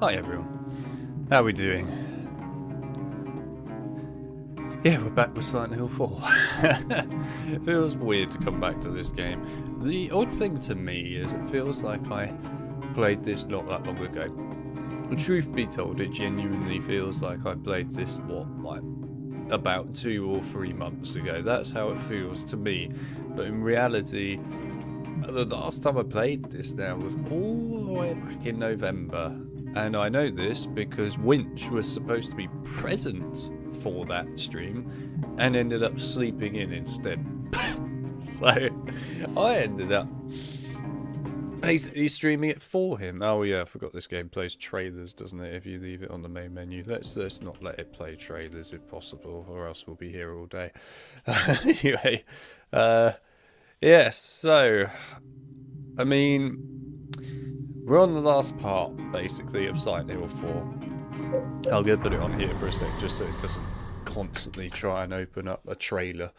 Hi everyone, how are we doing? Yeah, we're back with Silent Hill 4. It feels weird to come back to this game. The odd thing to me is it feels like I played this not that long ago. And truth be told, it genuinely feels like I played this, about 2 or 3 months ago. That's how it feels to me. But in reality, the last time I played this now was all the way back in November. And I know this because Winch was supposed to be present for that stream and ended up sleeping in instead. So I ended up basically streaming it for him. Oh yeah, I forgot this game plays trailers, doesn't it? If you leave it on the main menu. Let's not let it play trailers if possible, or else we'll be here all day. Anyway, yes, so I mean, we're on the last part, basically, of Silent Hill 4. I'll go put it on here for a sec, just so it doesn't constantly try and open up a trailer.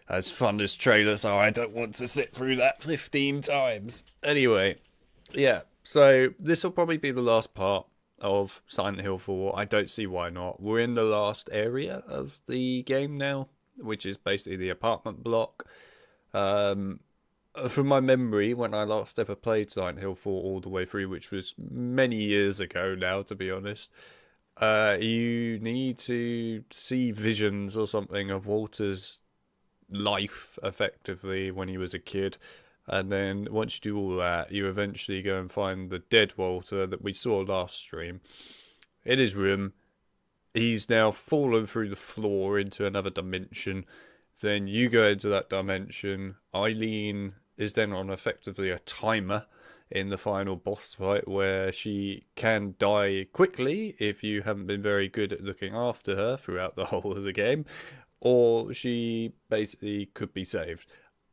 As fun as trailers are, I don't want to sit through that 15 times. Anyway, yeah, so this will probably be the last part of Silent Hill 4. I don't see why not. We're in the last area of the game now, which is basically the apartment block. From my memory, when I last ever played Silent Hill 4 all the way through, which was many years ago now, to be honest, you need to see visions or something of Walter's life, effectively, when he was a kid. And then once you do all that, you eventually go and find the dead Walter that we saw last stream in his room. He's now fallen through the floor into another dimension. Then you go into that dimension. Eileen is then on effectively a timer in the final boss fight where she can die quickly if you haven't been very good at looking after her throughout the whole of the game, or she basically could be saved.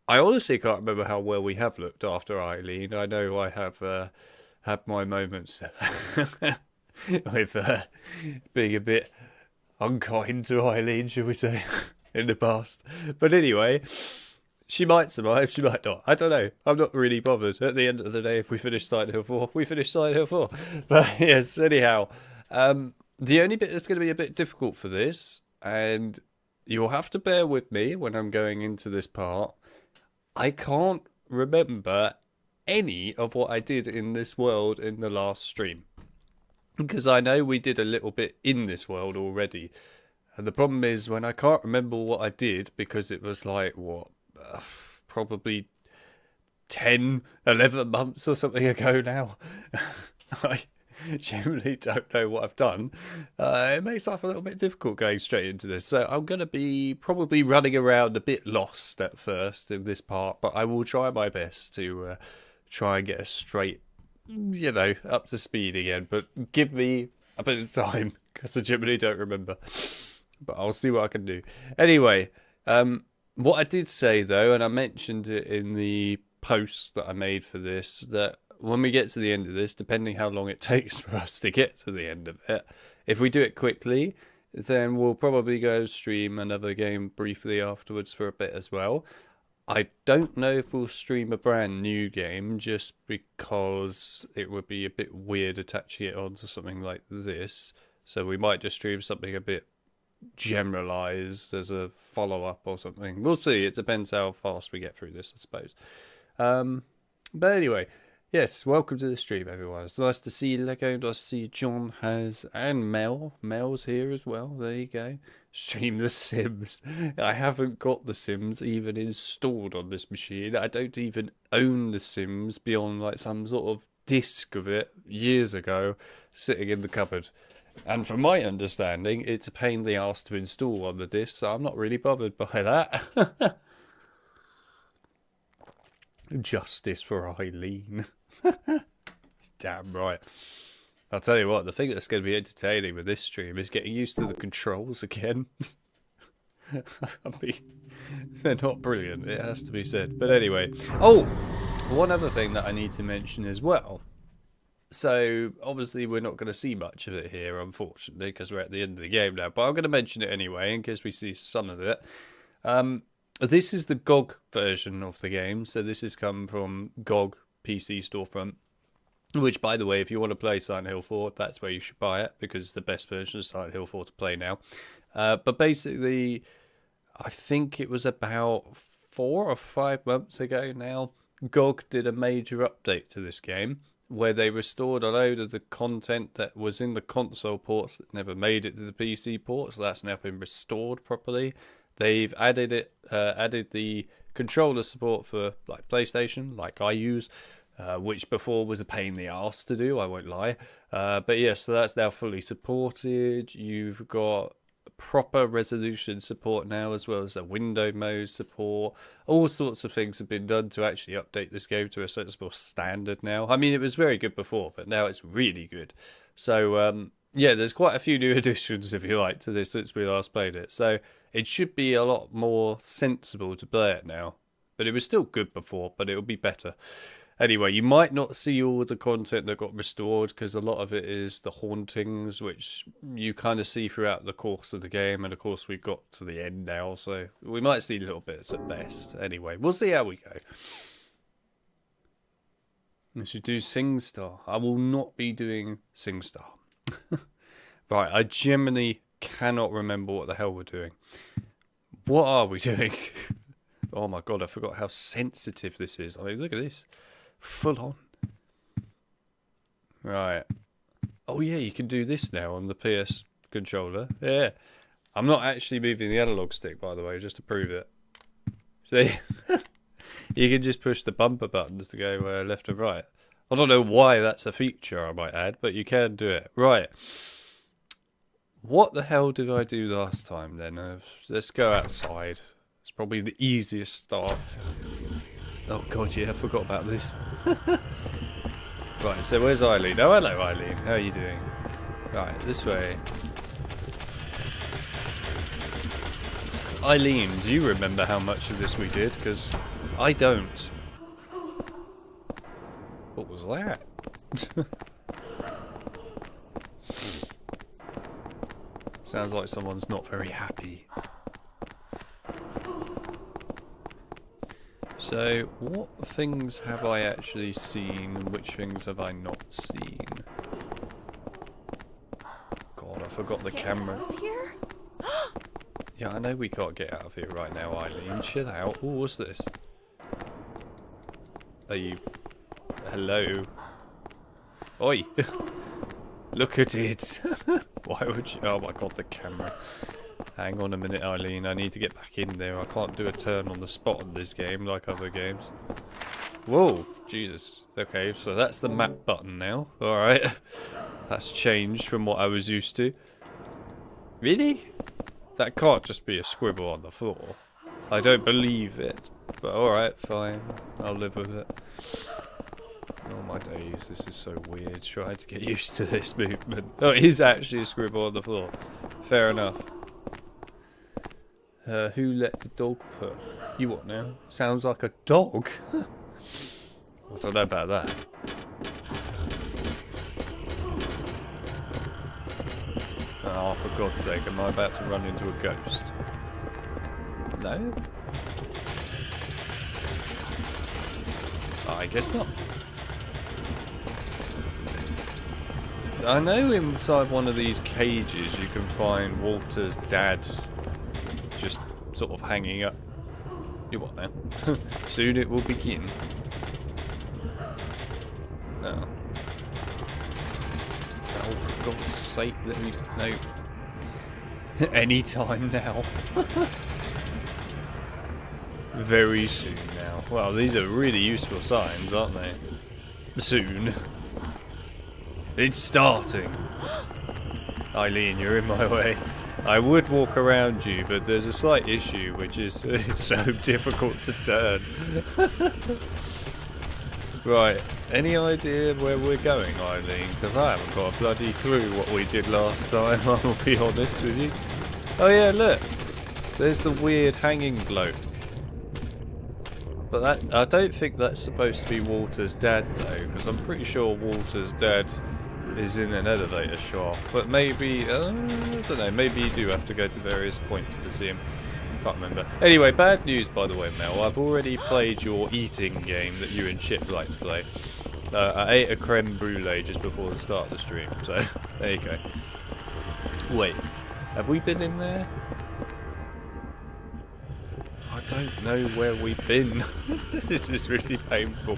I honestly can't remember how well we have looked after Eileen. I know I have had my moments with being a bit unkind to Eileen, shall we say, in the past. But anyway, she might survive, she might not. I don't know. I'm not really bothered. At the end of the day, if we finish Silent Hill 4, we finish Silent Hill 4. But yes, anyhow, the only bit that's going to be a bit difficult for this, and you'll have to bear with me when I'm going into this part, I can't remember any of what I did in this world in the last stream. Because I know we did a little bit in this world already. And the problem is when I can't remember what I did, because it was like, probably 10, 11 months or something ago now. I genuinely don't know what I've done. It makes life a little bit difficult going straight into this. So I'm going to be probably running around a bit lost at first in this part, but I will try my best to try and get us straight, up to speed again. But give me a bit of time, because I genuinely don't remember. But I'll see what I can do. Anyway, what I did say, though, and I mentioned it in the post that I made for this, that when we get to the end of this, depending how long it takes for us to get to the end of it, if we do it quickly, then we'll probably go stream another game briefly afterwards for a bit as well. I don't know if we'll stream a brand new game, just because it would be a bit weird attaching it onto something like this. So we might just stream something a bit generalized as a follow-up or something. We'll see. It depends how fast we get through this, I suppose. But anyway, yes, welcome to the stream, everyone. It's nice to see you, Lego. Nice to see you, John has, and Mel. Mel's here as well. There you go. Stream The Sims. I haven't got The Sims even installed on this machine. I don't even own The Sims beyond like some sort of disc of it years ago sitting in the cupboard. And from my understanding, it's a pain in the arse to install on the disc, so I'm not really bothered by that. Justice for Eileen. Damn right. I'll tell you what, the thing that's going to be entertaining with this stream is getting used to the controls again. I mean, they're not brilliant, it has to be said. But anyway. Oh, one other thing that I need to mention as well. So, obviously, we're not going to see much of it here, unfortunately, because we're at the end of the game now. But I'm going to mention it anyway, in case we see some of it. This is the GOG version of the game. So, this has come from GOG PC Storefront. Which, by the way, if you want to play Silent Hill 4, that's where you should buy it, because it's the best version of Silent Hill 4 to play now. But basically, I think it was about 4 or 5 months ago now, GOG did a major update to this game, where they restored a load of the content that was in the console ports that never made it to the PC ports. So that's now been restored properly. They've added the controller support for like PlayStation, like I use, which before was a pain in the arse to do, I won't lie. But yes, so that's now fully supported. You've got proper resolution support now, as well as a window mode support. All sorts of things have been done to actually update this game to a sensible standard now. I mean, it was very good before, but now it's really good. So yeah, there's quite a few new additions, if you like, to this since we last played it. So it should be a lot more sensible to play it now. But it was still good before, but it'll be better. Anyway, you might not see all the content that got restored, because a lot of it is the hauntings, which you kind of see throughout the course of the game. And of course, we've got to the end now, so we might see little bits at best. Anyway, we'll see how we go. I should do SingStar. I will not be doing SingStar. Right, I genuinely cannot remember what the hell we're doing. What are we doing? Oh my god, I forgot how sensitive this is. I mean, look at this. Full on. Right. Oh yeah, you can do this now on the PS controller. Yeah. I'm not actually moving the analog stick, by the way, just to prove it. See? You can just push the bumper buttons to go left and right. I don't know why that's a feature, I might add, but you can do it. Right. What the hell did I do last time then? Let's go outside. It's probably the easiest start. Oh god, yeah, I forgot about this. Right, so where's Eileen? Oh, hello Eileen, how are you doing? Right, this way. Eileen, do you remember how much of this we did? Because I don't. What was that? Sounds like someone's not very happy. So, what things have I actually seen and which things have I not seen? God, I forgot the camera. Out of here? Yeah, I know we can't get out of here right now, Eileen. Chill out. Oh, what's this? Are you... Hello? Oi! Look at it! Why would you... Oh my god, the camera. Hang on a minute, Eileen. I need to get back in there. I can't do a turn on the spot in this game like other games. Whoa! Jesus. Okay, so that's the map button now. Alright. That's changed from what I was used to. Really? That can't just be a scribble on the floor. I don't believe it. But alright, fine. I'll live with it. Oh my days, this is so weird. Trying to get used to this movement. Oh, it is actually a scribble on the floor. Fair enough. Who let the dog put? You what now? Sounds like a dog? I don't know about that. Oh, for God's sake, am I about to run into a ghost? No? I guess not. I know inside one of these cages you can find Walter's dad just sort of hanging up. You what now? Soon it will begin. Oh. Oh, for God's sake, let me... No. Anytime now. Very soon now. Well, these are really useful signs, aren't they? Soon. It's starting. Eileen, you're in my way. I would walk around you, but there's a slight issue, which is it's so difficult to turn. Right, any idea where we're going, Eileen? Because I haven't got a bloody clue what we did last time, I'll be honest with you. Oh yeah, look. There's the weird hanging bloke. But that, I don't think that's supposed to be Walter's dad, though, because I'm pretty sure Walter's dad is in an elevator shaft. But maybe, I don't know, maybe you do have to go to various points to see him. Can't remember. Anyway, bad news, by the way, Mel. I've already played your eating game that you and Chip like to play. I ate a creme brulee just before the start of the stream, so there you go. Wait, have we been in there? I don't know where we've been. This is really painful.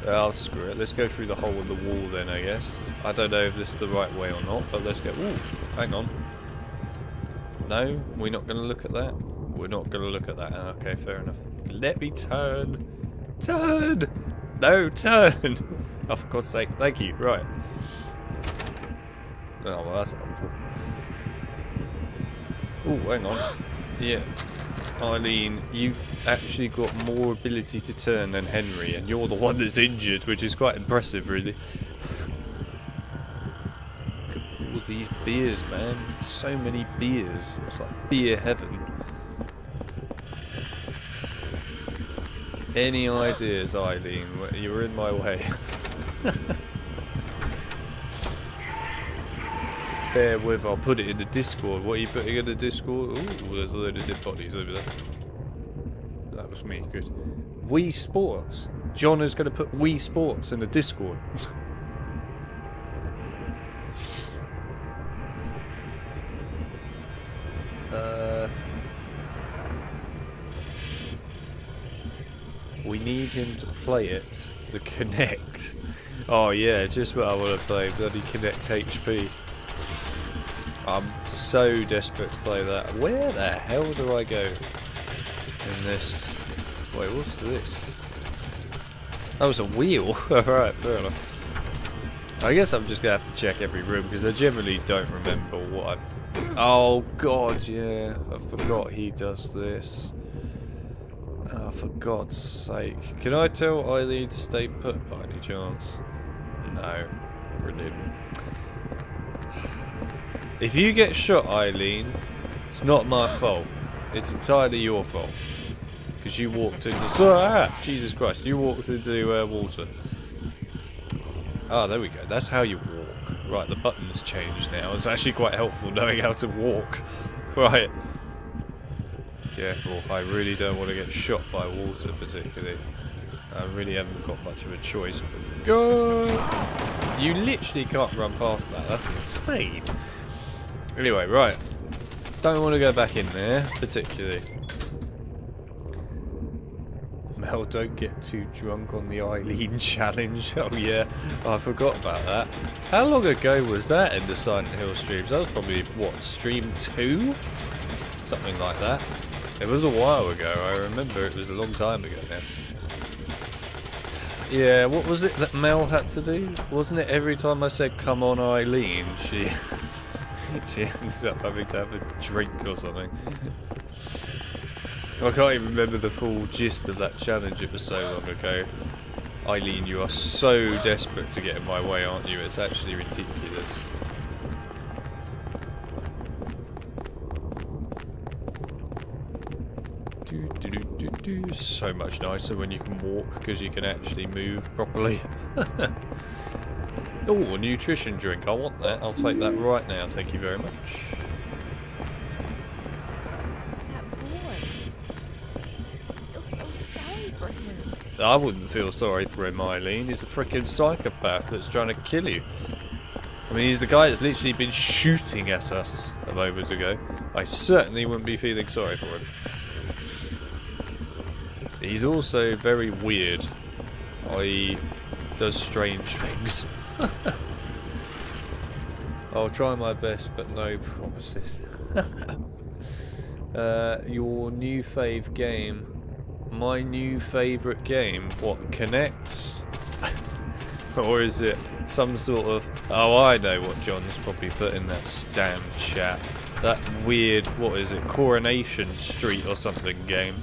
Oh, screw it. Let's go through the hole in the wall then, I guess. I don't know if this is the right way or not, but let's go. Ooh, hang on. No, we're not going to look at that. We're not going to look at that. Okay, fair enough. Let me turn. Turn! No, turn! Oh, for God's sake. Thank you. Right. Oh, well, that's helpful. Ooh, hang on. Yeah. Eileen, you've actually got more ability to turn than Henry, and you're the one that's injured, which is quite impressive, really. Look at all these beers, man. So many beers. It's like beer heaven. Any ideas, Eileen? You were in my way. Bear with, I'll put it in the Discord. What are you putting in the Discord? Ooh, there's a load of dead bodies over there. That was me, good. Wii Sports. John is going to put Wii Sports in the Discord. We need him to play it. The Kinect. Oh yeah, just what I want to play. Bloody Kinect HP. I'm so desperate to play that. Where the hell do I go in this? Wait, what's this? That was a wheel. Alright, fair enough. I guess I'm just going to have to check every room because I generally don't remember what I've... Oh god, yeah. I forgot he does this. Oh, for God's sake. Can I tell Eileen to stay put by any chance? No. Brilliant. If you get shot, Eileen, it's not my fault. It's entirely your fault. Because you walked into... Jesus Christ. You walked into water. Oh, there we go. That's how you walk. Right, the button's changed now. It's actually quite helpful knowing how to walk. Right. Careful. I really don't want to get shot by water, particularly. I really haven't got much of a choice. But go! You literally can't run past that. That's insane. Anyway, right. Don't want to go back in there, particularly. Mel, don't get too drunk on the Eileen challenge. Oh yeah, I forgot about that. How long ago was that in the Silent Hill streams? That was probably, what, stream 2? Something like that. It was a while ago, I remember it was a long time ago now. Yeah, what was it that Mel had to do? Wasn't it every time I said, come on Eileen, she ended up having to have a drink or something. I can't even remember the full gist of that challenge, it was so long ago. Eileen, you are so desperate to get in my way, aren't you? It's actually ridiculous. So much nicer when you can walk because you can actually move properly. Oh, a nutrition drink. I want that. I'll take that right now. Thank you very much. That boy. I feel so sorry for him. I wouldn't feel sorry for him, Eileen. He's a freaking psychopath that's trying to kill you. I mean, he's the guy that's literally been shooting at us a moment ago. I certainly wouldn't be feeling sorry for him. He's also very weird. He does strange things. I'll try my best, but no promises. Your new fave game. My new favourite game. What, Connect? Or is it some sort of... Oh, I know what John's probably put in that damn chat. That weird, what is it, Coronation Street or something game.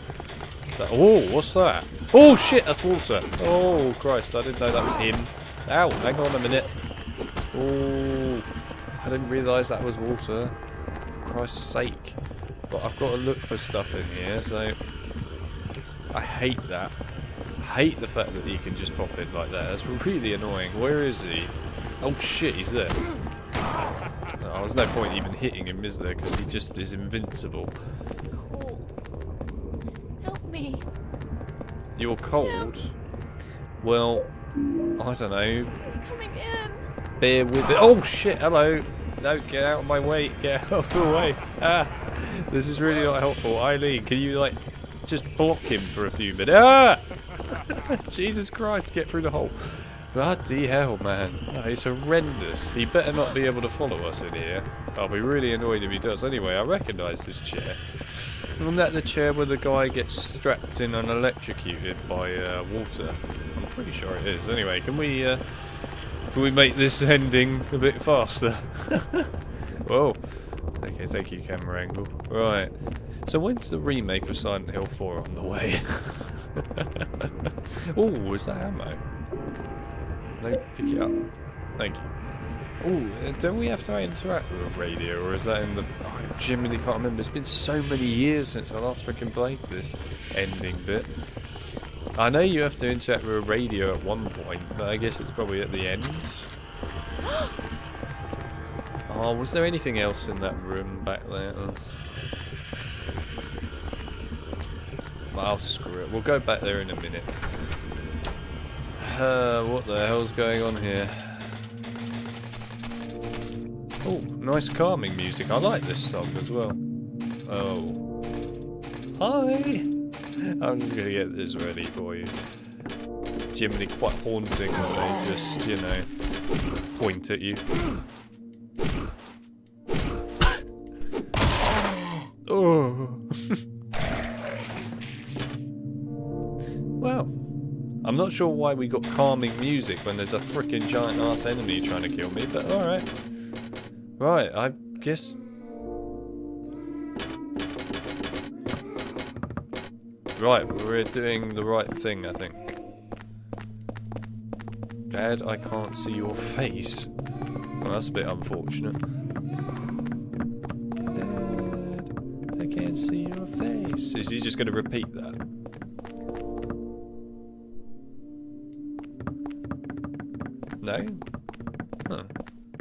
Oh, what's that? Oh shit, that's water. Oh Christ, I didn't know that was him. Ow, hang on a minute. Oh, I didn't realise that was water. For Christ's sake. But I've got to look for stuff in here, so... I hate that. I hate the fact that he can just pop in like that. That's really annoying. Where is he? Oh shit, he's there. Oh, there's no point even hitting him, is there? Because he just is invincible. Cold. Help me. You're cold? Well, I don't know. He's coming in. Bear with it. Oh shit! Hello. No, get out of my way. Get out of the way. Ah, this is really not helpful. Eileen, can you like just block him for a few minutes? Ah! Jesus Christ! Get through the hole. Bloody hell, man. That is horrendous. He better not be able to follow us in here. I'll be really annoyed if he does. Anyway, I recognise this chair. Isn't that the chair where the guy gets strapped in and electrocuted by water? I'm pretty sure it is. Anyway, can we make this ending a bit faster? Whoa. Okay, thank you, camera angle. Right. So when's the remake of Silent Hill 4 on the way? Oh, is that ammo? No, pick it up. Thank you. Oh, don't we have to interact with a radio, or is that in the... Oh, I genuinely can't remember. It's been so many years since I last freaking played this ending bit. I know you have to interact with a radio at one point, but I guess it's probably at the end. Oh, was there anything else in that room back there? Well, screw it. We'll go back there in a minute. What the hell's going on here? Oh, nice calming music. I like this song as well. Oh. Hi! I'm just gonna get this ready for you. Generally quite haunting when they just, you know, point at you. Oh. Well, I'm not sure why we got calming music when there's a freaking giant ass enemy trying to kill me, but alright. Right, I guess... Right, we're doing the right thing, I think. Dad, I can't see your face. Well, that's a bit unfortunate. Dad, I can't see your face. Is he just going to repeat that? No? Huh.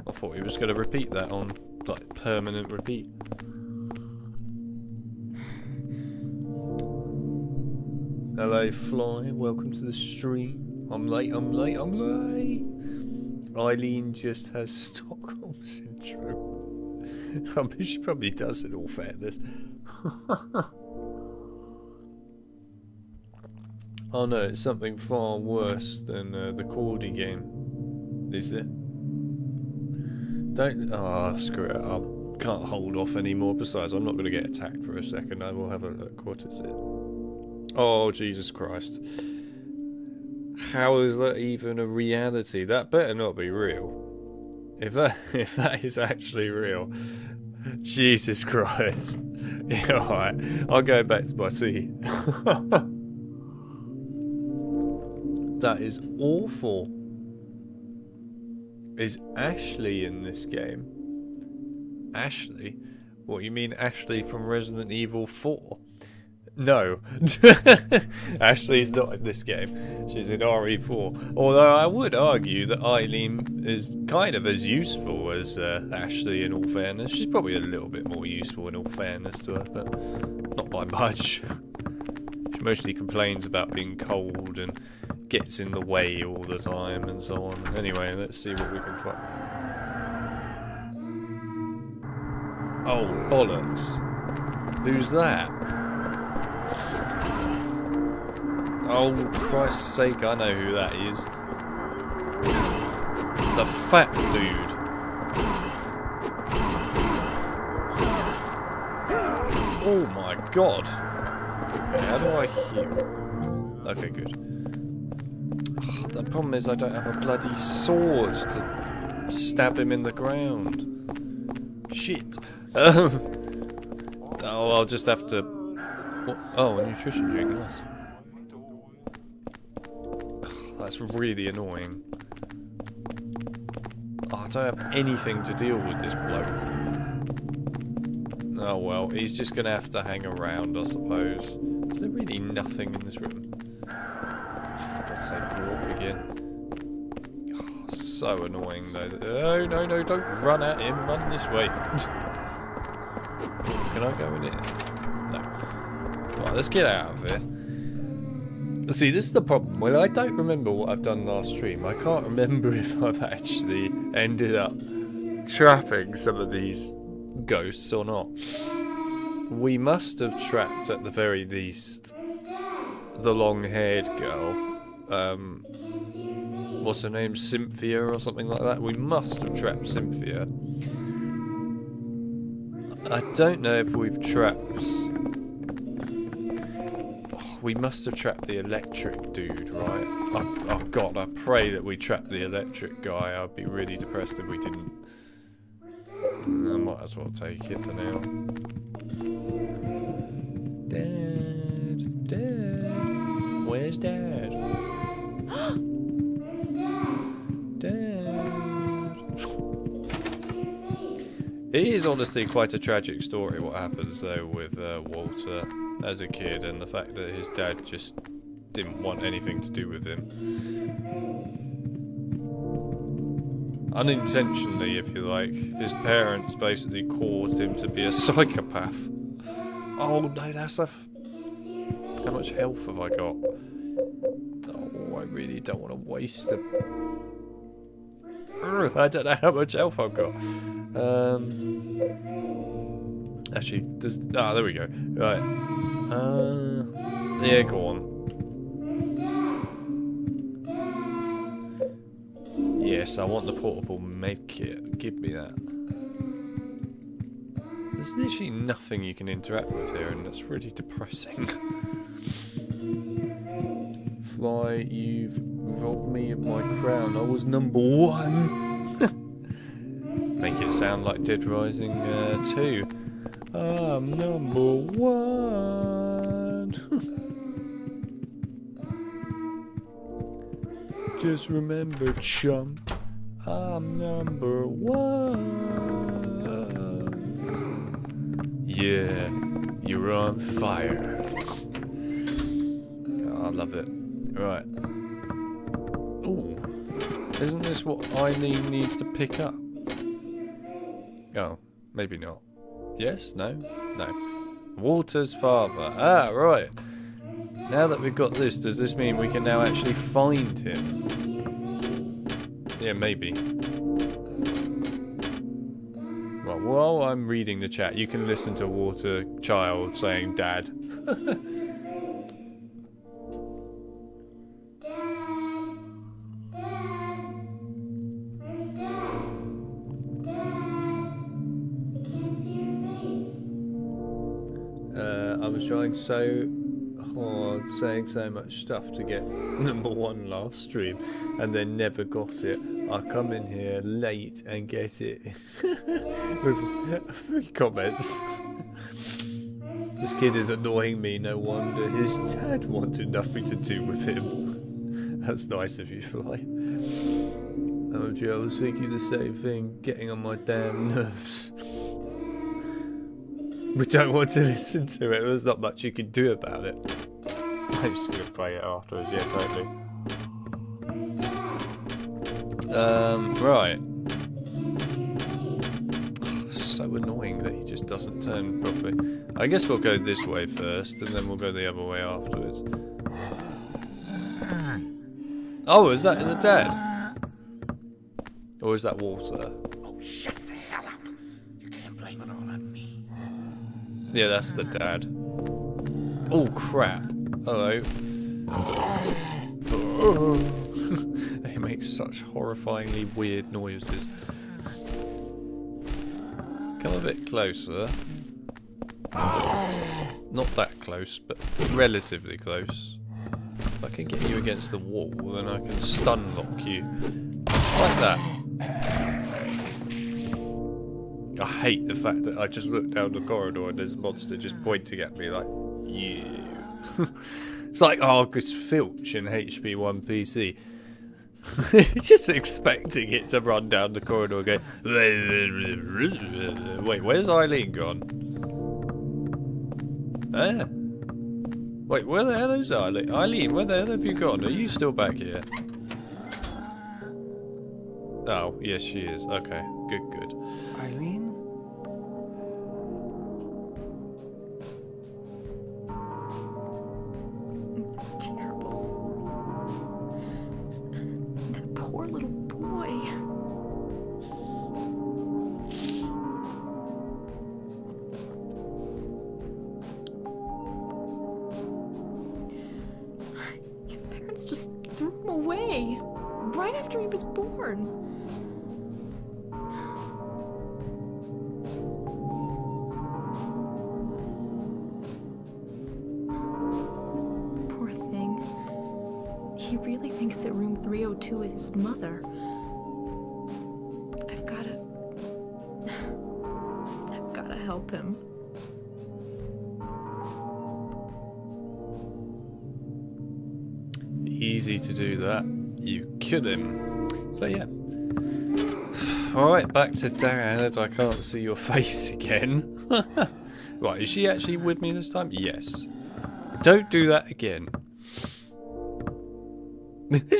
I thought he was going to repeat that on, like, permanent repeat. Hello, Fly. Welcome to the stream. I'm late. Eileen just has Stockholm Syndrome. I mean, she probably does, in all fairness. Oh no, it's something far worse than the Cordy game. Is it? Don't... Oh, screw it. I can't hold off anymore. Besides, I'm not going to get attacked for a second. I will have a look. What is it? Oh, Jesus Christ. How is that even a reality? That better not be real. If that is actually real, Jesus Christ. Yeah, alright. I'll go back to my tea. That is awful. Is Ashley in this game? Ashley? What, you mean Ashley from Resident Evil 4? No. Ashley's not in this game. She's in RE4. Although I would argue that Eileen is kind of as useful as Ashley, in all fairness. She's probably a little bit more useful, in all fairness to her, but not by much. She mostly complains about being cold and gets in the way all the time and so on. Anyway, let's see what we can find. Oh, bollocks. Who's that? Oh, Christ's sake, I know who that is. It's the fat dude. Oh my god. Okay, how do I heal? Okay, good. Oh, the problem is I don't have a bloody sword to stab him in the ground. Shit. Oh, I'll just have to... Oh, a nutrition drink, nice. That's really annoying. Oh, I don't have anything to deal with this bloke. Oh well, he's just gonna have to hang around, I suppose. Is there really nothing in this room? Oh, for God's sake, walk again. Oh, so annoying though. Oh, no, no, don't run at him, run this way. Can I go in here? No. Right, let's get out of here. See, this is the problem. Well, I don't remember what I've done last stream. I can't remember if I've actually ended up trapping some of these ghosts or not. We must have trapped, at the very least, the long-haired girl. What's her name? Cynthia or something like that? We must have trapped Cynthia. I don't know if we've trapped... We must have trapped the electric dude, right? Oh god, I pray that we trapped the electric guy. I'd be really depressed if we didn't. I might as well take it for now. Dad, Dad, where's Dad? Dad. It is honestly quite a tragic story what happens though with Walter as a kid, and the fact that his dad just didn't want anything to do with him. Unintentionally, if you like, his parents basically caused him to be a psychopath. Oh no, that's a... How much health have I got? Oh, I really don't want to waste it. I don't know how much health I've got. Actually, there's... Ah, there we go. Right. Yeah, go on. Yes, I want the portable med kit. Give me that. There's literally nothing you can interact with here, and that's really depressing. Fly, you've robbed me of my crown. I was number 1. Make it sound like Dead Rising 2. I'm number 1. Just remember, chump, I'm number 1. Yeah, you're on fire. Oh, I love it. Right. Ooh. Isn't this what Eileen needs to pick up? Oh, maybe not. Yes? No? No. Walter's father. Ah, right. Now that we've got this, does this mean we can now actually find him? Yeah, maybe. Well, while I'm reading the chat, you can listen to Water Child saying Dad. I was trying so hard, saying so much stuff to get number 1 last stream, and then never got it. I come in here late and get it. With 3 comments. This kid is annoying me, no wonder. His dad wanted nothing to do with him. That's nice of you, Fly. Oh, gee, I was thinking the same thing, getting on my damn nerves. We don't want to listen to it. There's not much you can do about it. I'm just going to play it afterwards. Yeah, totally. Right. So annoying that he just doesn't turn properly. I guess we'll go this way first, and then we'll go the other way afterwards. Oh, is that the dad? Or is that Walter? Oh, shut the hell up. You can't blame it all on me. Yeah, that's the dad. Oh, crap. Hello. They make such horrifyingly weird noises. Come a bit closer. Not that close, but relatively close. If I can get you against the wall, then I can stun lock you. Like that. I hate the fact that I just look down the corridor and there's a monster just pointing at me like, yeah. It's like Argus Filch in HP1 PC. Just expecting it to run down the corridor and go, wait, where's Eileen gone? Wait, where the hell is Eileen? Eileen, where the hell have you gone? Are you still back here? Oh, yes she is. Okay, good, good. Eileen? It's terrible. poor little boy. His parents just threw him away right after he was born. Poor thing. He really thinks that room 302 is his mother. I've gotta help him. Easy to do that. You kill him. But yeah. Alright, back to Dad. I can't see your face again. Right, is she actually with me this time? Yes. Don't do that again.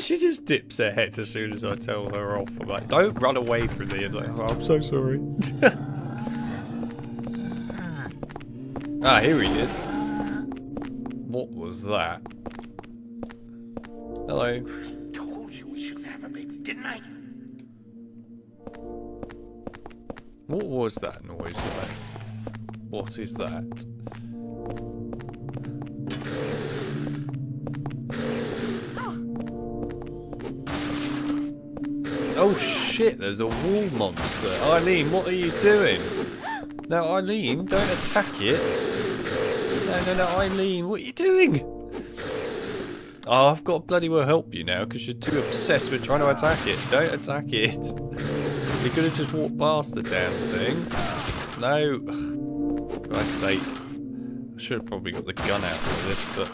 She just dips her head as soon as I tell her off. I'm like, don't run away from me. I'm like, oh, I'm so sorry. Ah, here he is. What was that? Hello. I told you we shouldn't have a baby, didn't I? What was that noise like? What is that? Oh shit, there's a wall monster. Eileen, what are you doing? No, Eileen, don't attack it. No, Eileen, what are you doing? Oh, I've got to bloody well help you now because you're too obsessed with trying to attack it. Don't attack it. You could have just walked past the damn thing. No. For Christ's sake. I should have probably got the gun out for this, but...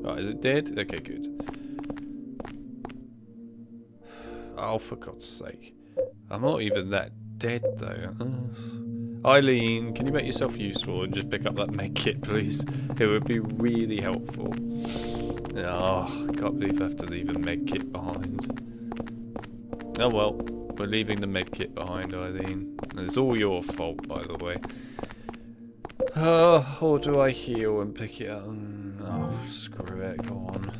Right, is it dead? Okay, good. Oh, for God's sake. I'm not even that dead, though. Eileen, can you make yourself useful and just pick up that med kit, please? It would be really helpful. Oh, I can't believe I have to leave a med kit behind. Oh well, we're leaving the med kit behind, Eileen. It's all your fault, by the way. Or do I heal and pick it up? Oh, screw it, go on.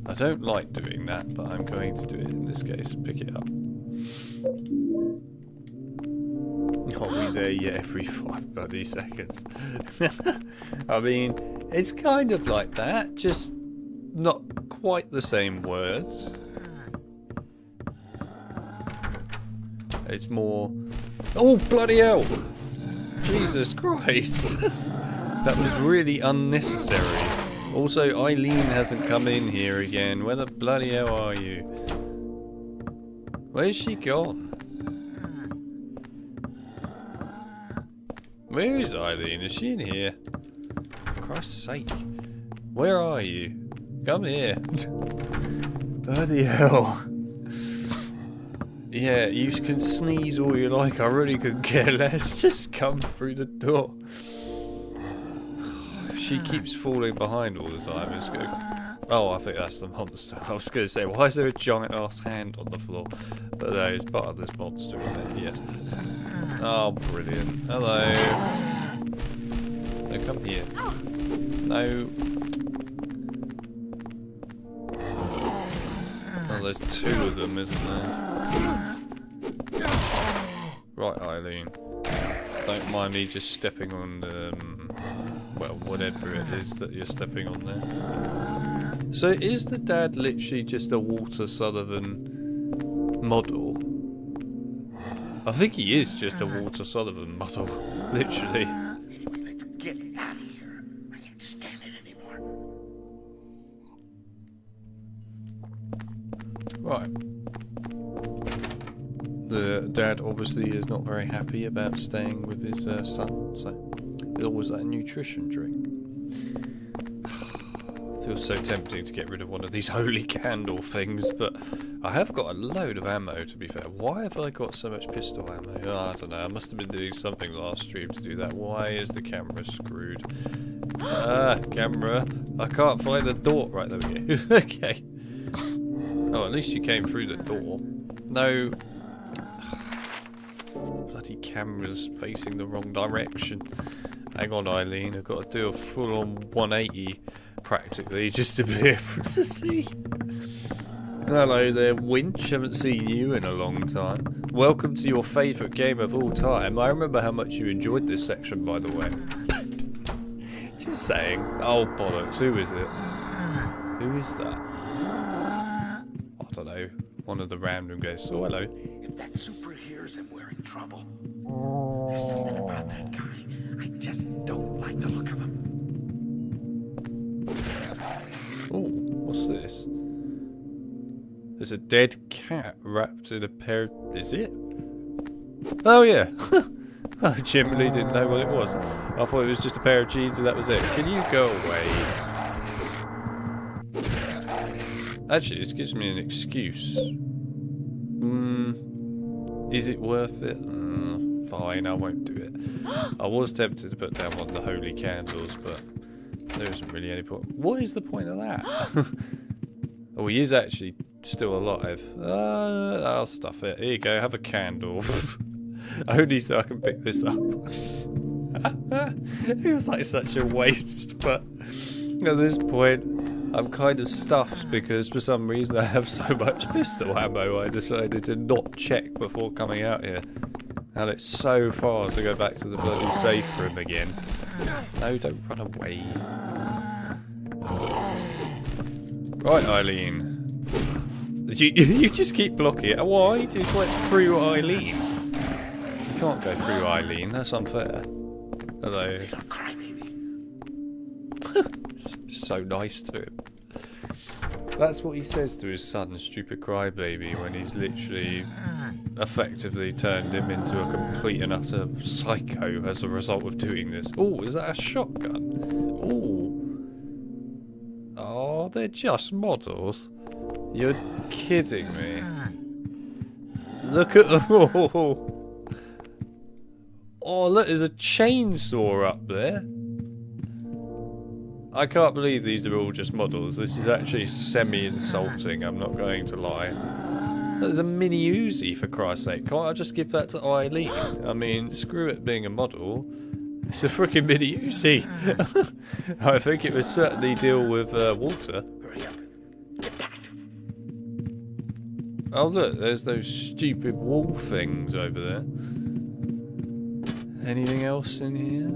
I don't like doing that, but I'm going to do it in this case. Pick it up. Are we there yet every 5 bloody seconds? I mean, it's kind of like that, just not quite the same words. It's more... Oh, bloody hell! Jesus Christ! That was really unnecessary. Also, Eileen hasn't come in here again. Where the bloody hell are you? Where's she gone? Where is Eileen? Is she in here? For Christ's sake. Where are you? Come here. Bloody hell. Yeah, you can sneeze all you like. I really couldn't care less. Just come through the door. She keeps falling behind all the time. It's good. Oh, I think that's the monster. I was going to say, why is there a giant ass hand on the floor? But no, it's part of this monster, isn't it? Yes. Oh, brilliant. Hello. No, come here. No. Oh, there's 2 of them, isn't there? Right, Eileen. Don't mind me just stepping on well, whatever it is that you're stepping on there. So is the dad literally just a Walter Sullivan model? I think he is just a Walter Sullivan model, literally. Anyway, let's get out of here. I can't stand it anymore. Right. The dad obviously is not very happy about staying with his son, so there's always that nutrition drink. Feels so tempting to get rid of one of these holy candle things, but I have got a load of ammo, to be fair. Why have I got so much pistol ammo? Oh, I don't know. I must have been doing something last stream to do that. Why is the camera screwed? Camera. I can't find the door. Right, there we go. Okay. Oh, at least you came through the door. No. The bloody camera's facing the wrong direction. Hang on, Eileen. I've got to do a full-on 180, practically, just to be able to see. Hello there, Winch. Haven't seen you in a long time. Welcome to your favourite game of all time. I remember how much you enjoyed this section, by the way. Just saying. Oh, bollocks. Who is it? Who is that? I don't know. One of the random ghosts. Oh, hello. If that super hears him, we're in trouble. There's something about that guy. I just don't like the look of him. Oh, what's this? There's a dead cat wrapped in a pair of... Is it? Oh, yeah. I genuinely didn't know what it was. I thought it was just a pair of jeans and that was it. Can you go away? Actually, this gives me an excuse. Is it worth it? Fine, I won't do it. I was tempted to put down one of the holy candles, but there isn't really any point. What is the point of that? Oh, he is actually still alive. I'll stuff it. Here you go, have a candle. Only so I can pick this up. It feels like such a waste, but at this point, I'm kind of stuffed because for some reason I have so much pistol ammo I decided to not check before coming out here. And it's so far to go back to the bloody safe room again. No, don't run away. Right, Eileen. You just keep blocking it. Why? You just went through Eileen. You can't go through Eileen, that's unfair. Hello. Don't cry, baby. So nice to him. That's what he says to his son, stupid crybaby, when he's literally effectively turned him into a complete and utter psycho as a result of doing this. Oh, is that a shotgun? Oh. Oh, they're just models. You're kidding me. Look at them all. Oh, look, there's a chainsaw up there. I can't believe these are all just models. This is actually semi-insulting, I'm not going to lie. There's a mini Uzi, for Christ's sake. Can't I just give that to Eileen? I mean, screw it being a model. It's a freaking mini Uzi. I think it would certainly deal with water. Hurry up. Get that. Oh look, there's those stupid wall things over there. Anything else in here?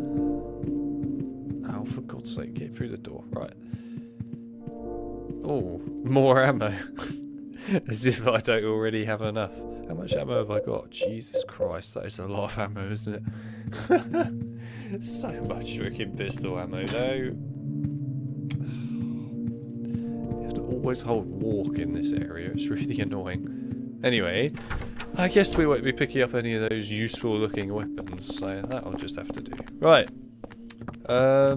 Oh, for God's sake, get through the door. Right. Oh, more ammo. As if I don't already have enough. How much ammo have I got? Jesus Christ, that is a lot of ammo, isn't it? So much freaking pistol ammo, though. You have to always hold walk in this area. It's really annoying. Anyway, I guess we won't be picking up any of those useful looking weapons, so that'll just have to do. Right. I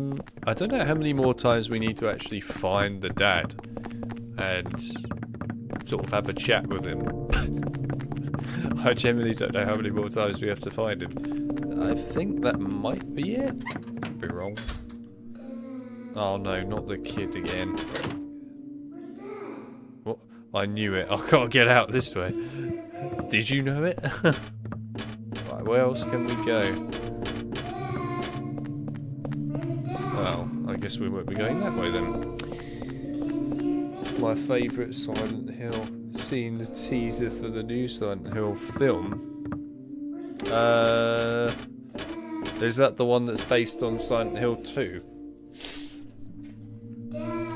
don't know how many more times we need to actually find the dad and sort of have a chat with him. I genuinely don't know how many more times we have to find him. I think that might be it. Could be wrong. Oh no, not the kid again. What? I knew it. I can't get out this way. Did you know it? Right, where else can we go? Well, I guess we won't be going that way then. My favourite Silent Hill. Seen the teaser for the new Silent Hill film. Is that the one that's based on Silent Hill 2?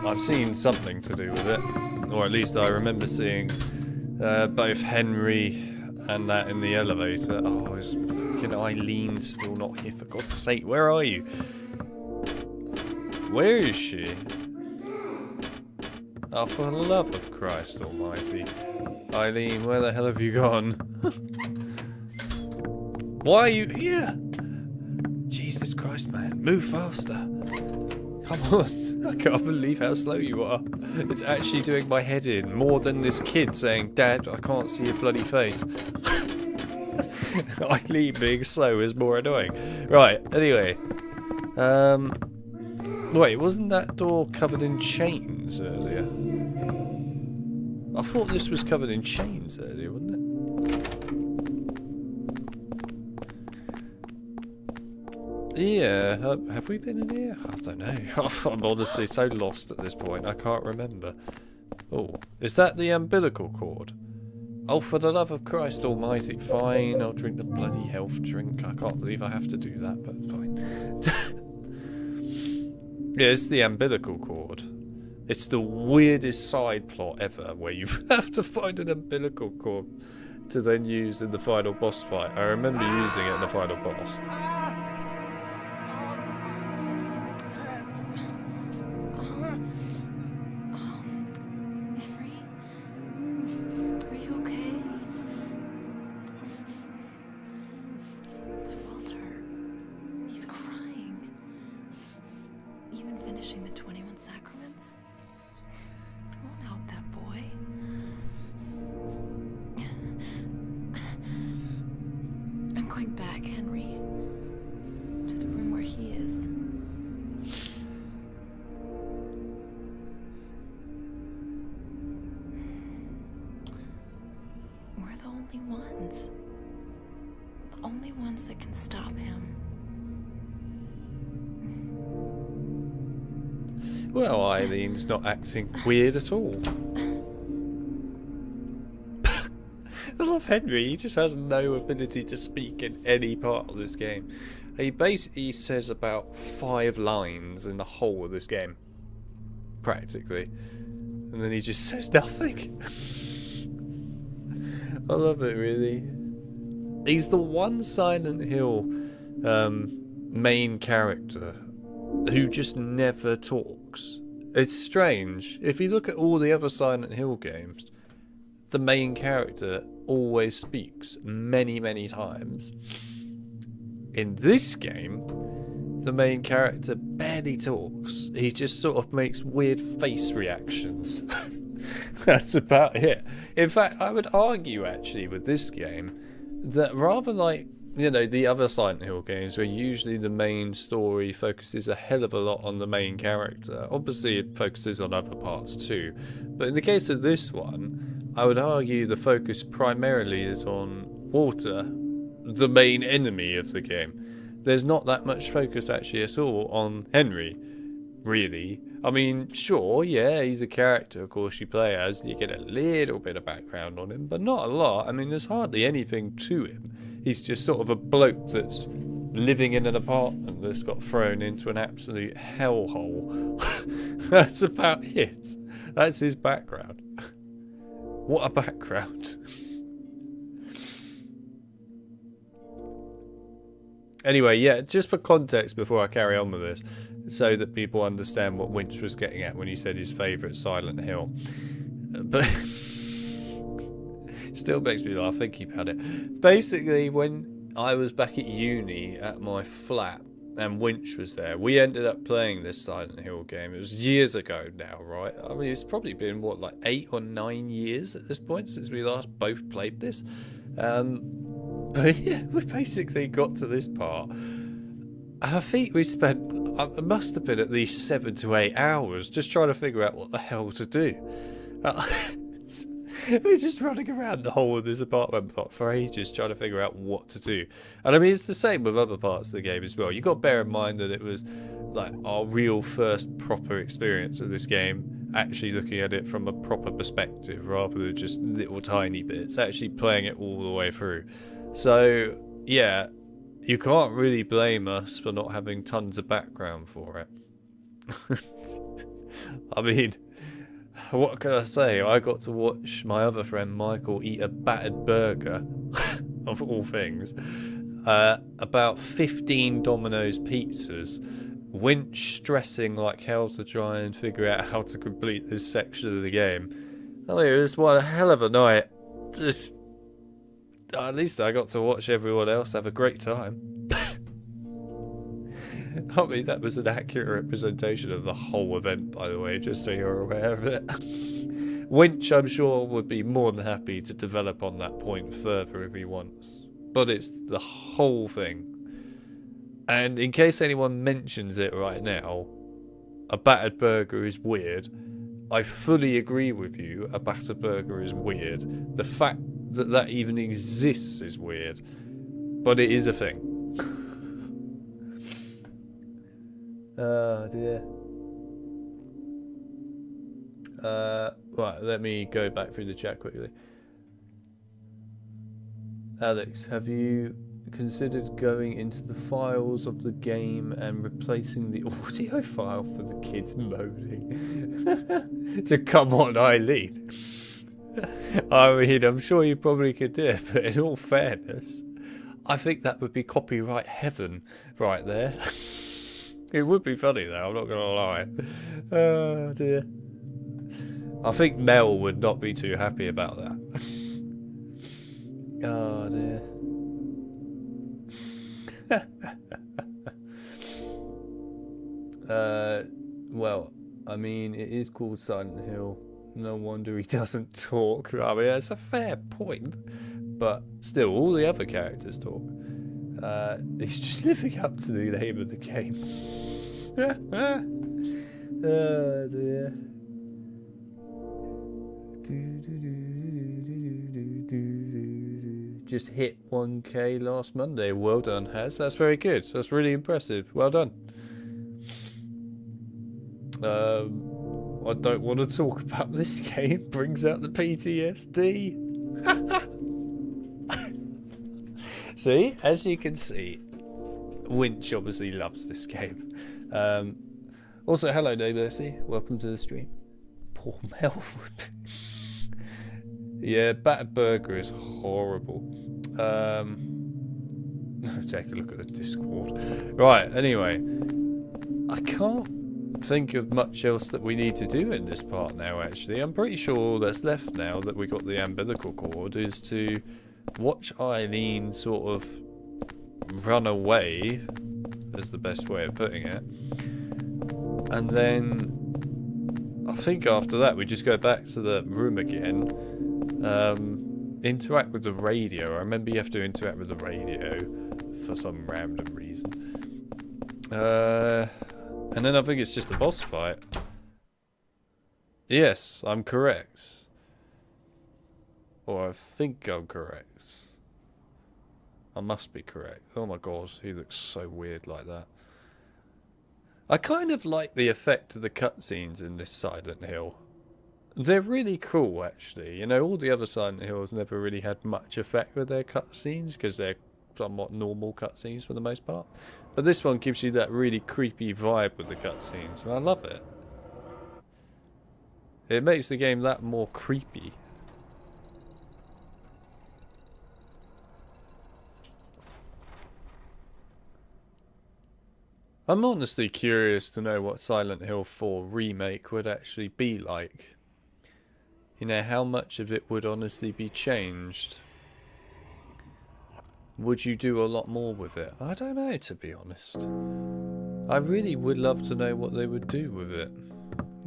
I've seen something to do with it. Or at least I remember seeing both Henry and that in the elevator. Oh, is fucking Eileen still not here? For God's sake, where are you? Where is she? Oh, for the love of Christ almighty. Eileen, where the hell have you gone? Why are you here? Jesus Christ, man. Move faster. Come on. I can't believe how slow you are. It's actually doing my head in more than this kid saying, Dad, I can't see your bloody face. Eileen being slow is more annoying. Right, anyway. Wait, wasn't that door covered in chains earlier? I thought this was covered in chains earlier, wasn't it? Yeah, have we been in here? I don't know. I'm honestly so lost at this point, I can't remember. Oh, is that the umbilical cord? Oh, for the love of Christ almighty. Fine, I'll drink the bloody health drink. I can't believe I have to do that, but fine. Yeah, it's the umbilical cord. It's the weirdest side plot ever, where you have to find an umbilical cord to then use in the final boss fight. I remember using it in the final boss. Henry? Are you okay? It's Walter. He's crying. Even finishing the 21 sacraments won't help that boy. I'm going back, Henry. To the room where he is. We're the only ones. The only ones that can stop him. Well, Eileen's not acting weird at all. I love Henry, he just has no ability to speak in any part of this game. He basically says about 5 lines in the whole of this game. Practically. And then he just says nothing. I love it, really. He's the one Silent Hill main character who just never talks. It's strange. If you look at all the other Silent Hill games, the main character always speaks many, many times. In this game, the main character barely talks. He just sort of makes weird face reactions. That's about it. In fact, I would argue actually with this game that rather like, you know, the other Silent Hill games where usually the main story focuses a hell of a lot on the main character. Obviously it focuses on other parts too. But in the case of this one, I would argue the focus primarily is on Walter, the main enemy of the game. There's not that much focus actually at all on Henry, really. I mean, sure, yeah, he's a character, of course, you play as, and you get a little bit of background on him, but not a lot. I mean, there's hardly anything to him. He's just sort of a bloke that's living in an apartment that's got thrown into an absolute hellhole. That's about it. That's his background. What a background. Anyway, yeah, just for context before I carry on with this, so that people understand what Winch was getting at when he said his favourite Silent Hill. But still makes me laugh thinking about it. Basically, when I was back at uni at my flat and Winch was there, we ended up playing this Silent Hill game. It was years ago now, right? I mean, it's probably been, what, like 8 or 9 years at this point since we last both played this. But yeah, we basically got to this part. I think we spent, it must have been at least 7 to 8 hours just trying to figure out what the hell to do. We're just running around the whole of this apartment block for ages trying to figure out what to do. And I mean, it's the same with other parts of the game as well. You've got to bear in mind that it was like our real first proper experience of this game, actually looking at it from a proper perspective rather than just little tiny bits, actually playing it all the way through. So, yeah, you can't really blame us for not having tons of background for it. I mean, what can I say? I got to watch my other friend Michael eat a battered burger, of all things, about 15 Domino's pizzas, Winch stressing like hell to try and figure out how to complete this section of the game. I mean, it was one hell of a night. Just, at least I got to watch everyone else have a great time. I mean, that was an accurate representation of the whole event, by the way, just so you're aware of it. Winch, I'm sure, would be more than happy to develop on that point further if he wants. But it's the whole thing. And in case anyone mentions it right now, a battered burger is weird. I fully agree with you, a battered burger is weird. The fact that that even exists is weird. But it is a thing. Oh dear. Right, let me go back through the chat quickly. Alex, have you considered going into the files of the game and replacing the audio file for the kids moaning? So come on, Eileen. I mean, I'm sure you probably could do it, but in all fairness, I think that would be copyright heaven right there. It would be funny though, I'm not gonna lie. Oh dear. I think Mel would not be too happy about that. Oh dear. Well, I mean, it is called Silent Hill. No wonder he doesn't talk. I mean, that's a fair point. But still, all the other characters talk. He's just living up to the name of the game. Oh dear. Just hit 1K last Monday. Well done, Has. That's very good. That's really impressive. Well done. I don't want to talk about this game. Brings out the PTSD. See, as you can see, Winch obviously loves this game. Also, hello, Dave Mercy. Welcome to the stream. Poor Melwood. Yeah, battered burger is horrible. Take a look at the Discord. Right, anyway. I can't think of much else that we need to do in this part now, actually. I'm pretty sure all that's left now that we got the umbilical cord is to watch Eileen sort of run away, is the best way of putting it. And then I think after that we just go back to the room again. Interact with the radio. I remember you have to interact with the radio for some random reason. And then I think it's just a boss fight. Yes, I'm correct. Or I think I'm correct. I must be correct. Oh my god, he looks so weird like that. I kind of like the effect of the cutscenes in this Silent Hill. They're really cool, actually. You know, all the other Silent Hills never really had much effect with their cutscenes because they're somewhat normal cutscenes for the most part. But this one gives you that really creepy vibe with the cutscenes, and I love it. It makes the game that more creepy. I'm honestly curious to know what Silent Hill 4 Remake would actually be like. You know, how much of it would honestly be changed? Would you do a lot more with it? I don't know, to be honest. I really would love to know what they would do with it.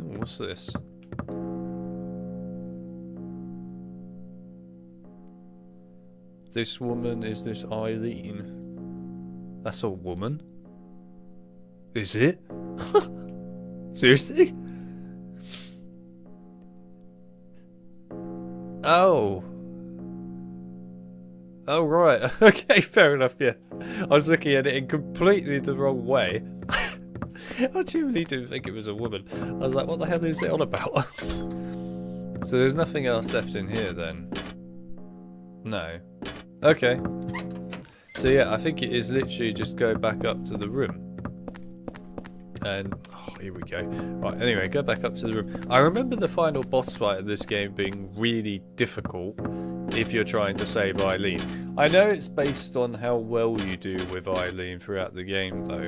Ooh, what's this? This woman is this Eileen. That's a woman? Is it? Seriously? Oh. Oh, right. Okay, fair enough, yeah. I was looking at it in completely the wrong way. I genuinely didn't think it was a woman. I was like, what the hell is it on about? So there's nothing else left in here then? No. Okay. So yeah, I think it is literally just go back up to the room. And, oh, here we go. Right, anyway, go back up to the room. I remember the final boss fight of this game being really difficult if you're trying to save Eileen. I know it's based on how well you do with Eileen throughout the game, though.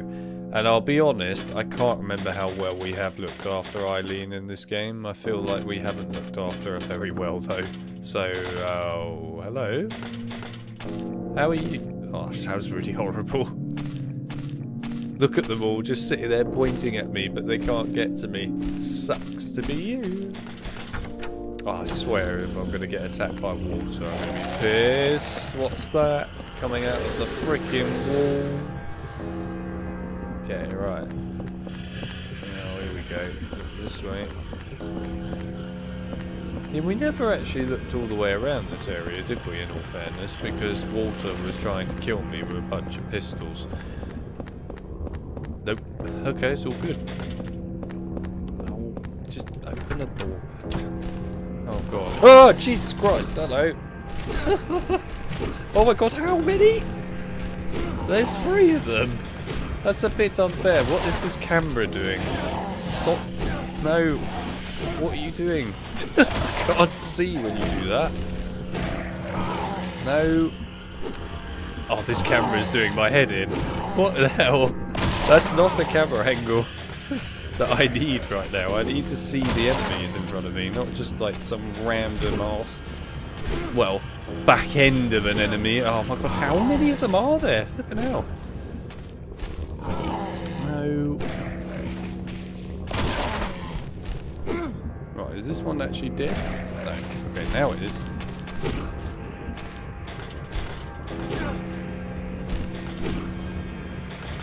And I'll be honest, I can't remember how well we have looked after Eileen in this game. I feel like we haven't looked after her very well, though. So, hello? How are you? Oh, that sounds really horrible. Look at them all just sitting there pointing at me, but they can't get to me. Sucks to be you. Oh, I swear if I'm going to get attacked by water, I'm going to be pissed. What's that? Coming out of the freaking wall. Okay, right. Now, here we go. This way. Yeah, we never actually looked all the way around this area, did we, in all fairness? Because Walter was trying to kill me with a bunch of pistols. Nope. Okay, it's all good. Oh, just open a door. Oh god. Oh, Jesus Christ, hello. Oh my god, how many? There's 3 of them. That's a bit unfair. What is this camera doing? Stop. No. What are you doing? I can't see when you do that. No. Oh, this camera is doing my head in. What the hell? That's not a camera angle that I need right now. I need to see the enemies in front of me, not just like some random ass, well, back end of an enemy. Oh my god, how many of them are there? Flipping hell. No. Right, is this one actually dead? No. Okay, now it is.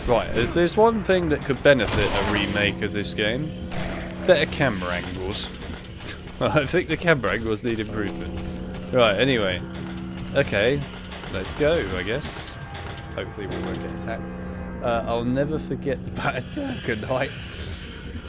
Right, if there's one thing that could benefit a remake of this game, better camera angles. I think the camera angles need improvement. Right, anyway. Okay, let's go, I guess. Hopefully we won't get attacked. I'll never forget the battered burger night.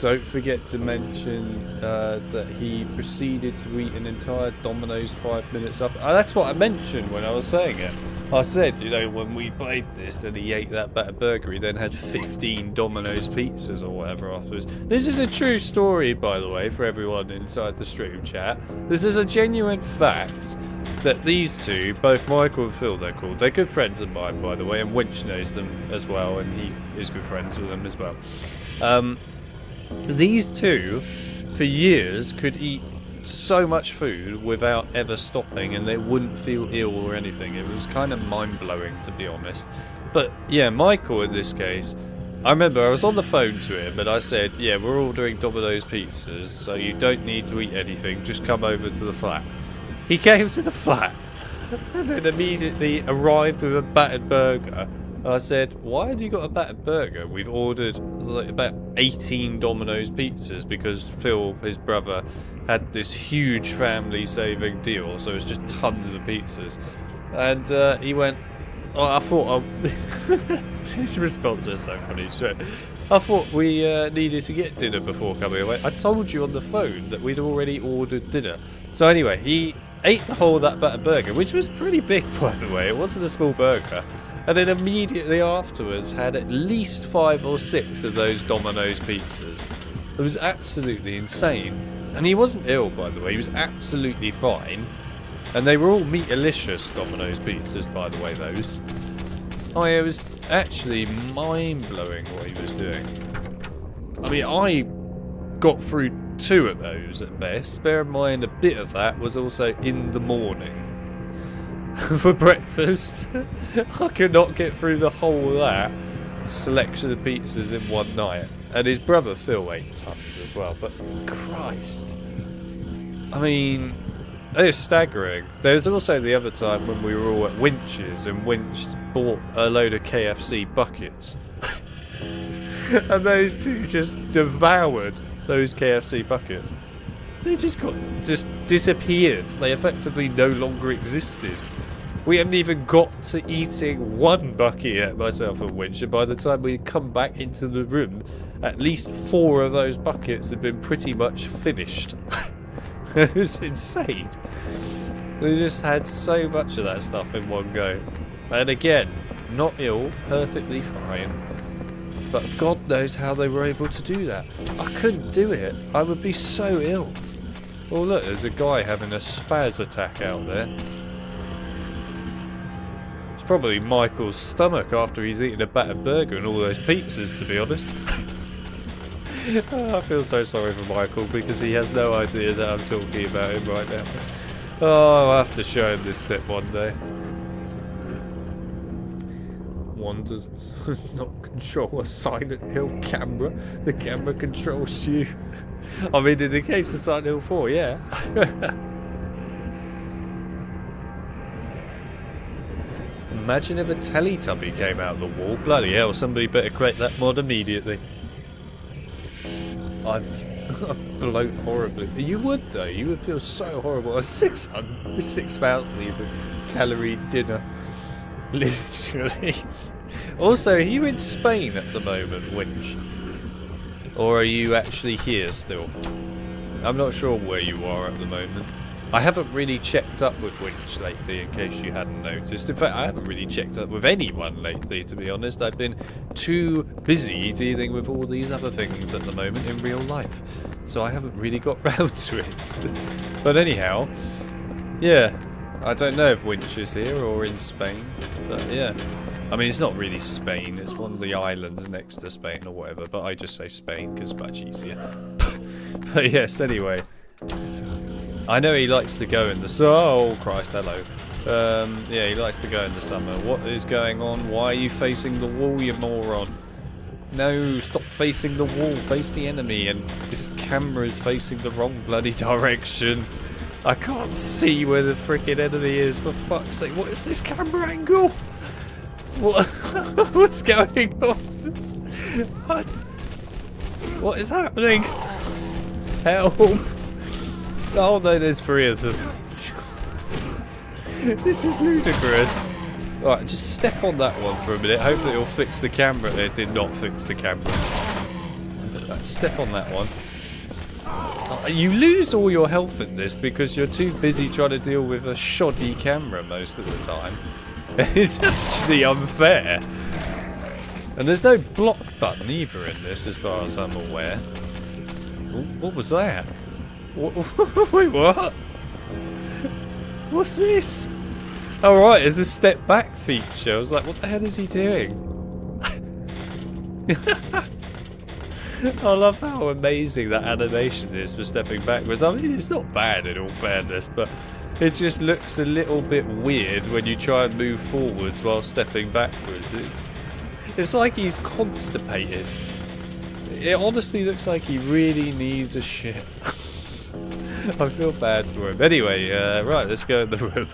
Don't forget to mention that he proceeded to eat an entire Domino's 5 minutes after. That's what I mentioned when I was saying it. I said, you know, when we played this and he ate that battered burger, he then had 15 Domino's pizzas or whatever afterwards. This is a true story, by the way, for everyone inside the stream chat. This is a genuine fact that these two, both Michael and Phil, they're called. They're good friends of mine, by the way, and Winch knows them as well, and he is good friends with them as well. These two, for years, could eat so much food without ever stopping, and they wouldn't feel ill or anything. It was kind of mind-blowing, to be honest. But yeah, Michael in this case, I remember I was on the phone to him and I said, yeah, we're ordering Domino's pizzas, so you don't need to eat anything, just come over to the flat. He came to the flat and then immediately arrived with a battered burger. I said, why have you got a battered burger? We've ordered like about 18 Domino's pizzas because Phil, his brother, had this huge family saving deal, so it's just tons of pizzas. And he went, oh, I thought his response was so funny. So, I thought we needed to get dinner before coming away. I told you on the phone that we'd already ordered dinner. So anyway, he ate the whole of that battered burger, which was pretty big, by the way. It wasn't a small burger. And then immediately afterwards had at least 5 or 6 of those Domino's pizzas. It was absolutely insane. And he wasn't ill, by the way. He was absolutely fine. And they were all meatalicious Domino's pizzas, by the way, those. Oh, yeah, it was actually mind-blowing what he was doing. I mean, I got through 2 of those at best. Bear in mind, a bit of that was also in the morning. For breakfast. I could not get through the whole of that selection of pizzas in one night. And his brother Phil ate tons as well, but Christ. I mean, it's staggering. There's also the other time when we were all at Winch's and Winch bought a load of KFC buckets. And those two just devoured those KFC buckets. They just disappeared. They effectively no longer existed. We hadn't even got to eating one bucket yet, myself and Winch, and by the time we come back into the room, at least 4 of those buckets had been pretty much finished. It was insane. We just had so much of that stuff in one go. And again, not ill, perfectly fine. But God knows how they were able to do that. I couldn't do it. I would be so ill. Oh look, there's a guy having a spaz attack out there. It's probably Michael's stomach after he's eaten a battered burger and all those pizzas, to be honest. Oh, I feel so sorry for Michael because he has no idea that I'm talking about him right now. Oh, I'll have to show him this clip one day. One does not control a Silent Hill camera. The camera controls you. I mean, in the case of Silent Hill 4, yeah. Imagine if a Teletubby came out of the wall. Bloody hell, somebody better create that mod immediately. I'd bloat horribly. You would, though. You would feel so horrible. A 6,000 even calorie dinner. Literally. Also, are you in Spain at the moment, Winch? Or are you actually here still? I'm not sure where you are at the moment. I haven't really checked up with Winch lately, in case you hadn't noticed. In fact, I haven't really checked up with anyone lately, to be honest. I've been too busy dealing with all these other things at the moment in real life. So I haven't really got round to it. But anyhow, yeah. I don't know if Winch is here or in Spain, but yeah. I mean, it's not really Spain. It's one of the islands next to Spain or whatever, but I just say Spain because it's much easier. But yes, anyway. I know he likes to go in the oh Christ, hello. Yeah, he likes to go in the summer. What is going on? Why are you facing the wall, you moron? No, stop facing the wall. Face the enemy. And this camera's facing the wrong bloody direction. I can't see where the freaking enemy is. For fuck's sake, what is this camera angle? What? What's going on? What? What is happening? Help! Oh no, there's 3 of them. This is ludicrous. Alright, just step on that one for a minute. Hopefully it'll fix the camera. It did not fix the camera. Right, step on that one. You lose all your health in this because you're too busy trying to deal with a shoddy camera most of the time. It's actually unfair. And there's no block button either in this as far as I'm aware. Ooh, what was that? Wait, what? What's this? Oh right, there's a step back feature. I was like, what the hell is he doing? I love how amazing that animation is for stepping backwards. I mean, it's not bad in all fairness, but it just looks a little bit weird when you try and move forwards while stepping backwards. It's like he's constipated. It honestly looks like he really needs a shit. I feel bad for him. Anyway, right, let's go in the room.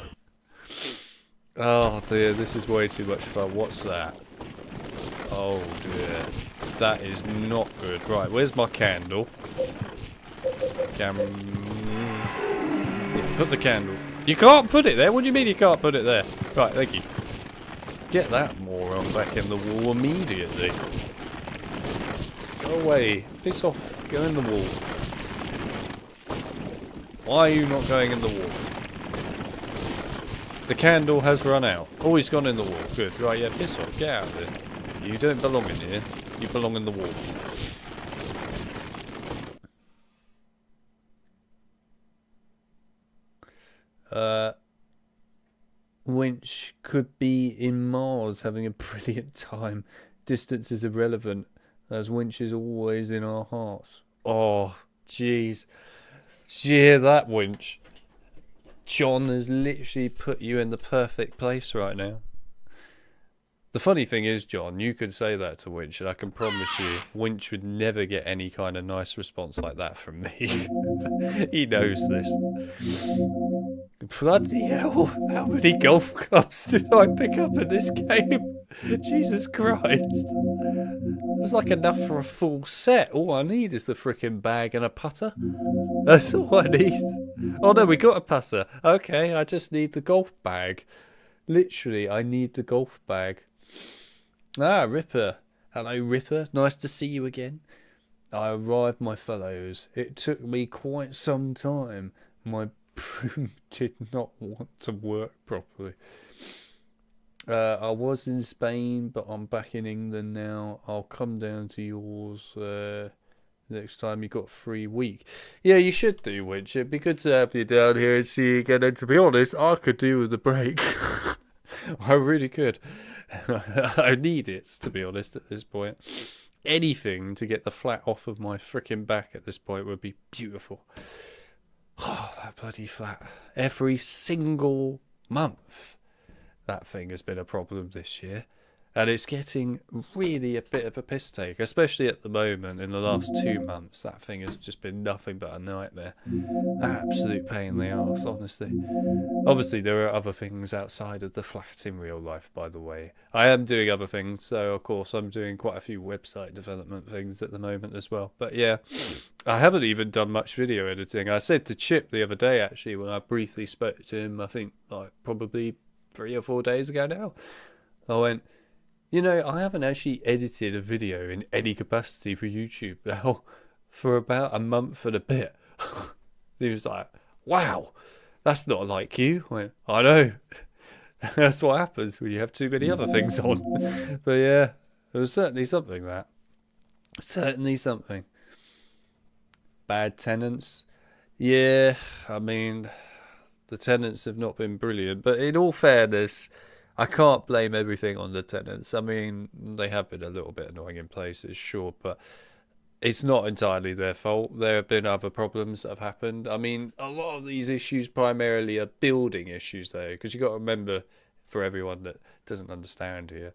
Oh dear, this is way too much fun. What's that? Oh dear. That is not good. Right, where's my candle? Yeah, put the candle. You can't put it there? What do you mean you can't put it there? Right, thank you. Get that moron back in the wall immediately. Go away. Piss off. Go in the wall. Why are you not going in the wall? The candle has run out. Oh, he's gone in the wall. Good. Right, yeah, piss off. Get out of there. You don't belong in here. You belong in the wall. Winch could be in Mars having a brilliant time. Distance is irrelevant, as Winch is always in our hearts. Oh, jeez. Yeah, that Winch. John has literally put you in the perfect place right now. The funny thing is, John, you could say that to Winch, and I can promise you, Winch would never get any kind of nice response like that from me. He knows this. Bloody hell, how many golf clubs did I pick up in this game? Jesus Christ. There's like enough for a full set. All I need is the frickin' bag and a putter. That's all I need. Oh no, we got a putter. Okay, I just need the golf bag. Literally, I need the golf bag. Ah, Ripper. Hello, Ripper. Nice to see you again. I arrived, my fellows. It took me quite some time. My broom did not want to work properly. I was in Spain, but I'm back in England now. I'll come down to yours next time you got a free week. Yeah, you should do, Winch. It'd be good to have you down here and see you again. And to be honest, I could do with a break. I really could. I need it, to be honest, at this point. Anything to get the flat off of my frickin' back at this point would be beautiful. Oh, that bloody flat. Every single month, that thing has been a problem this year. And it's getting really a bit of a piss take, especially at the moment. In the last 2 months, that thing has just been nothing but a nightmare. Absolute pain in the arse, honestly. Obviously, there are other things outside of the flat in real life, by the way. I am doing other things, so of course I'm doing quite a few website development things at the moment as well. But yeah, I haven't even done much video editing. I said to Chip the other day, actually, when I briefly spoke to him, I think like probably 3 or 4 days ago now, I went, you know, I haven't actually edited a video in any capacity for YouTube now for about a month and a bit. He was like, wow, that's not like you. I went, I know. That's what happens when you have too many other things on. But yeah, it was certainly something that. Certainly something. Bad tenants. Yeah, I mean, the tenants have not been brilliant. But in all fairness, I can't blame everything on the tenants. I mean, they have been a little bit annoying in places, sure, but it's not entirely their fault. There have been other problems that have happened. I mean, a lot of these issues primarily are building issues, though, because you've got to remember, for everyone that doesn't understand here,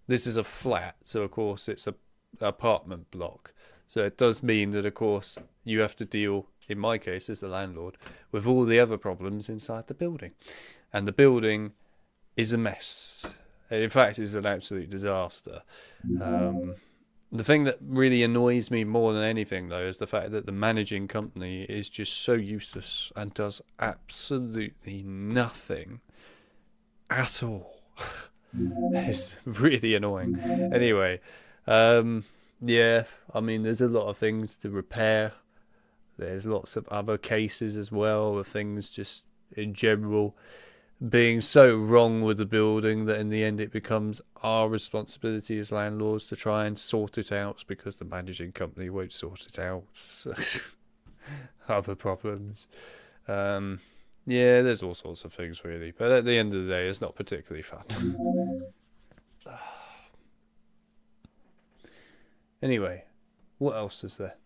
this is a flat, so of course it's a apartment block. So it does mean that, of course, you have to deal, in my case as the landlord, with all the other problems inside the building. And the building is a mess. In fact, it's an absolute disaster. The thing that really annoys me more than anything, though, is the fact that the managing company is just so useless and does absolutely nothing at all. It's really annoying. Anyway, yeah, I mean, there's a lot of things to repair. There's lots of other cases as well of things just in general being so wrong with the building that in the end it becomes our responsibility as landlords to try and sort it out because the managing company won't sort it out. Other problems. Yeah, there's all sorts of things really, but at the end of the day it's not particularly fun. Anyway, what else is there?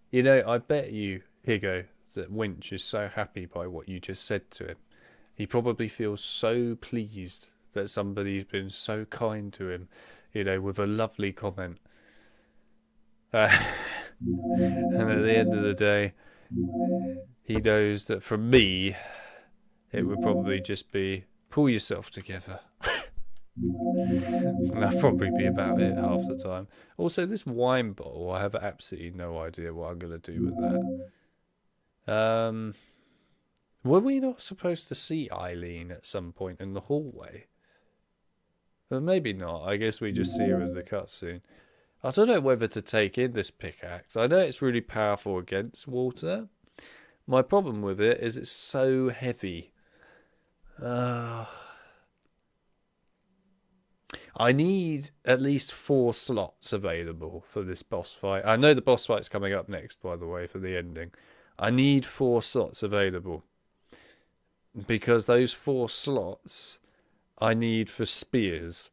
You know, I bet you, Higo, that Winch is so happy by what you just said to him. He probably feels so pleased that somebody's been so kind to him, you know, with a lovely comment. And at the end of the day, he knows that from me, it would probably just be, pull yourself together. And that'll probably be about it half the time. Also, this wine bottle, I have absolutely no idea what I'm going to do with that. Were we not supposed to see Eileen at some point in the hallway? Well, maybe not. I guess we just see her in the cutscene. I don't know whether to take in this pickaxe. I know it's really powerful against water. My problem with it is it's so heavy. I need at least 4 slots available for this boss fight. I know the boss fight's coming up next, by the way, for the ending. I need 4 slots available. Because those 4 slots I need for spears.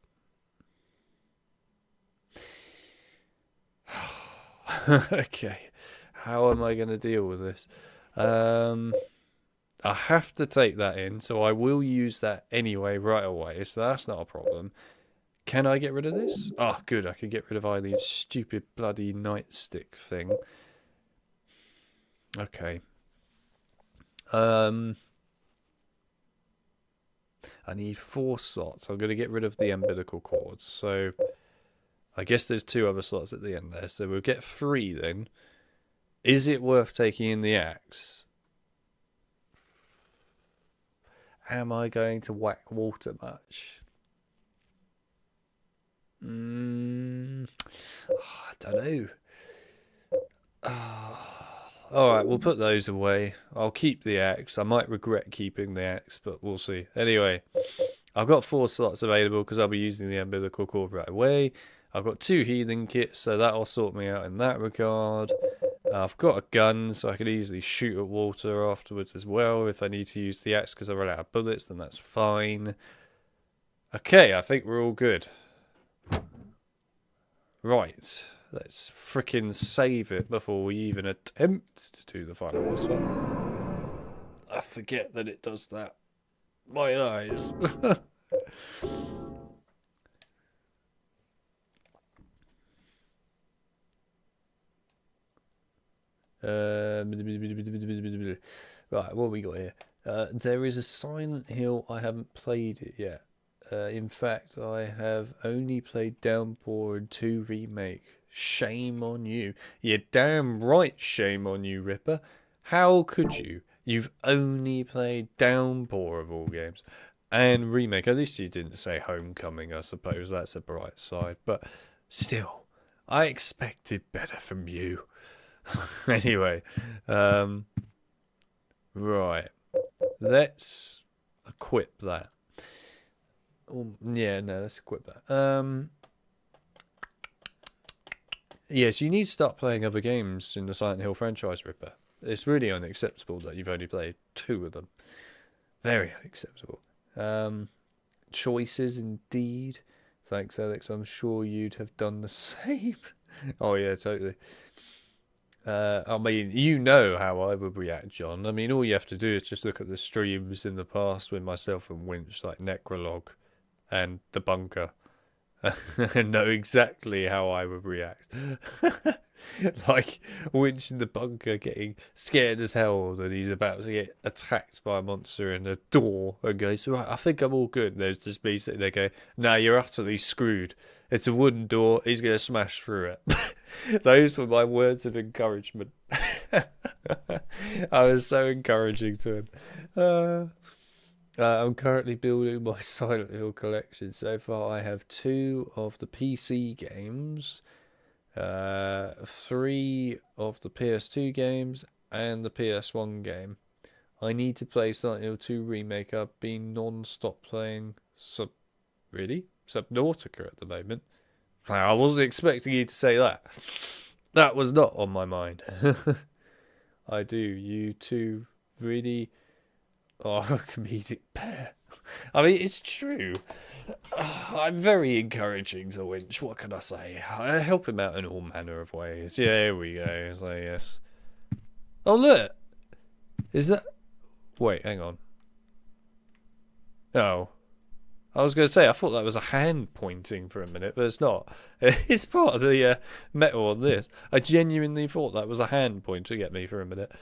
Okay. How am I going to deal with this? I have to take that in, so I will use that anyway right away, so that's not a problem. Can I get rid of this? Oh, good, I can get rid of Eileen's stupid bloody nightstick thing. Okay. I need 4 slots. I'm going to get rid of the umbilical cords, so I guess there's 2 other slots at the end there, so we'll get 3 then. Is it worth taking in the axe? Am I going to whack water much? I don't know. Alright, we'll put those away. I'll keep the axe. I might regret keeping the axe, but we'll see. Anyway, I've got 4 slots available because I'll be using the umbilical cord right away. I've got 2 healing kits, so that'll sort me out in that regard. I've got a gun, so I can easily shoot at water afterwards as well. If I need to use the axe because I run out of bullets, then that's fine. Okay, I think we're all good. Right, let's frickin' save it before we even attempt to do the final boss fight. I forget that it does that. My eyes. Right, what have we got here? There is a Silent Hill. I haven't played it yet. In fact, I have only played Downpour and 2 Remake. Shame on you. You're damn right, shame on you, Ripper. How could you? You've only played Downpour of all games. And Remake. At least you didn't say Homecoming, I suppose. That's a bright side. But still, I expected better from you. Anyway, right. Let's equip that. Yeah, no, let's equip that. Yes, you need to start playing other games in the Silent Hill franchise, Ripper. It's really unacceptable that you've only played 2 of them. Very unacceptable. Choices indeed. Thanks, Alex. I'm sure you'd have done the same. Oh yeah, totally. I mean, you know how I would react, John. I mean, all you have to do is just look at the streams in the past with myself and Winch, like Necrolog and The Bunker, and know exactly how I would react. Like Winch in The Bunker getting scared as hell that he's about to get attacked by a monster in a door and goes, right, I think I'm all good. And there's just me sitting there going, nah, you're utterly screwed. It's a wooden door. He's going to smash through it. Those were my words of encouragement. I was so encouraging to him. I'm currently building my Silent Hill collection. So far, I have 2 of the PC games, 3 of the PS2 games, and the PS1 game. I need to play Silent Hill 2 Remake. I've been non-stop playing Subnautica at the moment. I wasn't expecting you to say that. That was not on my mind. I do. You two really are a comedic pair. I mean, it's true. I'm very encouraging to Winch. What can I say? I help him out in all manner of ways. Yeah, here we go. So, yes. Oh, look. Is that... Wait, hang on. Oh. I was going to say, I thought that was a hand pointing for a minute, but it's not. It's part of the metal on this. I genuinely thought that was a hand pointing at me for a minute.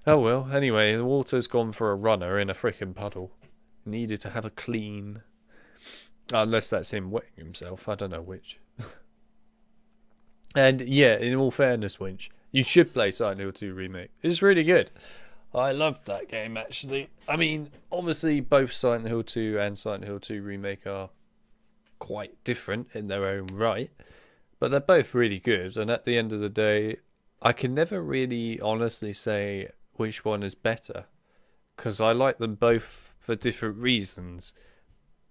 Oh well, anyway, the water's gone for a runner in a frickin' puddle. Needed to have a clean. Unless that's him wetting himself, I don't know which. And yeah, in all fairness, Winch, you should play Silent Hill 2 Remake. It's really good. I loved that game, actually. I mean, obviously, both Silent Hill 2 and Silent Hill 2 Remake are quite different in their own right, but they're both really good. And at the end of the day, I can never really honestly say which one is better, because I like them both for different reasons.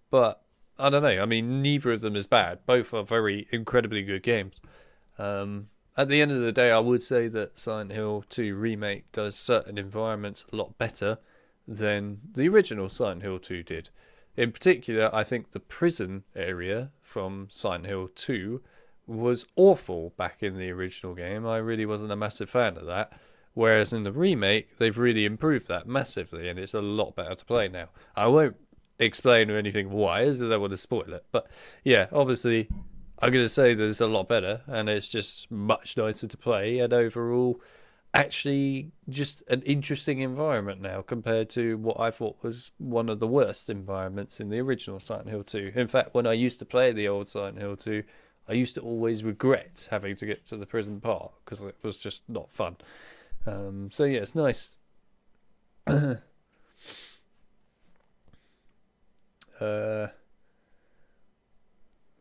But I don't know. I mean, neither of them is bad. Both are very incredibly good games. At the end of the day, I would say that Silent Hill 2 Remake does certain environments a lot better than the original Silent Hill 2 did. In particular, I think the prison area from Silent Hill 2 was awful back in the original game. I really wasn't a massive fan of that. Whereas in the remake, they've really improved that massively, and it's a lot better to play now. I won't explain or anything why, as I don't want to spoil it. But yeah, obviously, I'm going to say that it's a lot better, and it's just much nicer to play, and overall, actually, just an interesting environment now compared to what I thought was one of the worst environments in the original Silent Hill 2. In fact, when I used to play the old Silent Hill 2, I used to always regret having to get to the prison part, because it was just not fun. So yeah, it's nice. I'm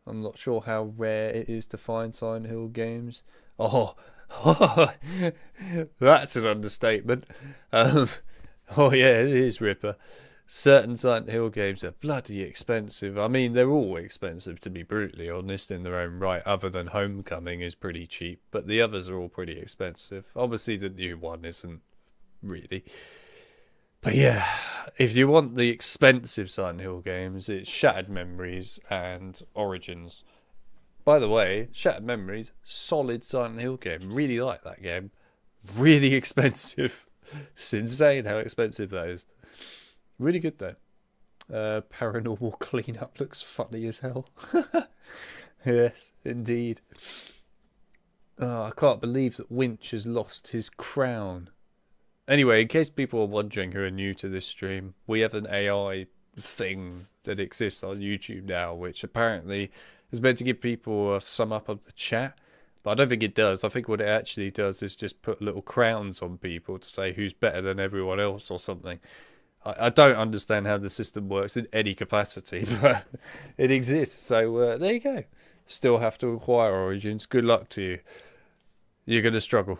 not sure how rare it is to find Silent Hill games. Oh, that's an understatement. Oh yeah, it is, Ripper. Certain Silent Hill games are bloody expensive. I mean, they're all expensive, to be brutally honest, in their own right, other than Homecoming is pretty cheap, but the others are all pretty expensive. Obviously, the new one isn't really. But yeah, if you want the expensive Silent Hill games, it's Shattered Memories and Origins. By the way, Shattered Memories, solid Silent Hill game. Really like that game. Really expensive. It's insane how expensive that is. Really good though. Paranormal Cleanup looks funny as hell. Yes, indeed. Oh, I can't believe that Winch has lost his crown. Anyway, in case people are wondering who are new to this stream, we have an AI thing that exists on YouTube now, which apparently is meant to give people a sum up of the chat. But I don't think it does. I think what it actually does is just put little crowns on people to say who's better than everyone else or something. I don't understand how the system works in any capacity, but it exists. So there you go. Still have to acquire Origins. Good luck to you. You're going to struggle.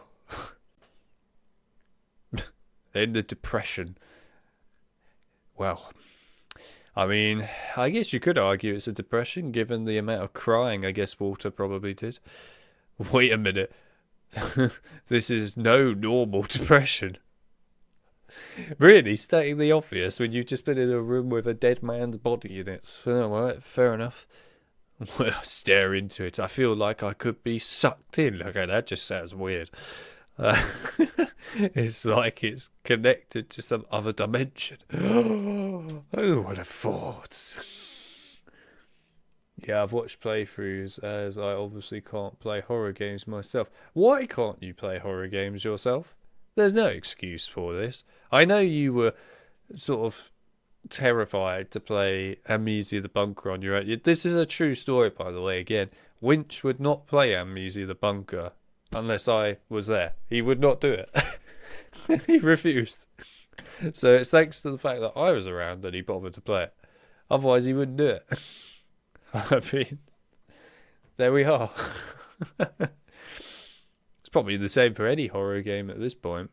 in the depression. Well, I mean, I guess you could argue it's a depression given the amount of crying I guess Walter probably did. Wait a minute. This is no normal depression. Really, stating the obvious when you've just been in a room with a dead man's body in it. Oh, right, fair enough. When I stare into it, I feel like I could be sucked in. Okay, that just sounds weird. It's like it's connected to some other dimension. Oh, what a thought. Yeah, I've watched playthroughs as I obviously can't play horror games myself. Why can't you play horror games yourself? There's no excuse for this. I know you were sort of terrified to play Amnesia the Bunker on your own. This is a true story, by the way, again. Winch would not play Amnesia the Bunker unless I was there. He would not do it. He refused. So it's thanks to the fact that I was around that he bothered to play it. Otherwise he wouldn't do it. I mean, there we are. It's probably the same for any horror game at this point.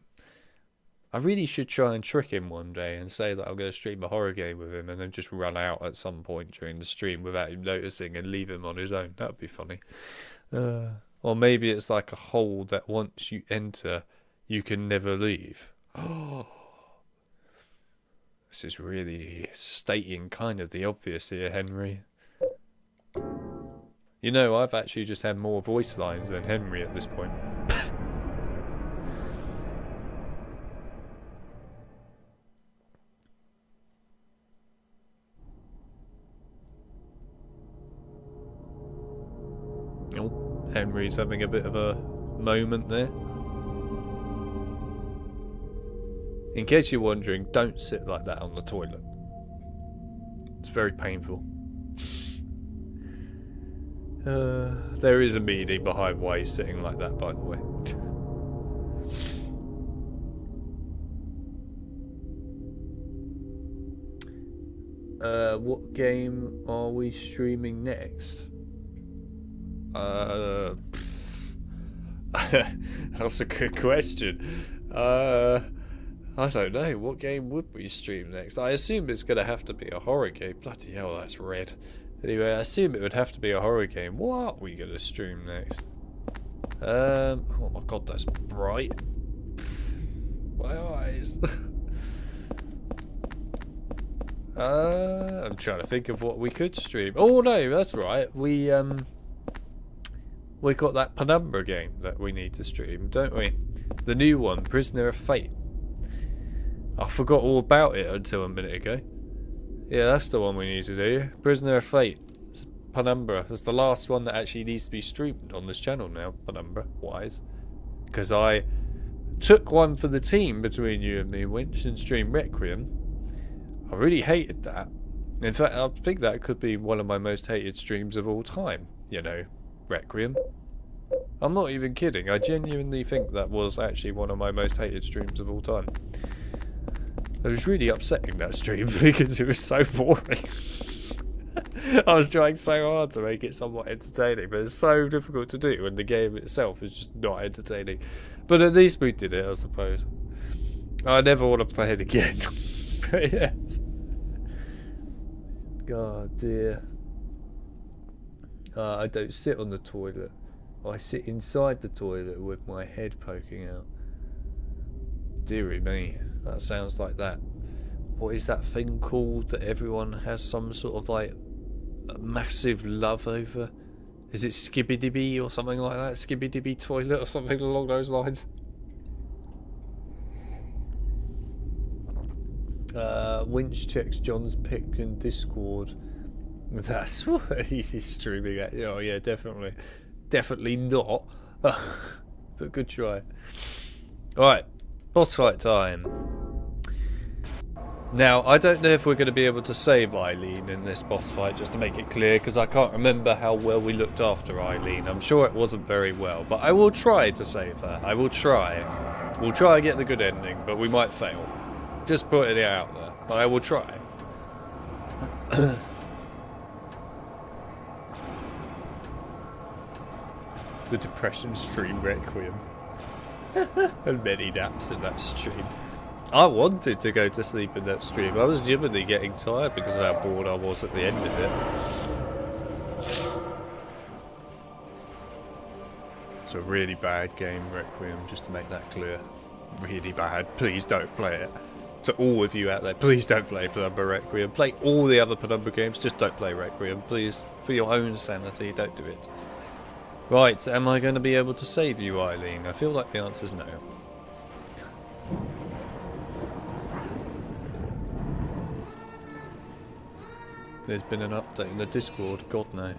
I really should try and trick him one day and say that I'm going to stream a horror game with him and then just run out at some point during the stream without him noticing and leave him on his own. That would be funny. Or maybe it's like a hole that once you enter, you can never leave. Oh, this is really stating kind of the obvious here, Henry. You know, I've actually just had more voice lines than Henry at this point. Oh, Henry's having a bit of a moment there. In case you're wondering, don't sit like that on the toilet. It's very painful. There is a meaning behind why he's sitting like that, by the way. What game are we streaming next? That's a good question. I don't know. What game would we stream next? I assume it's going to have to be a horror game. Bloody hell, that's red. Anyway, I assume it would have to be a horror game. What are we going to stream next? Oh my god, that's bright. My eyes. I'm trying to think of what we could stream. Oh no, that's right. We got that Penumbra game that we need to stream, don't we? The new one, Prisoner of Fate. I forgot all about it until a minute ago. Yeah, that's the one we need to do. Prisoner of Fate. It's Penumbra. That's the last one that actually needs to be streamed on this channel now, Penumbra-wise. Because I took one for the team between you and me, Winch, and streamed Requiem. I really hated that. In fact, I think that could be one of my most hated streams of all time. You know, Requiem. I'm not even kidding. I genuinely think that was actually one of my most hated streams of all time. It was really upsetting, that stream, because it was so boring. I was trying so hard to make it somewhat entertaining, but it's so difficult to do when the game itself is just not entertaining. But at least we did it, I suppose. I never want to play it again. But yes. God dear. I don't sit on the toilet. I sit inside the toilet with my head poking out. Dearie me. That sounds like that. What is that thing called that everyone has some sort of like a massive love over? Is it Skibidibby or something like that? Skibidibby toilet or something along those lines? Winch checks John's pic in Discord. That's what he's streaming at. Oh yeah, definitely. Definitely not. But good try. Alright. Boss fight time. Now, I don't know if we're going to be able to save Eileen in this boss fight, just to make it clear, because I can't remember how well we looked after Eileen. I'm sure it wasn't very well, but I will try to save her. I will try. We'll try and get the good ending, but we might fail. Just putting it out there, but I will try. The Depression stream Requiem. And many naps in that stream. I wanted to go to sleep in that stream. I was genuinely getting tired because of how bored I was at the end of it. It's a really bad game, Requiem, just to make that clear. Really bad. Please don't play it. To all of you out there, please don't play Penumbra Requiem. Play all the other Penumbra games, just don't play Requiem, please. For your own sanity, don't do it. Right, am I going to be able to save you, Eileen? I feel like the answer's no. There's been an update in the Discord, God no.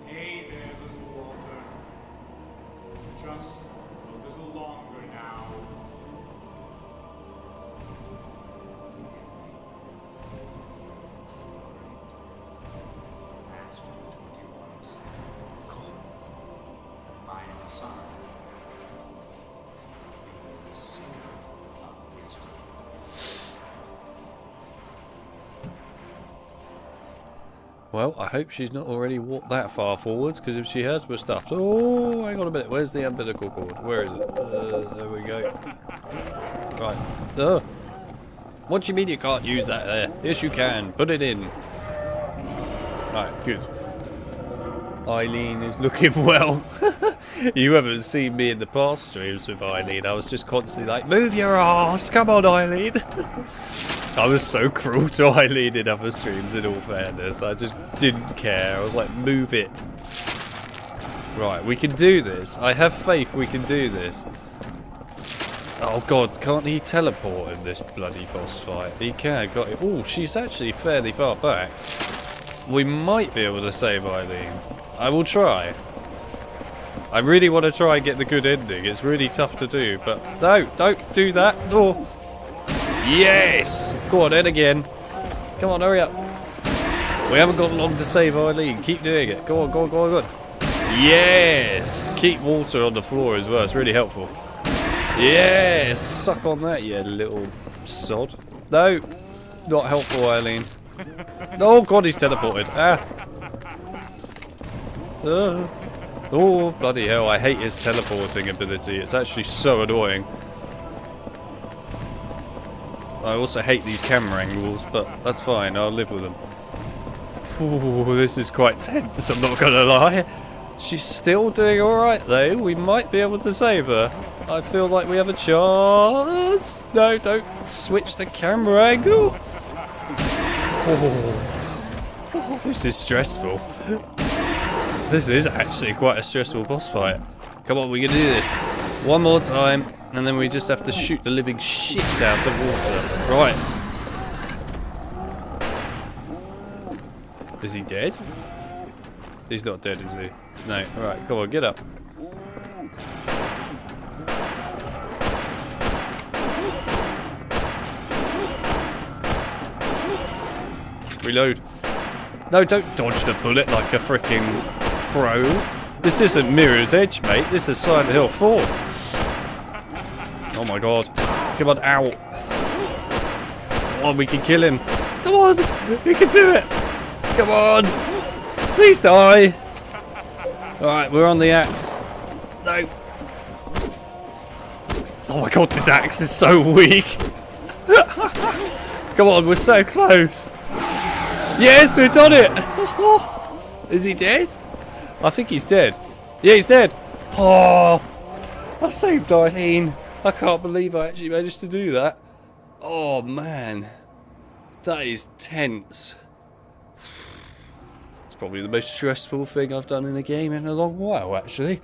Hey there, little Walter. Just a little longer now. Last of the 21 seconds. The final sign. The seal of wisdom. Well, I hope she's not already walked that far forwards, because if she has, we're stuffed. Oh, hang on a minute. Where's the umbilical cord? Where is it? There we go. Right. What do you mean you can't use that there? Yes, you can. Put it in. Right, good. Eileen is looking well. You haven't seen me in the past streams with Eileen. I was just constantly like, move your ass. Come on, Eileen. I was so cruel to Eileen in other streams, in all fairness. I just didn't care. I was like, move it. Right, we can do this. I have faith we can do this. Oh god, can't he teleport in this bloody boss fight? He can, got it. Oh, she's actually fairly far back. We might be able to save Eileen. I will try. I really want to try and get the good ending. It's really tough to do, but no, don't do that. No. Yes! Go on, then again. Come on, hurry up. We haven't got long to save Eileen. Keep doing it. Go on, go on, go on, go on. Yes! Keep water on the floor as well. It's really helpful. Yes! Suck on that, you little sod. No! Not helpful, Eileen. Oh, God, he's teleported. Ah! Oh, bloody hell. I hate his teleporting ability. It's actually so annoying. I also hate these camera angles, but that's fine, I'll live with them. Ooh, this is quite tense, I'm not gonna lie. She's still doing alright though, we might be able to save her. I feel like we have a chance. No, don't switch the camera angle. Oh, this is stressful. This is actually quite a stressful boss fight. Come on, we can do this. One more time. And then we just have to shoot the living shit out of water. Right. Is he dead? He's not dead, is he? No. Alright, come on, get up. Reload. No, don't dodge the bullet like a freaking pro. This isn't Mirror's Edge, mate. This is Silent Hill 4. Oh my god. Come on, ow. Come on, we can kill him. Come on, we can do it. Come on. Please die. Alright, we're on the axe. No. Oh my god, this axe is so weak. Come on, we're so close. Yes, we've done it. Is he dead? I think he's dead. Yeah, he's dead. Oh, I saved Eileen. I can't believe I actually managed to do that. Oh man, that is tense. It's probably the most stressful thing I've done in a game in a long while, actually.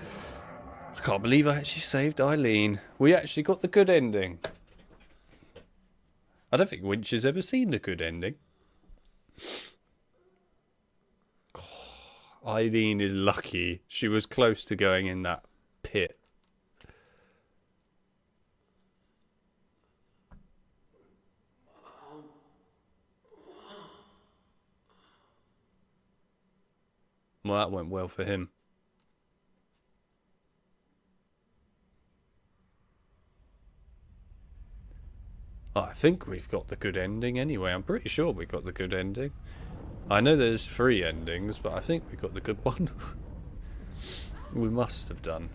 I can't believe I actually saved Eileen. We actually got the good ending. I don't think Winch has ever seen the good ending. Oh, Eileen is lucky. She was close to going in that pit. Well, that went well for him. I think we've got the good ending anyway. I'm pretty sure we got the good ending. I know there's 3 endings, but I think we got the good one. We must have done.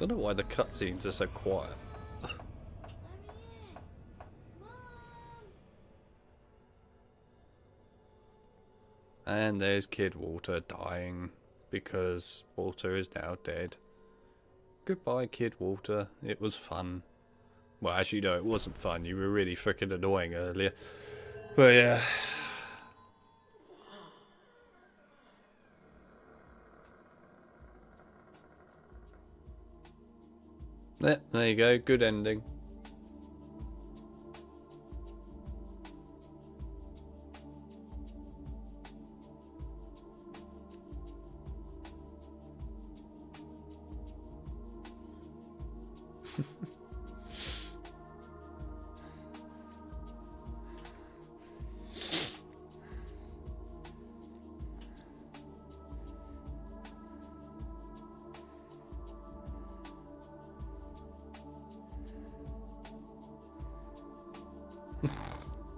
Don't know why the cutscenes are so quiet. And there's Kid Walter dying because Walter is now dead. Goodbye, Kid Walter. It was fun. Well, actually, no, it wasn't fun. You were really freaking annoying earlier. But yeah. Yeah, there you go. Good ending.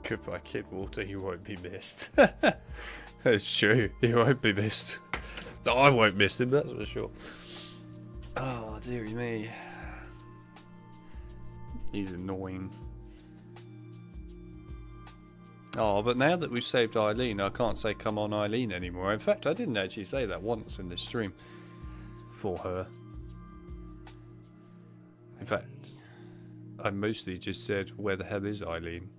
Goodbye, Kid Walter. You won't be missed. That's true. He won't be missed. I won't miss him, that's for sure. Oh, dearie me. He's annoying. Oh, but now that we've saved Eileen, I can't say come on Eileen anymore. In fact, I didn't actually say that once in this stream for her. In fact, I mostly just said, where the hell is Eileen?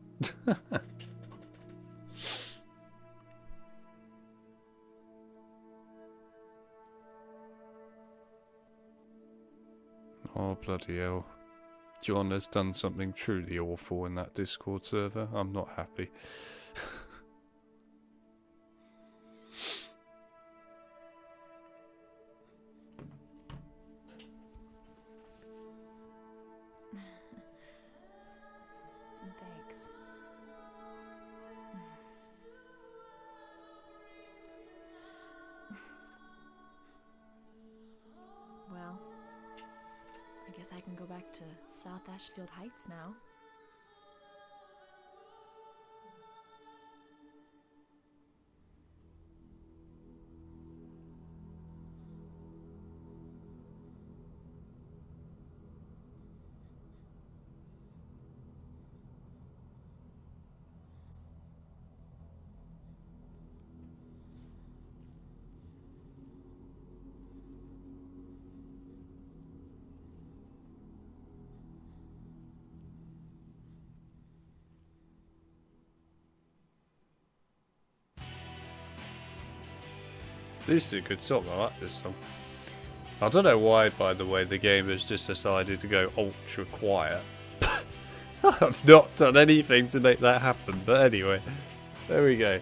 Oh, bloody hell. John has done something truly awful in that Discord server. I'm not happy. Thanks. Well, I guess I can go back to South Ashfield Heights now. This is a good song. I like this song. I don't know why, by the way, the game has just decided to go ultra quiet. I've not done anything to make that happen, but anyway, there we go.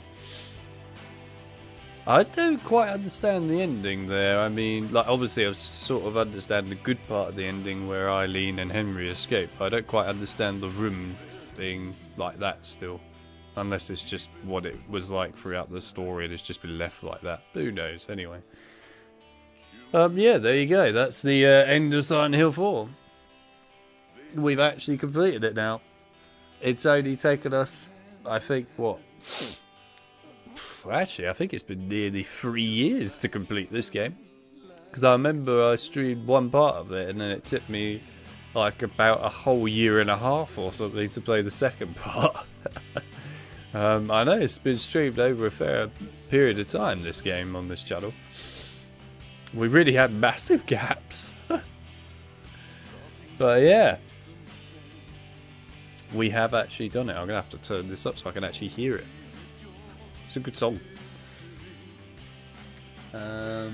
I don't quite understand the ending there. I mean, like, obviously I sort of understand the good part of the ending where Eileen and Henry escape. I don't quite understand the room being like that still. Unless it's just what it was like throughout the story and it's just been left like that. Who knows, anyway. Yeah, there you go. That's the end of Silent Hill 4. We've actually completed it now. It's only taken us, I think, what? Well, actually, I think it's been nearly 3 years to complete this game. Because I remember I streamed one part of it and then it took me like about a whole year and a half or something to play the second part. I know it's been streamed over a fair period of time, this game, on this channel. We really had massive gaps. But yeah. We have actually done it. I'm going to have to turn this up so I can actually hear it. It's a good song. I'll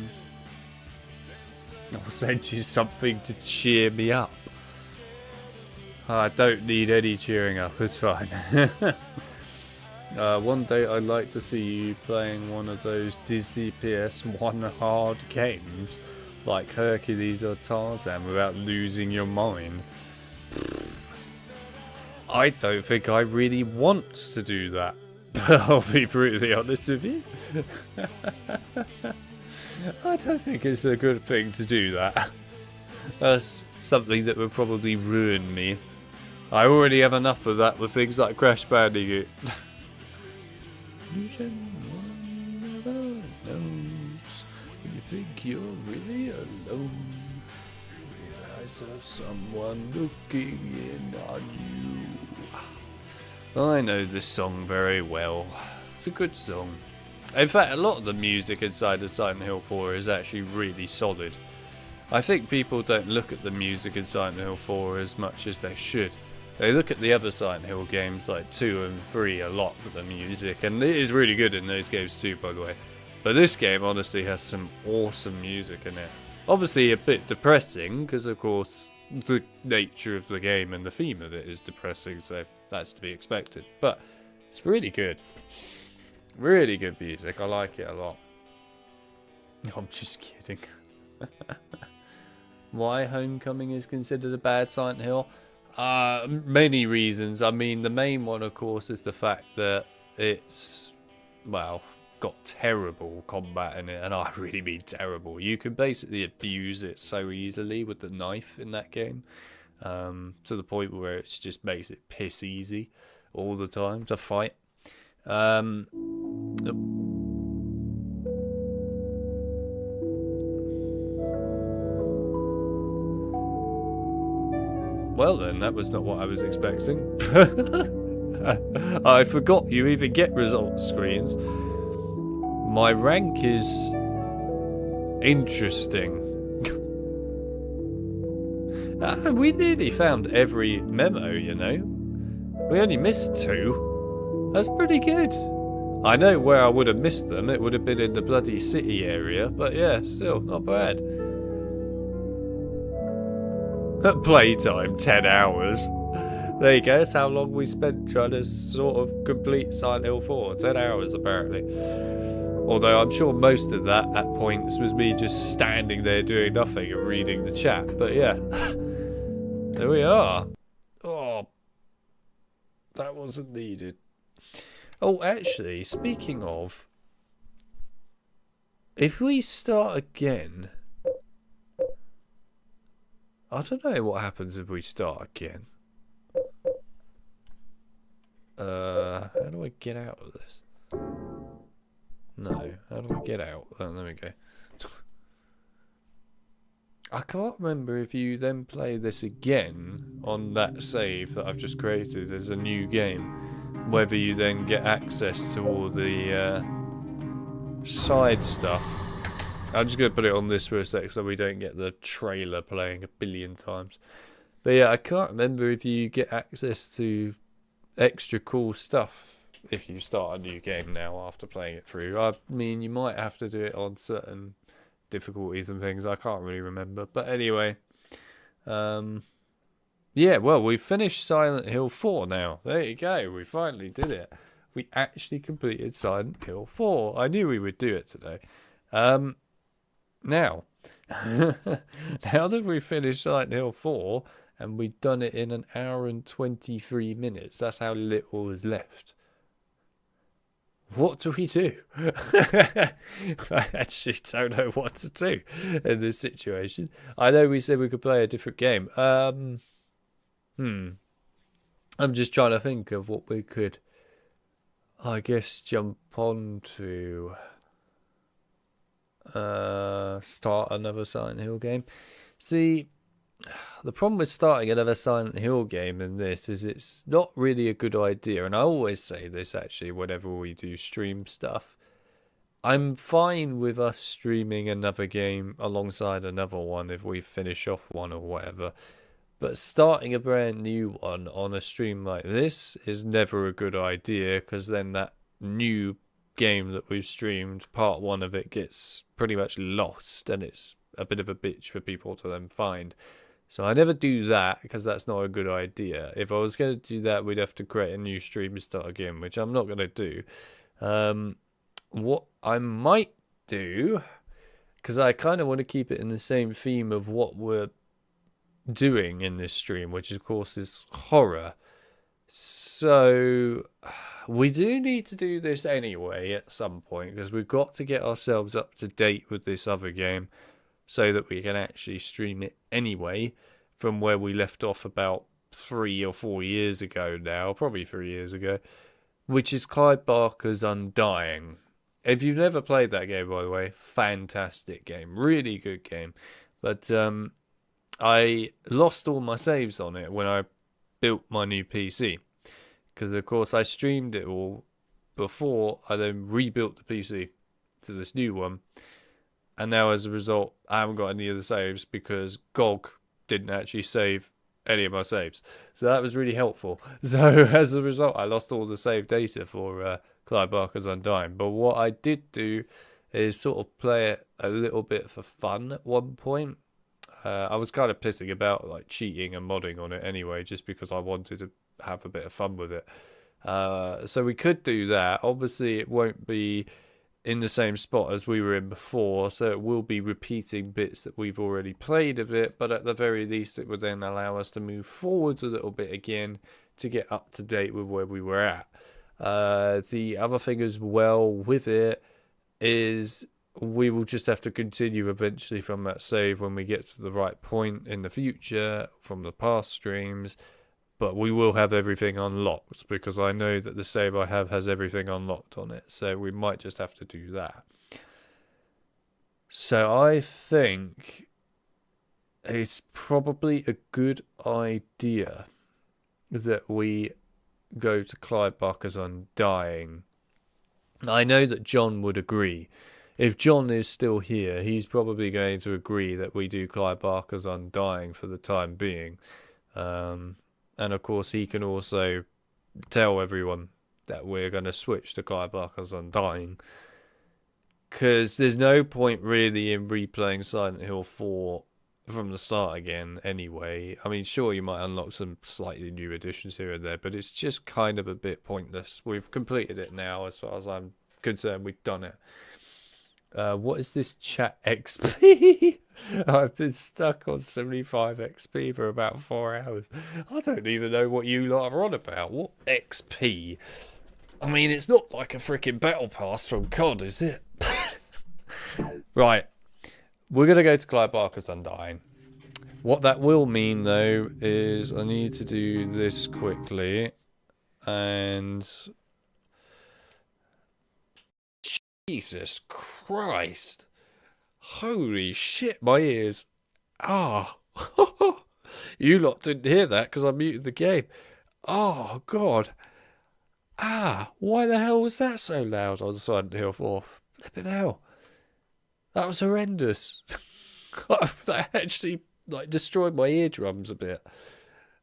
send you something to cheer me up. I don't need any cheering up, it's fine. One day I'd like to see you playing one of those Disney PS1 hard games like Hercules or Tarzan without losing your mind. I don't think I really want to do that. I'll be brutally honest with you. I don't think it's a good thing to do that. That's something that would probably ruin me. I already have enough of that with things like Crash Bandicoot. One never knows when you think you're really alone. eyes of someone looking in on you. I know this song very well. It's a good song. In fact, a lot of the music inside of Silent Hill 4 is actually really solid. I think people don't look at the music in Silent Hill 4 as much as they should. They look at the other Silent Hill games like 2 and 3 a lot for the music, and it is really good in those games too, by the way. But this game honestly has some awesome music in it. Obviously a bit depressing, because of course the nature of the game and the theme of it is depressing, so that's to be expected. But it's really good. Really good music, I like it a lot. I'm just kidding. Why Homecoming is considered a bad Silent Hill? Many reasons. I mean, the main one, of course, is the fact that it's, well, got terrible combat in it, and I really mean terrible. You can basically abuse it so easily with the knife in that game, to the point where it's just makes it piss easy all the time to fight. Well then, that was not what I was expecting. I forgot you even get results screens. My rank is interesting. We nearly found every memo, you know. We only missed 2. That's pretty good. I know where I would have missed them. It would have been in the bloody city area. But yeah, still, not bad. Playtime, 10 hours. There you go, that's how long we spent trying to sort of complete Silent Hill 4. 10 hours, apparently. Although I'm sure most of that, at points, was me just standing there doing nothing and reading the chat. But yeah. There we are. Oh. That wasn't needed. Oh, actually, speaking of... If we start again... I don't know what happens if we start again. How do I get out of this? No, how do I get out? Oh, there we go. I can't remember if you then play this again on that save that I've just created as a new game. Whether you then get access to all the side stuff. I'm just going to put it on this for a sec so we don't get the trailer playing a billion times. But yeah, I can't remember if you get access to extra cool stuff if you start a new game now after playing it through. I mean, you might have to do it on certain difficulties and things. I can't really remember. But anyway. Yeah, well, we've finished Silent Hill 4 now. There you go. We finally did it. We actually completed Silent Hill 4. I knew we would do it today. Now, now that we've finished Silent Hill 4 and we've done it in 1 hour and 23 minutes, that's how little is left. What do we do? I actually don't know what to do in this situation. I know we said we could play a different game. I'm just trying to think of what we could, I guess, jump on to. Start another Silent Hill game. See, the problem with starting another Silent Hill game in this is it's not really a good idea, and I always say this actually whenever we do stream stuff. I'm fine with us streaming another game alongside another one if we finish off one or whatever, but starting a brand new one on a stream like this is never a good idea, because then that new game that we've streamed, part 1 of it, gets pretty much lost, and it's a bit of a bitch for people to then find. So I never do that, because that's not a good idea. If I was going to do that, we'd have to create a new stream and start again, which I'm not going to do. What I might do, because I kind of want to keep it in the same theme of what we're doing in this stream, which of course is horror. So we do need to do this anyway at some point, because we've got to get ourselves up to date with this other game so that we can actually stream it anyway from where we left off about 3 or 4 years ago now, probably 3 years ago, which is Clive Barker's Undying. If you've never played that game, by the way, fantastic game, really good game. But I lost all my saves on it when I built my new PC. Because, of course, I streamed it all before I then rebuilt the PC to this new one. And now, as a result, I haven't got any of the saves because GOG didn't actually save any of my saves. So that was really helpful. So, as a result, I lost all the save data for Clive Barker's Undying. But what I did do is sort of play it a little bit for fun at one point. I was kind of pissing about like cheating and modding on it anyway, just because I wanted to have a bit of fun with it. So we could do that. Obviously, it won't be in the same spot as we were in before, so it will be repeating bits that we've already played of it, but at the very least, it would then allow us to move forwards a little bit again to get up to date with where we were at. The other thing as well with it is we will just have to continue eventually from that save when we get to the right point in the future from the past streams. But we will have everything unlocked because I know that the save I have has everything unlocked on it. So we might just have to do that. So I think it's probably a good idea that we go to Clive Barker's Undying. I know that John would agree. If John is still here, he's probably going to agree that we do Clive Barker's Undying for the time being. And of course, he can also tell everyone that we're going to switch to Clive Barker's Undying. Because there's no point really in replaying Silent Hill 4 from the start again anyway. I mean, sure, you might unlock some slightly new additions here and there, but it's just kind of a bit pointless. We've completed it now, as far as I'm concerned. We've done it. What is this chat XP? I've been stuck on 75 XP for about 4 hours. I don't even know what you lot are on about. What XP? I mean, it's not like a freaking battle pass from COD, is it? Right. We're going to go to Clive Barker's Undying. What that will mean, though, is I need to do this quickly. And Jesus Christ. Holy shit, my ears. Ah. Oh. You lot didn't hear that because I muted the game. Oh, God. Ah, why the hell was that so loud on Silent Hill 4? Flipping hell. That was horrendous. That actually like destroyed my eardrums a bit.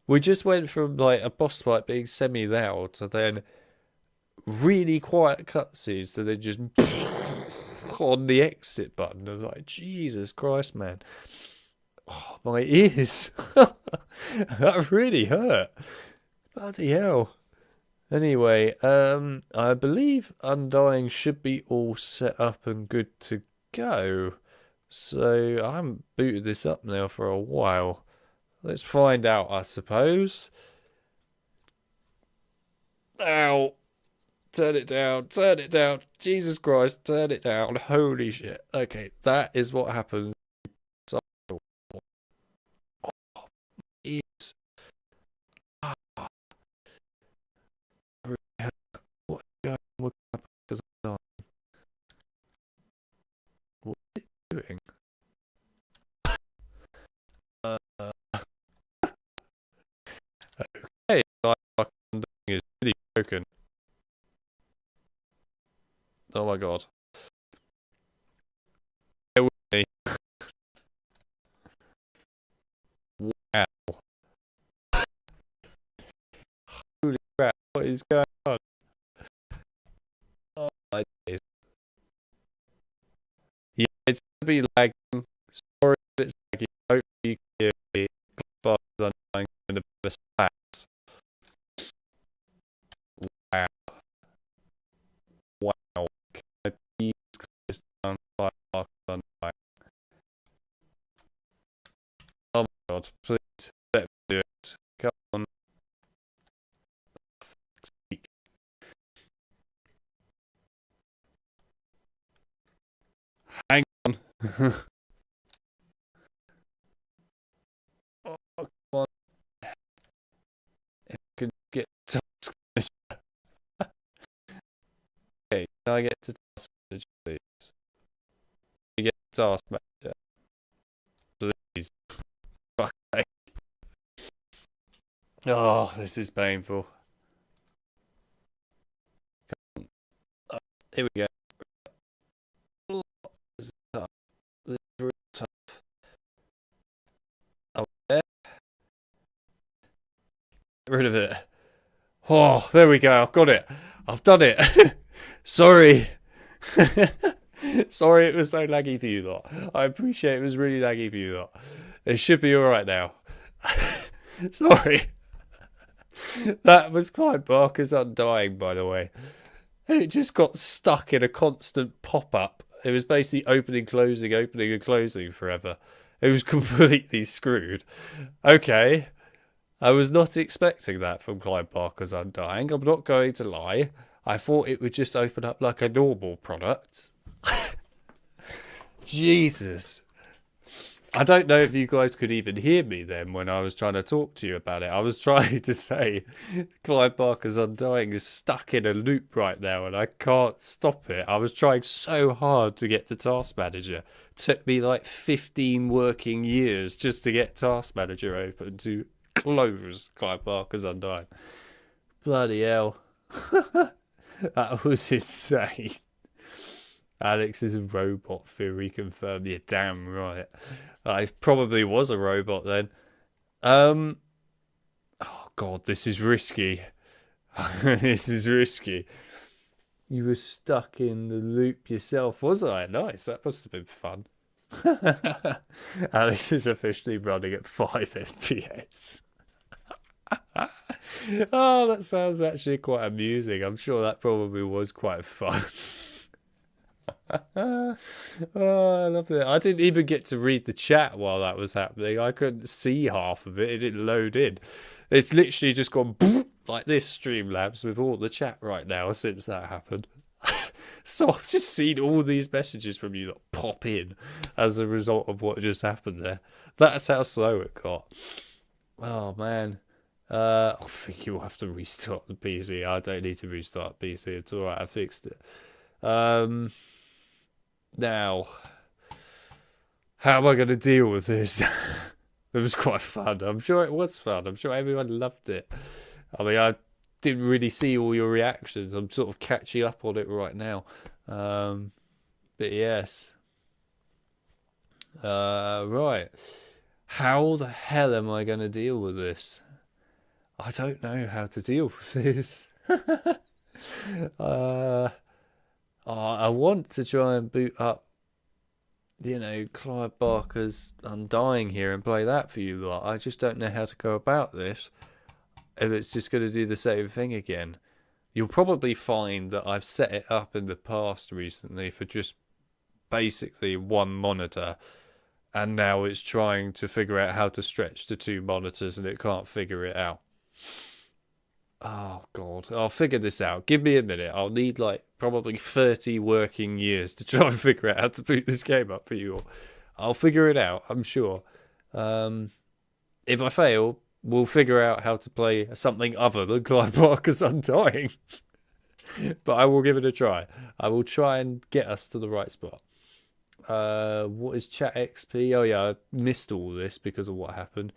We just went from like a boss fight being semi-loud to then really quiet cutscenes to then just on the exit button. I was like, Jesus Christ, man. Oh, my ears. That really hurt. Bloody hell. Anyway, I believe Undying should be all set up and good to go. So I haven't booted this up now for a while. Let's find out, I suppose. Ow. Turn it down. Turn it down. Jesus Christ, turn it down. Holy shit. Okay, that is what happens. It's... What is going on? What is it doing? Okay, Undying is really broken. Oh my god. Bear with me. Wow. Holy crap, what is going on? Oh my days. Yeah, it's gonna be lagging. Sorry if it's lagging. Hopefully you can hear me. But I'm going to be a spat. Wow. Wow. Can I please close down by Undying? Oh my god, please let me do it. Come on. Hang on. Oh, come on. If I could get task manager. Okay, can I get to task manager, please? Can you get task manager? Please. Fuck. Oh, this is painful. Here we go. This is tough. This is really tough. Oh, yeah. Get rid of it. Oh, there we go. I've got it. I've done it. Sorry. Sorry it was so laggy for you lot. I appreciate it was really laggy for you lot. It should be alright now. Sorry. That was Clive Barker's Undying, by the way. It just got stuck in a constant pop-up. It was basically opening, and closing forever. It was completely screwed. Okay. I was not expecting that from Clive Barker's Undying. I'm not going to lie. I thought it would just open up like a normal product. Jesus. I don't know if you guys could even hear me then when I was trying to talk to you about it. I was trying to say Clive Barker's Undying is stuck in a loop right now and I can't stop it. I was trying so hard to get to Task Manager. It took me like 15 working years just to get Task Manager open to close Clive Barker's Undying. Bloody hell. That was insane. Alex is a robot theory confirmed. Yeah, damn right. I probably was a robot then. Oh god, this is risky. This is risky. You were stuck in the loop yourself, was I? Nice, that must have been fun. Alex is officially running at 5 FPS. Oh, that sounds actually quite amusing. I'm sure that probably was quite fun. Oh, I love it. I didn't even get to read the chat while that was happening. I couldn't see half of it. It didn't load in. It's literally just gone boop, like this, Streamlabs, with all the chat right now since that happened. So I've just seen all these messages from you that pop in as a result of what just happened there. That's how slow it got. Oh, man. I think you'll have to restart the PC. I don't need to restart the PC. It's alright. I fixed it. Now, how am I going to deal with this? It was quite fun. I'm sure it was fun. I'm sure everyone loved it. I mean, I didn't really see all your reactions. I'm sort of catching up on it right now. But yes. Right. How the hell am I going to deal with this? I don't know how to deal with this. I want to try and boot up, Clive Barker's Undying here and play that for you lot. I just don't know how to go about this. If it's just going to do the same thing again. You'll probably find that I've set it up in the past recently for just basically one monitor. And now it's trying to figure out how to stretch to 2 monitors and it can't figure it out. Oh, God. I'll figure this out. Give me a minute. I'll need, probably 30 working years to try and figure out how to boot this game up for you all. I'll figure it out, I'm sure. If I fail, we'll figure out how to play something other than Clive Barker's Undying. But I will give it a try. I will try and get us to the right spot. What is chat XP? Oh, yeah, I missed all this because of what happened.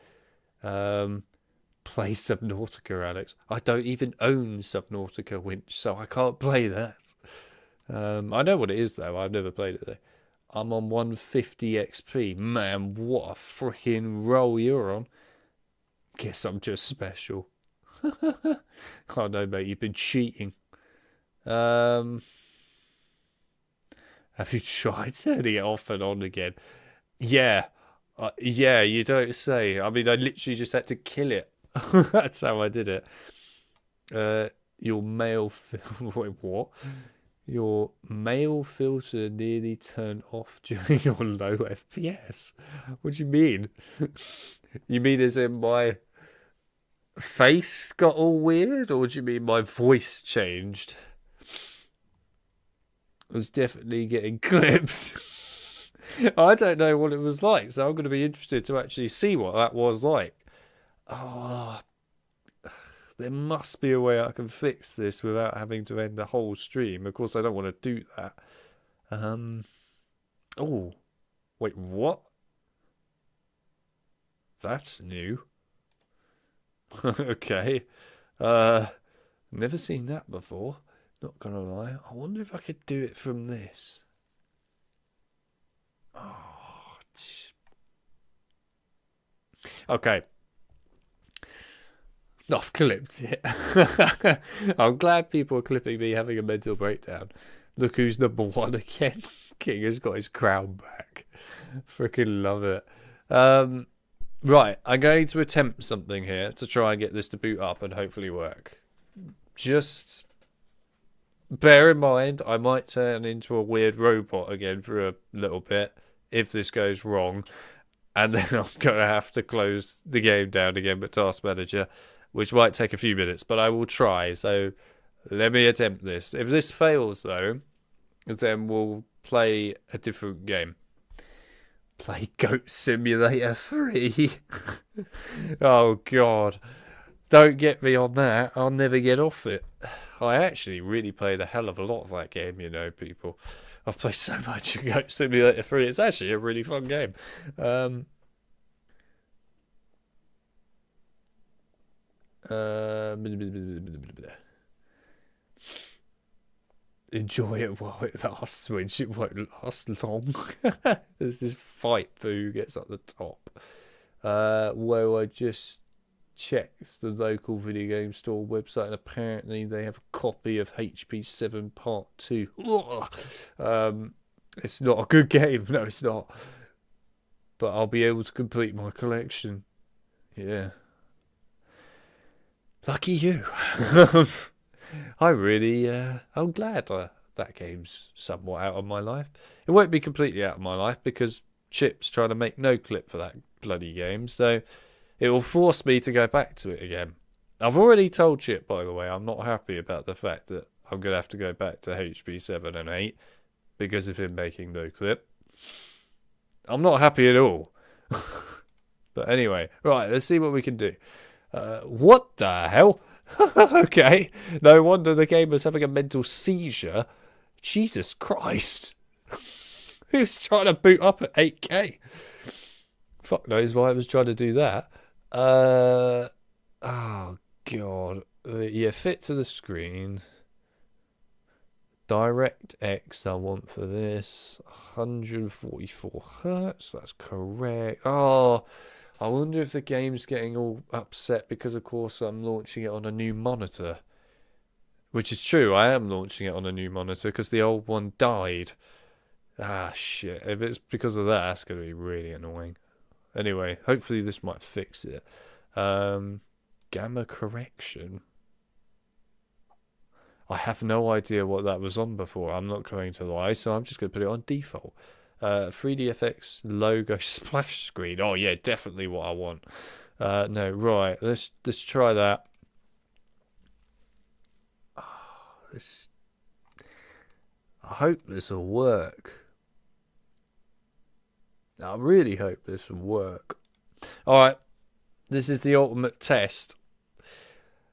Play Subnautica, Alex. I don't even own Subnautica Winch, so I can't play that. I know what it is, though. I've never played it, though. I'm on 150 XP. Man, what a freaking roll you're on. Guess I'm just special. Oh, no, mate. You've been cheating. Have you tried turning it off and on again? Yeah. Yeah, you don't say. I mean, I literally just had to kill it. That's how I did it. Your mail... Wait, what? Your mail filter nearly turned off during your low FPS. What do you mean? You mean as in my face got all weird? Or do you mean my voice changed? I was definitely getting clips. I don't know what it was like, so I'm going to be interested to actually see what that was like. Oh, there must be a way I can fix this without having to end the whole stream. Of course, I don't want to do that. Oh, wait, what? That's new. Okay. Never seen that before. Not gonna lie. I wonder if I could do it from this. Oh, okay. I've clipped it. I'm glad people are clipping me having a mental breakdown. Look who's number one again. King has got his crown back. Freaking love it. Right, I'm going to attempt something here to try and get this to boot up and hopefully work. Just bear in mind, I might turn into a weird robot again for a little bit if this goes wrong. And then I'm going to have to close the game down again with Task Manager, which might take a few minutes, but I will try. So let me attempt this. If this fails, though, then we'll play a different game. Play Goat Simulator 3. Oh, God. Don't get me on that. I'll never get off it. I actually really played a hell of a lot of that game, you know, people. I've played so much of Goat Simulator 3. It's actually a really fun game. Enjoy it while it lasts, which it won't last long. There's this fight for who gets up the top. Where I just checked the local video game store website, and apparently they have a copy of HP7 Part 2. It's not a good game. No, it's not. But I'll be able to complete my collection. Yeah. Lucky you. I'm glad that game's somewhat out of my life. It won't be completely out of my life because Chip's trying to make no clip for that bloody game, so it will force me to go back to it again. I've already told Chip, by the way, I'm not happy about the fact that I'm going to have to go back to HP 7 and 8 because of him making no clip. I'm not happy at all. But anyway, right, let's see what we can do. What the hell? Okay, no wonder the game was having a mental seizure. Jesus Christ. He was trying to boot up at 8K. Fuck knows why I was trying to do that. Oh, God. Yeah, fit to the screen. DirectX I want for this. 144 hertz, that's correct. Oh, I wonder if the game's getting all upset because, of course, I'm launching it on a new monitor. Which is true, I am launching it on a new monitor because the old one died. Ah, shit. If it's because of that, that's going to be really annoying. Anyway, hopefully this might fix it. Gamma correction. I have no idea what that was on before. I'm not going to lie, so I'm just going to put it on default. 3DFX logo splash screen. Oh yeah, definitely what I want. No, right. Let's try that. I hope this will work. I really hope this will work. Alright, this is the ultimate test.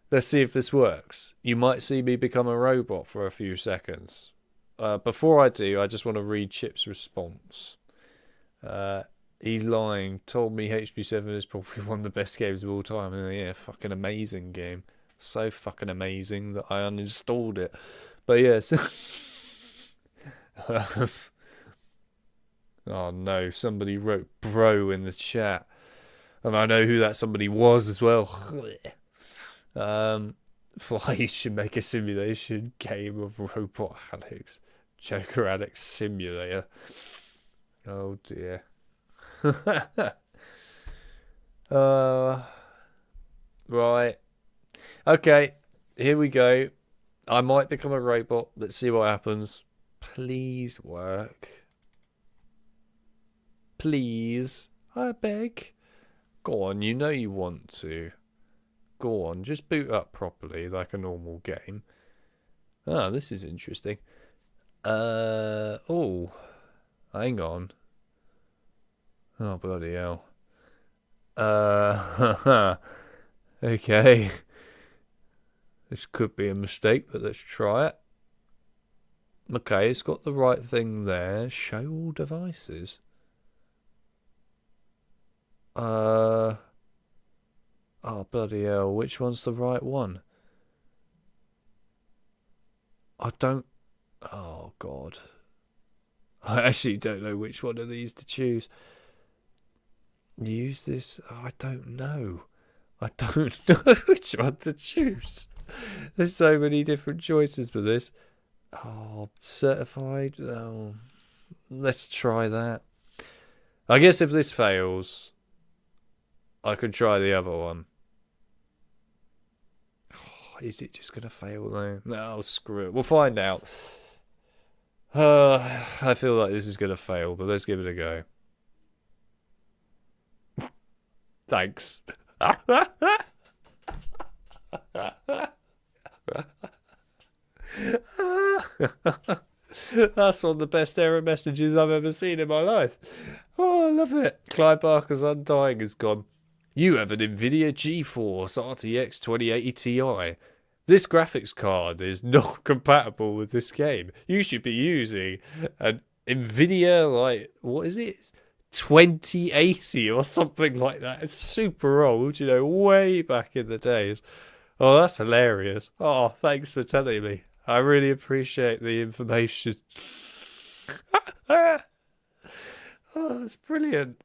Let's see if this works. You might see me become a robot for a few seconds. Before I do, I just want to read Chip's response. He's lying. Told me HP7 is probably one of the best games of all time. And yeah, fucking amazing game. So fucking amazing that I uninstalled it. But yes. Oh no, somebody wrote bro in the chat. And I know who that somebody was as well. Fly should make a simulation game of Robot Alex. JokerAlex Simulator. Oh dear. Right. Okay, here we go. I might become a robot. Let's see what happens. Please work. Please. I beg. Go on, you know you want to. Go on, just boot up properly like a normal game. Ah, this is interesting. Oh. Hang on. Oh, bloody hell. Okay. This could be a mistake, but let's try it. Okay, it's got the right thing there. Show all devices. Oh, bloody hell. Which one's the right one? I don't... Oh, God. I actually don't know which one of these to choose. Use this? Oh, I don't know. I don't know which one to choose. There's so many different choices for this. Oh, certified? Oh, let's try that. I guess if this fails, I could try the other one. Oh, is it just going to fail though? No, screw it. We'll find out. I feel like this is going to fail, but let's give it a go. Thanks. That's one of the best error messages I've ever seen in my life. Oh, I love it. Clive Barker's Undying has gone. You have an NVIDIA GeForce RTX 2080 Ti. This graphics card is not compatible with this game. You should be using an NVIDIA, like, what is it? 2080 or something like that. It's super old, you know, way back in the days. Oh, that's hilarious. Oh, thanks for telling me. I really appreciate the information. Oh, that's brilliant.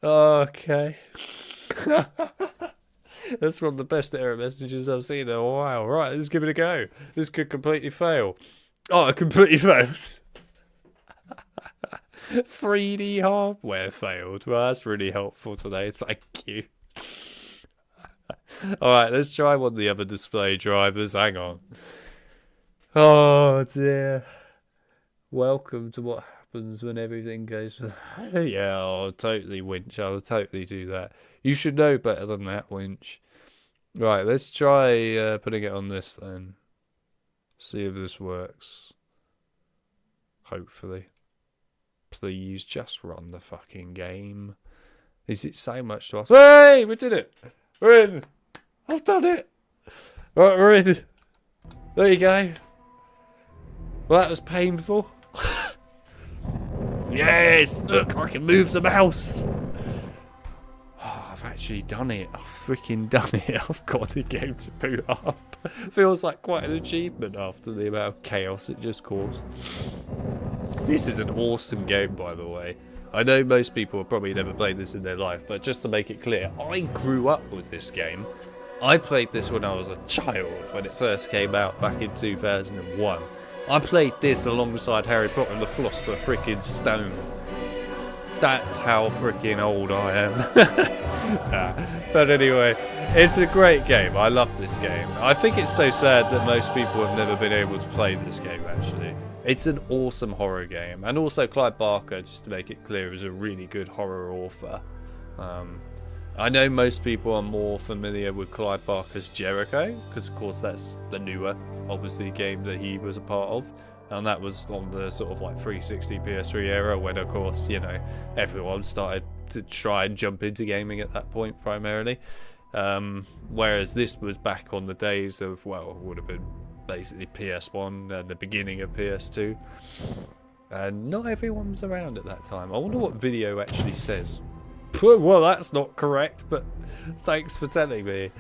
Okay. That's one of the best error messages I've seen in a while. Right, let's give it a go. This could completely fail. Oh, it completely failed. 3D hardware failed. Well, that's really helpful today. Thank you. Alright, let's try one of the other display drivers. Hang on. Oh dear. Welcome to what happens when everything goes... Yeah, I'll totally winch. I'll totally do that. You should know better than that, winch. Right, let's try putting it on this then. See if this works. Hopefully. Please just run the fucking game. Is it so much to ask? Hey, we did it. We're in. I've done it. Right, we're in. There you go. Well, that was painful. Yes, look, I can move the mouse. Oh, I've actually done it. I've freaking done it. I've got the game to boot up. Feels like quite an achievement after the amount of chaos it just caused. This is an awesome game, by the way. I know most people have probably never played this in their life, but just to make it clear, I grew up with this game. I played this when I was a child, when it first came out back in 2001. I played this alongside Harry Potter and the Philosopher's freaking Stone. That's how freaking old I am. But anyway, it's a great game. I love this game. I think it's so sad that most people have never been able to play this game, actually. It's an awesome horror game. And also Clive Barker, just to make it clear, is a really good horror author. I know most people are more familiar with Clive Barker's Jericho, because of course that's the newer, obviously, game that he was a part of. And that was on the sort of like 360 PS3 era when, of course, you know, everyone started to try and jump into gaming at that point primarily. Whereas this was back on the days of, well, it would have been basically PS1 and the beginning of PS2. And not everyone was around at that time. I wonder what video actually says. Well, that's not correct, but thanks for telling me.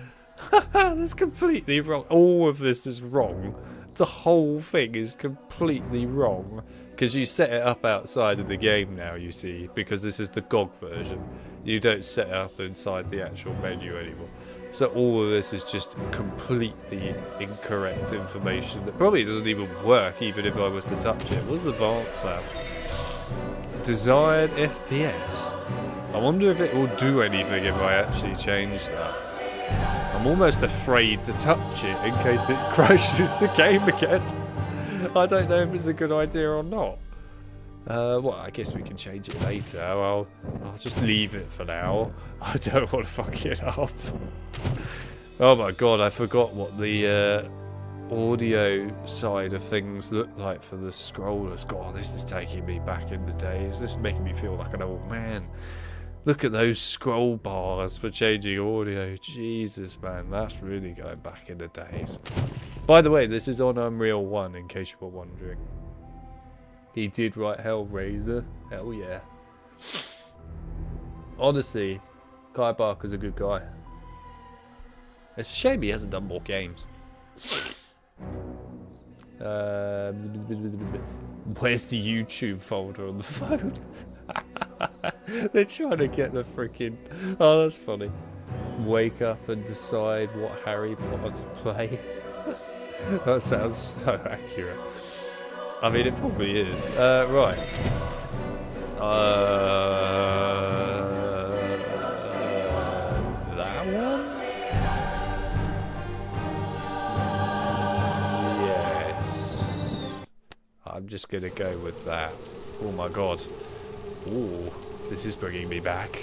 That's completely wrong. All of this is wrong. The whole thing is completely wrong. Because you set it up outside of the game now, you see, because this is the GOG version. You don't set it up inside the actual menu anymore. So all of this is just completely incorrect information that probably doesn't even work, even if I was to touch it. What's the advanced have? Desired FPS. I wonder if it will do anything if I actually change that. I'm almost afraid to touch it in case it crashes the game again. I don't know if it's a good idea or not. Well, I guess we can change it later. I'll just leave it for now. I don't want to fuck it up. Oh my god, I forgot what the audio side of things look like for the scrollers. God, this is taking me back in the days. This is making me feel like an old man. Look at those scroll bars for changing audio. Jesus, man, that's really going back in the days. By the way, this is on Unreal 1, in case you were wondering. He did write Hellraiser. Hell yeah. Honestly, Clive Barker's a good guy. It's a shame he hasn't done more games. Where's the YouTube folder on the phone? They're trying to get the freaking... Oh, that's funny. Wake up and decide what Harry Potter to play. That sounds so accurate. I mean, it probably is. Right. That one? Yes. I'm just gonna go with that. Oh my god. Ooh, this is bringing me back.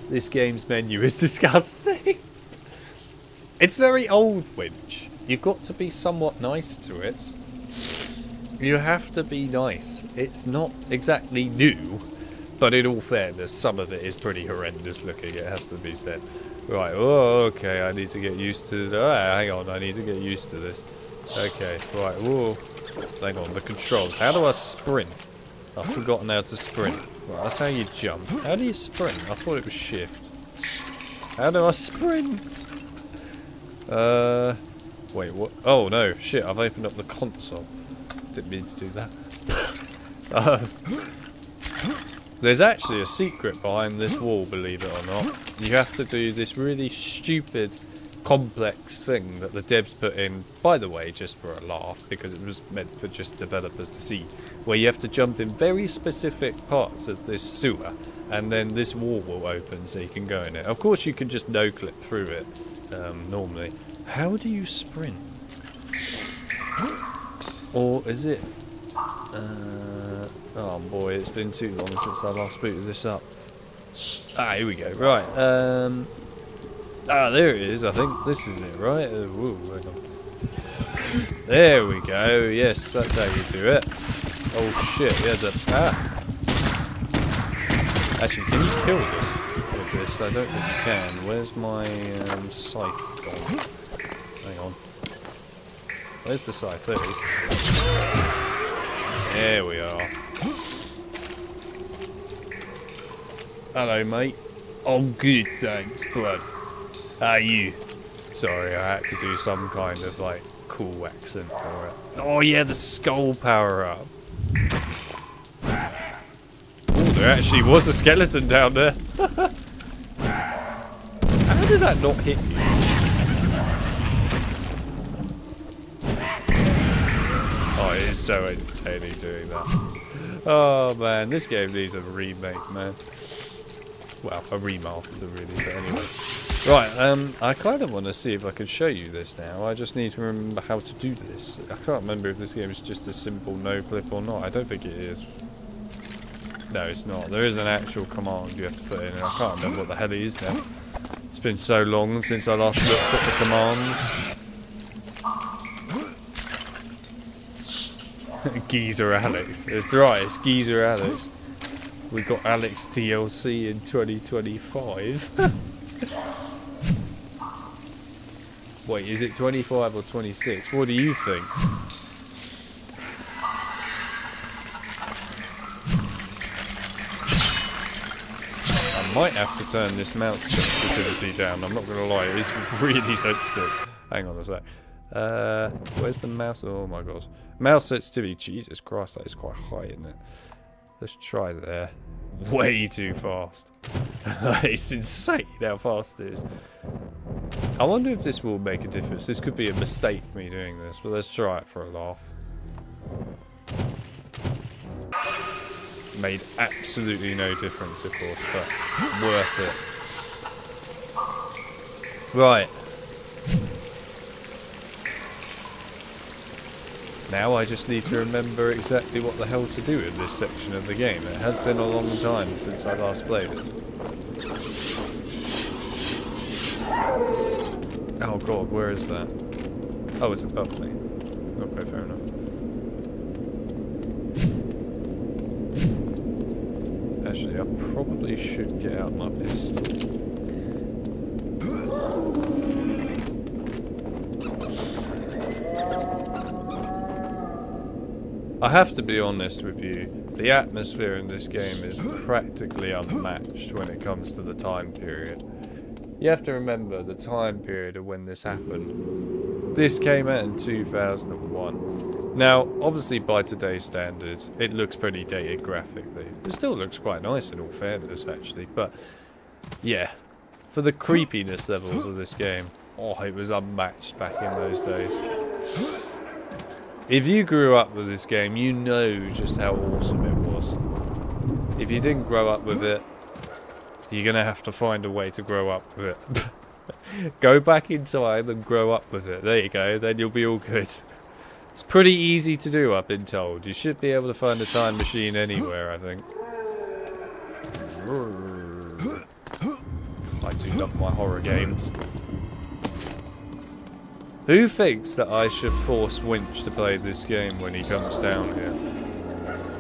This game's menu is disgusting. It's very old, Winch. You've got to be somewhat nice to it. You have to be nice. It's not exactly new, but in all fairness, some of it is pretty horrendous looking, it has to be said. Right, oh, okay, I need to get used to... hang on, I need to get used to this. Okay, right, whoa. Hang on, the controls. How do I sprint? I've forgotten how to sprint. Right, that's how you jump. How do you sprint? I thought it was shift. How do I sprint? Wait, what? Oh no, shit, I've opened up the console. Didn't mean to do that. There's actually a secret behind this wall, believe it or not. You have to do this really stupid, complex thing that the devs put in, by the way, just for a laugh, because it was meant for just developers to see, where you have to jump in very specific parts of this sewer, and then this wall will open so you can go in it. Of course you can just no-clip through it, normally. How do you sprint? Or is it... oh boy, it's been too long since I last booted this up. Ah, here we go. Right, ah, there it is. I think this is it, right? Whoa, hang on. There we go. Yes, that's how you do it. Oh shit, yeah, the... Ah! Actually, can you kill them with this? I don't think you can. Where's my scythe gone? Hang on. Where's the scythe? There it is. There we are. Hello, mate. I'm good, thanks, bud. How are you? Sorry, I had to do some kind of, like, cool accent for it. Oh, yeah, the skull power-up. Oh, there actually was a skeleton down there. How did that not hit you? Oh, it is so entertaining doing that. Oh, man, this game needs a remake, man. Well, a remaster, really, but anyway. Right, I kind of want to see if I can show you this now. I just need to remember how to do this. I can't remember if this game is just a simple no-clip or not. I don't think it is. No, it's not. There is an actual command you have to put in, and I can't remember what the hell it is now. It's been so long since I last looked at the commands. JokerAlex. It's right, it's JokerAlex. We got Alex DLC in 2025. Wait, is it 25 or 26? What do you think? I might have to turn this mouse sensitivity down. I'm not going to lie, it's really sensitive. Hang on a sec. Where's the mouse? Oh my god. Mouse sensitivity. Jesus Christ, that is quite high, isn't it? Let's try there. Way too fast. It's insane how fast it is. I wonder if this will make a difference. This could be a mistake, me doing this, but let's try it for a laugh. Made absolutely no difference, of course, but worth it. Right. Now I just need to remember exactly what the hell to do in this section of the game. It has been a long time since I last played it. Oh god, where is that? Oh, it's above me. Okay, fair enough. Actually, I probably should get out my pistol. I have to be honest with you, the atmosphere in this game is practically unmatched when it comes to the time period. You have to remember the time period of when this happened. This came out in 2001. Now, obviously by today's standards, it looks pretty dated graphically. It still looks quite nice in all fairness, actually, but yeah, for the creepiness levels of this game, oh, it was unmatched back in those days. If you grew up with this game, you know just how awesome it was. If you didn't grow up with it, you're going to have to find a way to grow up with it. Go back in time and grow up with it. There you go, then you'll be all good. It's pretty easy to do, I've been told. You should be able to find a time machine anywhere, I think. I do love my horror games. Who thinks that I should force Winch to play this game when he comes down here?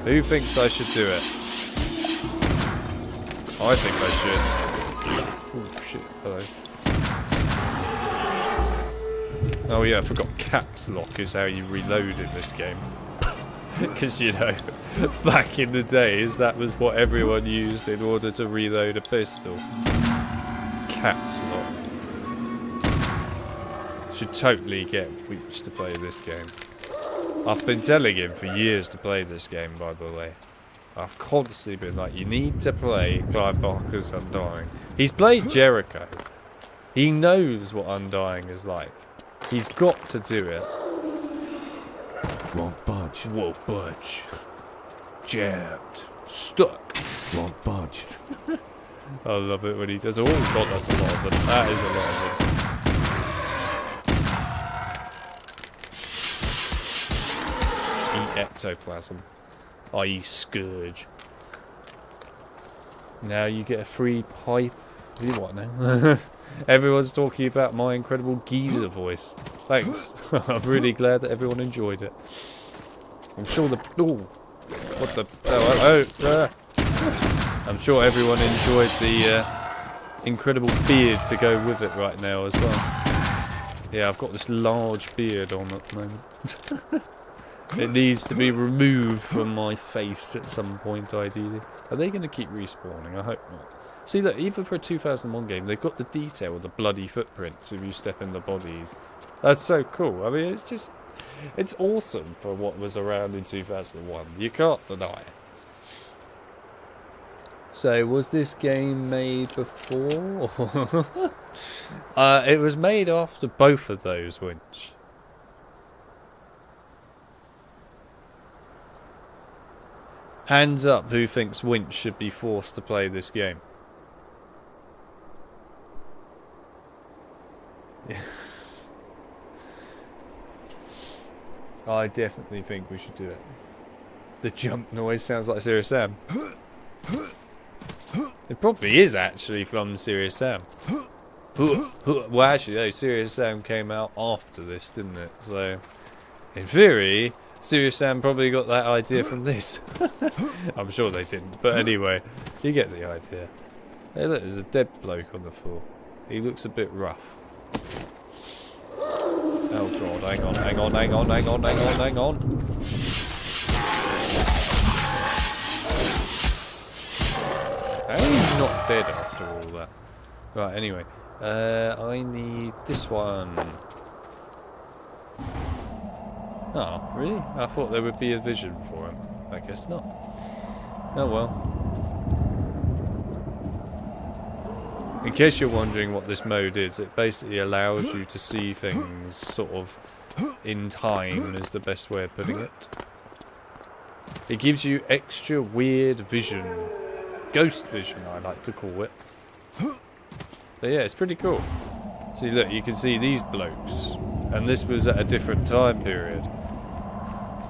Who thinks I should do it? I think I should. Oh shit, hello. Oh yeah, I forgot caps lock is how you reload in this game. Because, you know, back in the days, that was what everyone used in order to reload a pistol. Caps lock. Should totally get Winch to play this game. I've been telling him for years to play this game, by the way. I've constantly been like, you need to play Clive Barker's Undying. He's played Jericho. He knows what Undying is like. He's got to do it. Won't budge. Won't budge. Jammed. Stuck. Won't budge. I love it when he does. Oh god, that's a lot of them. That is a lot of them. Eat ectoplasm. I.e. Scourge. Now you get a free pipe. You what now? Everyone's talking about my incredible geezer voice. Thanks. I'm really glad that everyone enjoyed it. I'm sure the... Ooh. What the... Oh, I'm sure everyone enjoyed the incredible beard to go with it right now as well. Yeah, I've got this large beard on at the moment. It needs to be removed from my face at some point, ideally. Are they going to keep respawning? I hope not. See, look, even for a 2001 game, they've got the detail of the bloody footprints if you step in the bodies. That's so cool. I mean, it's just... It's awesome for what was around in 2001. You can't deny it. So, was this game made before? It was made after both of those, Winch. Hands up who thinks Winch should be forced to play this game. I definitely think we should do it. The jump noise sounds like Serious Sam. It probably is actually from Serious Sam. Well, actually, no, Serious Sam came out after this, didn't it? So, in theory, Serious Sam probably got that idea from this. I'm sure they didn't, but anyway, you get the idea. Hey look, there's a dead bloke on the floor. He looks a bit rough. Oh god, hang on. How are you not dead after all that? Right, anyway. I need this one. Oh, really? I thought there would be a vision for him. I guess not. Oh well. In case you're wondering what this mode is, it basically allows you to see things sort of in time, is the best way of putting it. It gives you extra weird vision. Ghost vision, I like to call it. But yeah, it's pretty cool. See, look, you can see these blokes. And this was at a different time period.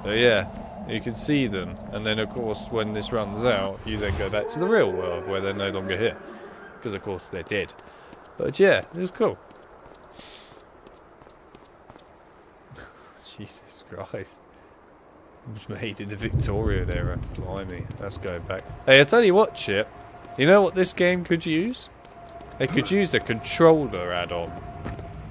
So yeah, you can see them. And then, of course, when this runs out, you then go back to the real world, where they're no longer here. Because, of course, they're dead. But yeah, it was cool. Jesus Christ. It was made in the Victorian era. Blimey, that's going back. Hey, I tell you what, Chip. You know what this game could use? It could use a controller add-on.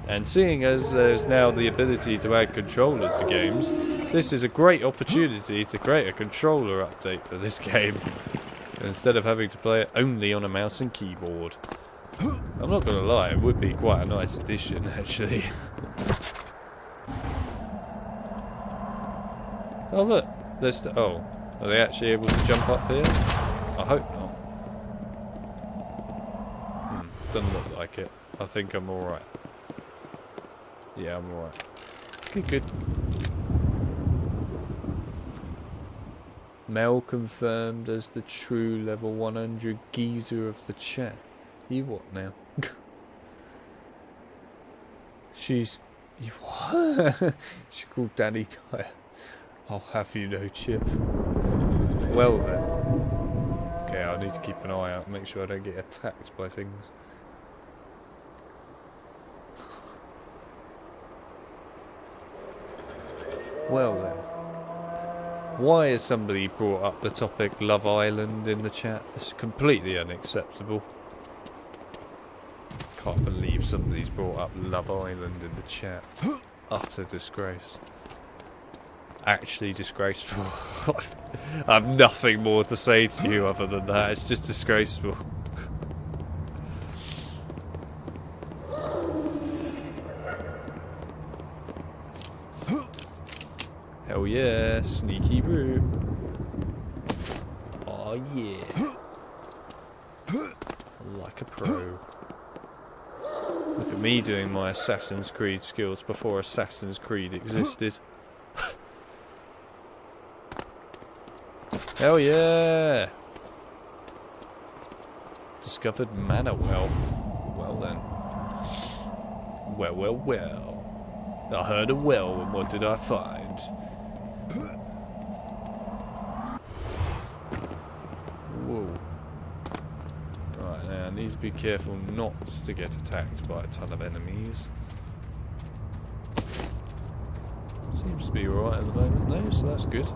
And seeing as there's now the ability to add controller to games, This is a great opportunity to create a controller update for this game, instead of having to play it only on a mouse and keyboard. I'm not gonna lie, it would be quite a nice addition, actually. Oh look, there's oh, are they actually able to jump up here? I hope not. Doesn't look like it. I think I'm alright. Yeah, I'm alright. Good, good. Mel confirmed as the true level 100 geezer of the chat. You what now? She's... You what? She called Danny Dyer. I'll have you know, Chip. Well then. Okay, I need to keep an eye out, make sure I don't get attacked by things. Well then. Why has somebody brought up the topic Love Island in the chat? It's completely unacceptable. Can't believe somebody's brought up Love Island in the chat. Utter disgrace. Actually disgraceful. I have nothing more to say to you other than that. It's just disgraceful. Hell yeah, sneaky brew. Oh yeah. Like a pro. Look at me doing my Assassin's Creed skills before Assassin's Creed existed. Hell yeah! Discovered Manor Well. Well then. Well, well, well. I heard a well, and what did I find? Whoa. Right, now I need to be careful not to get attacked by a ton of enemies. Seems to be alright at the moment though, so that's good.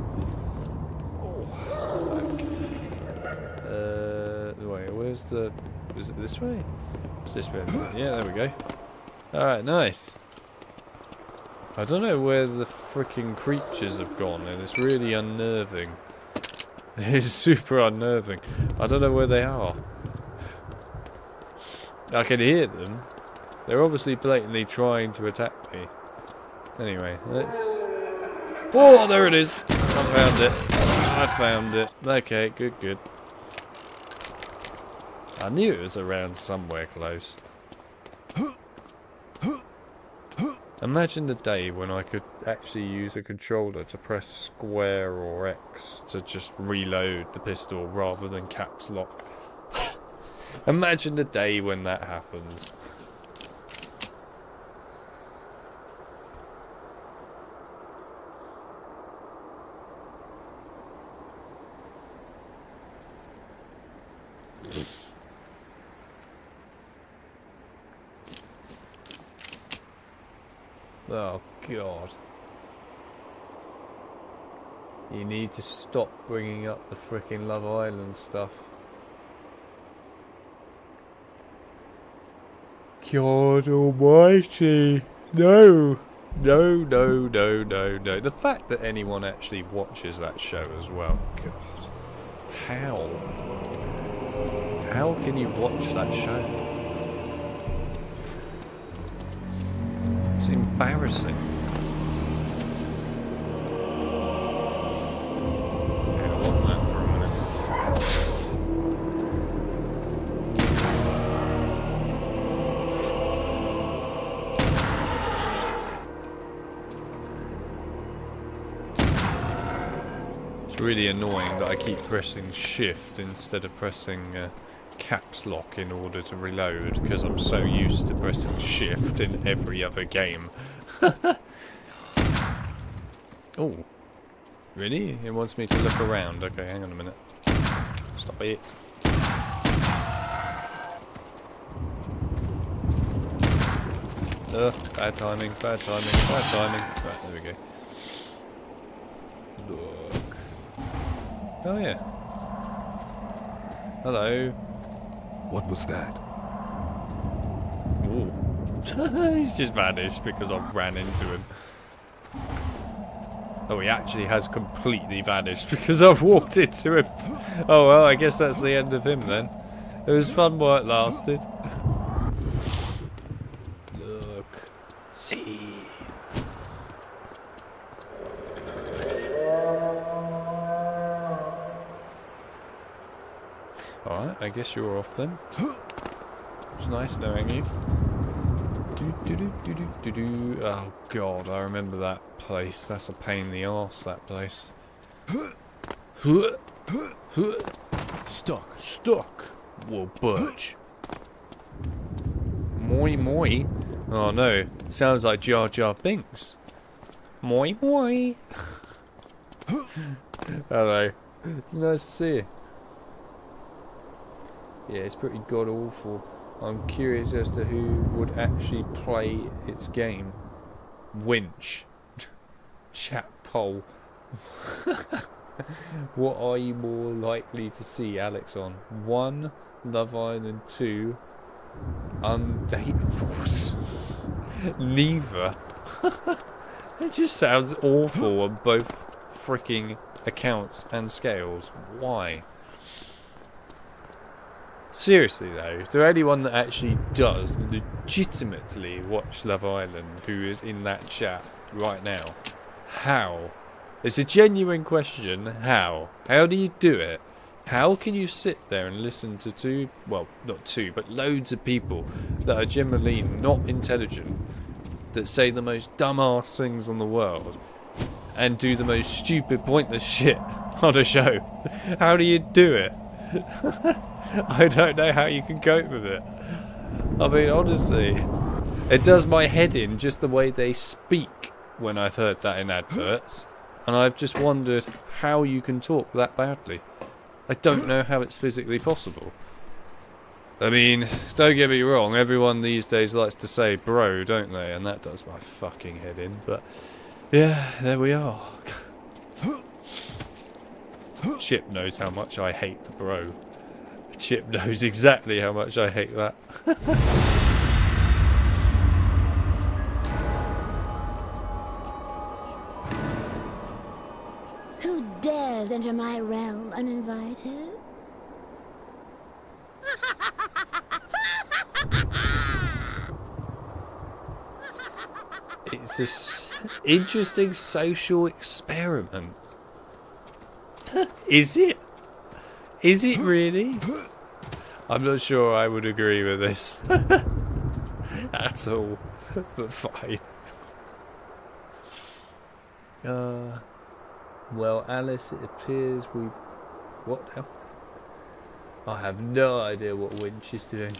Wait, where's the... Is it this way? It's this way. Yeah, there we go. Alright, nice. I don't know where the freaking creatures have gone, and it's really unnerving. It's super unnerving. I don't know where they are. I can hear them. They're obviously blatantly trying to attack me. Anyway, let's... Oh, there it is! I found it. I found it. Okay, good, good. I knew it was around somewhere close. Imagine the day when I could actually use a controller to press square or X to just reload the pistol rather than caps lock. Imagine the day when that happens. Oh god. You need to stop bringing up the frickin' Love Island stuff. God almighty. No. No, no, no, no, no. The fact that anyone actually watches that show as well. God. How? How can you watch that show? It's embarrassing. Okay, I want that for a minute. It's really annoying that I keep pressing shift instead of pressing caps lock in order to reload, because I'm so used to pressing shift in every other game. Oh, really? It wants me to look around. Okay, hang on a minute. Stop it. Bad timing, bad timing, bad timing. Right, there we go. Look. Oh yeah. Hello. What was that? Ooh. He's just vanished because I ran into him. Oh, he actually has completely vanished because I've walked into him. Oh well, I guess that's the end of him then. It was fun while it lasted. Look. See. Alright, I guess you're off then. It's nice knowing you. Oh god, I remember that place. That's a pain in the arse, that place. Stuck. Well, Birch. Moi moi. Oh no, sounds like Jar Jar Binks. Moi moi. Hello. It's nice to see you. Yeah, it's pretty god awful. I'm curious as to who would actually play its game. Winch. Chat poll. What are you more likely to see Alex on? 1. Love Island. 2. Undateables. Neither. It just sounds awful on both freaking accounts and scales. Why? Seriously though, to anyone that actually does legitimately watch Love Island who is in that chat right now, how? It's a genuine question. How? How do you do it? How can you sit there and listen to two, well, not two, but loads of people that are generally not intelligent, that say the most dumbass things on the world, and do the most stupid, pointless shit on a show? How do you do it? I don't know how you can cope with it. I mean, honestly, it does my head in just the way they speak when I've heard that in adverts. And I've just wondered how you can talk that badly. I don't know how it's physically possible. I mean, don't get me wrong, everyone these days likes to say bro, don't they? And that does my fucking head in. But, yeah, there we are. Chip knows how much I hate the bro. Chip knows exactly how much I hate that. Who dares enter my realm uninvited? It's an interesting social experiment. Is it? Is it really? I'm not sure I would agree with this. At all. But fine. Well, Alice, it appears we... What now? I have no idea what Winch is doing.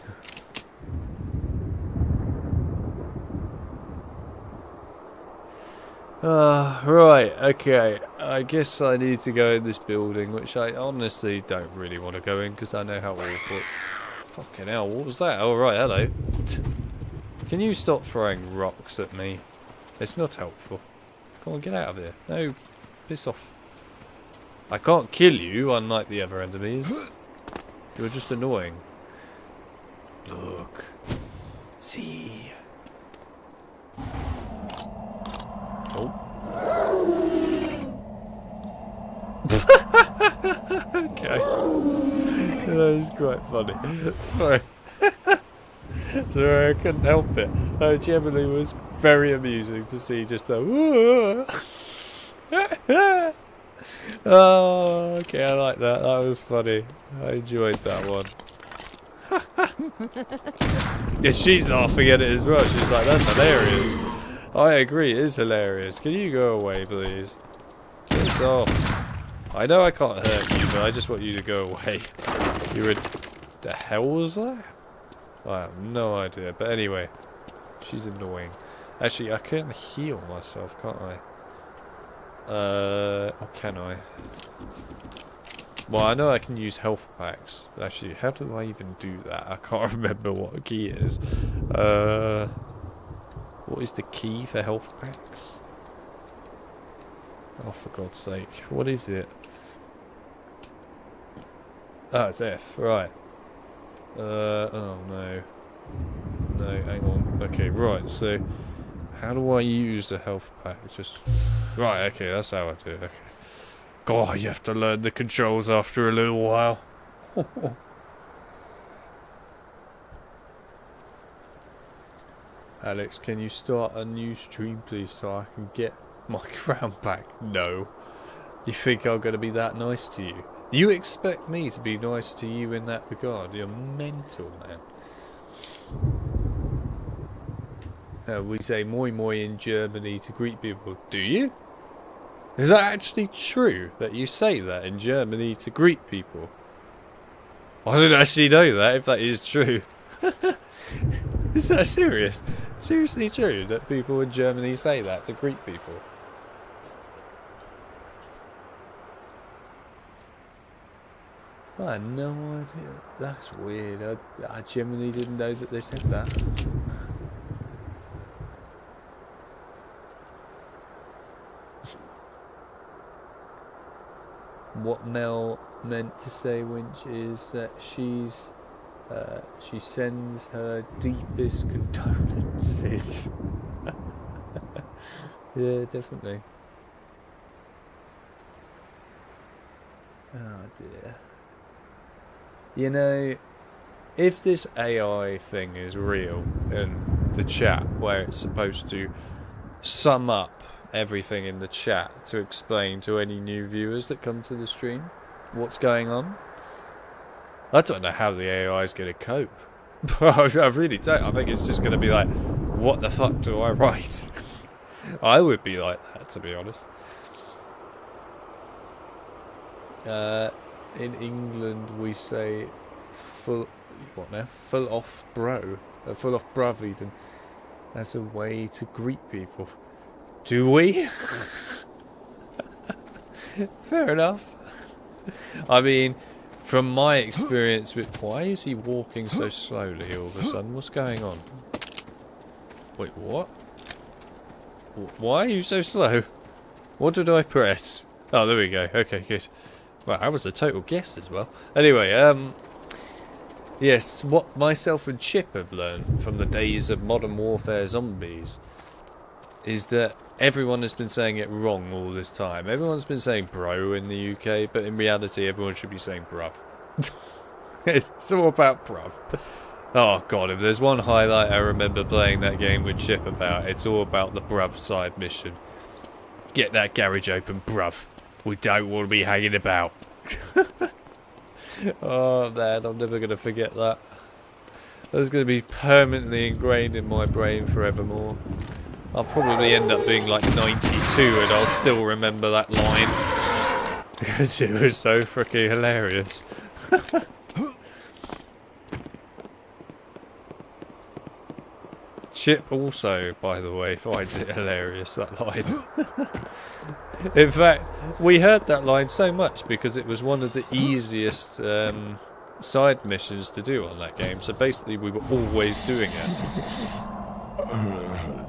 Right, okay. I guess I need to go in this building, which I honestly don't really want to go in because I know how awful. Fucking hell, what was that? Oh, right, hello. Can you stop throwing rocks at me? It's not helpful. Come on, get out of here. No, piss off. I can't kill you, unlike the other enemies. You're just annoying. Look. See. Oh. Okay. That was quite funny. Sorry. Sorry, I couldn't help it. It generally was very amusing to see just a oh, okay, I like that. That was funny. I enjoyed that one. Yeah, she's laughing at it as well. She's like, that's hilarious. I agree, it is hilarious. Can you go away, please? Piss off. I know I can't hurt you, but I just want you to go away. You're a... The hell was that? I have no idea. But anyway, she's annoying. Actually, I can heal myself, can't I? Or can I? Well, I know I can use health packs. Actually, how do I even do that? I can't remember what a key is. What is the key for health packs? Oh, for God's sake. What is it? Oh, it's F. Right. Oh, no. No, hang on. Okay, right. So, how do I use the health pack? Just... Right, okay, that's how I do it. Okay. God, you have to learn the controls after a little while. Alex, can you start a new stream, please, so I can get my crown back? No. You think I'm going to be that nice to you? You expect me to be nice to you in that regard? You're mental, man. We say moi moi in Germany to greet people. Do you? Is that actually true that you say that in Germany to greet people? I don't actually know that, if that is true. Is that serious? Seriously true that people in Germany say that to greet people? I had no idea. That's weird. I genuinely didn't know that they said that. What Mel meant to say, Winch, is that she sends her deepest condolences. Yeah, definitely. Oh dear. You know, if this AI thing is real in the chat, where it's supposed to sum up everything in the chat to explain to any new viewers that come to the stream what's going on, I don't know how the AI is going to cope. I really don't. I think it's just going to be like, what the fuck do I write? I would be like that, to be honest. In England we say full off bro, full off bruv even, as a way to greet people. Do we? Fair enough. I mean, from my experience with... Why is he walking so slowly all of a sudden? What's going on? Wait, what? Why are you so slow? What did I press? Oh, there we go. Okay, good. Well, that was a total guess as well. Anyway, yes, what myself and Chip have learned from the days of Modern Warfare Zombies is that everyone has been saying it wrong all this time. Everyone's been saying bro in the UK, but in reality everyone should be saying bruv. It's all about bruv. Oh god, if there's one highlight I remember playing that game with Chip about, it's all about the bruv side mission. Get that garage open, bruv. We don't want to be hanging about. Oh man, I'm never going to forget that. That's going to be permanently ingrained in my brain forevermore. I'll probably end up being like 92 and I'll still remember that line. Because it was so freaking hilarious. Chip also, by the way, finds it hilarious, that line. In fact, we heard that line so much because it was one of the easiest side missions to do on that game. So basically we were always doing it.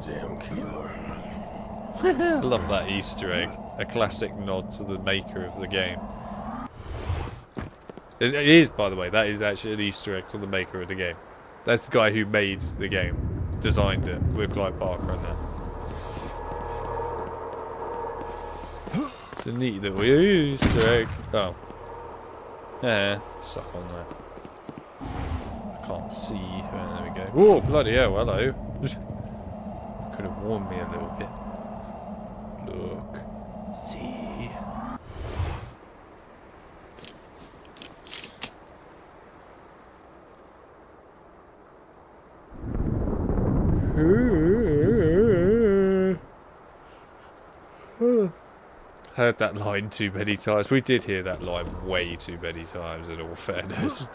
Damn killer. I love that Easter egg. A classic nod to the maker of the game. It is, by the way, that is actually an Easter egg to the maker of the game. That's the guy who made the game. Designed it with Clive Parker and that. It's a neat little Easter egg. Oh. Yeah, suck on that. I can't see. There we go. Oh, bloody hell, hello. Could have warned me a little bit. Look. See. Heard that line too many times. We did hear that line way too many times, in all fairness.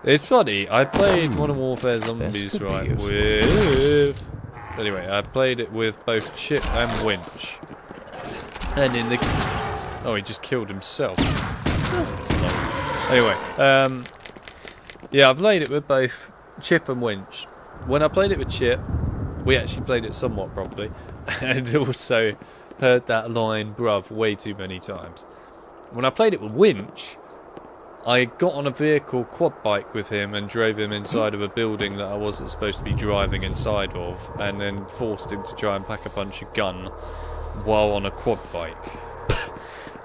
It's funny, I played Modern Warfare Zombies, right, with... Anyway, I played it with both Chip and Winch. And in the... Oh, he just killed himself. Anyway, yeah, I played it with both Chip and Winch. When I played it with Chip, we actually played it somewhat properly. And also heard that line, bruv, way too many times. When I played it with Winch, I got on a vehicle quad bike with him and drove him inside of a building that I wasn't supposed to be driving inside of, and then forced him to try and pack a punch a gun, while on a quad bike.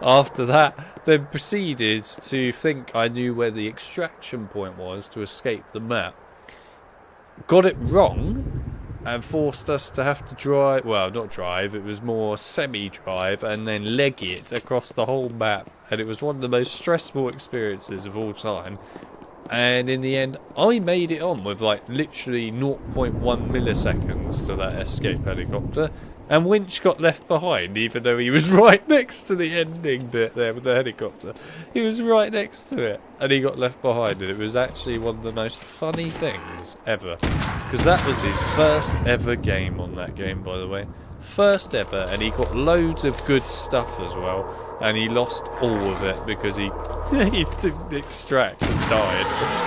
After that, then proceeded to think I knew where the extraction point was to escape the map. Got it wrong and forced us to have to drive, well, not drive, it was more semi-drive and then leg it across the whole map. And it was one of the most stressful experiences of all time. And in the end, I made it on with like literally 0.1 milliseconds to that escape helicopter. And Winch got left behind, even though he was right next to the ending bit there with the helicopter. He was right next to it, and he got left behind. And it was actually one of the most funny things ever. Because that was his first ever game on that game, by the way. First ever, and he got loads of good stuff as well. And he lost all of it because he didn't extract and died.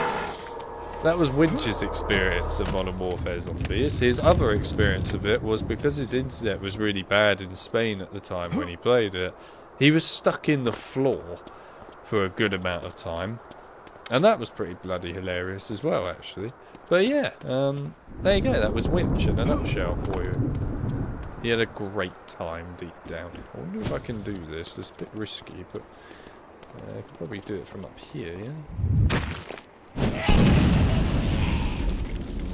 That was Winch's experience of Modern Warfare Zombies. His other experience of it was because his internet was really bad in Spain at the time when he played it. He was stuck in the floor for a good amount of time. And that was pretty bloody hilarious as well, actually. But yeah, there you go. That was Winch in a nutshell for you. He had a great time deep down. I wonder if I can do this. It's a bit risky, but I could probably do it from up here, yeah?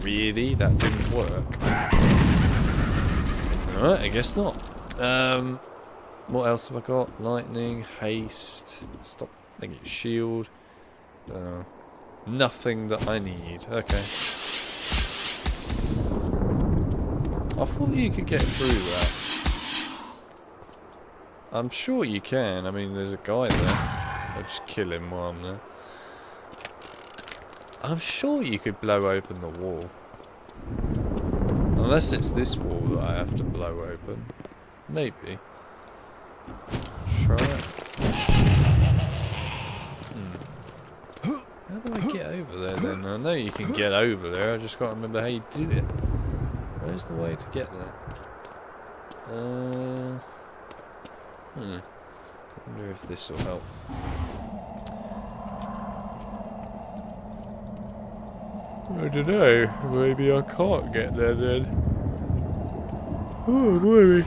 Really? That didn't work. Alright, I guess not. What else have I got? Lightning, haste, stop, I think it's shield. Nothing that I need. Okay. I thought you could get through that. I'm sure you can. I mean, there's a guy there. I'll just kill him while I'm there. I'm sure you could blow open the wall. Unless it's this wall that I have to blow open. Maybe. Try it. How do I get over there then? I know you can get over there, I just can't remember how you do it. Where's the way to get there? I wonder if this will help. I don't know. Maybe I can't get there then. Oh, maybe.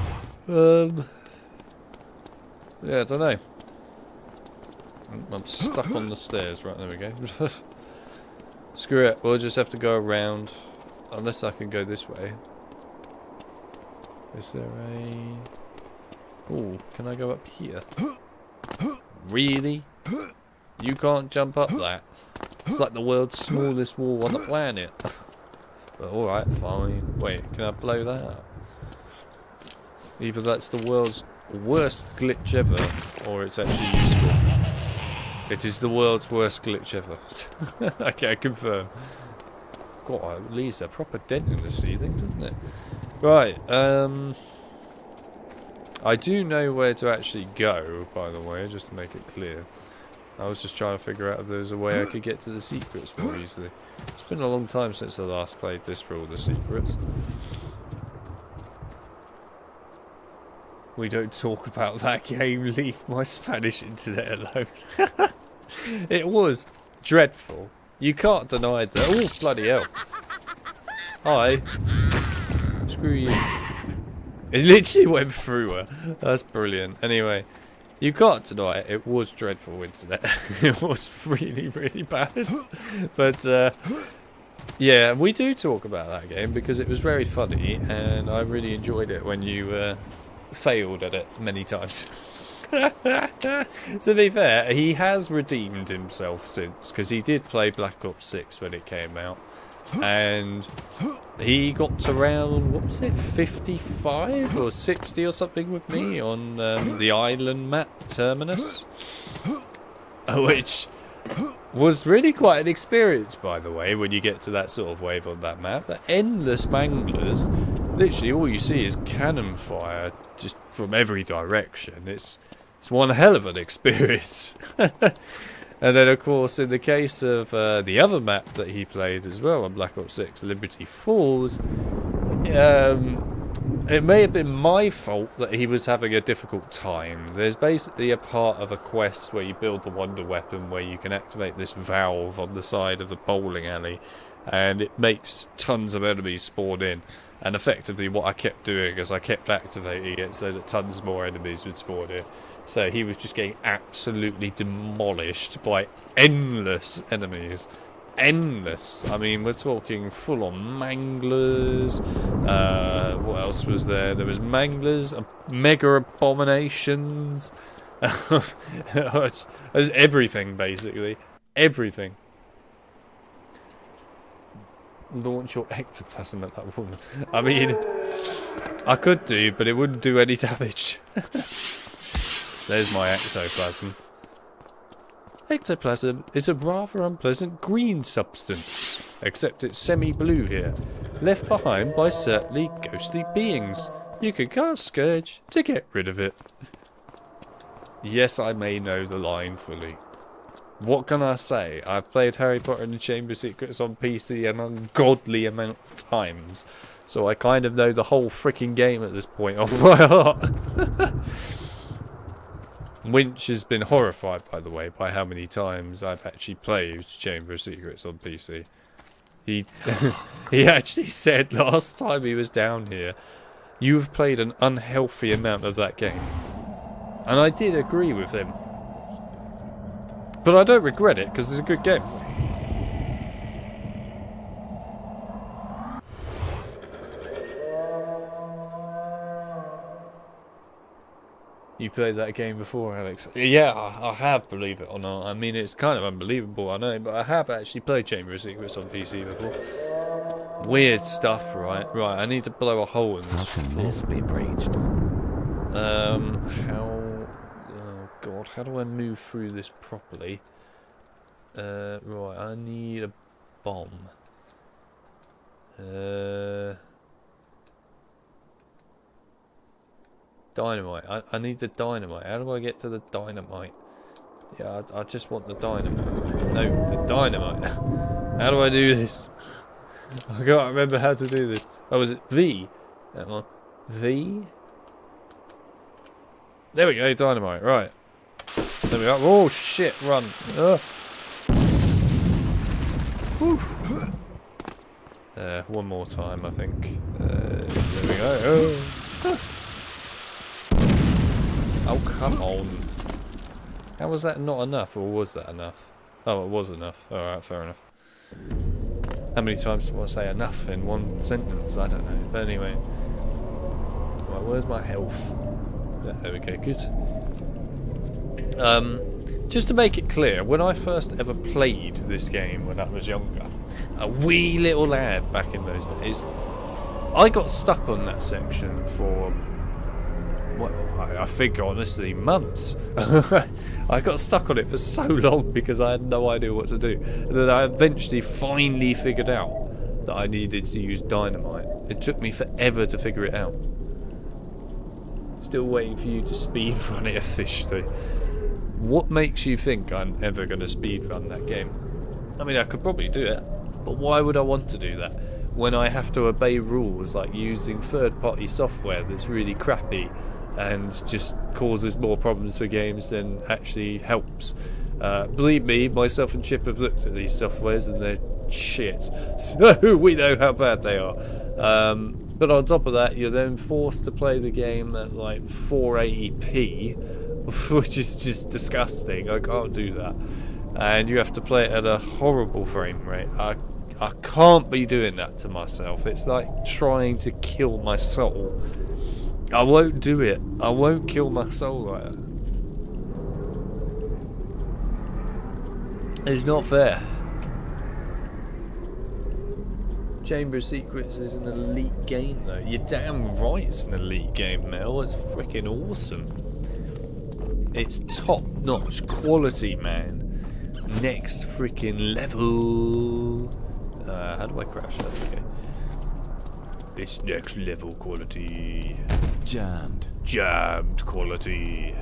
Yeah, I don't know. I'm stuck on the stairs. Right, there we go. Screw it. We'll just have to go around. Unless I can go this way. Is there a... Oh, can I go up here? Really? You can't jump up that? It's like the world's smallest wall on the planet. But alright, fine. Wait, can I blow that up? Either that's the world's worst glitch ever, or it's actually useful. It is the world's worst glitch ever. Okay, confirm. God, it leaves a proper dent in the ceiling, doesn't it? Right, I do know where to actually go, by the way, just to make it clear. I was just trying to figure out if there was a way I could get to the secrets more easily. It's been a long time since I last played this for all the secrets. We don't talk about that game, leave my Spanish internet alone. It was dreadful. You can't deny that. Oh, bloody hell. Hi. Screw you. It literally went through her. That's brilliant. Anyway, you can't deny it. It was dreadful internet. It was really, really bad. But, yeah, we do talk about that game because it was very funny and I really enjoyed it when you failed at it many times. To be fair, he has redeemed himself since, because he did play Black Ops 6 when it came out, and he got around, what was it, 55 or 60 or something with me on the island map Terminus, which was really quite an experience, by the way, when you get to that sort of wave on that map. The endless manglers, literally all you see is cannon fire just from every direction. It's one hell of an experience. And then, of course, in the case of the other map that he played as well on Black Ops 6, Liberty Falls, it may have been my fault that he was having a difficult time. There's basically a part of a quest where you build the wonder weapon where you can activate this valve on the side of the bowling alley, and it makes tons of enemies spawn in. And effectively what I kept doing is I kept activating it so that tons more enemies would spawn here. So he was just getting absolutely demolished by endless enemies. Endless. I mean, we're talking full-on manglers. What else was there? There was manglers, mega abominations. It's everything, basically. Everything. Launch your ectoplasm at that woman. I mean, I could do, but it wouldn't do any damage. There's my ectoplasm. Ectoplasm is a rather unpleasant green substance, except it's semi-blue here, left behind by certainly ghostly beings. You can cast Scourge to get rid of it. Yes, I may know the line fully. What can I say? I've played Harry Potter and the Chamber of Secrets on PC an ungodly amount of times, so I kind of know the whole freaking game at this point off by heart. Winch has been horrified, by the way, by how many times I've actually played Chamber of Secrets on PC. He he actually said last time he was down here, "You've played an unhealthy amount of that game." And I did agree with him. But I don't regret it, because it's a good game. You played that game before, Alex? Yeah, I have, believe it or not. I mean, it's kind of unbelievable, I know, but I have actually played Chamber of Secrets on PC before. Weird stuff, right? Right, I need to blow a hole in this. How can this be breached? How... Oh, God, how do I move through this properly? Right, I need a bomb. Dynamite. I need the dynamite. How do I get to the dynamite? Yeah, I just want the dynamite. No, the dynamite. How do I do this? I can't remember how to do this. Oh, was it V? Hang on. V? There we go, dynamite. Right. There we go. Oh, shit, run. One more time, I think. There we go. Oh, come on. How was that not enough, or was that enough? Oh, it was enough. Alright, fair enough. How many times do I say enough in one sentence? I don't know. But anyway. Right, where's my health? There we go, good. Just to make it clear, when I first ever played this game when I was younger, a wee little lad back in those days, I got stuck on that section for, well, I think honestly, months. I got stuck on it for so long because I had no idea what to do. And then I eventually finally figured out that I needed to use dynamite. It took me forever to figure it out. Still waiting for you to speedrun it officially. What makes you think I'm ever going to speedrun that game? I mean, I could probably do it, but why would I want to do that when I have to obey rules like using third-party software that's really crappy and just causes more problems for games than actually helps? Believe me, myself and Chip have looked at these softwares and they're shit, so we know how bad they are. But on top of that, you're then forced to play the game at like 480p, which is just disgusting. I can't do that. And you have to play it at a horrible frame rate. I can't be doing that to myself. It's like trying to kill my soul. I won't do it. I won't kill my soul like that. It's not fair. Chamber of Secrets is an elite game though. You're damn right it's an elite game, Mel. It's freaking awesome. It's top-notch quality, man. Next freaking level. How do I crash that? Okay. It's next level quality. Jammed. Jammed quality.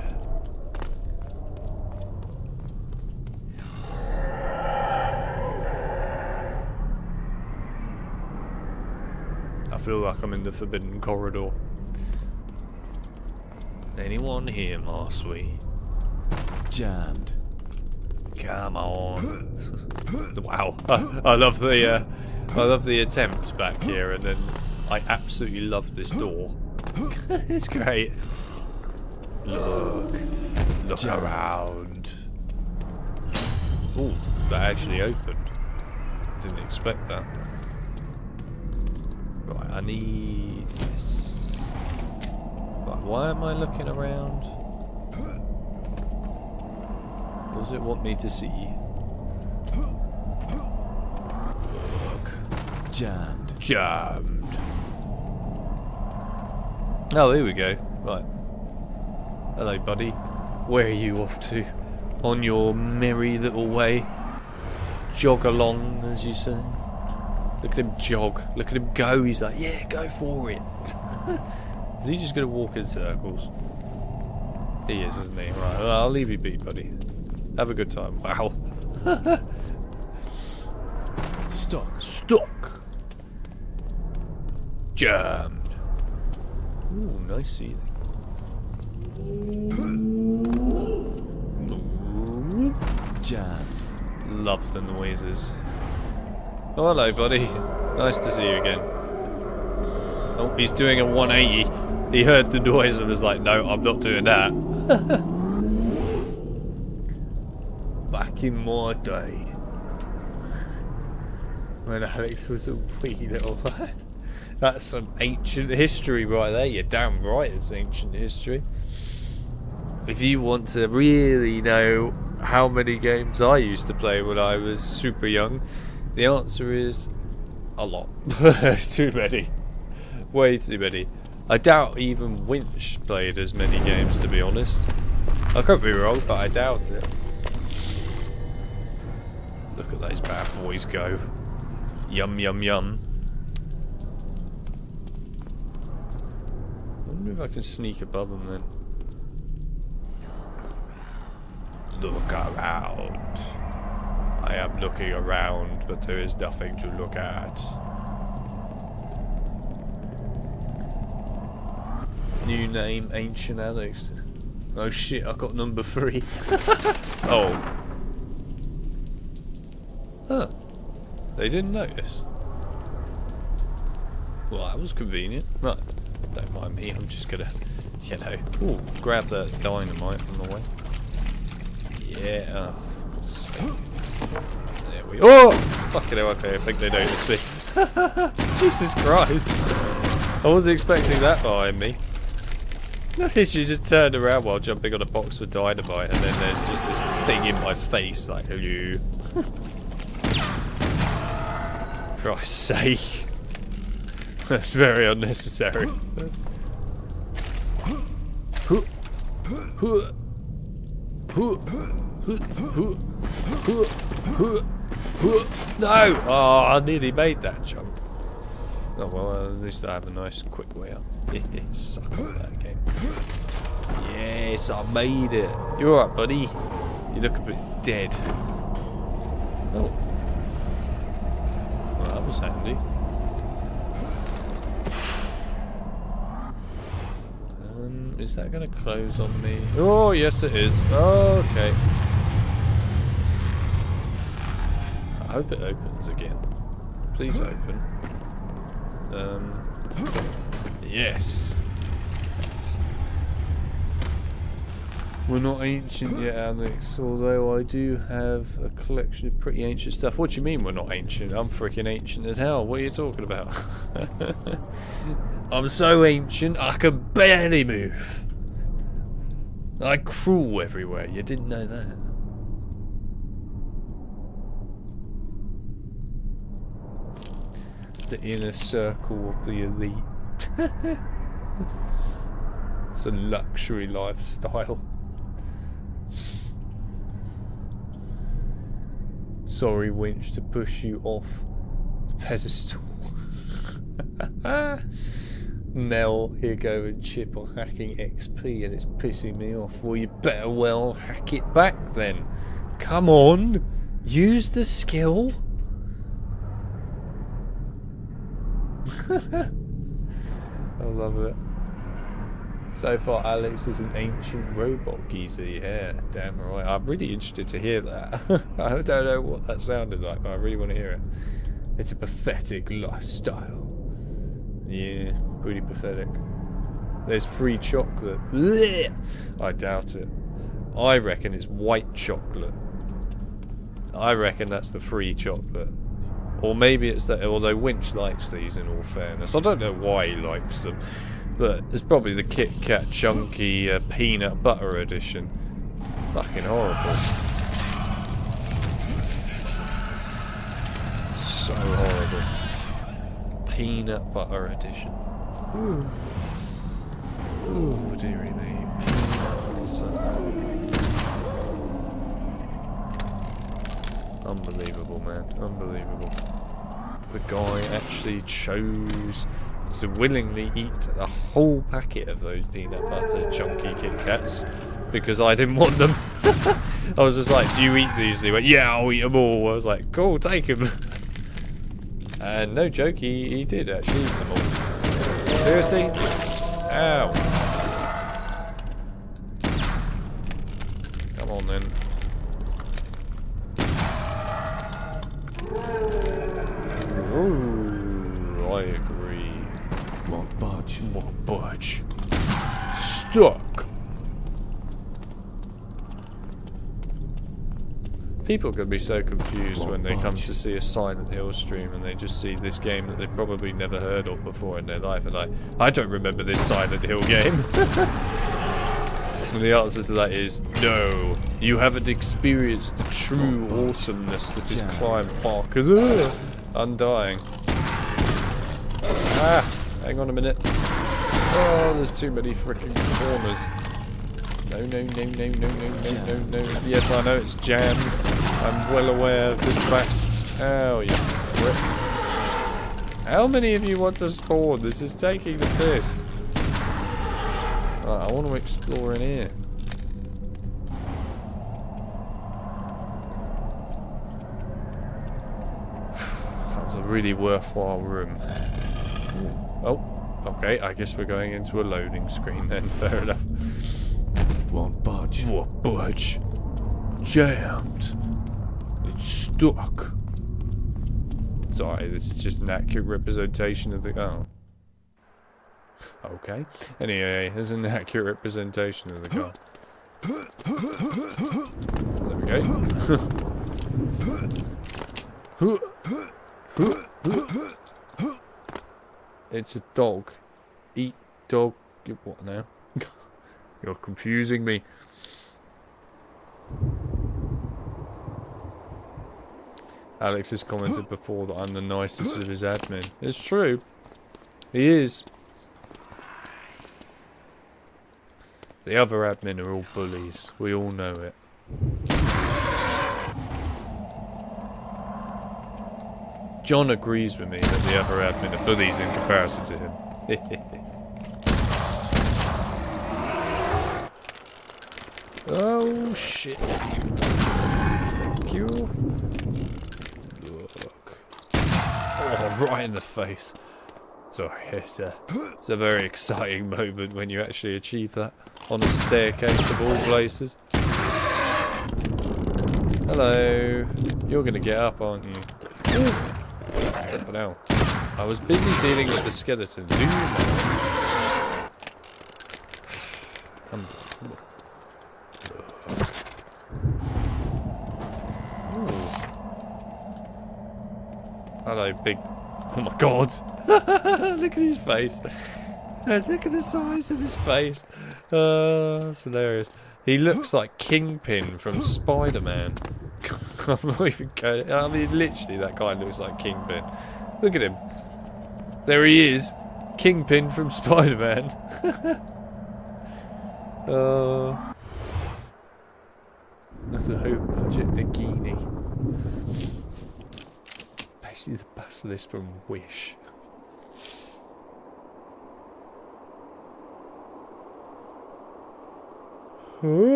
I feel like I'm in the Forbidden Corridor. Anyone here, Marsui? Jammed. Come on. Wow. I love the attempt back here, and then I absolutely love this door. It's great. Look around. Oh, that actually opened. Didn't expect that. Right, I need this. Right, why am I looking around? What does it want me to see? Look. Jammed. Oh, here we go. Right. Hello, buddy. Where are you off to? On your merry little way? Jog along, as you say. Look at him jog. Look at him go. He's like, yeah, go for it. Is he just going to walk in circles? He is, isn't he? Right, well, I'll leave you be, buddy. Have a good time. Wow. Stock. Jammed. Ooh, nice ceiling. Jammed. Love the noises. Oh, hello, buddy. Nice to see you again. Oh, he's doing a 180. He heard the noise and was like, no, I'm not doing that. Back in my day, when Alex was a wee little lad. That's some ancient history right there. You're damn right it's ancient history. If you want to really know how many games I used to play when I was super young, the answer is a lot. Too many. Way too many. I doubt even Winch played as many games, to be honest. I could be wrong, but I doubt it. Look at those bad boys go. Yum, yum, yum. I wonder if I can sneak above them then. Look around. I am looking around, but there is nothing to look at. New name, Ancient Alex. Oh shit, I got number 3. Oh. Huh. They didn't notice. Well, that was convenient. Right. Don't mind me, I'm just gonna, you know, ooh, grab that dynamite on the way. Yeah, oh, for God's sake. There we oh! Fucking hell, okay, I think they noticed me. Jesus Christ. I wasn't expecting that behind me. Nothing, she just turned around while jumping on a box with dynamite, and then there's just this thing in my face, like, hello. Christ's sake. That's very unnecessary. No! Oh, I nearly made that jump. Oh well, at least I have a nice quick way up. Suck at that game. Yes, I made it. You alright, buddy? You look a bit dead. Oh. Well, that was handy. Is that going to close on me? Oh, yes it is. Oh, okay. I hope it opens again. Please open. Yes. We're not ancient yet, Alex, although I do have a collection of pretty ancient stuff. What do you mean we're not ancient? I'm freaking ancient as hell. What are you talking about? I'm so ancient, I can barely move. I crawl everywhere. You didn't know that. The inner circle of the elite. It's a luxury lifestyle. Sorry, Winch, to push you off the pedestal. Mel, here go and chip on hacking XP and it's pissing me off. Well, you better well hack it back then. Come on, use the skill. I love it. So far, Alex is an ancient robot geezer. Yeah, damn right. I'm really interested to hear that. I don't know what that sounded like, but I really want to hear it. It's a pathetic lifestyle. Yeah, pretty pathetic. There's free chocolate. Blech! I doubt it. I reckon it's white chocolate. I reckon that's the free chocolate. Or maybe it's that, although Winch likes these in all fairness. I don't know why he likes them. But it's probably the Kit Kat chunky peanut butter edition. Fucking horrible. So horrible. Peanut butter edition. Ooh, dearie me. Peanut butter. Unbelievable, man. Unbelievable. The guy actually chose to willingly eat a whole packet of those peanut butter chunky Kit Kats because I didn't want them. I was just like, do you eat these? They went, yeah, I'll eat them all. I was like, cool, take them. And no joke, he did actually eat them all. Seriously? Ow. Come on then. Ooh, I agree. Won't budge. Won't budge. Stuck. People can be so confused when they come to see a Silent Hill stream and they just see this game that they've probably never heard of before in their life and like, I don't remember this Silent Hill game. And the answer to that is no. You haven't experienced the true awesomeness that is Clive Barker's Undying. Ah, hang on a minute. Oh, there's too many freaking corners. No. Yes, I know it's jammed. I'm well aware of this fact. Oh, you prick. How many of you want to spawn? This is taking the piss. Right, I want to explore in here. That was a really worthwhile room. Oh, okay, I guess we're going into a loading screen then, fair enough. Won't budge. Won't budge. Jammed. It's stuck. Sorry, this is just an accurate representation of the... Oh. Okay. Anyway, there's an accurate representation of the car. There we go. It's a dog. Eat dog. What now? You're confusing me. Alex has commented before that I'm the nicest of his admin. It's true. He is. The other admin are all bullies. We all know it. John agrees with me that the other admin are bullies in comparison to him. Oh shit. Thank you. Look. Oh, right in the face. Sorry, it's a very exciting moment when you actually achieve that on a staircase of all places. Hello. You're gonna get up, aren't you? But no. I was busy dealing with the skeleton. Do you mind? Hello, big... Oh my god! Look at his face! Look at the size of his face! That's hilarious. He looks like Kingpin from Spider-Man. I'm not even going... I mean, literally, that guy looks like Kingpin. Look at him. There he is! Kingpin from Spider-Man. Low budget Nagini. Basically the basilisk from Wish.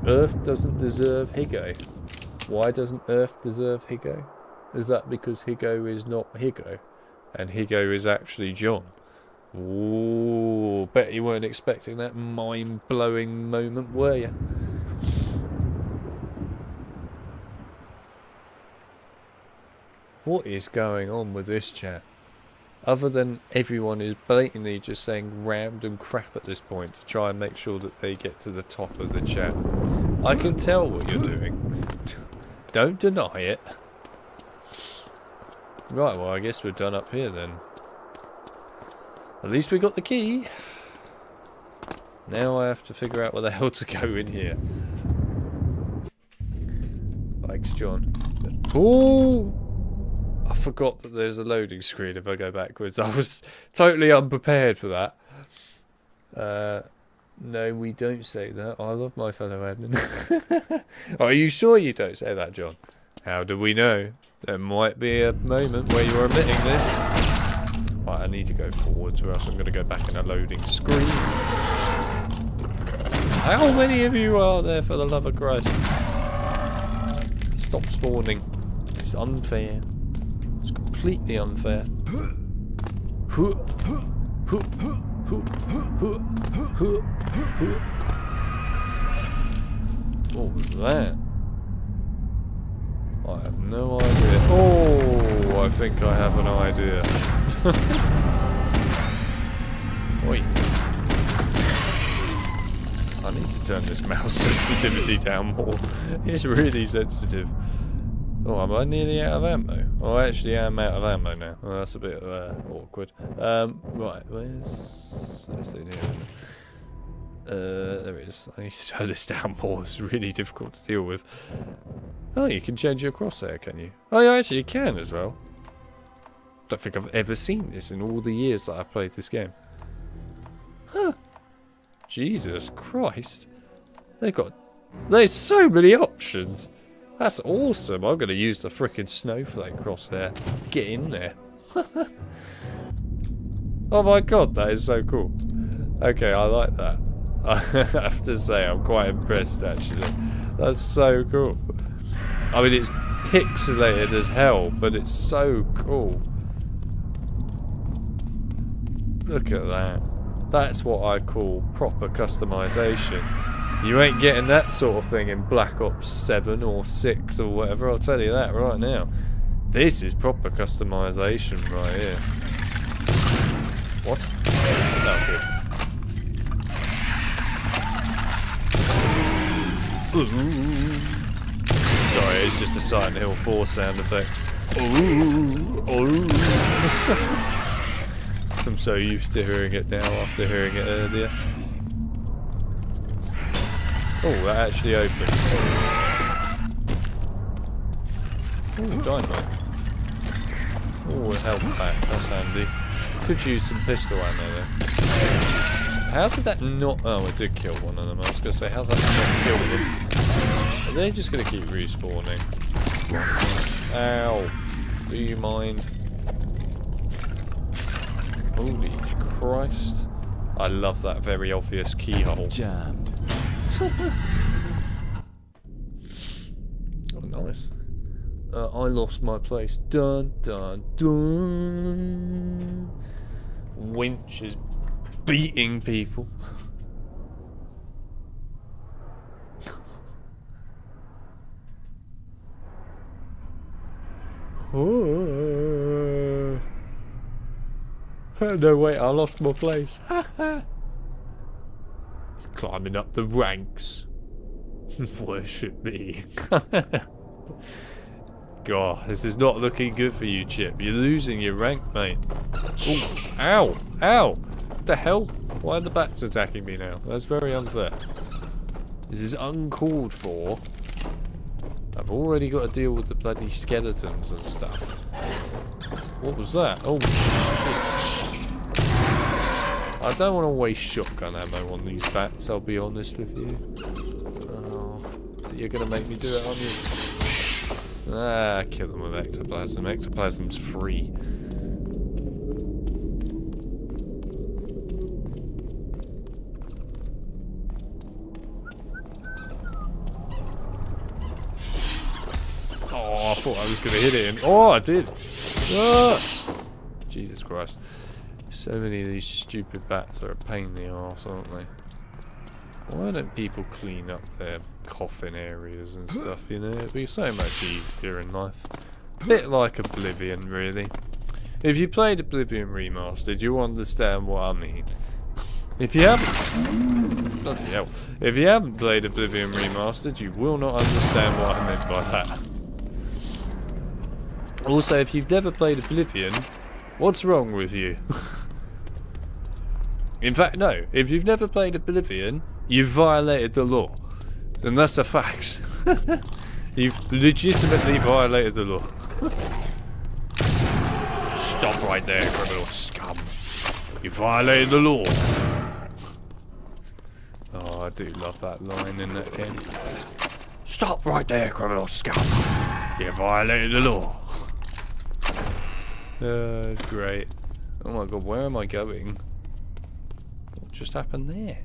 Earth doesn't deserve Higo. Why doesn't Earth deserve Higo? Is that because Higo is not Higo? And Higo is actually John? Ooh, bet you weren't expecting that mind-blowing moment, were you? What is going on with this chat? Other than everyone is blatantly just saying random crap at this point to try and make sure that they get to the top of the chat. I can tell what you're doing. Don't deny it. Right, well I guess we're done up here then. At least we got the key. Now I have to figure out where the hell to go in here. Thanks, John. Oh! I forgot that there's a loading screen if I go backwards. I was totally unprepared for that. No, we don't say that. I love my fellow admin. Are you sure you don't say that, John? How do we know? There might be a moment where you're omitting this. Right, I need to go forwards or else I'm going to go back in a loading screen. How many of you are there, for the love of Christ? Stop spawning. It's unfair. It's completely unfair. What was that? I have no idea. Oh, I think I have an idea. Oi. I need to turn this mouse sensitivity down more. It's really sensitive. Oh, am I nearly out of ammo? Oh, I actually am out of ammo now. Oh, that's a bit awkward. Right, where's something here? There it is. I need to turn this down more. It's really difficult to deal with. Oh, you can change your crosshair, can you? Oh, you actually can as well. Don't think I've ever seen this in all the years that I've played this game. Huh. Jesus Christ. There's so many options. That's awesome. I'm going to use the frickin' snowflake crosshair. Get in there. Oh my god, that is so cool. Okay, I like that. I have to say, I'm quite impressed actually. That's so cool. I mean, it's pixelated as hell, but it's so cool. Look at that. That's what I call proper customization. You ain't getting that sort of thing in Black Ops 7 or 6 or whatever, I'll tell you that right now. This is proper customization right here. What? No, good. Ooh. Sorry, it's just a Silent Hill 4 sound effect. Ooh. Ooh. I'm so used to hearing it now after hearing it earlier. Oh, that actually opened. Oh, dynamite. Oh, a health pack. That's handy. Could use some pistol ammo there. How did that not... Oh, it did kill one of them. I was going to say, how did that not kill them? Are they just going to keep respawning? Ow. Do you mind? Holy Christ. I love that very obvious keyhole. Jammed. Oh, nice. I lost my place. Dun dun dun. Winch is beating people. Oh. No, wait, I lost my place. He's climbing up the ranks. Worship me. God, this is not looking good for you, Chip. You're losing your rank, mate. Ooh, ow! Ow! What the hell? Why are the bats attacking me now? That's very unfair. This is uncalled for. I've already got to deal with the bloody skeletons and stuff. What was that? Oh, shit. I don't want to waste shotgun ammo on these bats, I'll be honest with you. Oh, you're going to make me do it, aren't you? Ah, kill them with ectoplasm. Ectoplasm's free. Oh, I thought I was going to hit it. And oh, I did. Ah! Jesus Christ. So many of these stupid bats are a pain in the arse, aren't they? Why don't people clean up their coffin areas and stuff, you know? It'd be so much easier in life. Bit like Oblivion, really. If you played Oblivion Remastered, you understand what I mean. If you haven't... Bloody hell. If you haven't played Oblivion Remastered, you will not understand what I meant by that. Also, if you've never played Oblivion, what's wrong with you? In fact, no. If you've never played Oblivion, you've violated the law. And that's a fact. You've legitimately violated the law. Stop right there, criminal scum. You violated the law. Oh, I do love that line in that game. Stop right there, criminal scum. You violated the law. It's great. Oh my god, where am I going? What just happened there?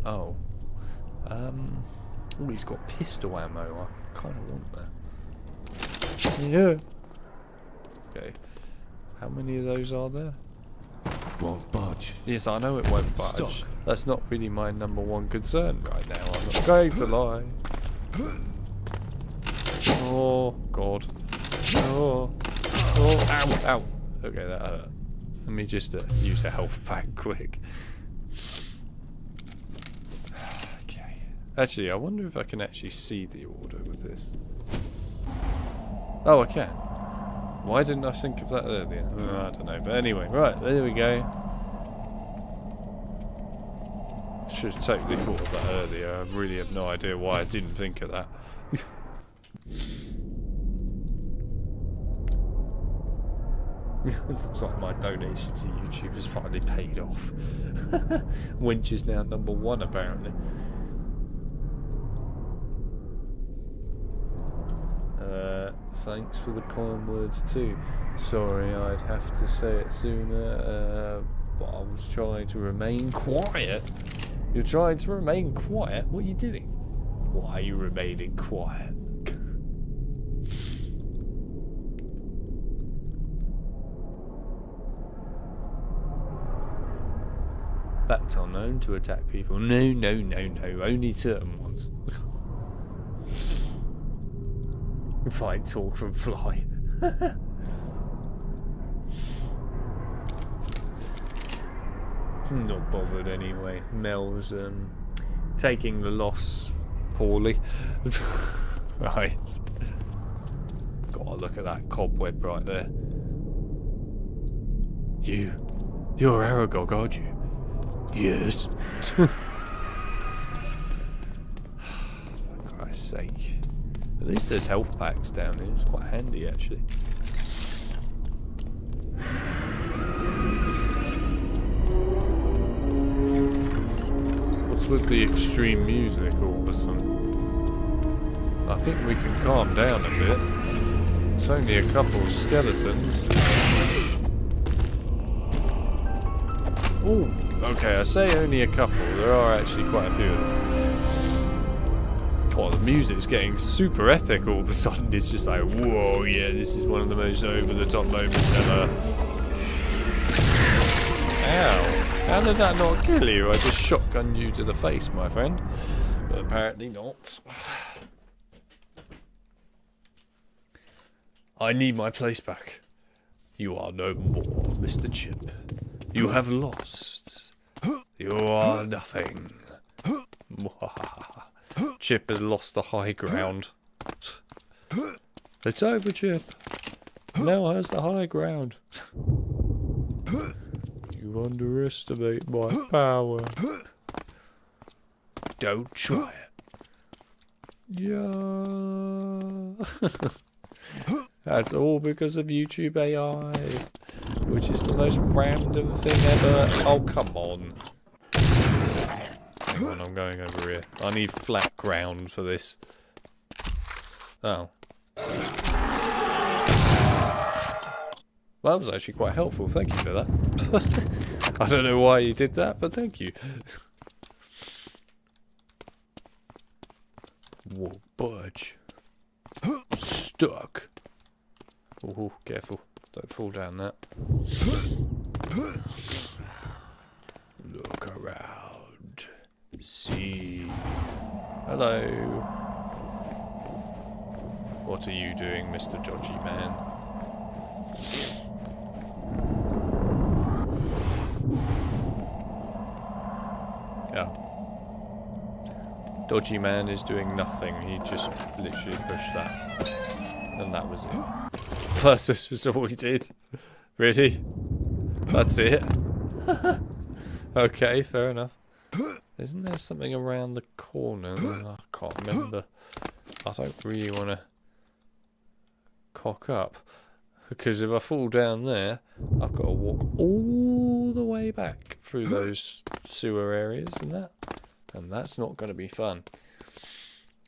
Oh. Oh, he's got pistol ammo. I kind of want that. Yeah. Okay. How many of those are there? Won't budge. Yes, I know it won't budge. Stop. That's not really my #1 concern right now. I'm not going to lie. Oh, God. Oh. Oh, ow, ow. Okay, that hurt. Let me just use a health pack quick. Okay. Actually, I wonder if I can actually see the order with this. Oh, I can. Why didn't I think of that earlier? I don't know. But anyway, right, there we go. Should have totally thought of that earlier. I really have no idea why I didn't think of that. It looks like my donation to YouTube has finally paid off. Winch is now #1 apparently. Thanks for the kind words too. Sorry, I'd have to say it sooner, but I was trying to remain quiet. You're trying to remain quiet? What are you doing? Why are you remaining quiet? Bats are known to attack people. No, no, no, no. Only certain ones. Fine, talk from fly. Not bothered anyway. Mel's taking the loss poorly. Right. God, look at that cobweb right there. You're Aragog, aren't you? Yes. For Christ's sake. At least there's health packs down here. It's quite handy, actually. What's with the extreme music all of a sudden? I think we can calm down a bit. It's only a couple of skeletons. Ooh, okay, I say only a couple. There are actually quite a few of them. Oh, the music's getting super epic all of a sudden. It's just like, whoa, yeah, this is one of the most over-the-top moments ever. Ow. How did that not kill you? I just shotgunned you to the face, my friend. But apparently not. I need my place back. You are no more, Mr. Chip. You have lost. You are nothing. Chip has lost the high ground. It's over, Chip. Now has the high ground. You underestimate my power. Don't try it. Yeah. That's all because of YouTube AI, which is the most random thing ever. Oh, come on. Hang on, I'm going over here. I need flat ground for this. Oh. Well, that was actually quite helpful. Thank you for that. I don't know why you did that, but thank you. Whoa, budge. Stuck. Oh, careful. Don't fall down that. Look around. See. Hello. What are you doing, Mr. Dodgy Man? Yeah. Dodgy Man is doing nothing. He just literally pushed that. And that was it. That's all he did. Really? That's it? Okay, fair enough. Isn't there something around the corner? I can't remember. I don't really want to cock up. Because if I fall down there, I've got to walk all the way back through those sewer areas and that. And that's not going to be fun.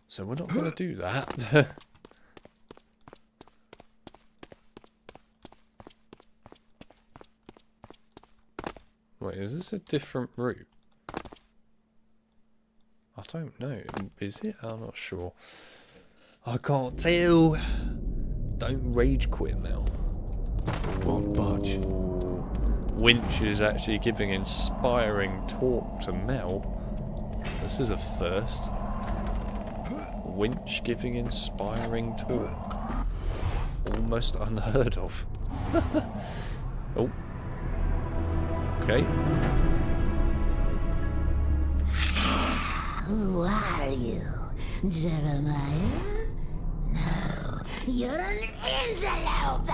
So we're not going to do that. Wait, is this a different route? I don't know. Is it? I'm not sure. I can't tell. Don't rage quit, Mel. Won't budge. Winch is actually giving inspiring talk to Mel. This is a first. Winch giving inspiring talk. Almost unheard of. Oh. Okay. Who are you, Jeremiah? No, you're an antelope!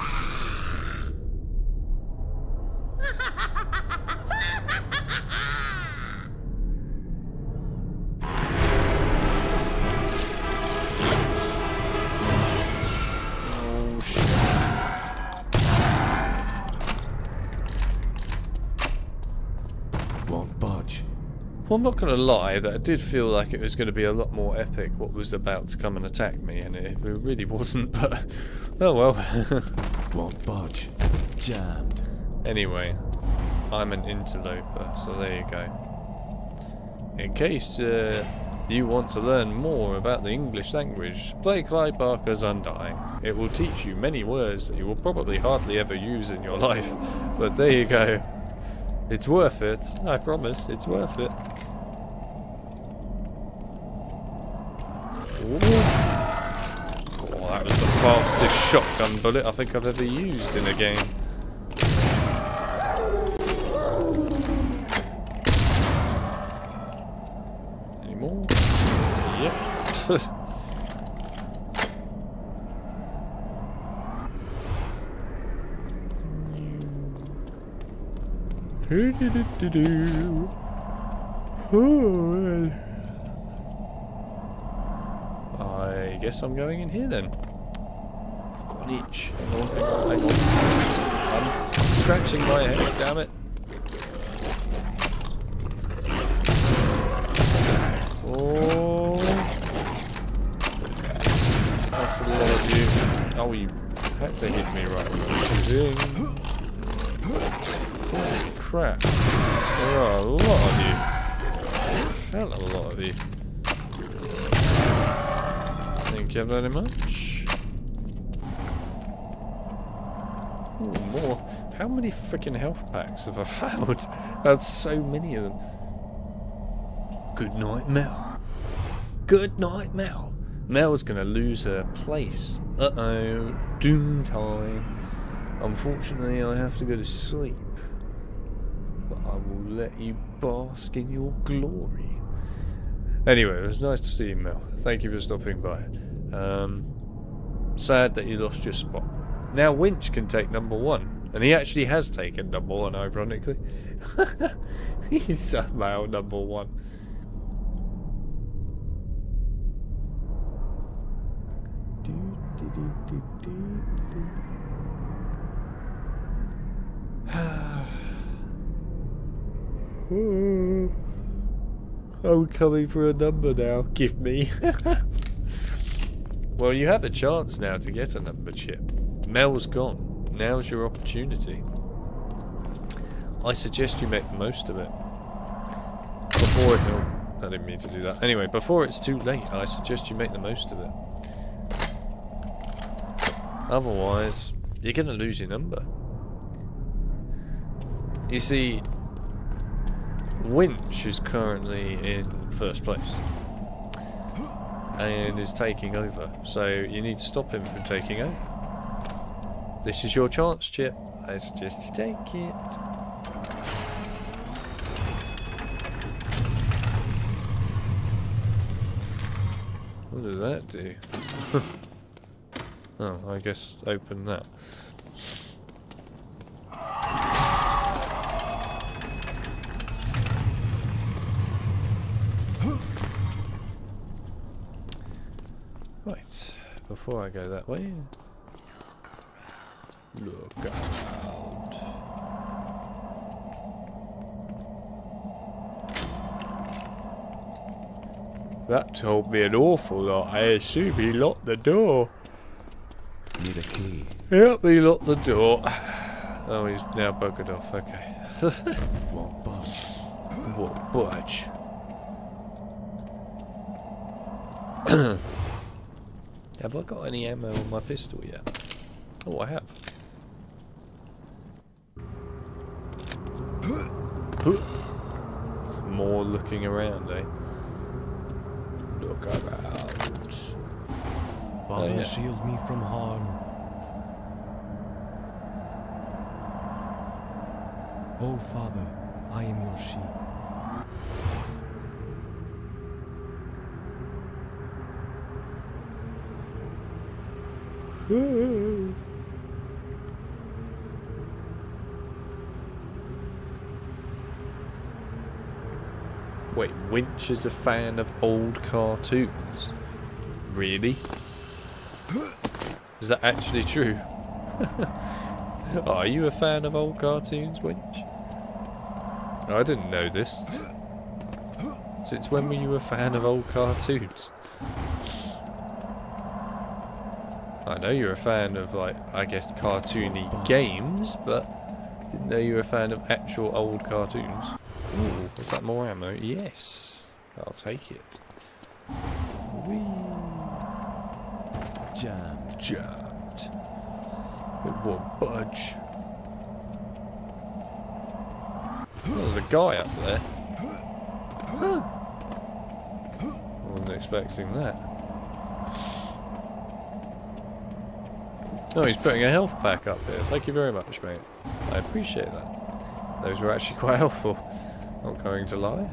Oh shit. Won't budge. Well, I'm not going to lie, that did feel like it was going to be a lot more epic what was about to come and attack me, and it really wasn't, but oh well. Won't budge. Jammed. Anyway, I'm an interloper, so there you go. In case you want to learn more about the English language, play Clive Barker's Undying. It will teach you many words that you will probably hardly ever use in your life, but there you go. It's worth it, I promise, it's worth it. Ooh. Oh, that was the fastest shotgun bullet I think I've ever used in a game. Any more? Yep. I guess I'm going in here then. I've got an itch. Hang on. I'm scratching my head, damn it. Oh. That's a lot of you. Oh, you had to hit me right when I was doing. Holy crap. There are a lot of you. Hell of a lot of you. Thank you very much. Ooh, more. How many freaking health packs have I found? That's so many of them. Good night, Mel. Good night, Mel. Mel's gonna lose her place. Uh-oh. Doom time. Unfortunately, I have to go to sleep. But I will let you bask in your glory. Anyway, it was nice to see you, Mel. Thank you for stopping by. Sad that you lost your spot. Now Winch can take number 1. And he actually has taken number 1, ironically. He's somehow number 1. I'm coming for a number now. Give me. Well, you have a chance now to get a number chip. Mel's gone. Now's your opportunity. I suggest you make the most of it. Before it... Oh, I didn't mean to do that. Anyway, before it's too late, I suggest you make the most of it. Otherwise, you're going to lose your number. You see, Winch is currently in first place. and is taking over. So you need to stop him from taking over. This is your chance, Chip. I suggest you take it. What did that do? Oh, I guess open that. Right, before I go that way, look around. That told me an awful lot. I assume he locked the door. Need a key. Yep, he locked the door. Oh, he's now buggered off. Okay. Won't budge. What budge? Have I got any ammo on my pistol yet? Oh, I have. More looking around, eh? Look around. Father, yeah. shield me from harm. Oh, Father, I am your sheep. Wait, Winch is a fan of old cartoons? Really? Is that actually true? Are you a fan of old cartoons, Winch? I didn't know this. Since when were you a fan of old cartoons? I know you're a fan of, like, I guess cartoony games, but didn't know you were a fan of actual old cartoons. Ooh, is that more ammo? Yes. I'll take it. Whee. Jammed. Jammed. It won't budge. Oh, there's a guy up there. Wasn't expecting that. Oh, he's putting a health pack up here. Thank you very much, mate. I appreciate that. Those were actually quite helpful. Not going to lie.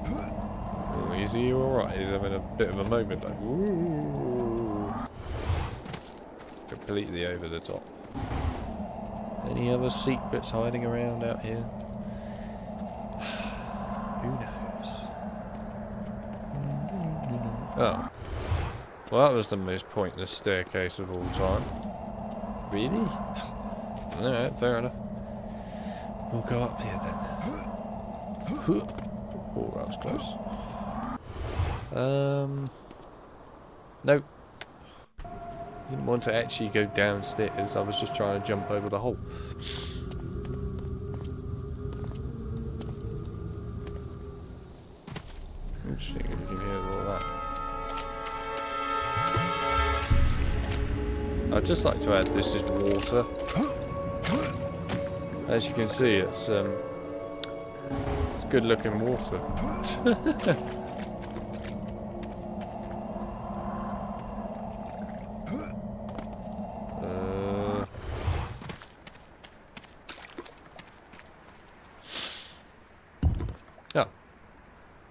Oh, is he alright? He's having a bit of a moment. Like, ooh. Completely over the top. Any other secrets hiding around out here? Who knows? Oh. Well, that was the most pointless staircase of all time. Really? Alright, fair enough. We'll go up here then. Oh, that was close. Nope. Didn't want to actually go downstairs. I was just trying to jump over the hole. Interesting if you can hear all that. I'd just like to add this is water. As you can see, it's good looking water.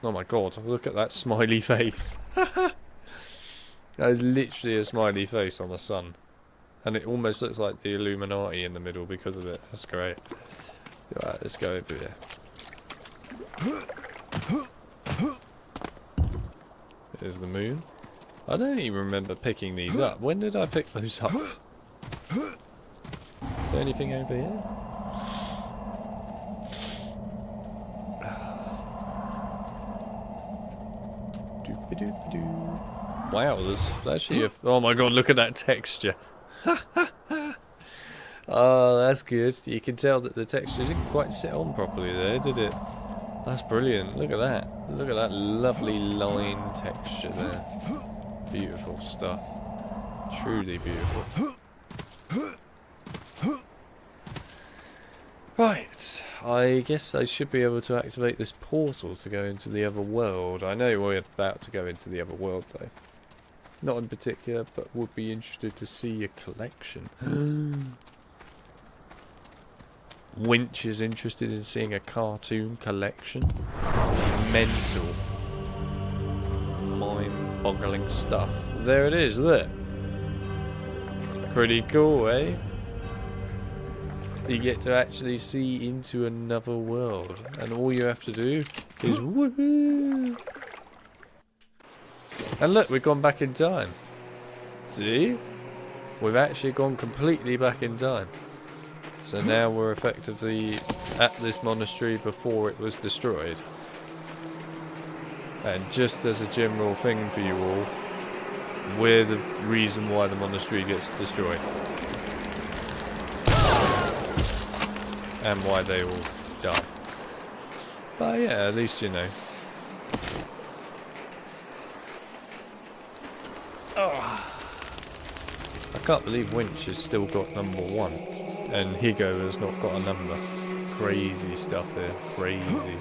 Oh my god, look at that smiley face. That is literally a smiley face on the sun. And it almost looks like the Illuminati in the middle because of it. That's great. Alright, let's go over here. There's the moon. I don't even remember picking these up. When did I pick those up? Is there anything over here? Wow, there's actually a... Oh my god, look at that texture. Oh, that's good. You can tell that the texture didn't quite sit on properly there, did it? That's brilliant. Look at that. Look at that lovely line texture there. Beautiful stuff. Truly beautiful. Right. I guess I should be able to activate this portal to go into the other world. I know we're about to go into the other world, though. Not in particular, but would be interested to see your collection. Winch is interested in seeing a cartoon collection. Mental. Mind-boggling stuff. There it is, look. Pretty cool, eh? You get to actually see into another world. And all you have to do is woohoo! And look, we've gone back in time. See? We've actually gone completely back in time. So now we're effectively at this monastery before it was destroyed. And just as a general thing for you all, we're the reason why the monastery gets destroyed. And why they all die. But yeah, at least you know. Oh. I can't believe Winch has still got number 1. And Higo has not got a number. Crazy stuff here. Crazy.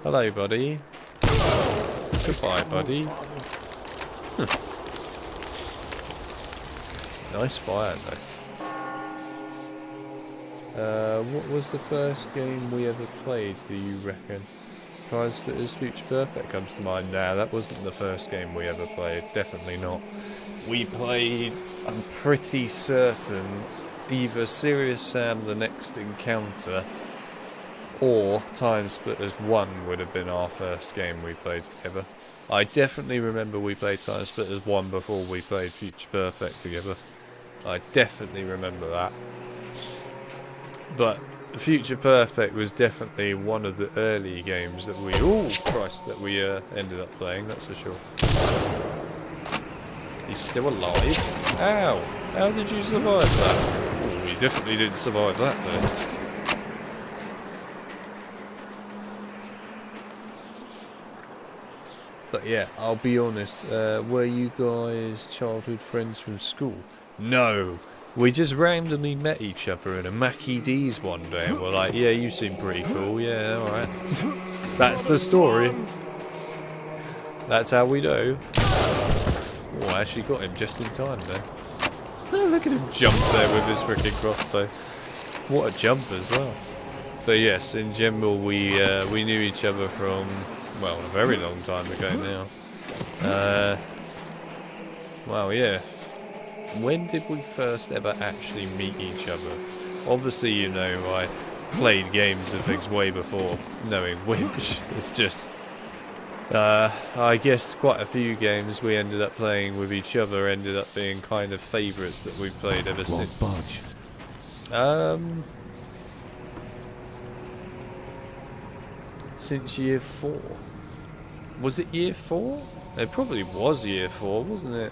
Hello, buddy. Goodbye, buddy. Nice fire, though. What was the first game we ever played, do you reckon? Time Splitters Future Perfect comes to mind. Nah, that wasn't the first game we ever played. Definitely not. We played, I'm pretty certain, either Serious Sam The Next Encounter or Time Splitters 1 would have been our first game we played together. I definitely remember we played Time Splitters 1 before we played Future Perfect together. I definitely remember that. But Future Perfect was definitely one of the early games that we... Oh, Christ, that we ended up playing, that's for sure. He's still alive? Ow! How did you survive that? Oh, he definitely didn't survive that, though. But yeah, I'll be honest, were you guys childhood friends from school? No! We just randomly met each other in a Mackie D's one day and we're like, yeah, you seem pretty cool, yeah, alright. That's the story. That's how we know. Oh, I actually got him just in time there. Oh, look at him jump there with his freaking crossbow. What a jump as well. But yes, in general, we knew each other from, well, a very long time ago now. Well, yeah. When did we first ever actually meet each other? Obviously, you know, I played games and things way before knowing which. It's just, I guess quite a few games we ended up playing with each other ended up being kind of favourites that we've played ever since. Budge. Since year 4. Was it year 4? It probably was year 4, wasn't it?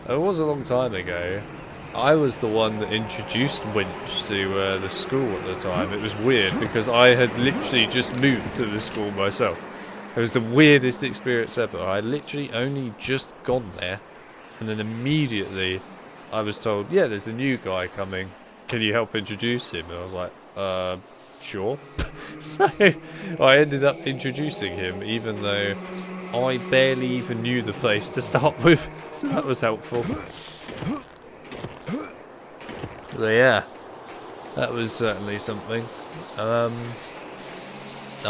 It was a long time ago. I was the one that introduced Winch to the school at the time. It was weird because I had literally just moved to the school myself. It was the weirdest experience ever. I literally only just gone there and then immediately I was told, yeah, there's a new guy coming. Can you help introduce him? And I was like, sure. So I ended up introducing him even though I barely even knew the place to start with, so that was helpful. But yeah, that was certainly something. I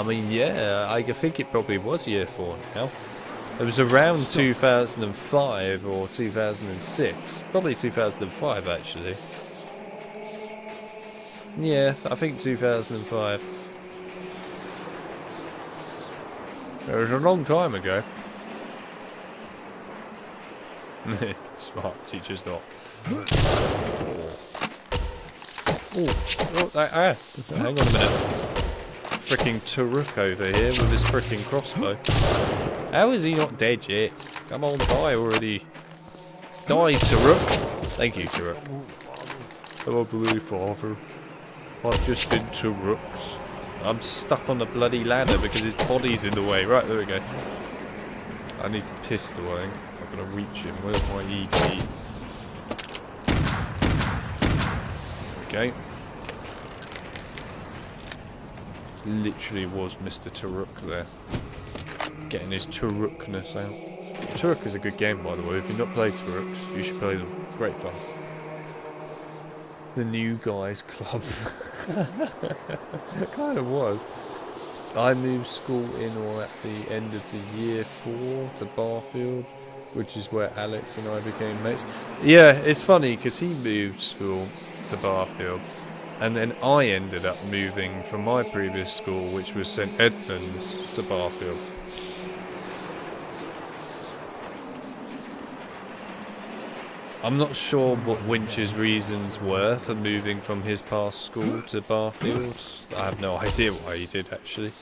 mean, yeah, I think it probably was year 4 now. It was around 2005 or 2006, probably 2005 actually. Yeah, I think 2005. It was a long time ago. Smart teacher's not. Hang on a minute. Fricking Taruk over here with his fricking crossbow. How is he not dead yet? Come on, die already. Die, Taruk. Thank you, Taruk. Hello, father. I've just been Taruk's. I'm stuck on the bloody ladder because his body's in the way. Right, there we go. I need the pistol, I think. I'm gonna reach him. Where's my E key? Okay. Literally was Mr. Taruk there. Getting his Tarukness out. Turok is a good game, by the way. If you've not played Turoks, you should play them. Great fun. The New Guys Club. It kind of was. I moved school in or at the end of the year 4 to Barfield, which is where Alex and I became mates. Yeah, it's funny because he moved school to Barfield, and then I ended up moving from my previous school, which was St Edmunds, to Barfield. I'm not sure what Winch's reasons were for moving from his past school to Barfield. I have no idea why he did, actually.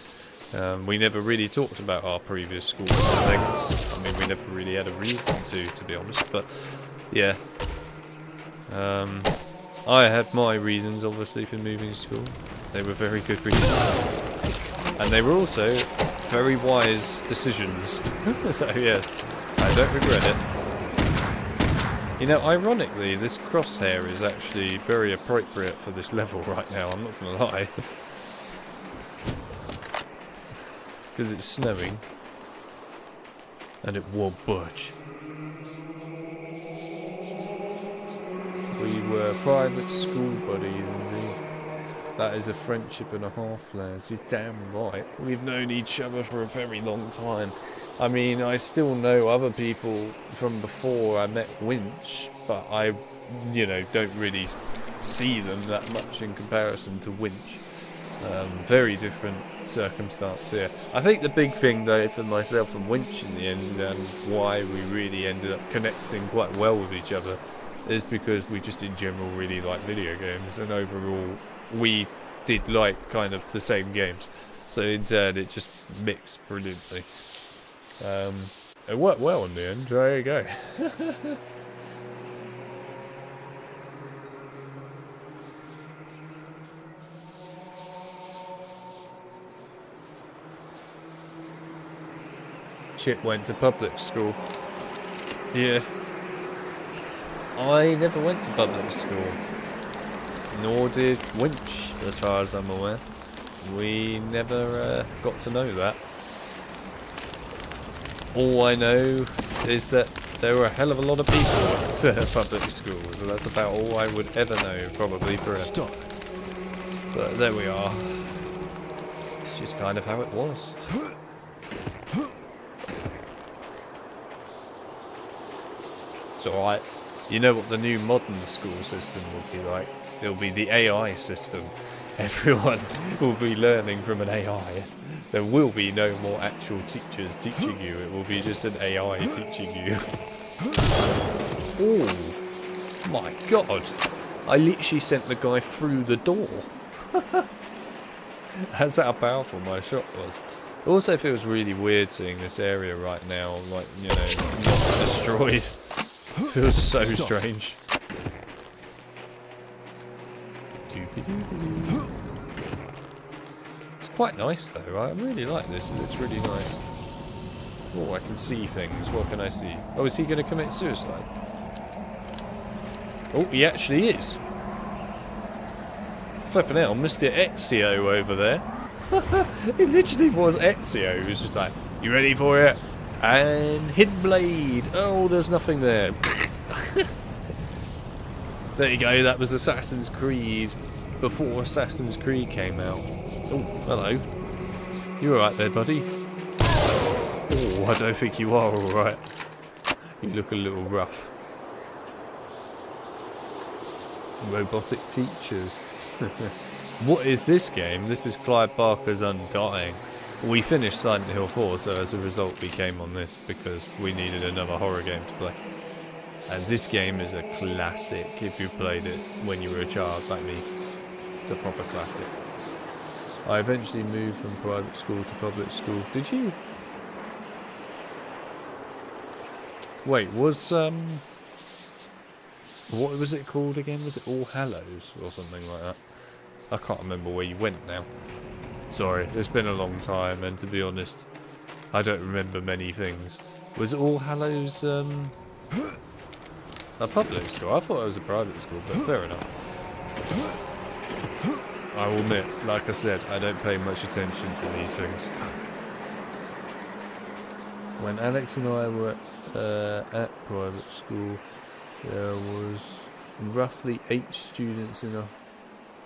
We never really talked about our previous schools and things. I mean, we never really had a reason to be honest, but yeah. I had my reasons, obviously, for moving school. They were very good reasons. And they were also very wise decisions. So yes, I don't regret it. You know, ironically, this crosshair is actually very appropriate for this level right now, I'm not gonna lie. Because it's snowing. And it won't budge. We were private school buddies indeed. That is a friendship and a half, lads. You're damn right. We've known each other for a very long time. I mean, I still know other people from before I met Winch, but I, you know, don't really see them that much in comparison to Winch. Very different circumstance here. I think the big thing, though, for myself and Winch in the end, and why we really ended up connecting quite well with each other, is because we just in general really like video games, and overall we did like kind of the same games. So in turn, it just mixed brilliantly. It worked well in the end. There you go. Chip went to public school. Yeah. I never went to public school. Nor did Winch, as far as I'm aware. We never got to know that. All I know is that there were a hell of a lot of people at public schools, and that's about all I would ever know, probably forever. Stop. But there we are. It's just kind of how it was. It's alright. You know what the new modern school system will be like? It'll be the AI system. Everyone will be learning from an AI. There will be no more actual teachers teaching you. It will be just an AI teaching you. Oh my god. I literally sent the guy through the door. That's how powerful my shot was. It also feels really weird seeing this area right now, like, you know, not destroyed. Feels so strange. It's quite nice though, right? I really like this. It looks really nice. Oh, I can see things. What can I see? Oh, is he going to commit suicide? Oh, he actually is. Flipping out, Mr. Ezio over there. It literally was Ezio. He was just like, you ready for it? And hidden blade. Oh, there's nothing there. There you go. That was Assassin's Creed before Assassin's Creed came out. Oh, hello. You alright there, buddy? Oh, I don't think you are alright. You look a little rough. Robotic teachers. What is this game? This is Clive Barker's Undying. We finished Silent Hill 4, so as a result we came on this because we needed another horror game to play. And this game is a classic if you played it when you were a child like me. It's a proper classic. I eventually moved from private school to public school. Did you? Wait, was what was it called again? Was it All Hallows or something like that? I can't remember where you went now. Sorry, it's been a long time, and to be honest, I don't remember many things. Was All Hallows a public school? I thought it was a private school, but fair enough. I will admit, like I said, I don't pay much attention to these things. when Alex and I were at private school, there was roughly 8 students in the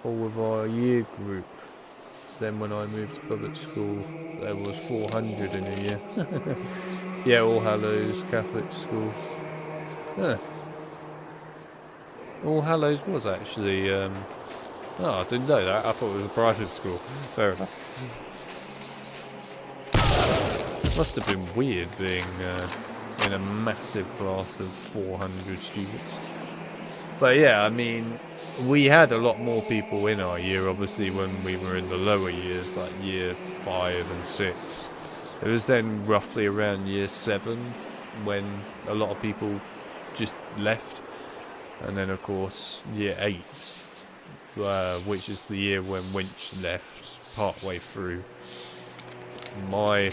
whole of our year group. Then when I moved to public school, there was 400 in a year. Yeah, All Hallows Catholic school. Huh. All Hallows was actually, oh, I didn't know that. I thought it was a private school. Fair enough. Must have been weird being in a massive class of 400 students. But yeah, I mean, we had a lot more people in our year, obviously, when we were in the lower years, like year 5 and 6. It was then roughly around year 7 when a lot of people just left. And then, of course, year 8, which is the year when Winch left partway through. My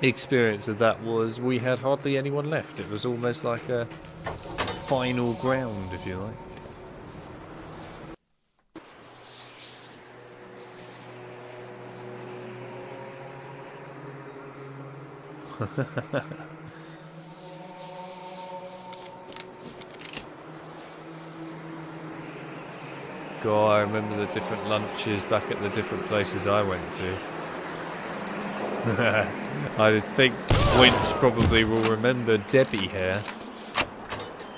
experience of that was we had hardly anyone left. It was almost like a final ground, if you like. God, I remember the different lunches back at the different places I went to. I think Winch probably will remember Debbie hair.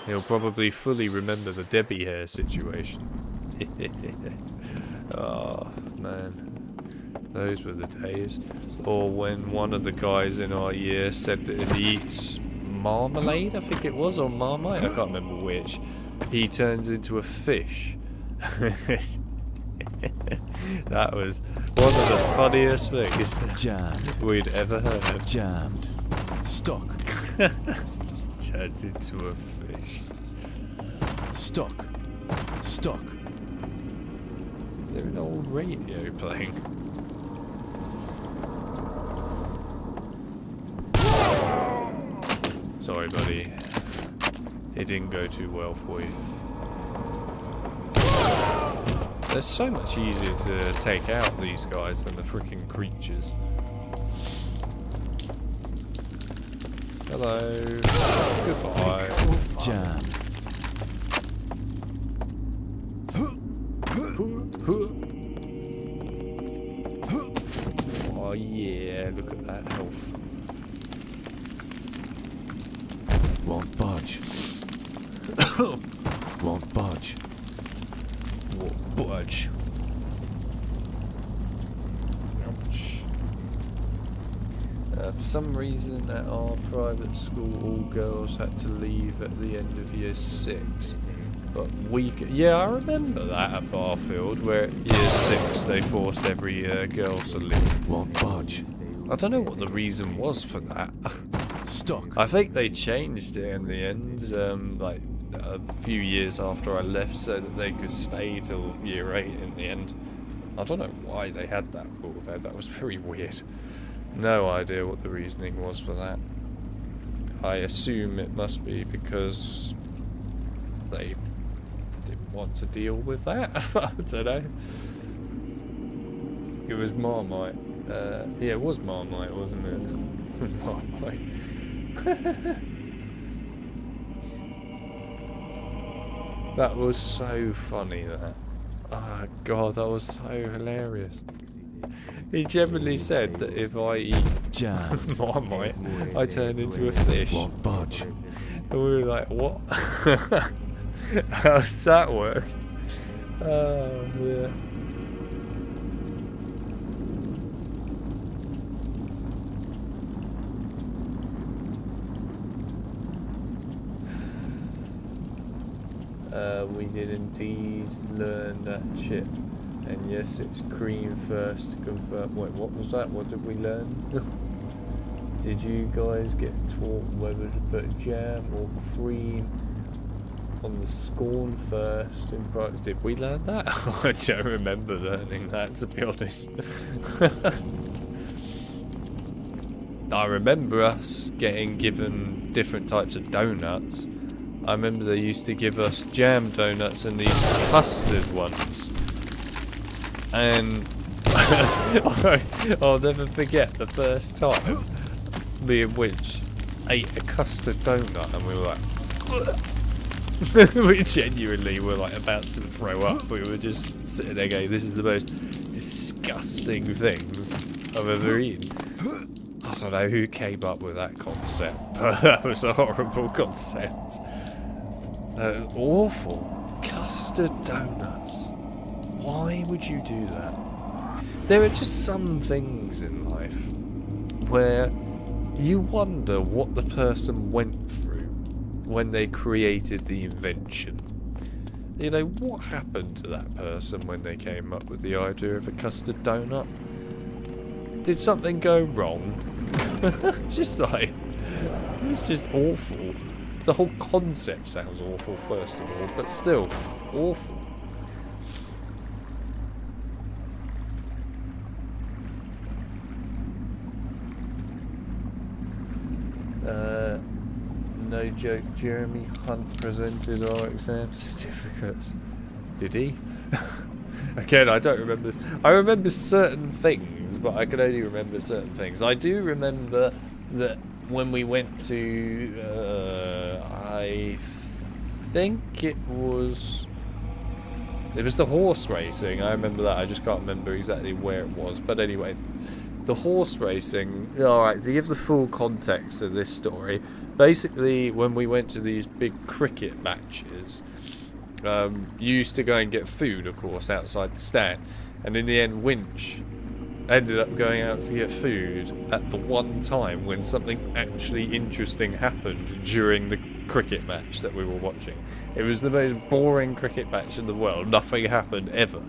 He'll probably fully remember the Debbie hair situation. Oh, man. Those were the days. Or when one of the guys in our year said that if he eats marmalade, I think it was, or Marmite, I can't remember which, he turns into a fish. That was one of the funniest things Jammed. we'd ever heard. Jammed. Stock. Turns into a fish. Stock. Stock. Is there an old radio playing? Sorry, buddy. It didn't go too well for you. They're so much easier to take out, these guys, than the freaking creatures. Hello. Goodbye. Jammed. Oh yeah, look at that health. Won't budge. Won't budge. What budge? Ouch. For some reason at our private school, all girls had to leave at the end of year 6. But yeah, I remember that at Barfield, where at year 6 they forced every girl to leave. Won't budge. I don't know what the reason was for that. Stock. I think they changed it in the end, like a few years after I left, so that they could stay till year 8 in the end. I don't know why they had that rule there. That was very weird. No idea what the reasoning was for that. I assume it must be because they didn't want to deal with that. I don't know. It was Marmite. Yeah, it was Marmite, wasn't it? Marmite. That was so funny, that. Oh god, that was so hilarious. He generally said that if I eat Jammed. Marmite, I turn into a fish. Won't budge. And we were like, what? How does that work? Oh, yeah. We did indeed learn that chip. And yes, it's cream first to confirm. Wait, what was that? What did we learn? Did you guys get taught whether to put jam or cream on the scone first? Did we learn that? I don't remember learning that, to be honest. I remember us getting given different types of donuts. I remember they used to give us jam donuts and these custard ones. And I'll never forget the first time me and Winch ate a custard donut and we were like, we genuinely were like about to throw up. We were just sitting there going, this is the most disgusting thing I've ever eaten. I don't know who came up with that concept, but that was a horrible concept. Awful. Custard donuts. Why would you do that? There are just some things in life where you wonder what the person went through when they created the invention. You know, what happened to that person when they came up with the idea of a custard donut? Did something go wrong? Just like, it's just awful. The whole concept sounds awful, first of all, but still, awful. No joke, Jeremy Hunt presented our exam certificates. Did he? Again, I don't remember. I remember certain things, but I can only remember certain things. I do remember that when we went to, I think it was the horse racing. I remember that. I just can't remember exactly where it was. But anyway, the horse racing. Alright, to give the full context of this story, basically when we went to these big cricket matches, you used to go and get food, of course, outside the stand. And in the end, Winch ended up going out to get food at the one time when something actually interesting happened during the cricket match that we were watching. It was the most boring cricket match in the world. Nothing happened ever.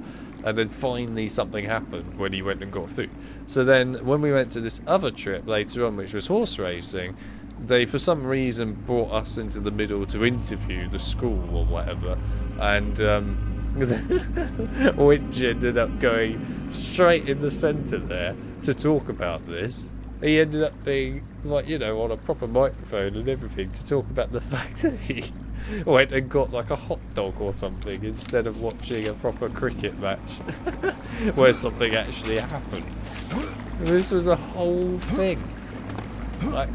And then finally something happened when he went and got food. So then when we went to this other trip later on, which was horse racing, they for some reason brought us into the middle to interview the school or whatever. And Winch ended up going straight in the centre there to talk about this. He ended up being, like, you know, on a proper microphone and everything to talk about the fact that he went and got like a hot dog or something instead of watching a proper cricket match where something actually happened. This was a whole thing. Like,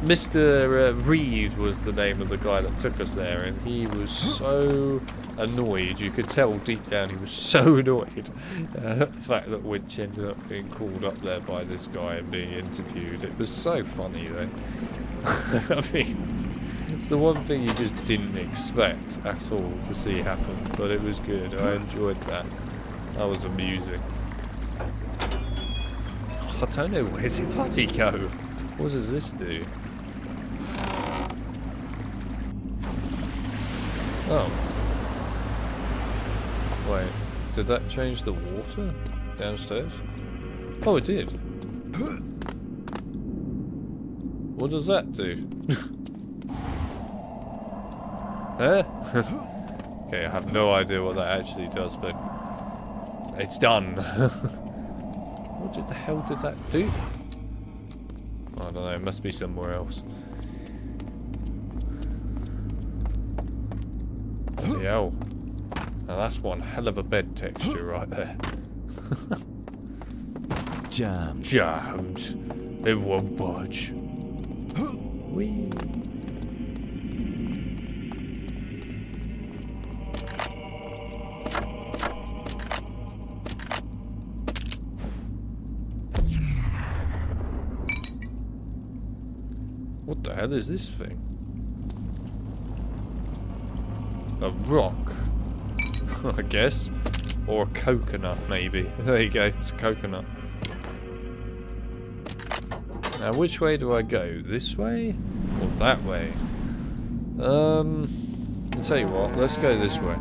Mr. Reed was the name of the guy that took us there, and he was so annoyed. You could tell deep down he was so annoyed at the fact that Winch ended up being called up there by this guy and being interviewed. It was so funny though. I mean, it's the one thing you just didn't expect at all to see happen, but it was good. I enjoyed that. That was amusing. I don't know, where's it bloody go? What does this do? Oh. Wait, did that change the water downstairs? Oh, it did. What does that do? Huh? Okay, I have no idea what that actually does, but it's done. What the hell did that do? I don't know, it must be somewhere else. Bloody hell. Now that's one hell of a bed texture right there. Jammed. Jammed. It won't budge. Whee. What the hell is this thing? A rock, I guess, or a coconut maybe. There you go, it's a coconut. Now which way do I go? This way or that way? I'll tell you what, let's go this way.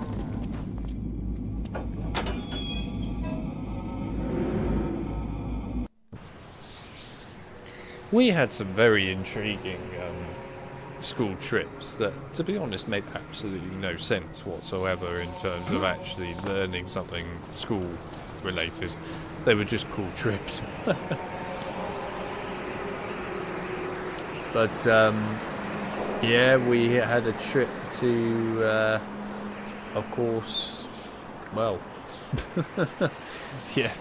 We had some very intriguing school trips that, to be honest, made absolutely no sense whatsoever in terms of actually learning something school related. They were just cool trips. But yeah, we had a trip to of course, well, yeah,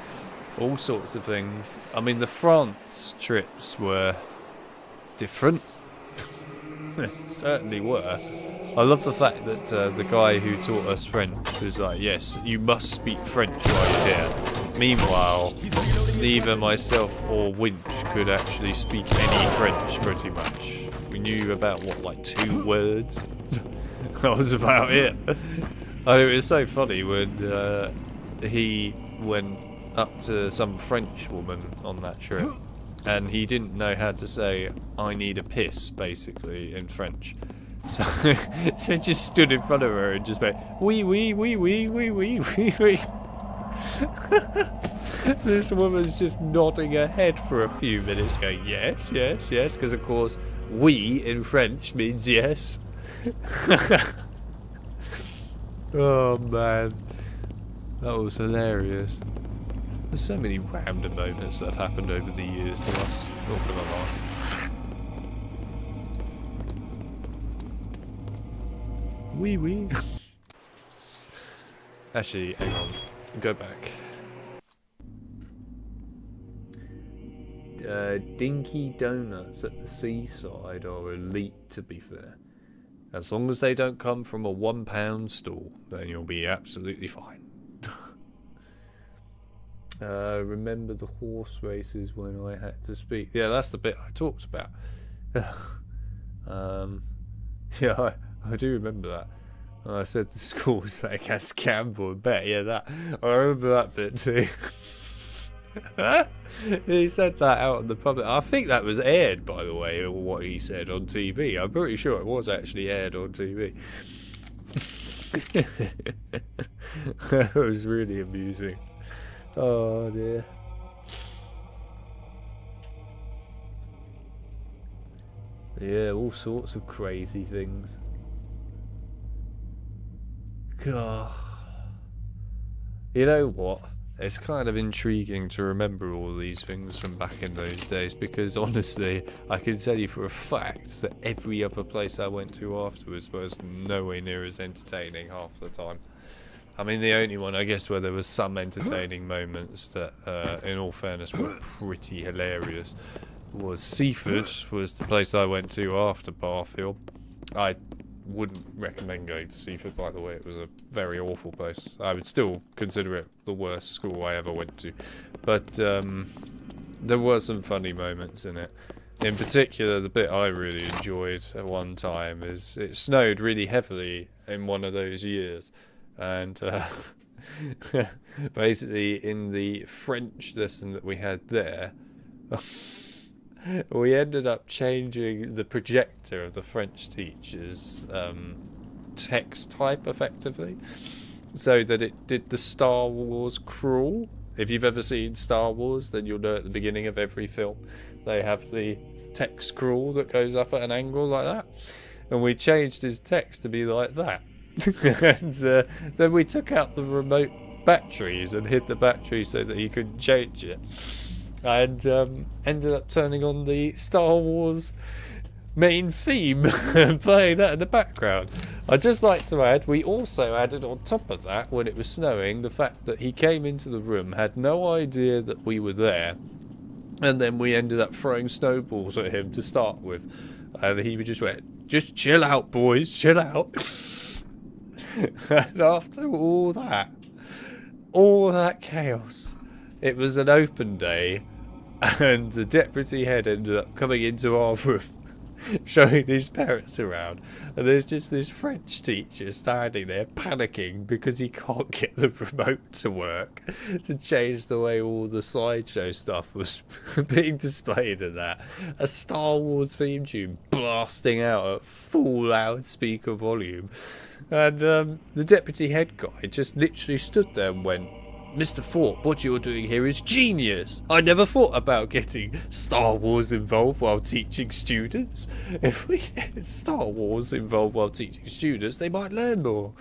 all sorts of things. I mean, the France trips were different. Certainly were. I love the fact that the guy who taught us French was like, yes, you must speak French while you're here. Meanwhile, neither myself or Winch could actually speak any French, pretty much. We knew about, what, like 2 words? That was about it. I mean, it was so funny when he went up to some French woman on that trip, and he didn't know how to say, I need a piss, basically, in French. So, so he just stood in front of her and just went, oui, oui, oui, oui, oui, oui, oui, oui. This woman's just nodding her head for a few minutes, going, yes, yes, yes, because of course, oui in French means yes. Oh man, that was hilarious. There's so many random moments that have happened over the years to us, not gonna lie. Wee wee. Actually, hang on. Go back. Dinky donuts at the seaside are elite, to be fair. As long as they don't come from a £1 stall, then you'll be absolutely fine. Remember the horse races when I had to speak? Yeah, that's the bit I talked about. Yeah, I do remember that. I said the school was like against Campbell and Bet. Yeah, that I remember that bit too. He said that out in the public. I think that was aired, by the way, or what he said on TV. I'm pretty sure it was actually aired on TV. That was really amusing. Oh dear. Yeah, all sorts of crazy things. God. You know what? It's kind of intriguing to remember all these things from back in those days, because honestly, I can tell you for a fact that every other place I went to afterwards was nowhere near as entertaining half the time. I mean, the only one, I guess, where there was some entertaining moments that, in all fairness, were pretty hilarious was Seaford, was the place I went to after Barfield. I wouldn't recommend going to Seaford, by the way. It was a very awful place. I would still consider it the worst school I ever went to. But there were some funny moments in it. In particular, the bit I really enjoyed at one time is it snowed really heavily in one of those years. And basically in the French lesson that we had there, we ended up changing the projector of the French teacher's text type, effectively, so that it did the Star Wars crawl. If you've ever seen Star Wars, then you'll know at the beginning of every film they have the text crawl that goes up at an angle like that. And we changed his text to be like that. And then we took out the remote batteries and hid the batteries so that he couldn't change it. And ended up turning on the Star Wars main theme and playing that in the background. I'd just like to add, we also added on top of that, when it was snowing, the fact that he came into the room, had no idea that we were there, and then we ended up throwing snowballs at him to start with. And he just went, just chill out, boys, chill out. And after all that chaos, it was an open day, and the deputy head ended up coming into our room, showing his parents around, and there's just this French teacher standing there panicking because he can't get the remote to work to change the way all the slideshow stuff was being displayed, and that a Star Wars theme tune blasting out at full loudspeaker volume, and the deputy head guy just literally stood there and went, Mr. Thorpe, what you're doing here is genius. I never thought about getting Star Wars involved while teaching students. If we get Star Wars involved while teaching students, they might learn more.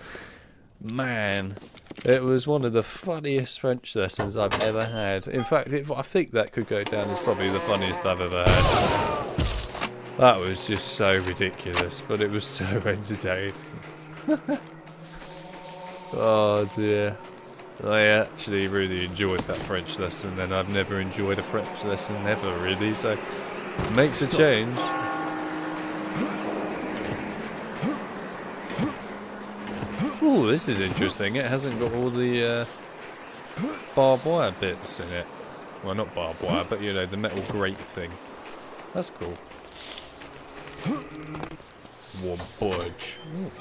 Man, it was one of the funniest French lessons I've ever had. In fact, I think that could go down as probably the funniest I've ever had. That was just so ridiculous, but it was so entertaining. Oh dear. I actually really enjoyed that French lesson, and I've never enjoyed a French lesson ever, really, so it makes a change. Ooh, this is interesting. It hasn't got all the barbed wire bits in it. Well, not barbed wire, but you know, the metal grate thing. That's cool. One budge. Ooh.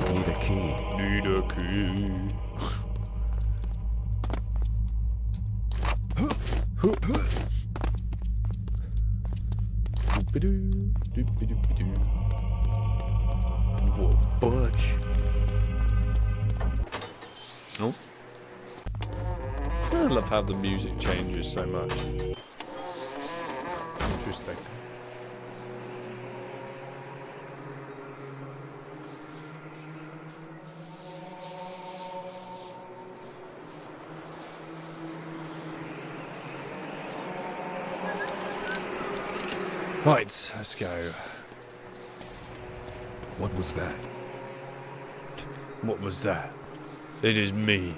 Need a key. Need a key. Whoa, budge. Oh. I love how the music changes so much. Interesting. Right, let's go. What was that? What was that? It is me.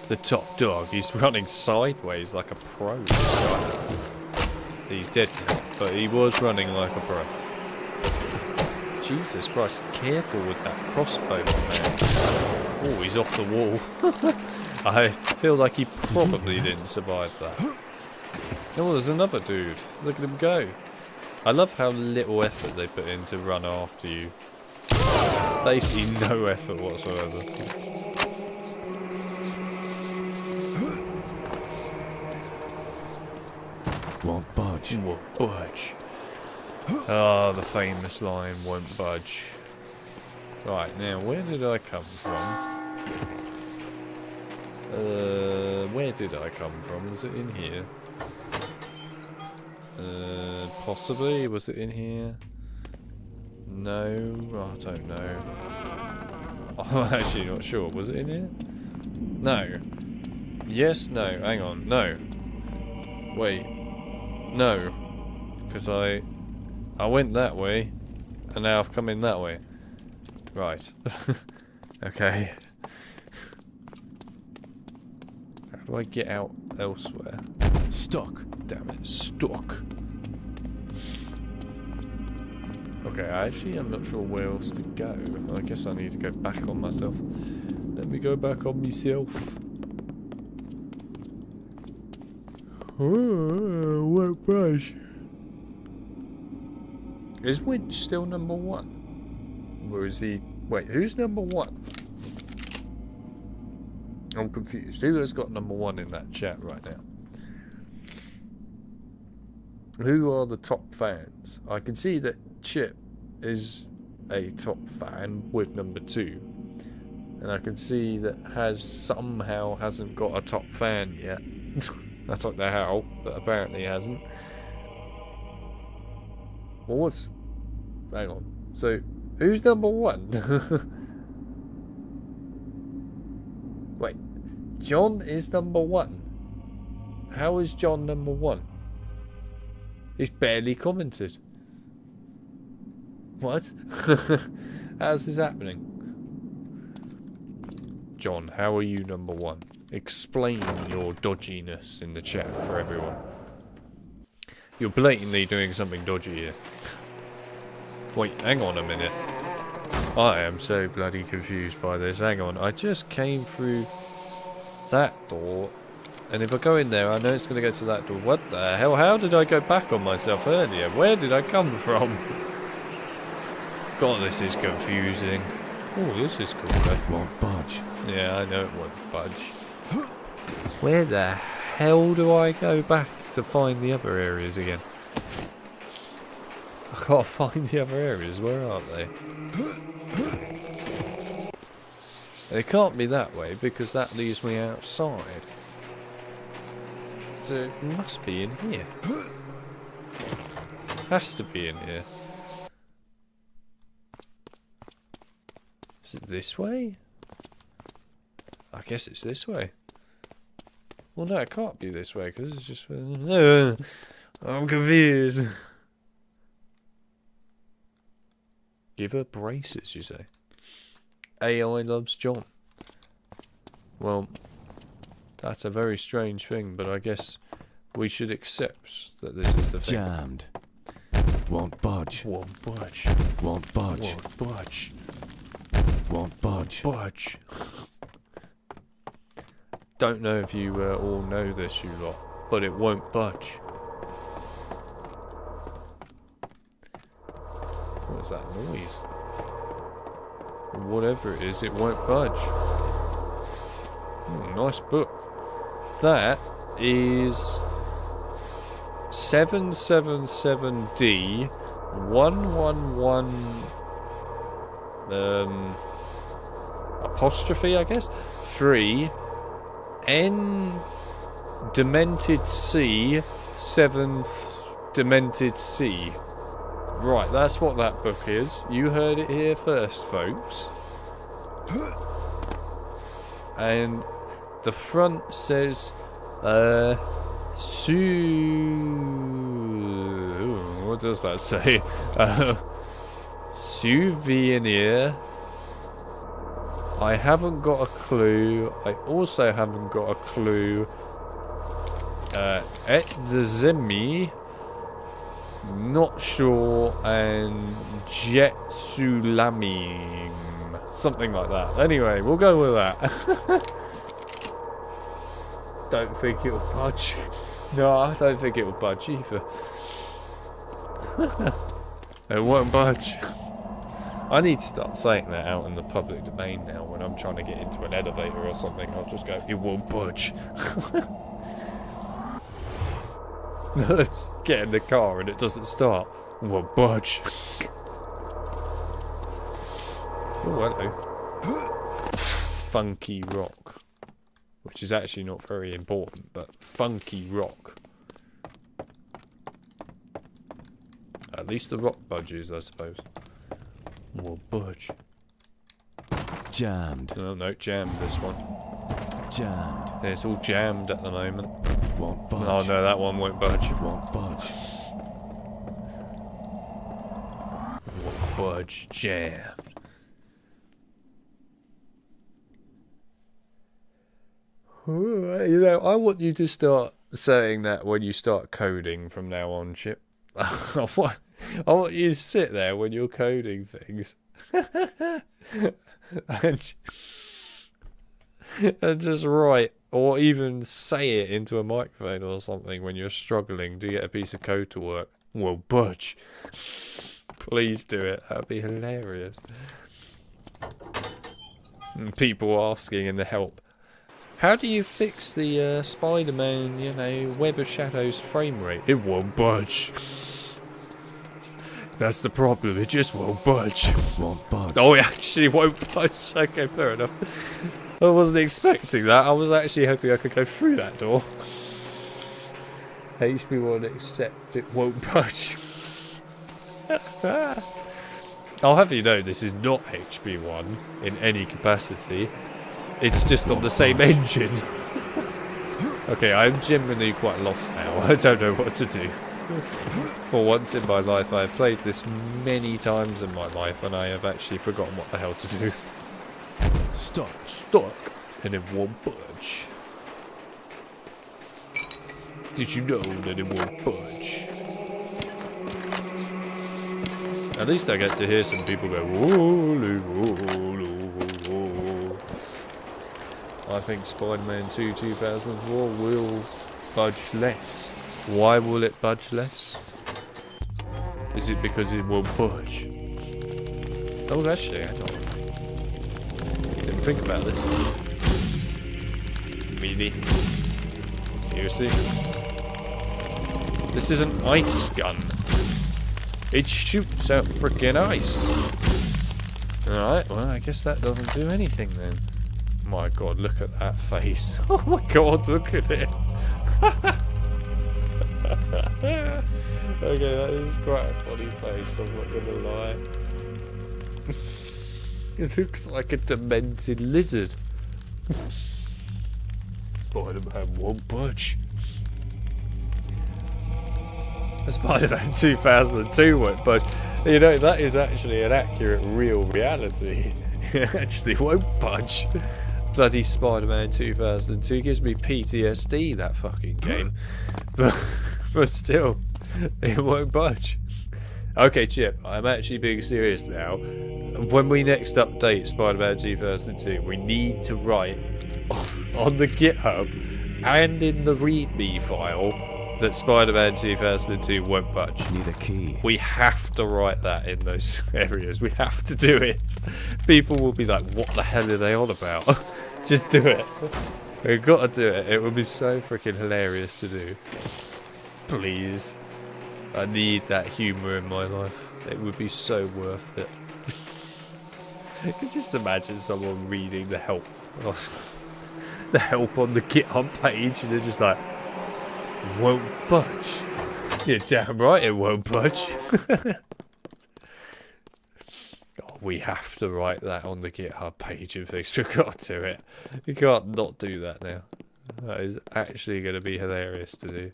The top dog. He's running sideways like a pro, this guy. He's dead now, but he was running like a pro. Jesus Christ, careful with that crossbow, man. Oh, he's off the wall. I feel like he probably didn't survive that. Oh, there's another dude. Look at him go. I love how little effort they put in to run after you. Basically no effort whatsoever. Won't budge. Won't budge. Ah, the famous line, won't budge. Right, now, where did I come from? Where did I come from? Was it in here? Possibly. Was it in here? No, I don't know. I'm actually not sure. Was it in here? No. Yes, no. Hang on. No. Wait. No. Because I went that way, and now I've come in that way. Right. Okay. How do I get out elsewhere? Stuck. Damn it, stuck. Okay, I'm not sure where else to go. I guess I need to go back on myself. Let me go back on myself. What brush? Is Winch still number 1? Or is he... Wait, who's number 1? I'm confused. Who has got number 1 in that chat right now? Who are the top fans? I can see that Chip is a top fan with number 2. And I can see that somehow hasn't got a top fan yet. I don't know how, but apparently hasn't. Well, what's... Hang on. So, who's number 1? Wait. John is number 1. How is John number 1? He's barely commented. What? How's this happening? John, how are you number 1? Explain your dodginess in the chat for everyone. You're blatantly doing something dodgy here. Wait, hang on a minute. I am so bloody confused by this. Hang on, I just came through that door, and if I go in there, I know it's going to go to that door. What the hell? How did I go back on myself earlier? Where did I come from? God, this is confusing. Oh, this is cool though. Won't budge. Yeah, I know it won't budge. Where the hell do I go back to find the other areas again? I can't find the other areas. Where are they? It can't be that way because that leaves me outside. So it must be in here. Has to be in here. Is it this way? I guess it's this way. Well, no, it can't be this way because it's just... I'm confused. Give her braces, you say? AI loves John. Well, That's a very strange thing, but I guess we should accept that this is the thing. Jammed. Won't budge. Won't budge. Won't budge. Won't budge. Won't budge. Budge. Don't know if you all know this, you lot, but it won't budge. What is that noise? Whatever it is, it won't budge. Nice book. That is 777D 111 apostrophe, I guess, 3 N Demented C 7th Demented C. Right, that's what that book is. You heard it here first, folks. And the front says, what does that say? Souvenir. I haven't got a clue. I also haven't got a clue. Etzemi. Not sure. And Jetsulamim. Something like that. Anyway, we'll go with that. Don't think it'll budge. No, I don't think it'll budge either. It won't budge. I need to start saying that out in the public domain now when I'm trying to get into an elevator or something. I'll just go, it won't budge. Let's get in the car and it doesn't start. Won't budge. Oh, hello. Funky rock. Which is actually not very important, but funky rock. At least the rock budges, I suppose. Will budge. Jammed. Oh, no, jammed this one. Jammed. Yeah, it's all jammed at the moment. Won't budge. Oh no, that one won't budge. Won't budge. Won't budge. Jammed. You know, I want you to start saying that when you start coding from now on, Chip. I want you to sit there when you're coding things and just write or even say it into a microphone or something when you're struggling to get a piece of code to work. Well, budge. Please do it. That'd be hilarious. And people asking in the help, how do you fix the Spider-Man, you know, Web of Shadows frame rate? It won't budge. That's the problem, it just won't budge. Won't budge. Oh, it actually won't budge. Okay, fair enough. I wasn't expecting that. I was actually hoping I could go through that door. HP1 except it won't budge. I'll have you know this is not HP1 in any capacity. It's just on the same engine. Okay, I'm genuinely quite lost now. I don't know what to do. For once in my life, I have played this many times in my life, and I have actually forgotten what the hell to do. Stop. Stuck, and it won't budge. Did you know that it won't budge? At least I get to hear some people go, whoa, whoa, whoa. I think Spider-Man 2 2004 will budge less. Why will it budge less? Is it because it won't budge? Oh, actually, hang on. Didn't think about this. Really? Seriously? This is an ice gun. It shoots out frickin' ice. Alright, well, I guess that doesn't do anything then. My god, look at that face. Oh my god, look at it. Okay, that is quite a funny face, I'm not gonna lie. It looks like a demented lizard. Spider-Man won't budge. Spider-Man 2002 won't budge. You know, that is actually an accurate, real reality. It actually won't budge. bloody Spider-Man 2002 gives me PTSD, that fucking game. But still, it won't budge. Okay, Chip, I'm actually being serious now. When we next update Spider-Man 2002, we need to write on the GitHub and in the README file that Spider-Man 2002 won't budge. Need a key. We have to write that in those areas. We have to do it. People will be like, what the hell are they on about? Just do it. We've got to do it. It would be so freaking hilarious to do. Please. I need that humour in my life. It would be so worth it. I can just imagine someone reading the help on the GitHub page and they're just like, won't budge. You're damn right it won't budge. Oh, we have to write that on the GitHub page and things. We've got to do it. We can't not do that now. That is actually going to be hilarious to do.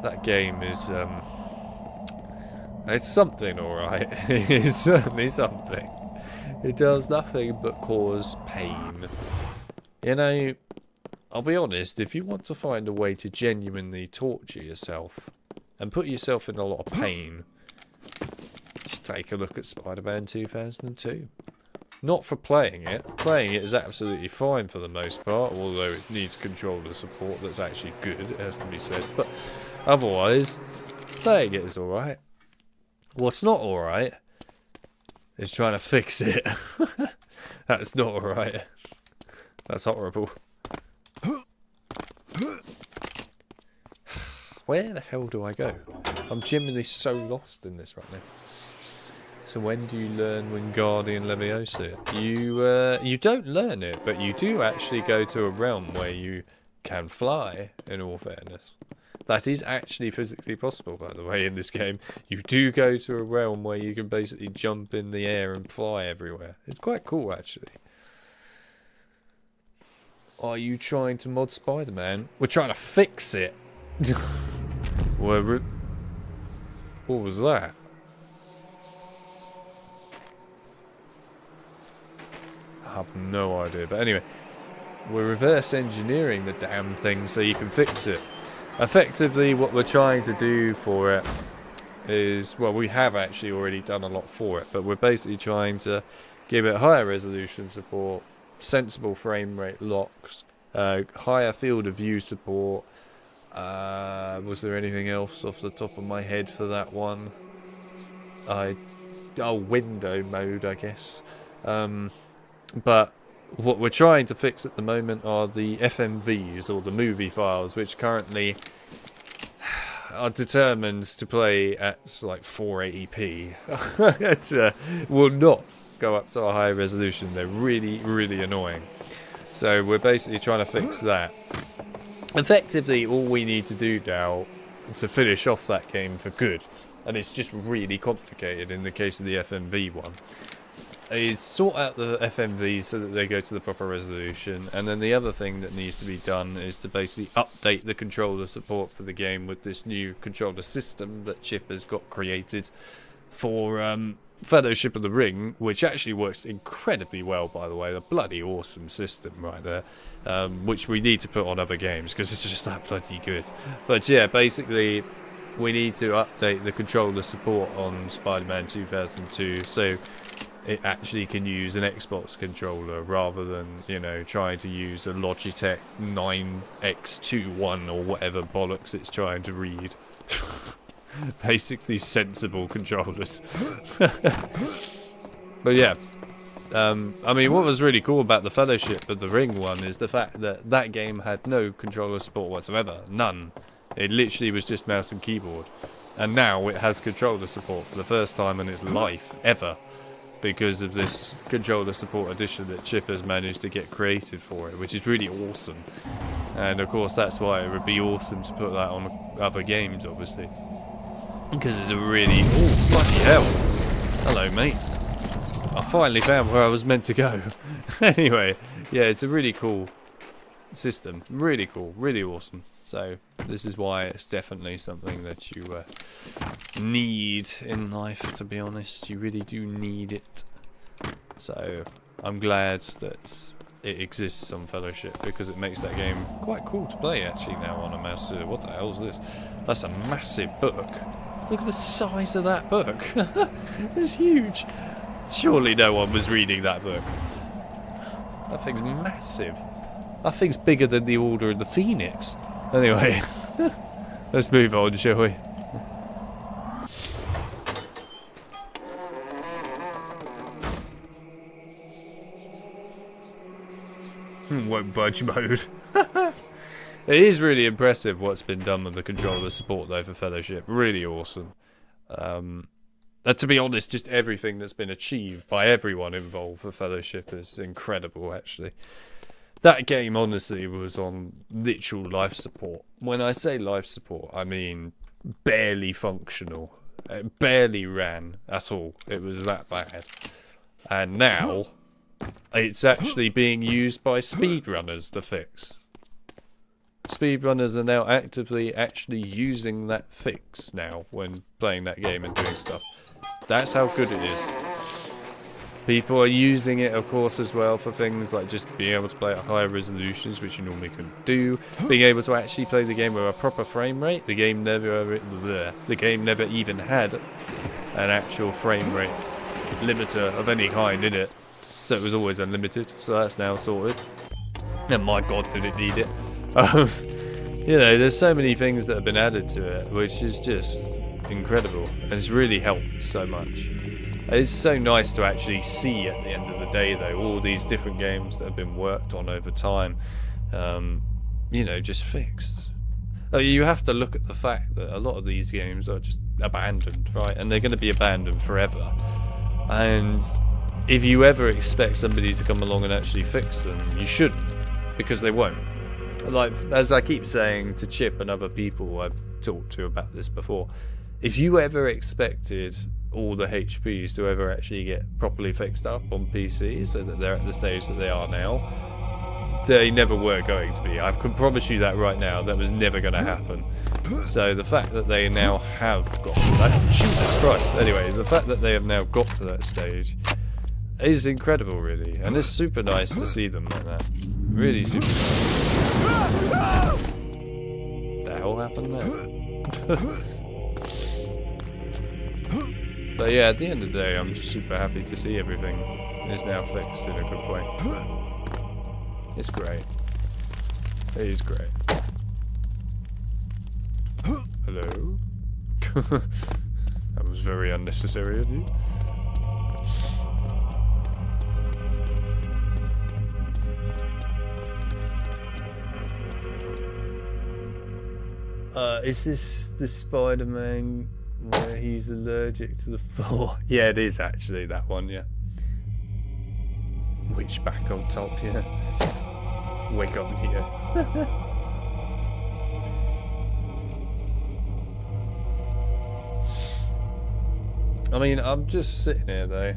That game is, it's something, alright. It's certainly something. It does nothing but cause pain. You know, I'll be honest, if you want to find a way to genuinely torture yourself and put yourself in a lot of pain, just take a look at Spider-Man 2002. Not for playing it. Playing it is absolutely fine for the most part, although it needs controller support that's actually good, it has to be said. But otherwise, playing it is alright. What's not alright is trying to fix it. That's not alright. That's horrible. Where the hell do I go? I'm genuinely so lost in this right now. So when do you learn Wingardium Leviosa? You don't learn it, but you do actually go to a realm where you can fly, in all fairness. That is actually physically possible, by the way, in this game. You do go to a realm where you can basically jump in the air and fly everywhere. It's quite cool, actually. Are you trying to mod Spider-Man? We're trying to fix it. What was that? I have no idea. But anyway, we're reverse engineering the damn thing so you can fix it. Effectively, what we're trying to do for it is, well, we have actually already done a lot for it, but we're basically trying to give it higher resolution support, sensible frame rate locks, higher field of view support. Was there anything else off the top of my head for that one? Window mode, I guess. But what we're trying to fix at the moment are the FMVs, or the movie files, which currently are determined to play at like 480p. It will not go up to a higher resolution. They're really, really annoying. So we're basically trying to fix that. Effectively, all we need to do now to finish off that game for good, and it's just really complicated in the case of the FMV one, is sort out the FMVs so that they go to the proper resolution, and then the other thing that needs to be done is to basically update the controller support for the game with this new controller system that Chip has got created for Fellowship of the Ring, which actually works incredibly well, by the way. A bloody awesome system right there, which we need to put on other games because it's just that bloody good. But yeah, basically we need to update the controller support on Spider-Man 2002 so it actually can use an Xbox controller rather than, you know, trying to use a Logitech 9X21 or whatever bollocks it's trying to read. Basically sensible controllers. But yeah, I mean, what was really cool about the Fellowship of the Ring one is the fact that that game had no controller support whatsoever. None. It literally was just mouse and keyboard. And now it has controller support for the first time in its life ever, because of this controller support edition that Chip has managed to get created for it, which is really awesome. And of course that's why it would be awesome to put that on other games, obviously, because it's a really... oh, bloody hell. Hello, mate. I finally found where I was meant to go. Anyway, yeah, it's a really cool system. Really cool, really awesome. So this is why it's definitely something that you need in life, to be honest. You really do need it. So I'm glad that it exists on Fellowship because it makes that game quite cool to play actually now on a mouse. What the hell is this? That's a massive book. Look at the size of that book. It's huge. Surely no one was reading that book. That thing's massive. That thing's bigger than the Order of the Phoenix. Anyway, let's move on, shall we? Won't budge mode. It is really impressive what's been done with the controller support though for Fellowship. Really awesome. And to be honest, just everything that's been achieved by everyone involved for Fellowship is incredible actually. That game honestly was on literal life support. When I say life support, I mean barely functional. It barely ran at all. It was that bad. And now it's actually being used by speedrunners to fix. Speedrunners are now actively actually using that fix now when playing that game and doing stuff. That's how good it is. People are using it, of course, as well for things like just being able to play at higher resolutions, which you normally couldn't do. Being able to actually play the game with a proper frame rate. The game never even had an actual frame rate limiter of any kind in it. So it was always unlimited. So that's now sorted. And my god, did it need it. You know, there's so many things that have been added to it, which is just incredible. And it's really helped so much. It's so nice to actually see at the end of the day, though, all these different games that have been worked on over time, you know, just fixed. You have to look at the fact that a lot of these games are just abandoned, right? And they're going to be abandoned forever. And if you ever expect somebody to come along and actually fix them, you shouldn't, because they won't. Like, as I keep saying to Chip and other people I've talked to about this before, if you ever expected all the HPs to ever actually get properly fixed up on PC so that they're at the stage that they are now, they never were going to be. I can promise you that right now. That was never going to happen. So the fact that they now have got to that, Jesus Christ, anyway, the fact that they have now got to that stage is incredible, really, and it's super nice to see them like that. Really super nice. The hell happened there? But yeah, at the end of the day, I'm just super happy to see everything is now fixed in a good way. It's great. It is great. Hello? That was very unnecessary of you. Is this the Spider-Man where he's allergic to the floor? Yeah, it is actually that one, yeah. Reach back on top, yeah. Wake up here. I mean, I'm just sitting here though.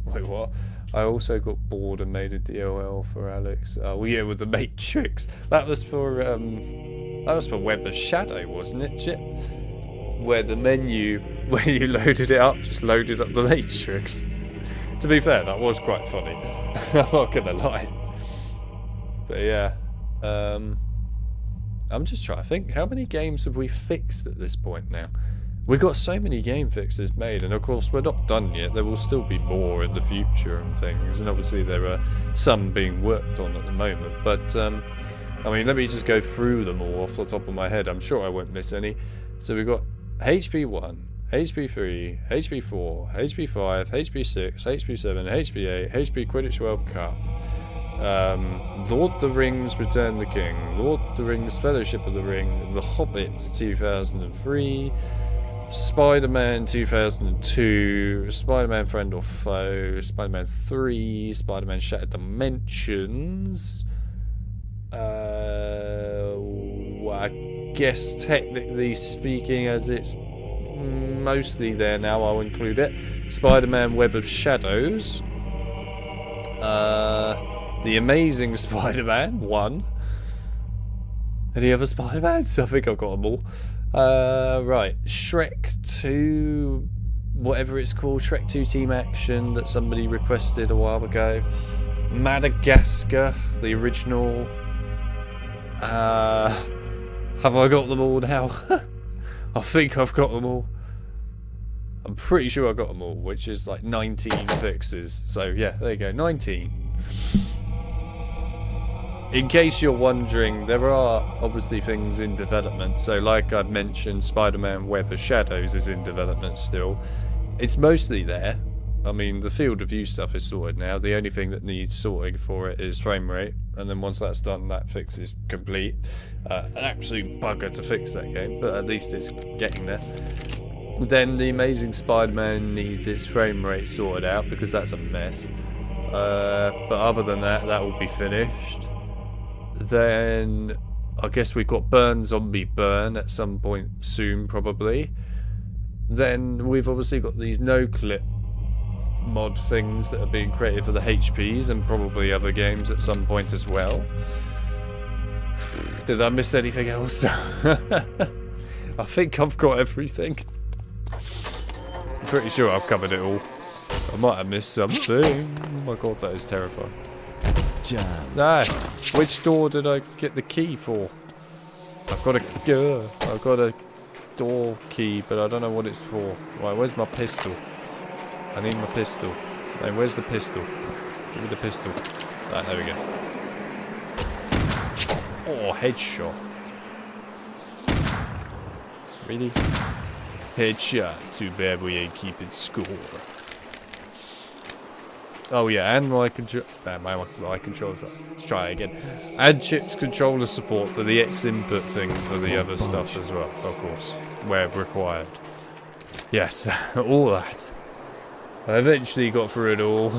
Wait, what? I also got bored and made a DLL for Alex. Oh yeah, with the Matrix. That was for Web of Shadow, wasn't it, Chip? Where the menu, when you loaded it up, just loaded up the Matrix. To be fair, that was quite funny. I'm not gonna lie. But yeah, I'm just trying to think. How many games have we fixed at this point now? We've got so many game fixes made, and of course we're not done yet. There will still be more in the future and things, and obviously there are some being worked on at the moment. But I mean, let me just go through them all off the top of my head. I'm sure I won't miss any. So we've got HP1, HP3, HP4, HP5, HP6, HP7, HP8, HP Quidditch World Cup, Lord of the Rings Return the King, Lord of the Rings Fellowship of the Ring, The Hobbit 2003, Spider-Man 2002, Spider-Man Friend or Foe, Spider-Man 3, Spider-Man Shattered Dimensions. I guess technically speaking, as it's mostly there now, I'll include it. Spider-Man Web of Shadows. The Amazing Spider-Man 1. Any other Spider-Mans? I think I've got them all. Right, Shrek 2, whatever it's called, Shrek 2 Team Action that somebody requested a while ago. Madagascar, the original. Have I got them all now? I think I've got them all. I'm pretty sure I got them all, which is like 19 fixes. So yeah, there you go, 19. In case you're wondering, there are obviously things in development. So like I've mentioned, Spider-Man Web of Shadows is in development still. It's mostly there. I mean, the field of view stuff is sorted now. The only thing that needs sorting for it is frame rate. And then once that's done, that fix is complete. An absolute bugger to fix that game, but at least it's getting there. Then the Amazing Spider-Man needs its frame rate sorted out because that's a mess. But other than that, that will be finished. Then I guess we've got Burn Zombie Burn at some point soon, probably. Then we've obviously got these no-clip mod things that are being created for the HPs and probably other games at some point as well. Did I miss anything else? I think I've got everything. I'm pretty sure I've covered it all. I might have missed something. Oh my god, that is terrifying. Jam. No, which door did I get the key for? I've got a door key, but I don't know what it's for. Right, where's my pistol? I need my pistol. Hey, where's the pistol? Give me the pistol. Right, there we go. Oh, headshot. Really? Headshot. Too bad we ain't keeping score. Oh yeah, and my control. My controller. Let's try it again. Add chips controller support for the X input thing for the other stuff as well, of course, where required. Yes, all that. I eventually got through it all.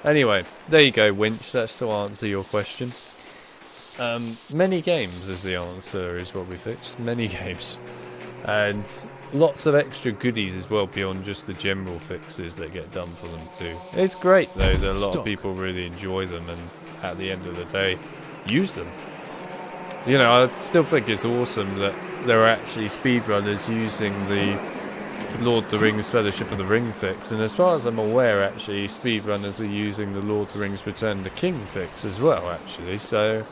Anyway, there you go, Winch. That's to answer your question. Many games is the answer, is what we fixed. Many games. And lots of extra goodies as well beyond just the general fixes that get done for them too. It's great though that a lot of people really enjoy them and at the end of the day use them. You know, I still think it's awesome that there are actually speedrunners using the Lord of the Rings Fellowship of the Ring fix, and as far as I'm aware actually speedrunners are using the Lord of the Rings Return of the King fix as well actually, so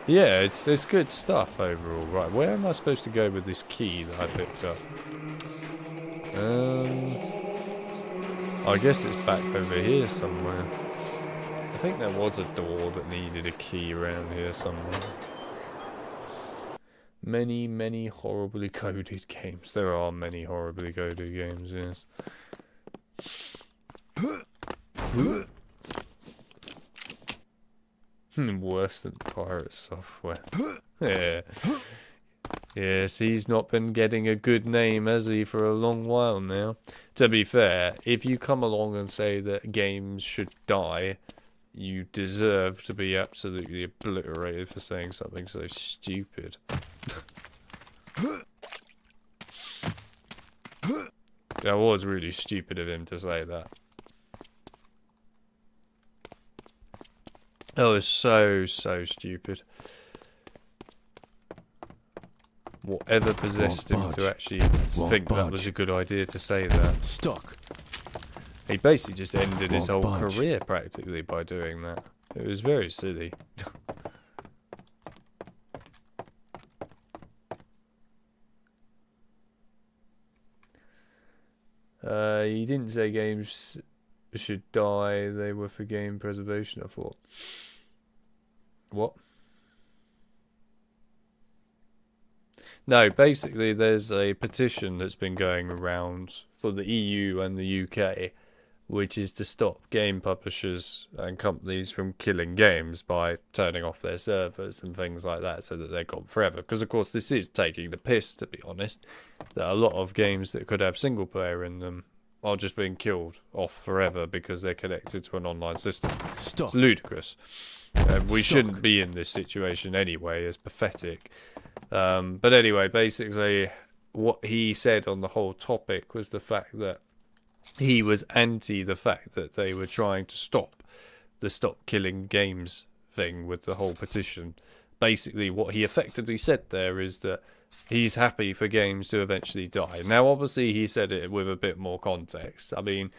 yeah, it's good stuff overall. Right, where am I supposed to go with this key that I picked up? I guess it's back over here somewhere. I think there was a door that needed a key around here somewhere. Many, many horribly coded games. There are many horribly coded games, yes. Worse than pirate software. Yeah. Yes, he's not been getting a good name, has he, for a long while now. To be fair, if you come along and say that games should die, you deserve to be absolutely obliterated for saying something so stupid. That was really stupid of him to say that. That was so stupid. Whatever possessed him to actually think that was a good idea to say that. Stuck. He basically just ended his whole career practically by doing that. It was very silly. He didn't say games should die, they were for game preservation, I thought. What? No, basically there's a petition that's been going around for the EU and the UK, which is to stop game publishers and companies from killing games by turning off their servers and things like that so that they're gone forever. Because of course this is taking the piss, to be honest, that a lot of games that could have single player in them are just being killed off forever because they're connected to an online system. Stop. It's ludicrous. We shouldn't be in this situation anyway. It's pathetic. But anyway, basically, what he said on the whole topic was the fact that he was anti the fact that they were trying to stop the stop killing games thing with the whole petition. Basically, what he effectively said there is that he's happy for games to eventually die. Now, obviously, he said it with a bit more context. I mean,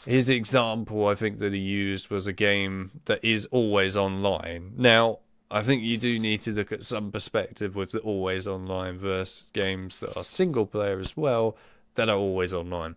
his example, I think, that he used was a game that is always online. Now, I think you do need to look at some perspective with the always online versus games that are single player as well that are always online.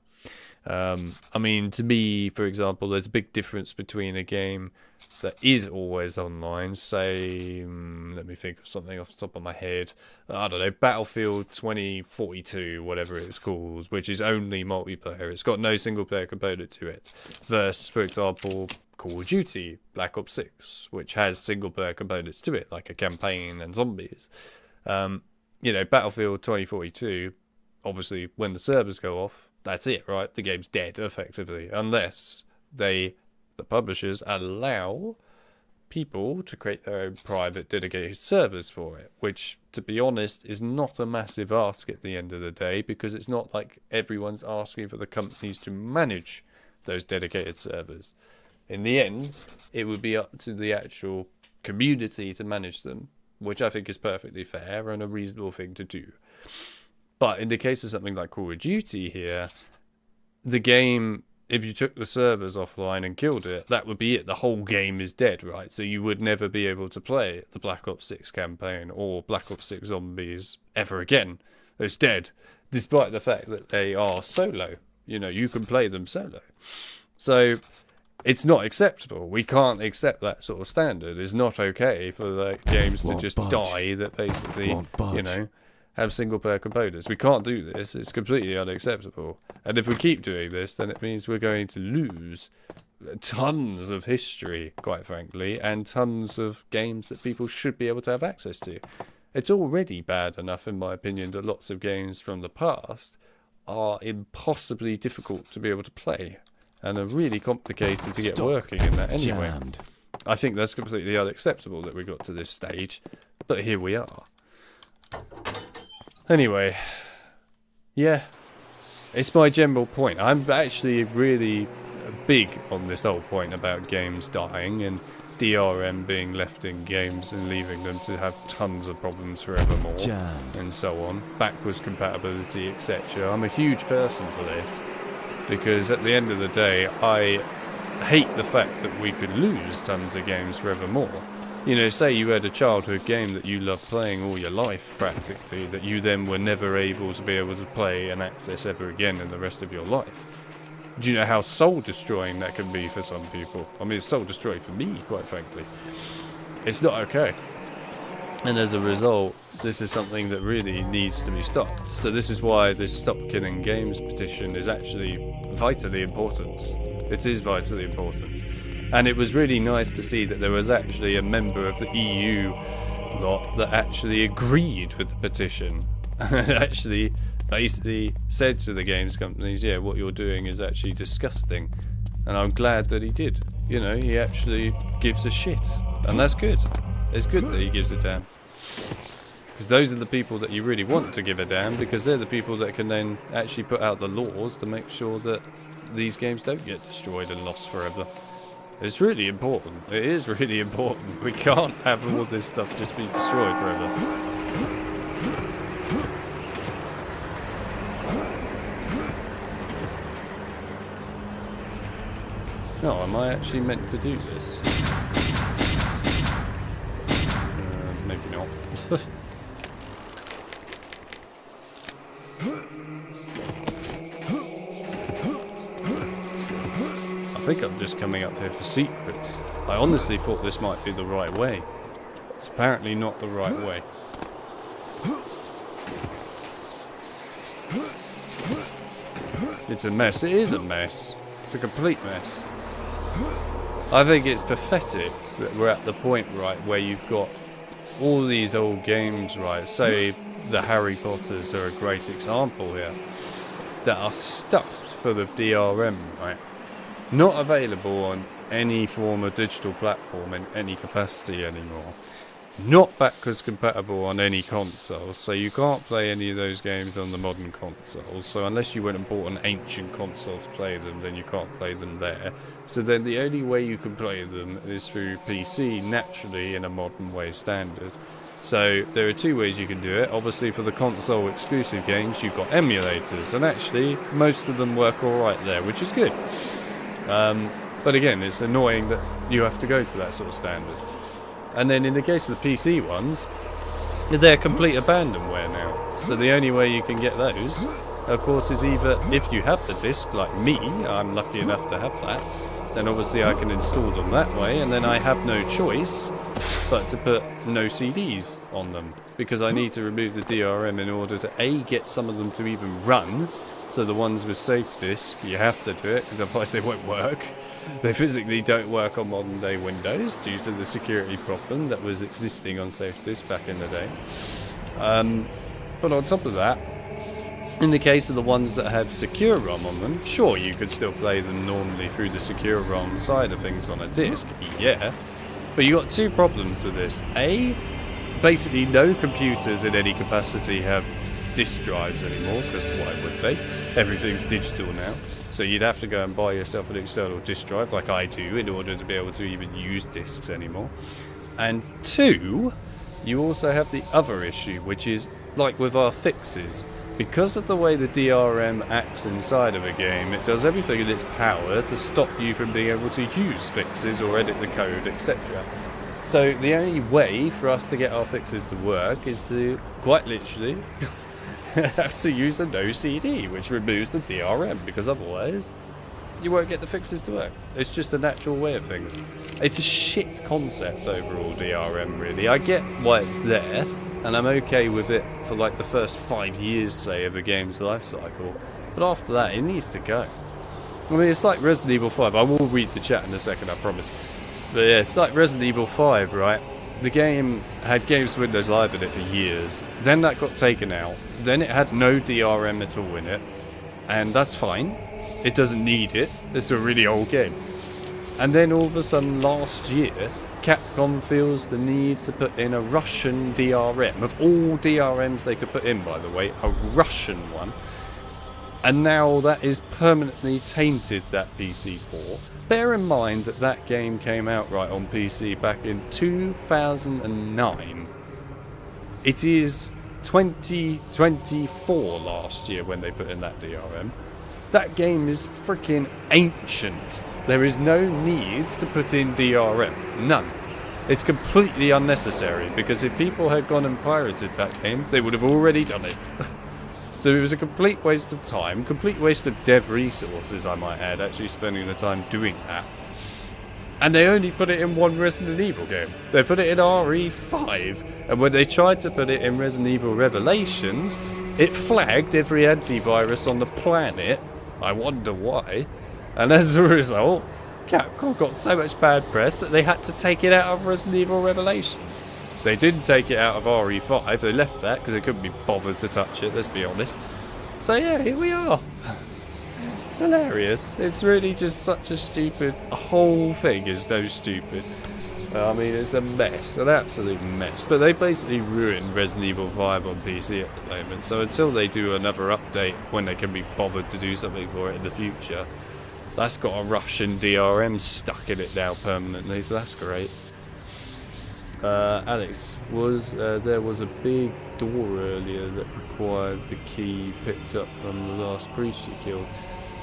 I mean, to me, for example, there's a big difference between a game that is always online, say, let me think of something off the top of my head, I don't know, Battlefield 2042, whatever it's called, which is only multiplayer, it's got no single player component to it, versus, for example, Call of Duty, Black Ops 6, which has single player components to it, like a campaign and zombies. You know, Battlefield 2042, obviously, when the servers go off, that's it, right? The game's dead, effectively, unless the publishers allow people to create their own private dedicated servers for it, which, to be honest, is not a massive ask at the end of the day, because it's not like everyone's asking for the companies to manage those dedicated servers. In the end, it would be up to the actual community to manage them, which I think is perfectly fair and a reasonable thing to do. But in the case of something like Call of Duty here, the game, if you took the servers offline and killed it, that would be it. The whole game is dead, right? So you would never be able to play the Black Ops 6 campaign or Black Ops 6 Zombies ever again. It's dead, despite the fact that they are solo. You know, you can play them solo. So it's not acceptable. We can't accept that sort of standard. It's not okay for the games to just die that basically, you know, have single player components. We can't do this. It's completely unacceptable. And if we keep doing this, then it means we're going to lose tons of history, quite frankly, and tons of games that people should be able to have access to. It's already bad enough, in my opinion, that lots of games from the past are impossibly difficult to be able to play and are really complicated to get working in that anyway. Jammed. I think that's completely unacceptable that we got to this stage, but here we are. Anyway, yeah, it's my general point. I'm actually really big on this whole point about games dying and DRM being left in games and leaving them to have tons of problems forevermore, Jammed. and so on, backwards compatibility, etc. I'm a huge person for this, because at the end of the day, I hate the fact that we could lose tons of games forevermore. You know, say you had a childhood game that you loved playing all your life, practically, that you then were never able to play and access ever again in the rest of your life. Do you know how soul-destroying that can be for some people? I mean, it's soul-destroying for me, quite frankly. It's not okay. And as a result, this is something that really needs to be stopped. So this is why this Stop Killing Games petition is actually vitally important. It is vitally important. And it was really nice to see that there was actually a member of the EU lot that actually agreed with the petition and actually basically said to the games companies, yeah, what you're doing is actually disgusting. And I'm glad that he did. You know, he actually gives a shit. And that's good. It's good that he gives a damn. Because those are the people that you really want to give a damn, because they're the people that can then actually put out the laws to make sure that these games don't get destroyed and lost forever. It's really important. It is really important. We can't have all this stuff just be destroyed forever. No, am I actually meant to do this? Maybe not. I think I'm just coming up here for secrets. I honestly thought this might be the right way. It's apparently not the right way. It's a mess. It is a mess. It's a complete mess. I think it's pathetic that we're at the point, right, where you've got all these old games, right, say the Harry Potters are a great example here, that are stuffed full of DRM, right? Not available on any form of digital platform in any capacity anymore. Not backwards compatible on any console, so you can't play any of those games on the modern consoles. So unless you went and bought an ancient console to play them, then you can't play them there. So then the only way you can play them is through PC, naturally, in a modern way standard. So there are two ways you can do it. Obviously for the console exclusive games, you've got emulators, and actually most of them work alright there, which is good. But again, it's annoying that you have to go to that sort of standard. And then in the case of the PC ones, they're complete abandonware now. So the only way you can get those, of course, is either if you have the disc, like me, I'm lucky enough to have that, then obviously I can install them that way, and then I have no choice but to put no CDs on them, because I need to remove the DRM in order to A, get some of them to even run. So the ones with safe disk, you have to do it, because otherwise they won't work. They physically don't work on modern day Windows due to the security problem that was existing on safe disk back in the day. But on top of that, in the case of the ones that have secure ROM on them, sure, you could still play them normally through the secure ROM side of things on a disk, yeah. But you got two problems with this. A, basically no computers in any capacity have disk drives anymore, because why would they? Everything's digital now, so you'd have to go and buy yourself an external disk drive like I do in order to be able to even use disks anymore. And two, you also have the other issue, which is like with our fixes, because of the way the DRM acts inside of a game, it does everything in its power to stop you from being able to use fixes or edit the code, etc. So the only way for us to get our fixes to work is to, quite literally, have to use a no CD, which removes the DRM, because otherwise you won't get the fixes to work. It's just a natural way of things. It's a shit concept overall, DRM, really. I get why it's there, and I'm okay with it for like the first 5 years, say, of a game's life cycle, but after that it needs to go. I mean, it's like Resident Evil 5. I will read the chat in a second, I promise. But yeah, it's like Resident Evil 5, right? The game had Games Windows Live in it for years, then that got taken out, then it had no DRM at all in it, and that's fine, it doesn't need it, it's a really old game. And then all of a sudden last year, Capcom feels the need to put in a Russian DRM, of all DRMs they could put in, by the way, a Russian one, and now that is permanently tainted that PC port. Bear in mind that that game came out right on PC back in 2009. It is 2024 last year when they put in that DRM. That game is freaking ancient. There is no need to put in DRM. None. It's completely unnecessary, because if people had gone and pirated that game, they would have already done it. So it was a complete waste of time, complete waste of dev resources, I might add, actually spending the time doing that. And they only put it in one Resident Evil game. They put it in RE5, and when they tried to put it in Resident Evil Revelations, it flagged every antivirus on the planet. I wonder why. And as a result, Capcom got so much bad press that they had to take it out of Resident Evil Revelations. They didn't take it out of RE5, they left that because they couldn't be bothered to touch it, let's be honest. So yeah, here we are. It's hilarious. It's really just such a stupid, the whole thing is so stupid. I mean, it's a mess, an absolute mess. But they basically ruined Resident Evil 5 on PC at the moment, so until they do another update when they can be bothered to do something for it in the future, that's got a Russian DRM stuck in it now permanently, so that's great. Alex, there was a big door earlier that required the key picked up from the last priest you killed.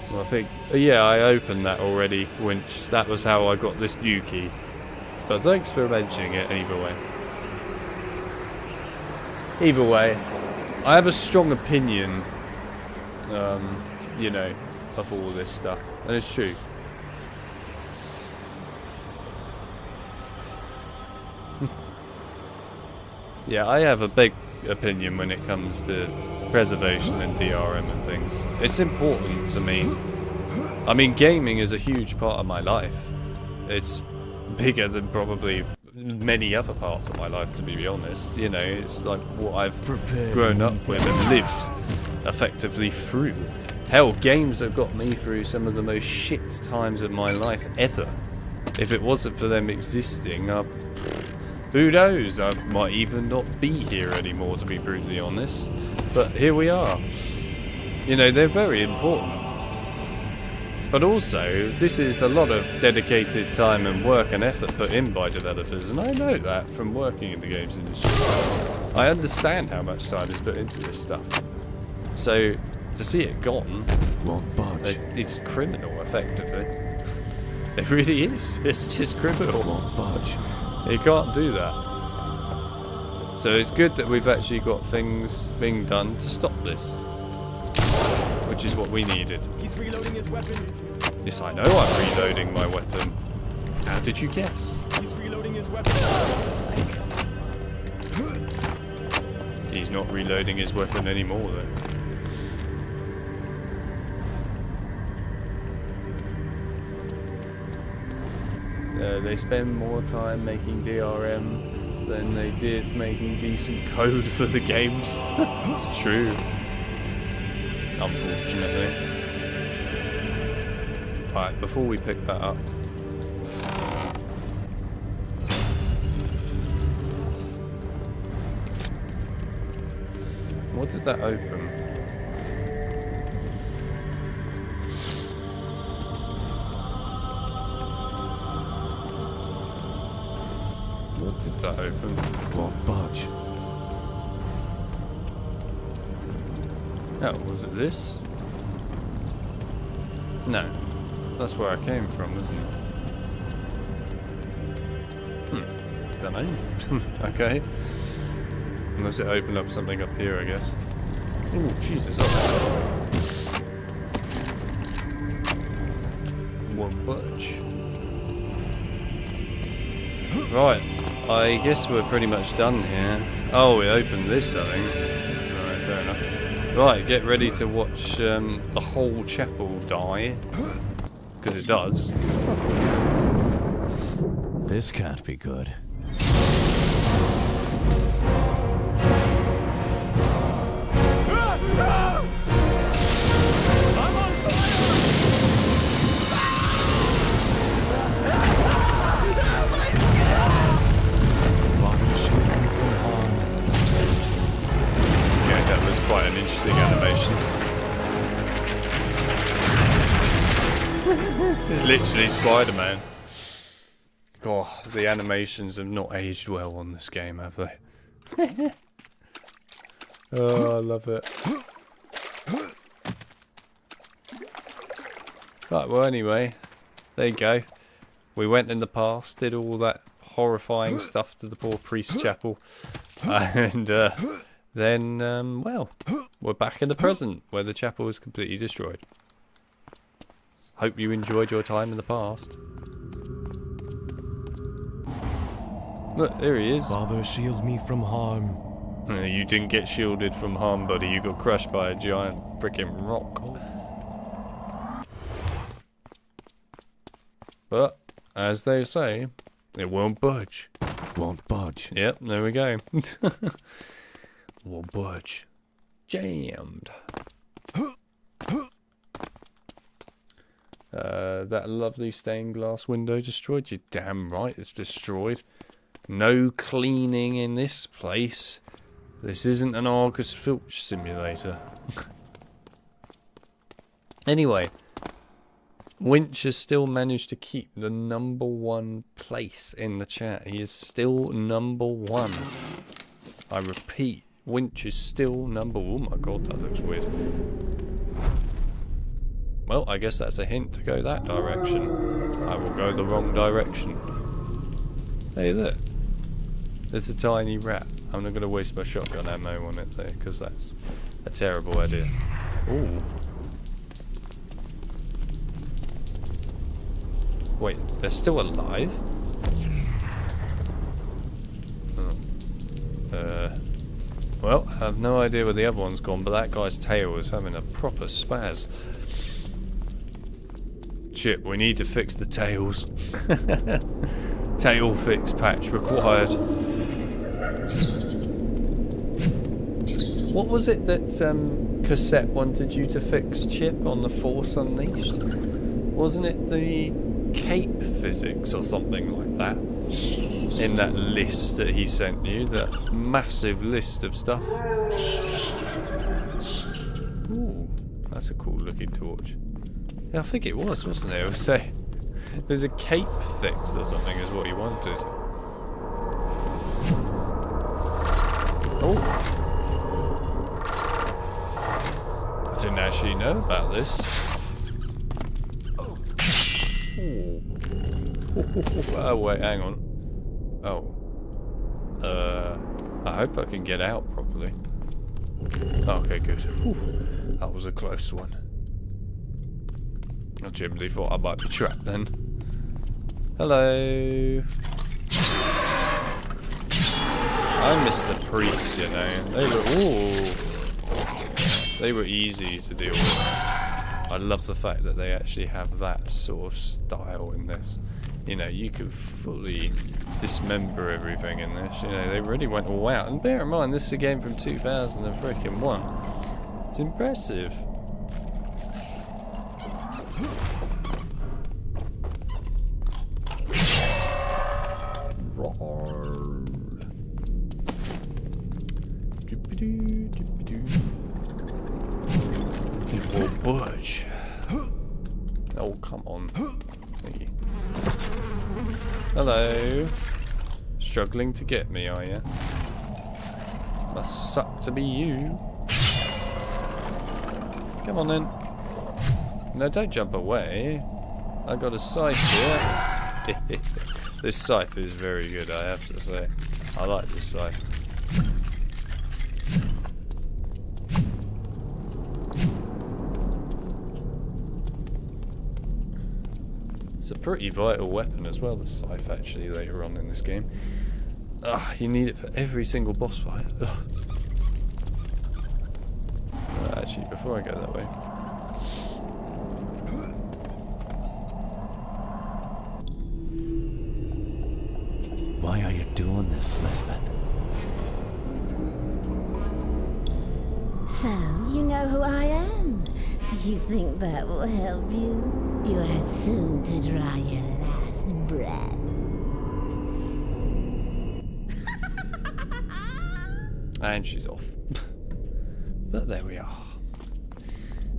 Well, I think, yeah, I opened that already, Winch. That was how I got this new key. But thanks for mentioning it either way. Either way, I have a strong opinion, you know, of all this stuff, and it's true. Yeah, I have a big opinion when it comes to preservation and DRM and things. It's important to me. I mean, gaming is a huge part of my life. It's bigger than probably many other parts of my life, to be honest. You know, it's like what I've grown up with and lived effectively through. Hell, games have got me through some of the most shit times of my life ever. If it wasn't for them existing, who knows? I might even not be here anymore, to be brutally honest. But here we are. You know, they're very important. But also, this is a lot of dedicated time and work and effort put in by developers, and I know that from working in the games industry. I understand how much time is put into this stuff. So, to see it gone, Won't budge. it's criminal, effectively. It really is. It's just criminal. Won't budge. You can't do that. So it's good that we've actually got things being done to stop this. Which is what we needed. He's reloading his weapon. Yes, I know I'm reloading my weapon. How did you guess? He's reloading his weapon. He's not reloading his weapon anymore, though. They spend more time making DRM than they did making decent code for the games. It's true. Unfortunately. Right, before we pick that up. What did that open? What did that open? Won't budge. Oh, was it this? No. That's where I came from, isn't it? Dunno. Okay. Unless it opened up something up here, I guess. Oh, Jesus. One budge. Right. I guess we're pretty much done here. Oh, we opened this, I think. Alright, fair enough. Right, get ready to watch the whole chapel die. Because it does. This can't be good. Okay, that was quite an interesting animation. It's literally Spider-Man. God, the animations have not aged well on this game, have they? Oh, I love it. Right, well anyway, there you go. We went in the past, did all that horrifying stuff to the poor priest chapel. And then, well, we're back in the present, where the chapel was completely destroyed. Hope you enjoyed your time in the past. Look, there he is. Father, shield me from harm. You didn't get shielded from harm, buddy. You got crushed by a giant freaking rock. But, as they say, it won't budge. Won't budge. Yep, there we go. Won't budge. Jammed. That lovely stained glass window destroyed? You're damn right it's destroyed. No cleaning in this place. This isn't an Argus Filch simulator. Anyway, Winch has still managed to keep the #1 place in the chat. He is still #1. I repeat, Winch is still oh my god, that looks weird. Well, I guess that's a hint to go that direction. I will go the wrong direction. Hey, look. There's a tiny rat. I'm not going to waste my shotgun ammo on it there, because that's a terrible idea. Ooh. Wait, they're still alive? Oh. Well, I have no idea where the other one's gone, but that guy's tail is having a proper spaz. Shit, we need to fix the tails. Tail fix patch required. What was it that Cassette wanted you to fix, Chip, on the Force Unleashed? Wasn't it the cape physics or something like that? In that list that he sent you, that massive list of stuff. Ooh, that's a cool looking torch. Yeah, I think it was, wasn't it? It was there's a cape fix or something is what he wanted. Oh. I didn't actually know about this. Ooh. Oh, wait, hang on. Oh. I hope I can get out properly. Okay, good. Whew. That was a close one. I genuinely thought I might be trapped then. Hello. I miss the priests, you know. They were easy to deal with. I love the fact that they actually have that sort of style in this. You know, you could fully dismember everything in this. You know, they really went all out. And bear in mind, this is a game from 2001. It's impressive. Oh, Butch. Oh, come on. Hey. Hello. Struggling to get me, are you? Must suck to be you. Come on then. No, don't jump away. I got a scythe here. This scythe is very good, I have to say. I like this scythe. It's a pretty vital weapon as well, the scythe, actually, later on in this game. You need it for every single boss fight. Actually, before I go that way. Why are you doing this, Lisbeth? So, you know who I am? Do you think that will help you? You are soon to draw your last breath. And she's off. But there we are.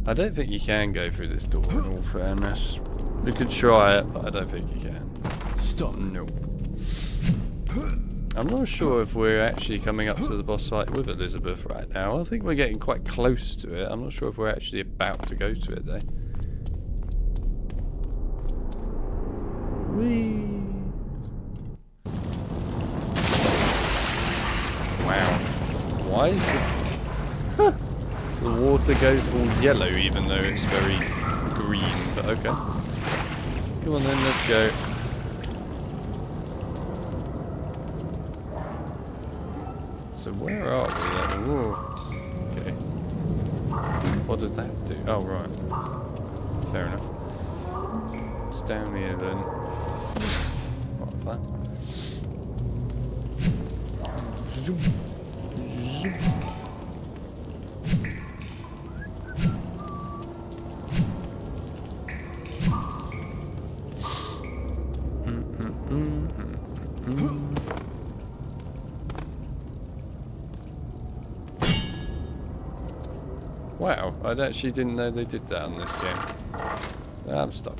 I don't think you can go through this door, in all fairness. You could try it, but I don't think you can. Stop. Nope. I'm not sure if we're actually coming up to the boss fight with Elizabeth right now. I think we're getting quite close to it. I'm not sure if we're actually about to go to it, though. Whee! Wow. Why is the water goes all yellow even though it's very green, but okay. Come on then, let's go. So where are we then? Whoa. Okay. What did that do? Oh, right. Fair enough. It's down here then. What was that? Wow, I actually didn't know they did that on this game. I'm stuck.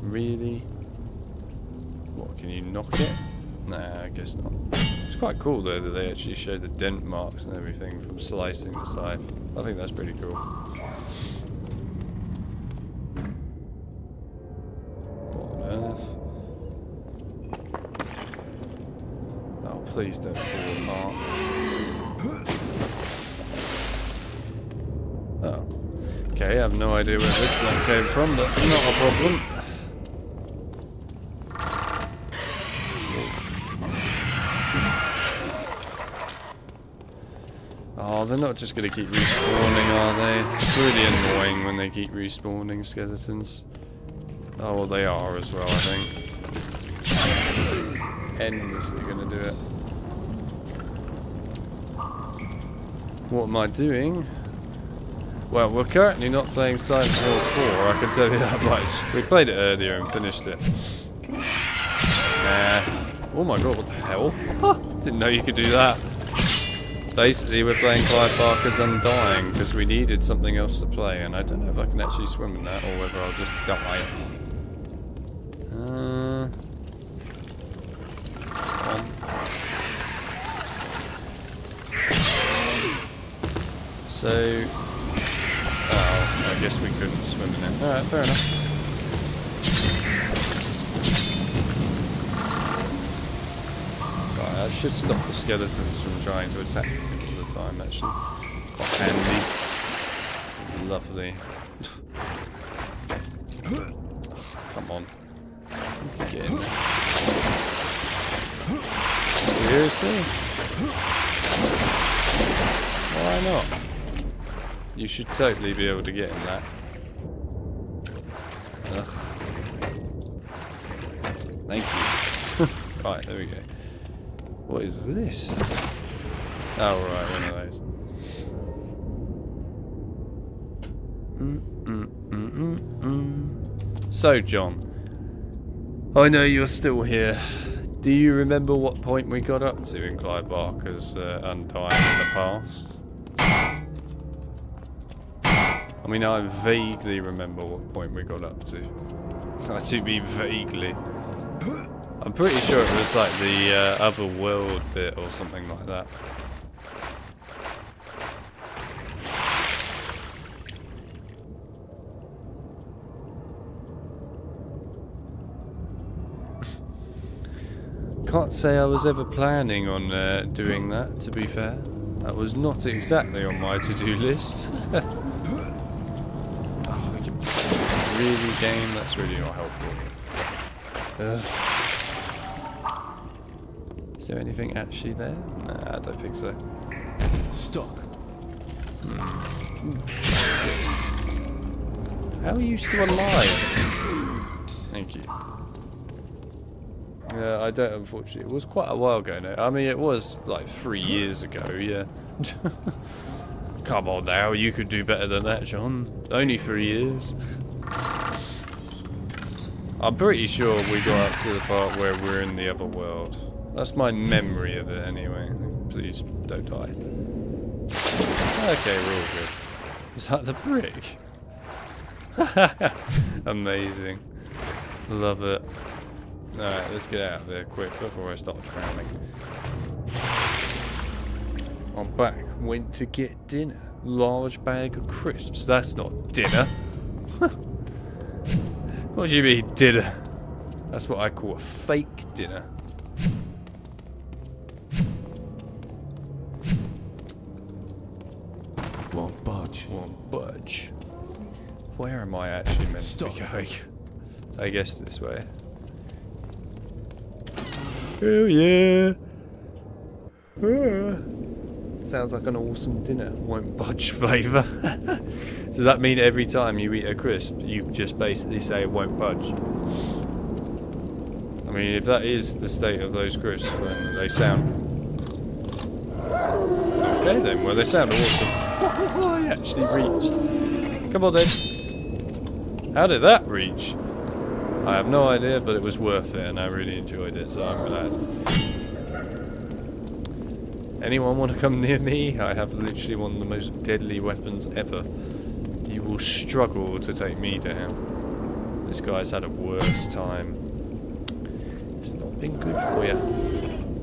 Really? What, can you knock it? Nah, I guess not. It's quite cool though that they actually show the dent marks and everything from slicing the scythe. I think that's pretty cool. What on earth? Oh, please don't fall apart. Oh. Okay, I have no idea where this one came from, but not a problem. Oh, they're not just going to keep respawning, are they? It's really annoying when they keep respawning skeletons. Oh, well, they are as well, I think. Endlessly going to do it. What am I doing? Well, we're currently not playing Silent Hill 4, I can tell you that much. We played it earlier and finished it. Nah. Oh my god, what the hell? Didn't know you could do that. Basically, we're playing Clive Barker's Undying because we needed something else to play, and I don't know if I can actually swim in that or whether I'll just die. So, oh, I guess we couldn't swim in it. Alright, fair enough. Right, that should stop the skeletons from trying to attack me all the time, actually. Quite handy. Lovely. Oh, come on. You can get in there. Seriously? Why not? You should totally be able to get in that. Ugh. Thank you. Right, there we go. What is this? Oh, right, one of those. So, John, I know you're still here. Do you remember what point we got up to in Clive Barker's Undying in the past? I mean, I vaguely remember what point we got up to. I do mean vaguely. I'm pretty sure it was like the other world bit or something like that. Can't say I was ever planning on doing that, to be fair. That was not exactly on my to-do list. Really, game? That's really not helpful. Is there anything actually there? Nah, I don't think so. Stop. How are you still alive? Thank you. Yeah, I don't, unfortunately. It was quite a while ago now. I mean, it was like 3 years ago, yeah. Come on now, you could do better than that, John. Only 3 years. I'm pretty sure we got up to the part where we're in the other world. That's my memory of it anyway. Please don't die. Okay, we're all good. Is that the brick? Amazing. Love it. Alright, let's get out of there quick before I start drowning. I'm back. Went to get dinner. Large bag of crisps. That's not dinner. What do you mean, dinner? That's what I call a fake dinner. Won't budge. Won't budge. Where am I actually meant to be going? I guess this way. Oh yeah! Sounds like an awesome dinner. Won't budge flavour. Does that mean every time you eat a crisp, you just basically say it won't budge? I mean, if that is the state of those crisps, then they sound... Okay then, well they sound awesome. I actually reached. Come on then. How did that reach? I have no idea, but it was worth it and I really enjoyed it, so I'm glad. Anyone want to come near me? I have literally one of the most deadly weapons ever. You will struggle to take me down. This guy's had a worse time. It's not been good for you.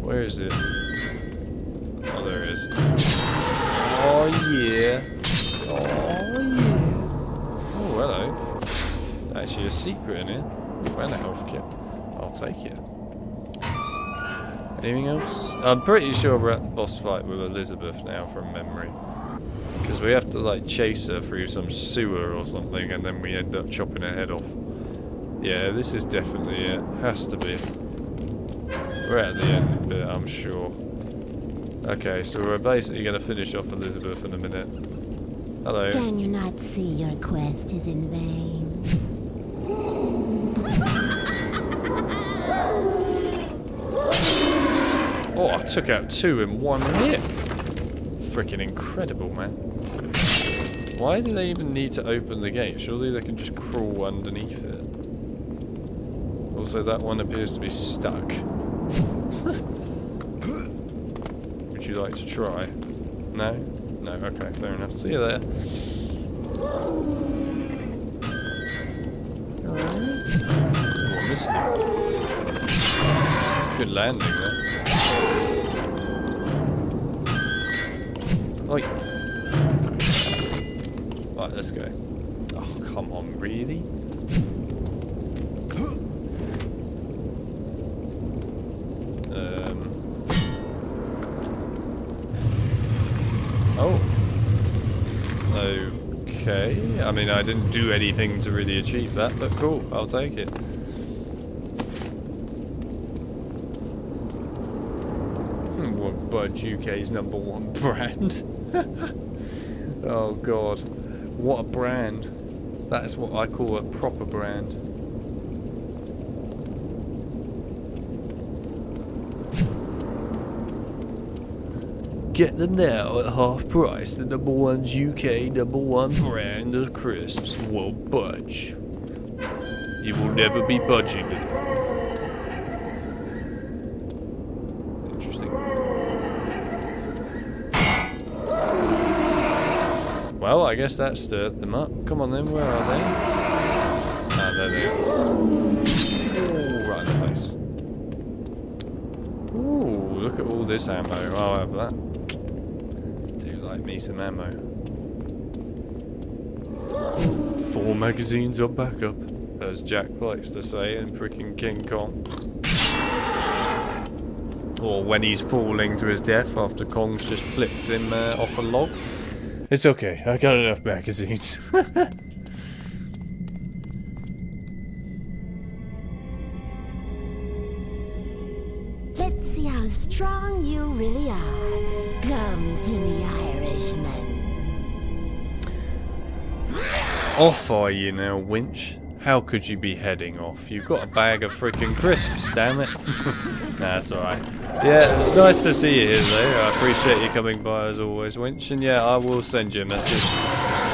Where is it? Oh, there it is. Oh yeah. Oh yeah. Oh, hello. Actually a secret in here. And a health kit. I'll take it. Anything else? I'm pretty sure we're at the boss fight with Elizabeth now from memory. Because we have to like chase her through some sewer or something and then we end up chopping her head off. Yeah, this is definitely it. Has to be. We're at the end bit, I'm sure. Okay, so we're basically going to finish off Elizabeth in a minute. Hello. Can you not see your quest is in vain? Oh, I took out 2 in 1 hit. freaking incredible, man. Why do they even need to open the gate? Surely they can just crawl underneath it. Also, that one appears to be stuck. Would you like to try? No? No, okay, fair enough. See you there. Oh, I missed it. Good landing there. Oi. Right, let's go. Oh, come on, really? Oh. Okay. I mean, I didn't do anything to really achieve that, but cool. I'll take it. What Budge UK's #1 brand? Oh god. What a brand. That is what I call a proper brand. Get them now at half price. The #1's UK #1 brand of crisps won't budge. You will never be budging it. Interesting. Well, I guess that stirred them up. Come on then, where are they? Ah, there they are. Ooh, right in the face. Ooh, look at all this ammo. I'll have that. Like me some ammo. 4 magazines on backup, as Jack likes to say in freaking King Kong. Or when he's falling to his death after Kong's just flipped him off a log. It's okay, I got enough magazines. Let's see how strong you really are. Come to me, Irishman. Off are you now, winch? How could you be heading off? You've got a bag of freaking crisps, damn it. Nah, it's alright. Yeah, it's nice to see you here though. I appreciate you coming by as always, winch. And yeah, I will send you a message.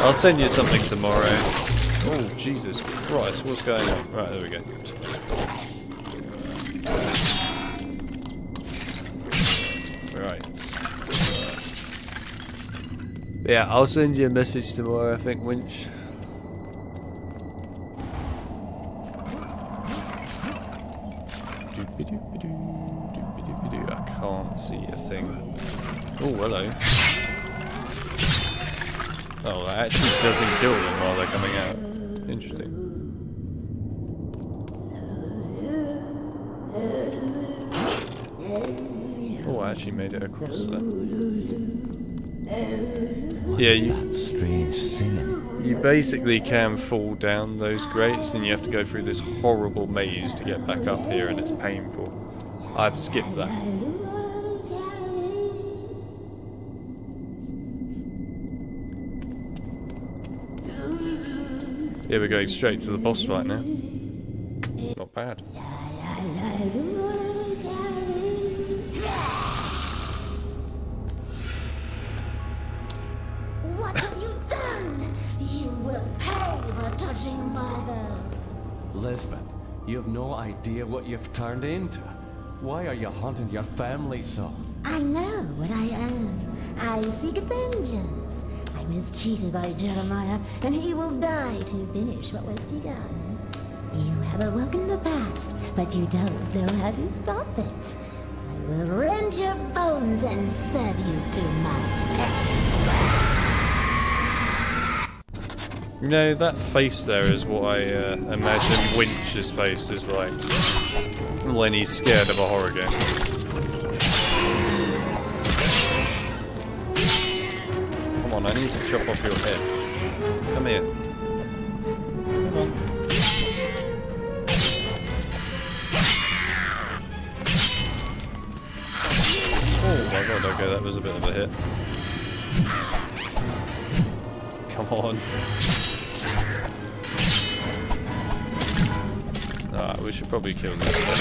I'll send you something tomorrow. Oh, Jesus Christ, what's going on? Right, there we go. Right. Yeah, I'll send you a message tomorrow, I think, winch. I can't see a thing. Oh, hello. Oh, that actually doesn't kill them while they're coming out. Interesting. Oh, I actually made it across there. Yeah, That strange singing. you basically can fall down those grates and you have to go through this horrible maze to get back up here and it's painful. I've skipped that. Yeah, we're going straight to the boss fight now. Not bad. What have you done? You will pay for touching Mother. Lisbeth, you have no idea what you've turned into. Why are you haunting your family so? I know what I am. I seek vengeance. I was cheated by Jeremiah, and he will die to finish what was begun. You have awoken the past, but you don't know how to stop it. I will rend your bones and serve you to my pet. You know, that face there is what I imagine Winch's face is like when he's scared of a horror game. Come on, I need to chop off your head. Come here. Come on. Oh my god, okay, that was a bit of a hit. Come on. Alright, we should probably kill this one.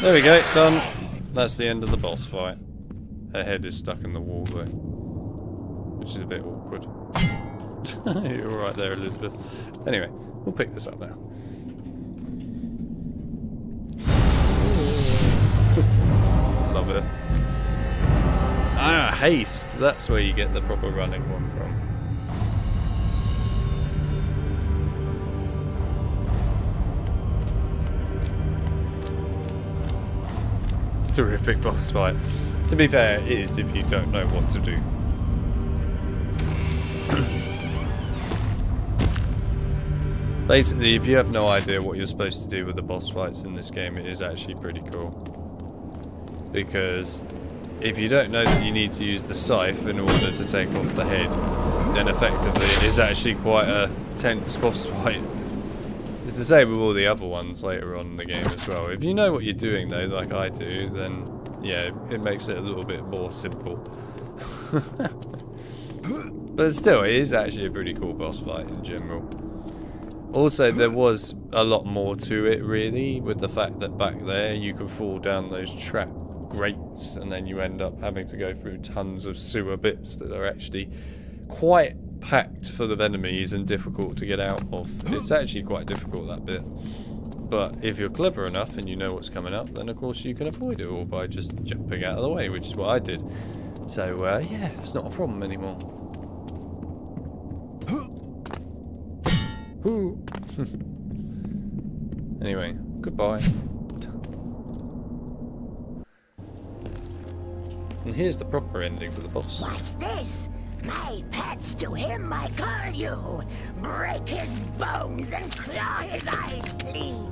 There we go, done. That's the end of the boss fight. Her head is stuck in the wall though, which is a bit awkward. You're right there, Elizabeth. Anyway, we'll pick this up now. Love it. Ah, haste. That's where you get the proper running one from. Terrific boss fight. To be fair, it is if you don't know what to do. Basically, if you have no idea what you're supposed to do with the boss fights in this game, it is actually pretty cool. Because if you don't know that you need to use the scythe in order to take off the head, then effectively it is actually quite a tense boss fight. It's the same with all the other ones later on in the game as well. If you know what you're doing though, like I do, then yeah, it makes it a little bit more simple. But still, it is actually a pretty cool boss fight in general. Also, there was a lot more to it really, with the fact that back there you could fall down those trap grates and then you end up having to go through tons of sewer bits that are actually quite packed full of enemies and difficult to get out of. It's actually quite difficult, that bit. But if you're clever enough and you know what's coming up, then of course you can avoid it all by just jumping out of the way, which is what I did. So yeah, it's not a problem anymore. Anyway, goodbye. And here's the proper ending to the boss. What's this? My pets, to him I call you. Break his bones and claw his eyes clean.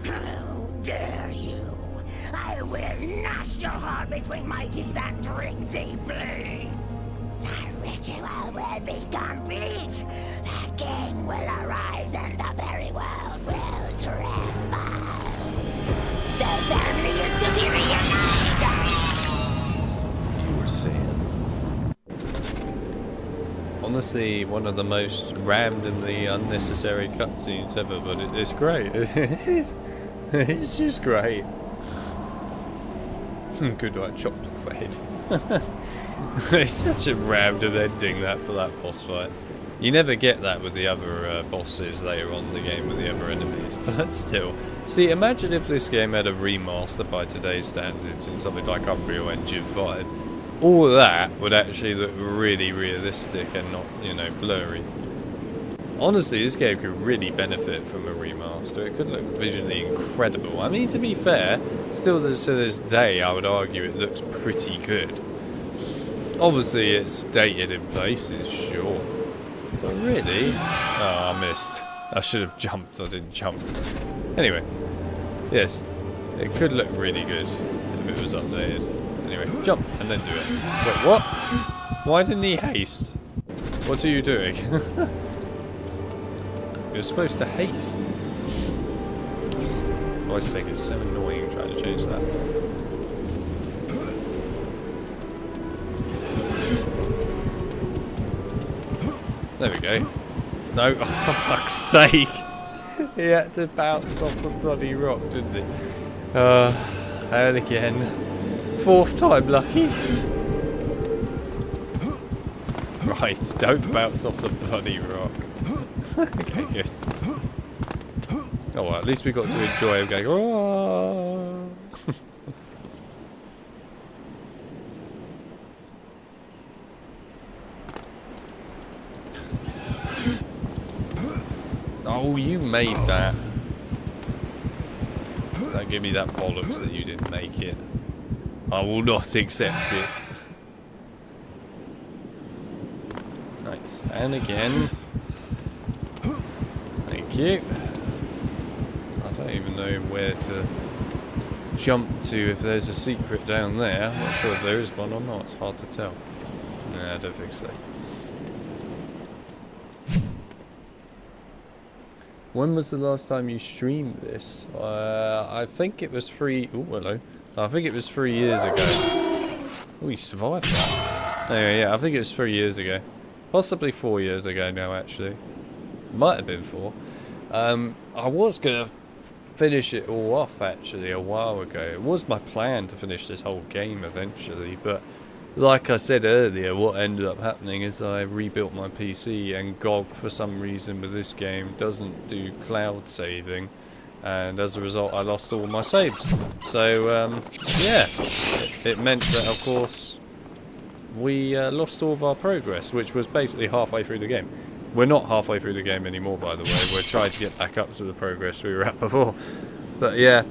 How dare you? I will gnash your heart between my teeth and drink deeply. The ritual will be complete. The king will arise and the very world will tremble. The family is to be reunited. You were saying? Honestly, one of the most randomly unnecessary cutscenes ever, but it's great. It's just great. Good, I chopped off the head. It's such a random ending that for that boss fight. You never get that with the other bosses later on in the game with the other enemies, but still. See, imagine if this game had a remaster by today's standards in something like Unreal Engine 5. All of that would actually look really realistic and not, you know, blurry. Honestly, this game could really benefit from a remaster. It could look visually incredible. I mean, to be fair, still to this day, I would argue it looks pretty good. Obviously, it's dated in places, sure. But really? Oh, I missed. I should have jumped. I didn't jump. Anyway, yes, it could look really good if it was updated. Anyway, jump and then do it. Wait, what? Why didn't he haste? What are you doing? You're supposed to haste. For God's sake, it's so annoying trying to change that. There we go. No, oh, for fuck's sake. He had to bounce off the bloody rock, didn't he? And again. Fourth time lucky. Right, don't bounce off the bloody rock. Okay, good. Oh well, at least we got to enjoy him going, oh. Oh, you made that. Don't give me that bollocks that you didn't make it. I will not accept it. Right, and again. Thank you. I don't even know where to jump to if there's a secret down there. I'm not sure if there is one or not. It's hard to tell. Nah, I don't think so. When was the last time you streamed this? I think it was 3... Oh, hello. I think it was 3 years ago. Oh, you survived that. Anyway, yeah, I think it was 3 years ago. Possibly 4 years ago now, actually. Might have been 4. I was going to finish it all off actually a while ago. It was my plan to finish this whole game eventually, but like I said earlier, what ended up happening is I rebuilt my PC, and GOG for some reason with this game doesn't do cloud saving, and as a result I lost all my saves. So yeah, it meant that of course we lost all of our progress, which was basically halfway through the game. We're not halfway through the game anymore, by the way. We're trying to get back up to the progress we were at before. But yeah,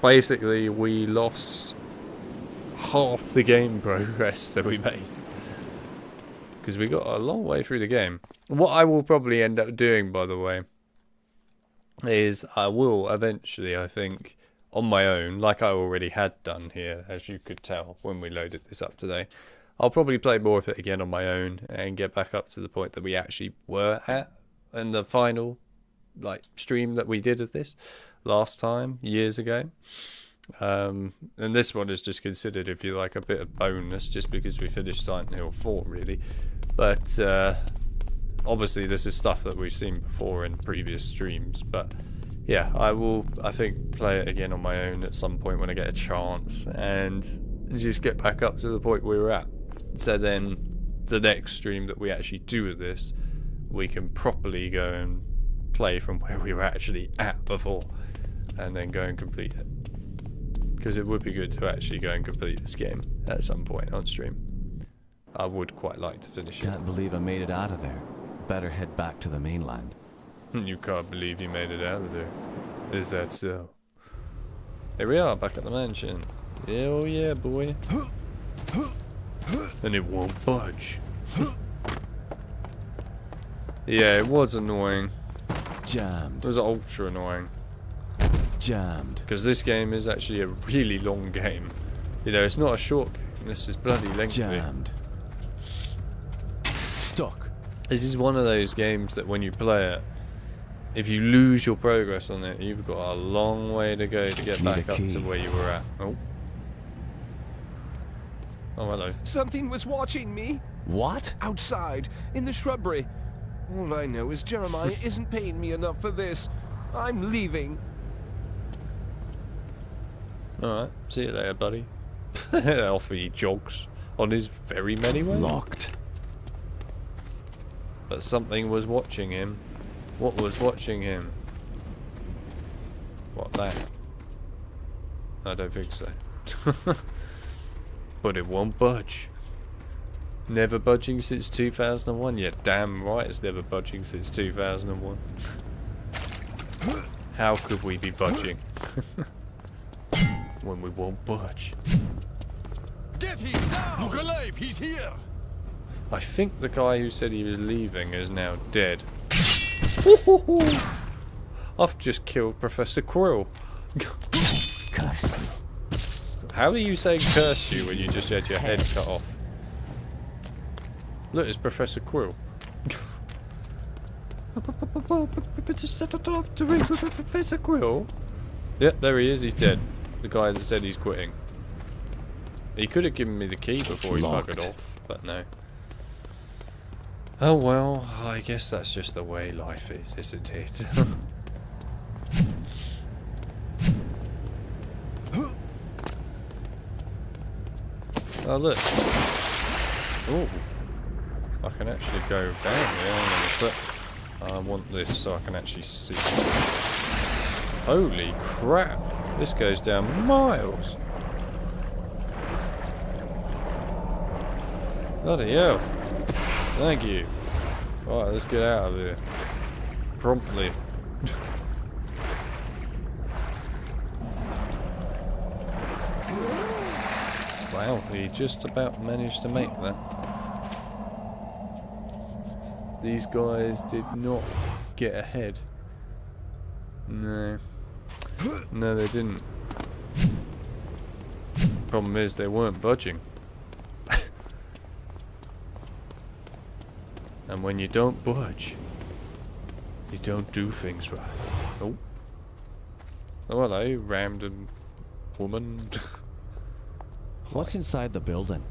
basically we lost half the game progress that we made, because we got a long way through the game. What I will probably end up doing, by the way, is I will eventually, I think, on my own, like I already had done here, as you could tell when we loaded this up today, I'll probably play more of it again on my own and get back up to the point that we actually were at in the final stream that we did of this last time, years ago. And this one is just considered, if you like, a bit of bonus, just because we finished Silent Hill 4, really. But obviously this is stuff that we've seen before in previous streams. But yeah, I will, I think, play it again on my own at some point when I get a chance, and just get back up to the point we were at. So then the next stream that we actually do with this, we can properly go and play from where we were actually at before, and then go and complete it. Because it would be good to actually go and complete this game at some point on stream. I would quite like to finish it. Can't believe I made it out of there. Better head back to the mainland. You can't believe you made it out of there. Is that so? Here we are, back at the mansion. Hell yeah, boy. And it won't budge. Yeah, it was annoying. Jammed. It was ultra annoying. Jammed. Because this game is actually a really long game. You know, it's not a short game. This is bloody lengthy. Jammed. Stuck. This is one of those games that when you play it, if you lose your progress on it, you've got a long way to go to get back up to where you were at. Oh. Oh, hello. Something was watching me. What? Outside, in the shrubbery. All I know is Jeremiah isn't paying me enough for this. I'm leaving. Alright, see you later, buddy. Off he jogs on his very merry way. Locked. But something was watching him. What was watching him? What, that? I don't think so. But it won't budge. Never budging since 2001? Yeah, damn right it's never budging since 2001. How could we be budging? When we won't budge. Get him now! Look alive, he's here! I think the guy who said he was leaving is now dead. I've just killed Professor Quill. Curse. How are you saying curse you when you just had your head cut off? Look, it's Professor Quill. Professor Quill? Yep, there he is, he's dead. The guy that said he's quitting. He could have given me the key before he buggered off, but no. Oh well, I guess that's just the way life is, isn't it? Oh look. Oh. I can actually go down here. I want this so I can actually see. Holy crap. This goes down miles. Bloody hell. Thank you. Alright, let's get out of here. Promptly. Wow, he just about managed to make that. These guys did not get ahead. No. No, they didn't. Problem is, they weren't budging. And when you don't budge, you don't do things right. Oh. Oh, hello, random woman. What's inside the building?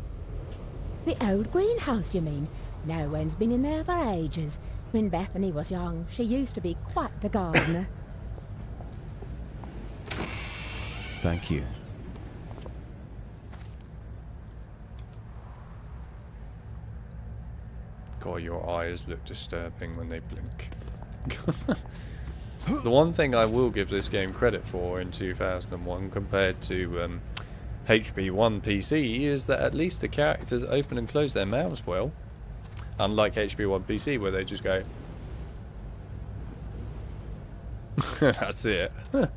The old greenhouse, you mean? No one's been in there for ages. When Bethany was young, she used to be quite the gardener. Thank you. God, your eyes look disturbing when they blink. The one thing I will give this game credit for in 2001 compared to HP1 PC is that at least the characters open and close their mouths well. Unlike HP1 PC where they just go... That's it. That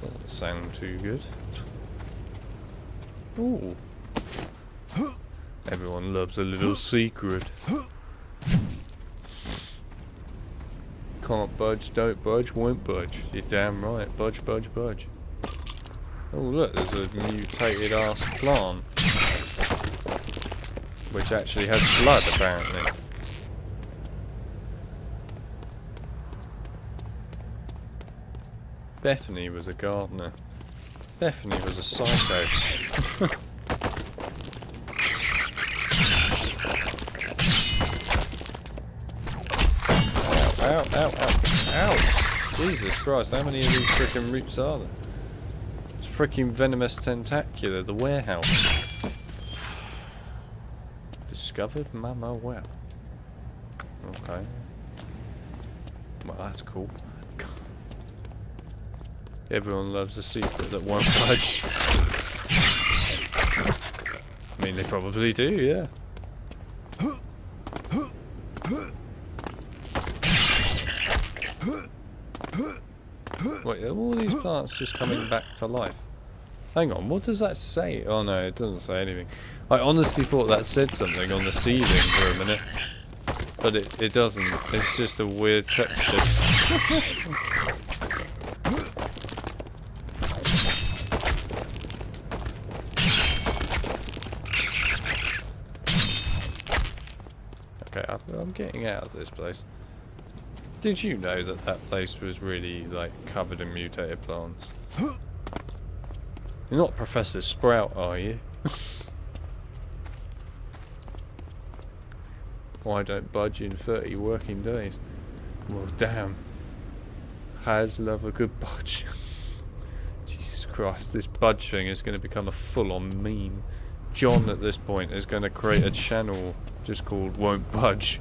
doesn't sound too good. Ooh. Everyone loves a little secret. Can't budge, don't budge, won't budge. You're damn right. Budge, budge, budge. Oh look, there's a mutated ass plant. Which actually has blood, apparently. Bethany was a gardener. Bethany was a psycho. Ow, ow, ow, ow! Jesus Christ, how many of these frickin' roots are there? It's frickin' venomous tentacular, the warehouse. Discovered Mama well. Okay. Well, that's cool. Everyone loves a secret that won't budge. I mean, they probably do, yeah. Wait, are all these plants just coming back to life? Hang on, what does that say? Oh no, it doesn't say anything. I honestly thought that said something on the ceiling for a minute. But it doesn't. It's just a weird texture. Okay, I'm getting out of this place. Did you know that that place was really, like, covered in mutated plants? You're not Professor Sprout, are you? Why don't budge in 30 working days? Well, damn. Has love a good budge. Jesus Christ, this budge thing is going to become a full-on meme. John, at this point, is going to create a channel just called Won't Budge.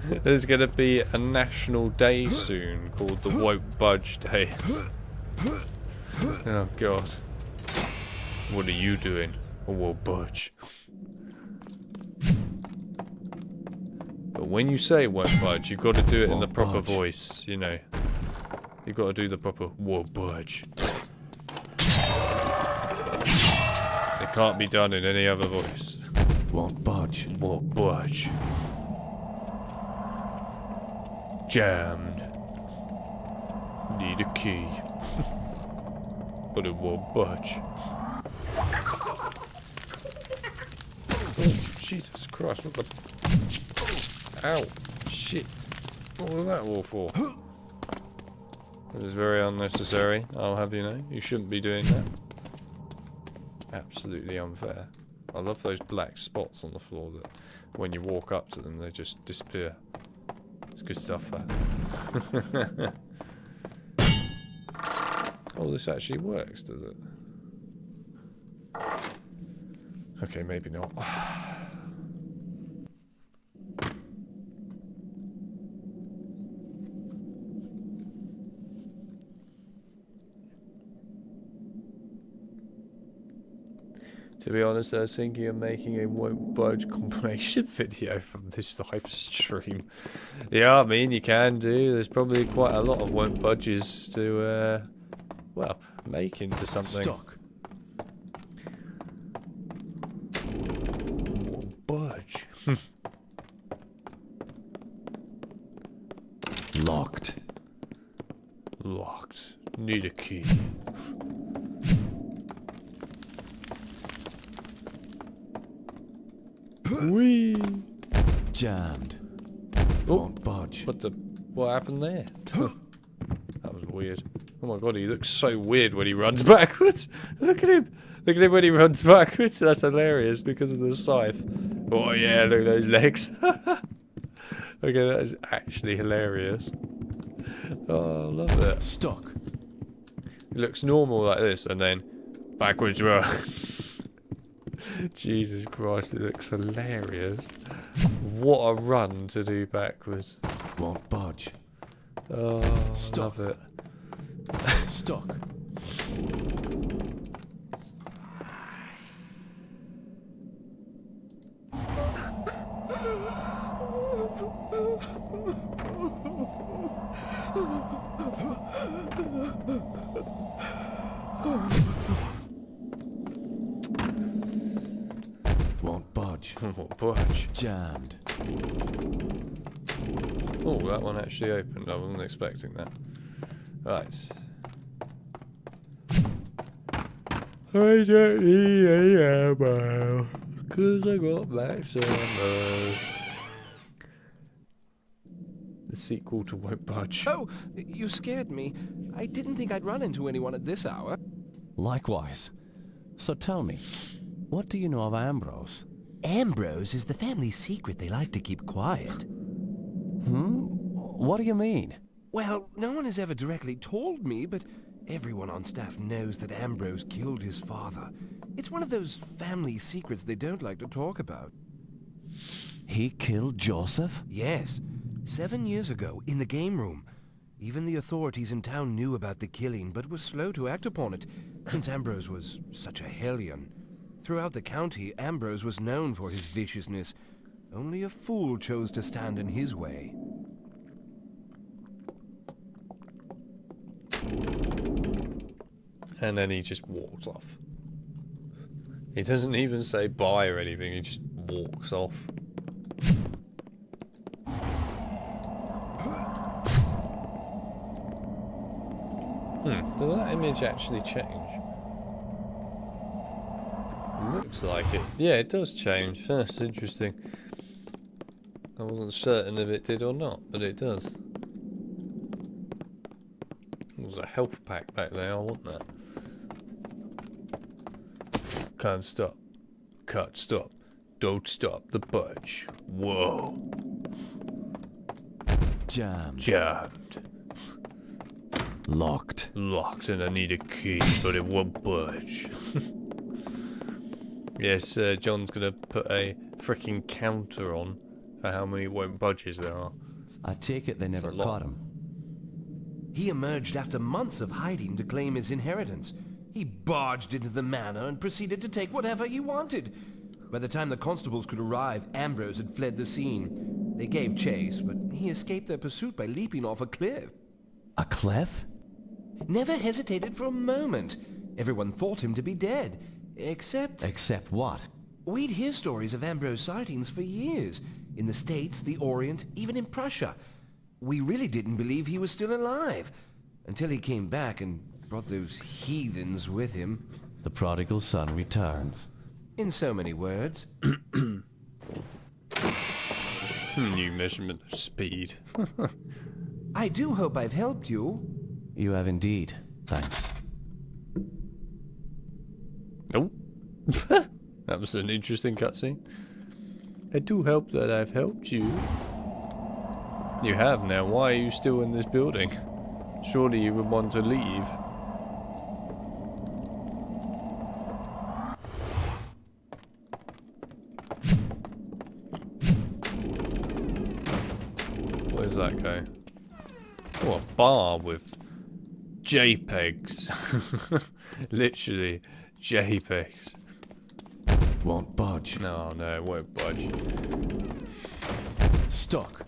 There's going to be a national day soon called the Won't Budge Day. Oh God. What are you doing? I won't budge. But when you say won't budge, you've got to do it in the proper voice, you know. You've got to do the proper won't budge. It can't be done in any other voice. Won't budge. Won't budge. Jammed. Need a key. But it won't budge. Oh, Jesus Christ, what the... Ow! Shit! What was that all for? That was very unnecessary, I'll have you know. You shouldn't be doing that. Absolutely unfair. I love those black spots on the floor that when you walk up to them they just disappear. It's good stuff, that. Oh, this actually works, does it? Okay, maybe not. To be honest, I was thinking of making a Won't Budge compilation video from this live stream. Yeah, I mean, you can do. There's probably quite a lot of Won't Budges to, well, make into something. Stuck. Won't budge. Locked. Locked. Need a key. Whee! Jammed. Oh, Won't budge. What happened there? That was weird. Oh my God, he looks so weird when he runs backwards. Look at him. Look at him when he runs backwards. That's hilarious because of the scythe. Oh yeah, look at those legs. Okay, that is actually hilarious. Oh, I love it. Stuck. It looks normal like this, and then backwards row. Jesus Christ, it looks hilarious. What a run to do backwards. Won't budge. Oh, Stuck. love it. Stuck. Won't budge. What budge? Jammed. Oh, that one actually opened. I wasn't expecting that. Right. I don't need any ammo, because I got max ammo. The sequel to Won't Budge. Oh, you scared me. I didn't think I'd run into anyone at this hour. Likewise. So tell me, what do you know of Ambrose? Ambrose is the family secret they like to keep quiet. What do you mean? Well, no one has ever directly told me, but everyone on staff knows that Ambrose killed his father. It's one of those family secrets they don't like to talk about. He killed Joseph? Yes, 7 years ago, in the game room. Even the authorities in town knew about the killing, but were slow to act upon it, since Ambrose was such a hellion. Throughout the county, Ambrose was known for his viciousness. Only a fool chose to stand in his way. And then he just walks off. He doesn't even say bye or anything, he just walks off. Does that image actually change? Looks like it. Yeah, it does change. That's interesting. I wasn't certain if it did or not, but it does. There's a health pack back there, I want that. Can't stop. Can't stop. Don't stop the budge. Whoa. Jammed. Jammed. Locked. Locked, and I need a key, but it won't budge. Yes, John's gonna put a freaking counter on for how many won't budges there are. I take it they never caught him. He emerged after months of hiding to claim his inheritance. He barged into the manor and proceeded to take whatever he wanted. By the time the constables could arrive, Ambrose had fled the scene. They gave chase, but he escaped their pursuit by leaping off a cliff. A cliff? Never hesitated for a moment. Everyone thought him to be dead, except... Except what? We'd hear stories of Ambrose sightings for years. In the States, the Orient, even in Prussia. We really didn't believe he was still alive. Until he came back and brought those heathens with him. The prodigal son returns. In so many words. New measurement of speed. I do hope I've helped you. You have indeed. Thanks. Oh. That was an interesting cutscene. I do hope that I've helped you. You have now. Why are you still in this building? Surely you would want to leave. Where's that go? Oh, a bar with JPEGs. Literally, JPEGs. Won't budge. No, it won't budge. Stuck.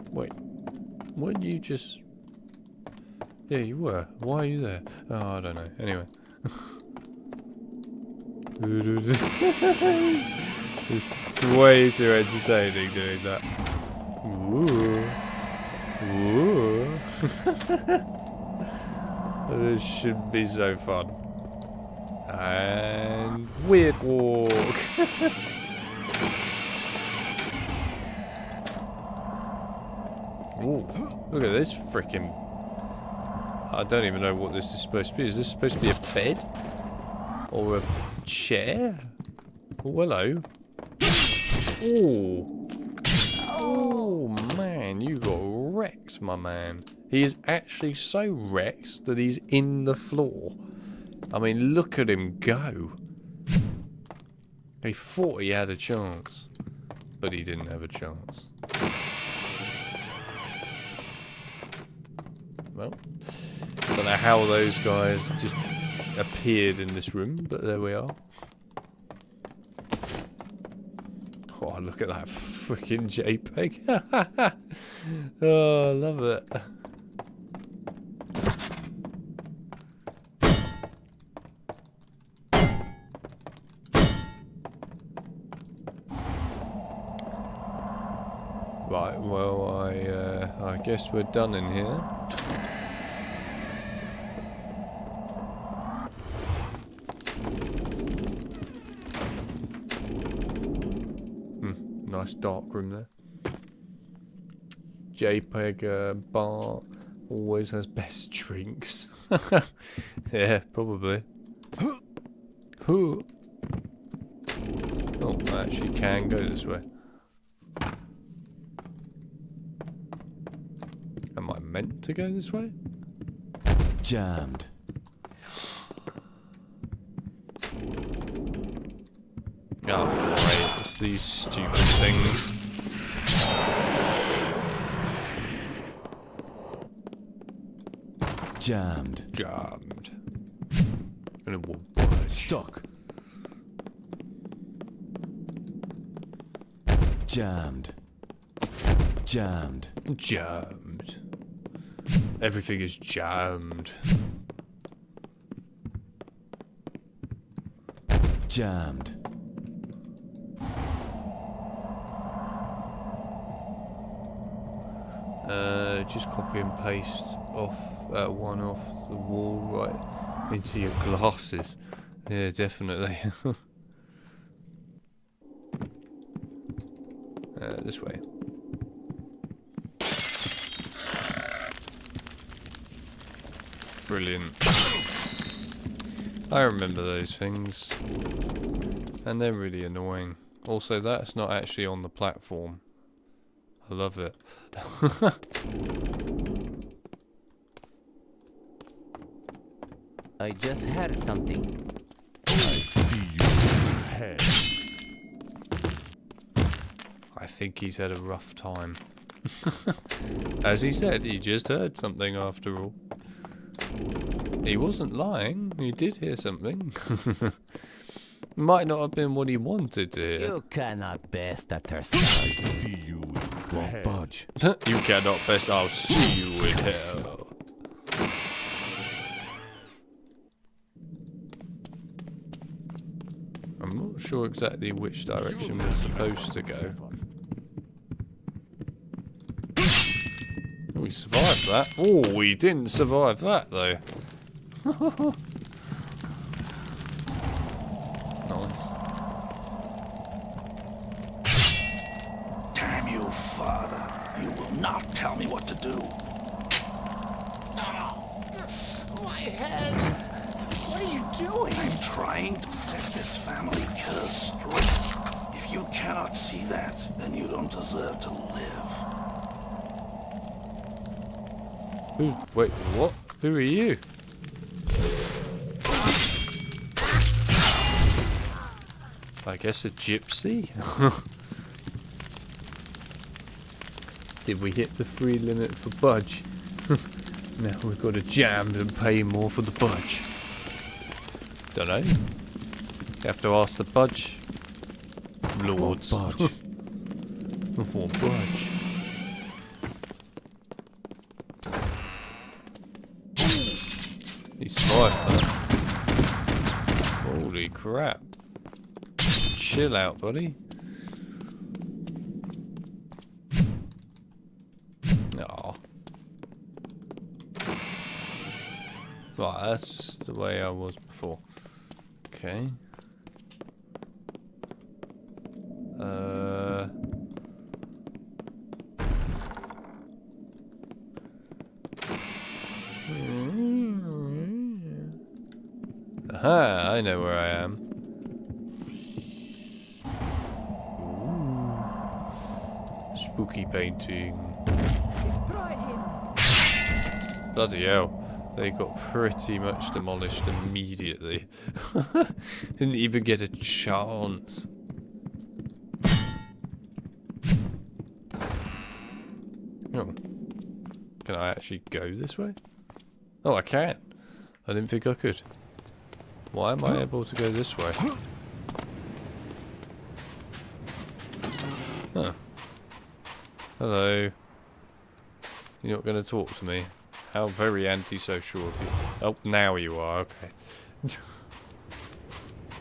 Wait, weren't you just... Yeah, you were. Why are you there? Oh, I don't know. Anyway. it's way too entertaining doing that. Ooh. Ooh. This should be so fun. And weird walk. Ooh, look at this freaking... I don't even know what this is supposed to be. Is this supposed to be a bed? Or a chair? Oh, hello. Ooh. Oh man, you got wrecked, my man. He is actually so wrecked that he's in the floor. I mean, look at him go. He thought he had a chance, but he didn't have a chance. Well, don't know how those guys just appeared in this room, but there we are. Oh, look at that freaking JPEG. Oh, I love it. Right, well, I guess we're done in here. Nice dark room there. JPEG bar always has best drinks. Yeah, probably. Oh, I actually can go this way. Am I meant to go this way? Jammed. Oh, great. It's these stupid things. Jammed. Jammed. And it will Stuck. Jammed. Jammed. Jammed. Everything is jammed. Jammed. Just copy and paste off one off the wall right into your glasses. Yeah, definitely. This way. Brilliant. I remember those things. And they're really annoying. Also, that's not actually on the platform. I love it. I just heard something. I think he's had a rough time. As he said, he just heard something after all. He wasn't lying, he did hear something. Might not have been what he wanted to hear. You cannot best at her. Won't budge. You cannot best, I'll see you in hell. I'm not sure exactly which direction we're supposed to go. We survived that. Oh, we didn't survive that though. Nice. Damn you, Father. You will not tell me what to do. My head! What are you doing? I'm trying to set this family curse straight. If you cannot see that, then you don't deserve to live. Wait, what? Who are you? I guess a gypsy? Did we hit the free limit for budge? Now we've got to jam and pay more for the budge. Dunno. You have to ask the budge lords. Won't budge. Won't budge. He survived that. Holy crap. Chill out, buddy. Aw. Right, that's the way I was before. Okay. Aha, I know where I am. Ooh. Spooky painting. Bloody hell. They got pretty much demolished immediately. Didn't even get a chance. Oh. Can I actually go this way? Oh, I can. I didn't think I could. Why am I able to go this way? Huh. Hello. You're not going to talk to me. How very antisocial of you. Oh, now you are, okay.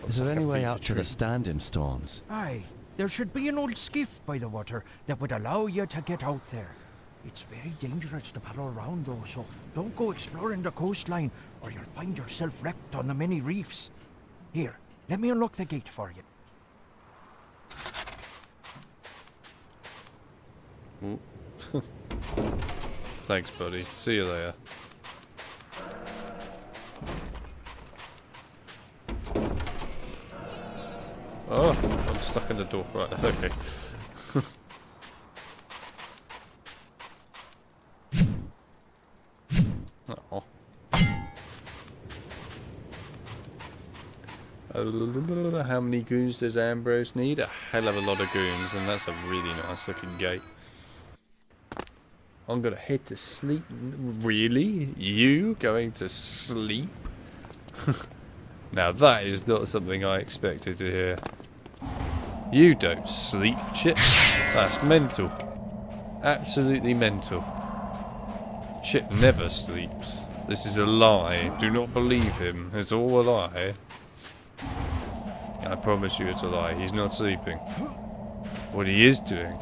Is there any way out to the standing stones? Aye, there should be an old skiff by the water that would allow you to get out there. It's very dangerous to paddle around though, so don't go exploring the coastline or you'll find yourself wrecked on the many reefs. Here, let me unlock the gate for you. Thanks, buddy. See you later. Oh, I'm stuck in the door. Right, okay. Oh. How many goons does Ambrose need? A hell of a lot of goons, and that's a really nice looking gate. I'm gonna head to sleep. Really? You going to sleep? Now that is not something I expected to hear. You don't sleep, Chip. That's mental. Absolutely mental. Chip never sleeps. This is a lie. Do not believe him. It's all a lie. I promise you it's a lie. He's not sleeping. What he is doing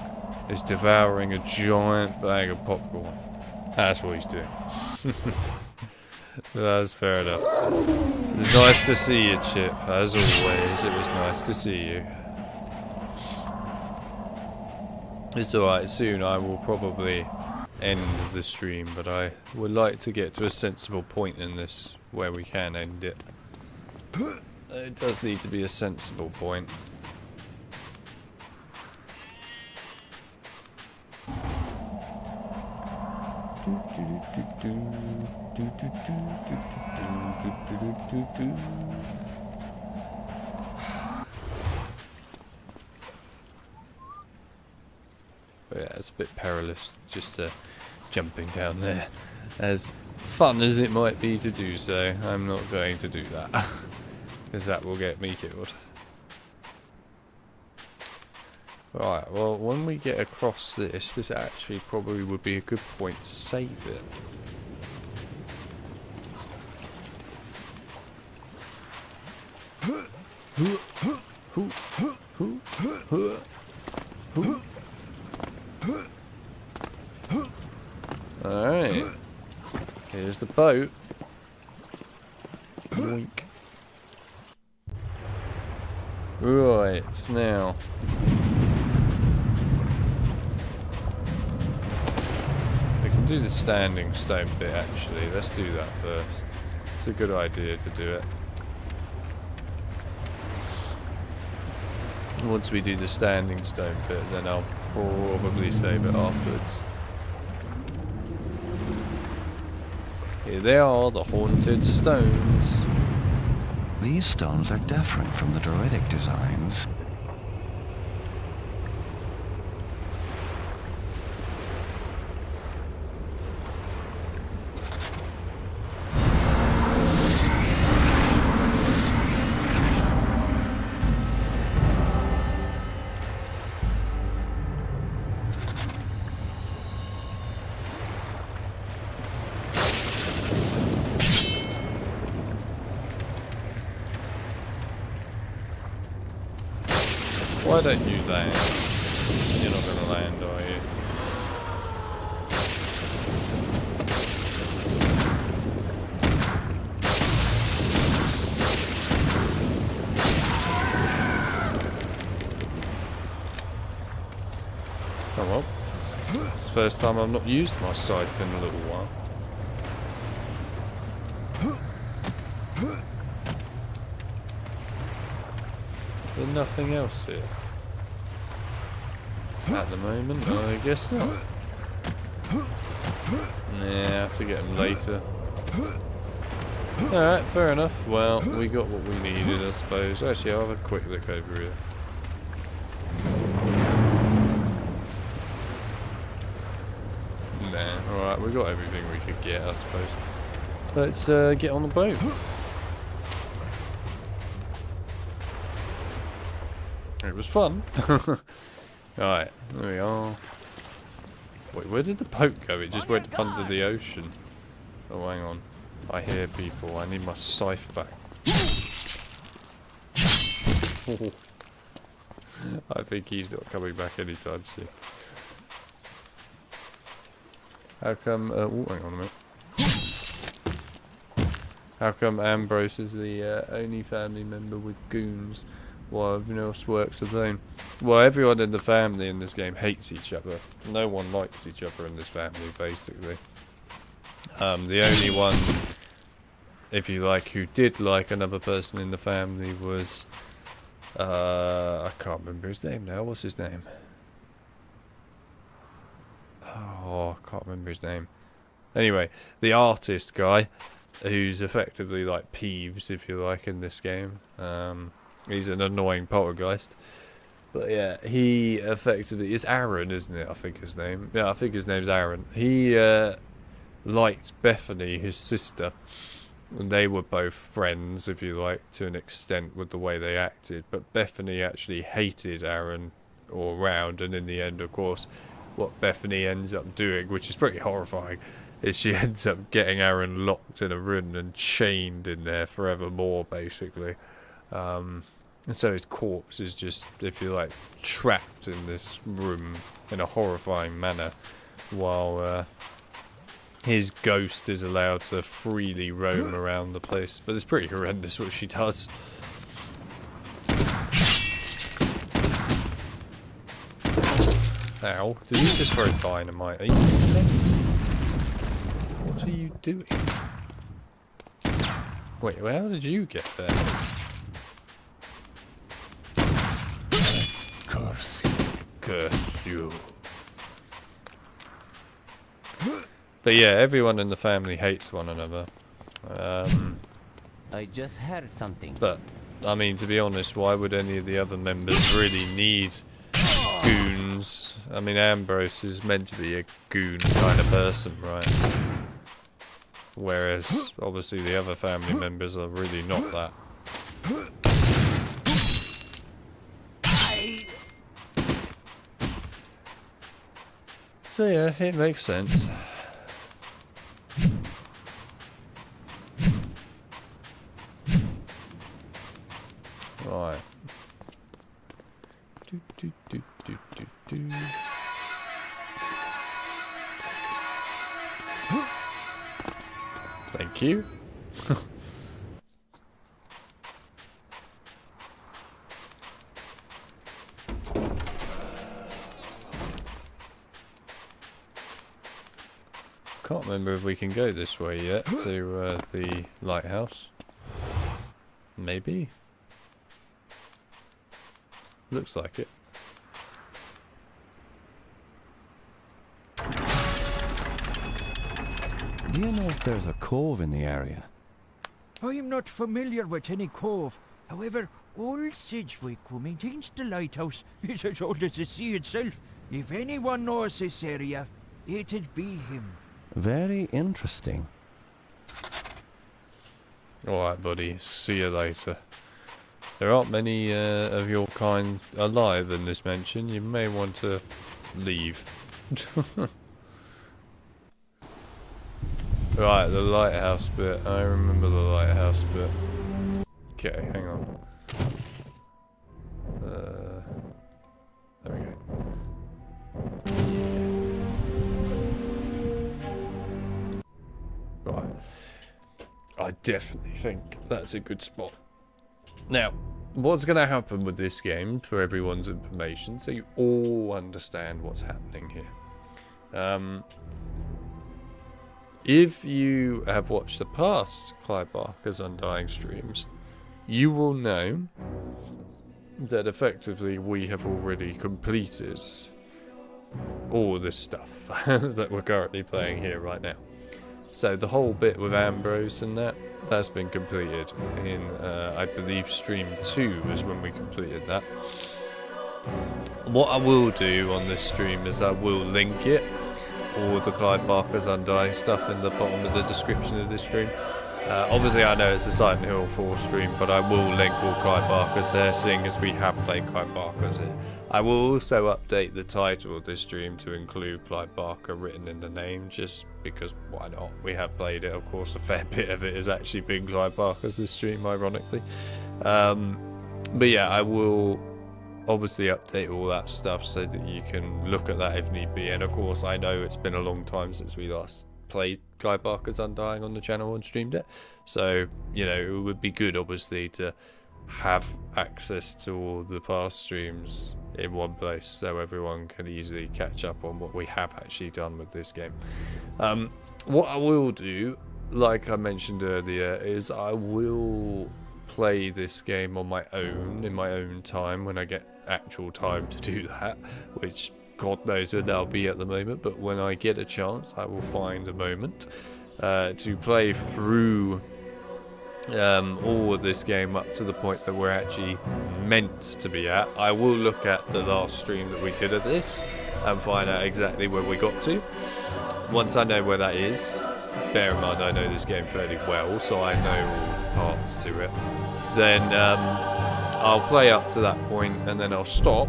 is devouring a giant bag of popcorn. That's what he's doing. That's fair enough. It's nice to see you, Chip. As always, it was nice to see you. It's alright, soon I will probably end the stream, but I would like to get to a sensible point in this where we can end it. It does need to be a sensible point. But yeah, it's a bit perilous just jumping down there. As fun as it might be to do so, I'm not going to do that. Because that will get me killed. Right, well, when we get across this actually probably would be a good point to save it. Alright. Here's the boat. Yoink. Right, now. We can do the standing stone bit actually. Let's do that first. It's a good idea to do it. Once we do the standing stone bit, then I'll probably save it afterwards. Here they are, the haunted stones. These stones are different from the druidic designs. Why don't you land? You're not gonna land, are you? Oh well. It's the first time I've not used my scythe in a little while. There's nothing else here. At the moment, I guess not. Nah, I have to get him later. Alright, fair enough. Well, we got what we needed, I suppose. Actually, I'll have a quick look over here. Nah, alright, we got everything we could get, I suppose. Let's get on the boat. It was fun. Alright, there we are. Wait, where did the boat go? It just went under the ocean. Oh, hang on. I hear people. I need my scythe back. I think he's not coming back anytime soon. How come... oh, hang on a minute. How come Ambrose is the only family member with goons while everyone else works alone? Well, everyone in the family in this game hates each other. No one likes each other in this family, basically. The only one, if you like, who did like another person in the family was... I can't remember his name now. What's his name? Oh, I can't remember his name. Anyway, the artist guy, who's effectively like Peeves, if you like, in this game. He's an annoying poltergeist. But yeah, he effectively... It's Aaron, isn't it? I think his name. Yeah, I think his name's Aaron. He liked Bethany, his sister. And they were both friends, if you like, to an extent with the way they acted. But Bethany actually hated Aaron all round. And in the end, of course, what Bethany ends up doing, which is pretty horrifying, is she ends up getting Aaron locked in a room and chained in there forevermore, basically. And so his corpse is just, if you like, trapped in this room in a horrifying manner, while his ghost is allowed to freely roam around the place. But it's pretty horrendous what she does. Ow, did you just throw dynamite? Are you connected? What are you doing? Wait, how did you get there? Curse you. But yeah, everyone in the family hates one another. I just heard something. But, I mean, to be honest, why would any of the other members really need goons? I mean, Ambrose is meant to be a goon kind of person, right? Whereas, obviously, the other family members are really not that. So yeah, it makes sense. Right. Thank you. Can't remember if we can go this way yet to the lighthouse. Maybe. Looks like it. Do you know if there's a cove in the area? I am not familiar with any cove. However, old Sidgwick, who maintains the lighthouse, is as old as the sea itself. If anyone knows this area, it'd be him. Very interesting. Alright, buddy. See you later. There aren't many of your kind alive in this mansion. You may want to leave. Right, the lighthouse bit. I remember the lighthouse bit. Okay, hang on. There we go. Right. I definitely think that's a good spot. Now, what's going to happen with this game, for everyone's information, so you all understand what's happening here. If you have watched the past Clive Barker's Undying streams, you will know that effectively we have already completed all this stuff that we're currently playing here right now. So the whole bit with Ambrose and that's been completed in, I believe, stream 2 is when we completed that. What I will do on this stream is I will link it, all the Clive Barker's Undying stuff, in the bottom of the description of this stream. Obviously I know it's a Silent Hill 4 stream, but I will link all Clive Barker's there, seeing as we have played Clive Barker's here. I will also update the title of this stream to include Clive Barker written in the name, just because why not? We have played it, of course. A fair bit of it has actually been Clive Barker's this stream, ironically. But yeah, I will obviously update all that stuff so that you can look at that if need be. And of course, I know it's been a long time since we last played Clive Barker's Undying on the channel and streamed it, so you know, it would be good obviously to have access to all the past streams in one place so everyone can easily catch up on what we have actually done with this game. What I will do, like I mentioned earlier, is I will play this game on my own, in my own time, when I get actual time to do that, which God knows when that'll be at the moment, but when I get a chance I will find a moment to play through all of this game up to the point that we're actually meant to be at. I will look at the last stream that we did of this and find out exactly where we got to. Once I know where that is, bear in mind I know this game fairly well, so I know all the parts to it, then I'll play up to that point and then I'll stop.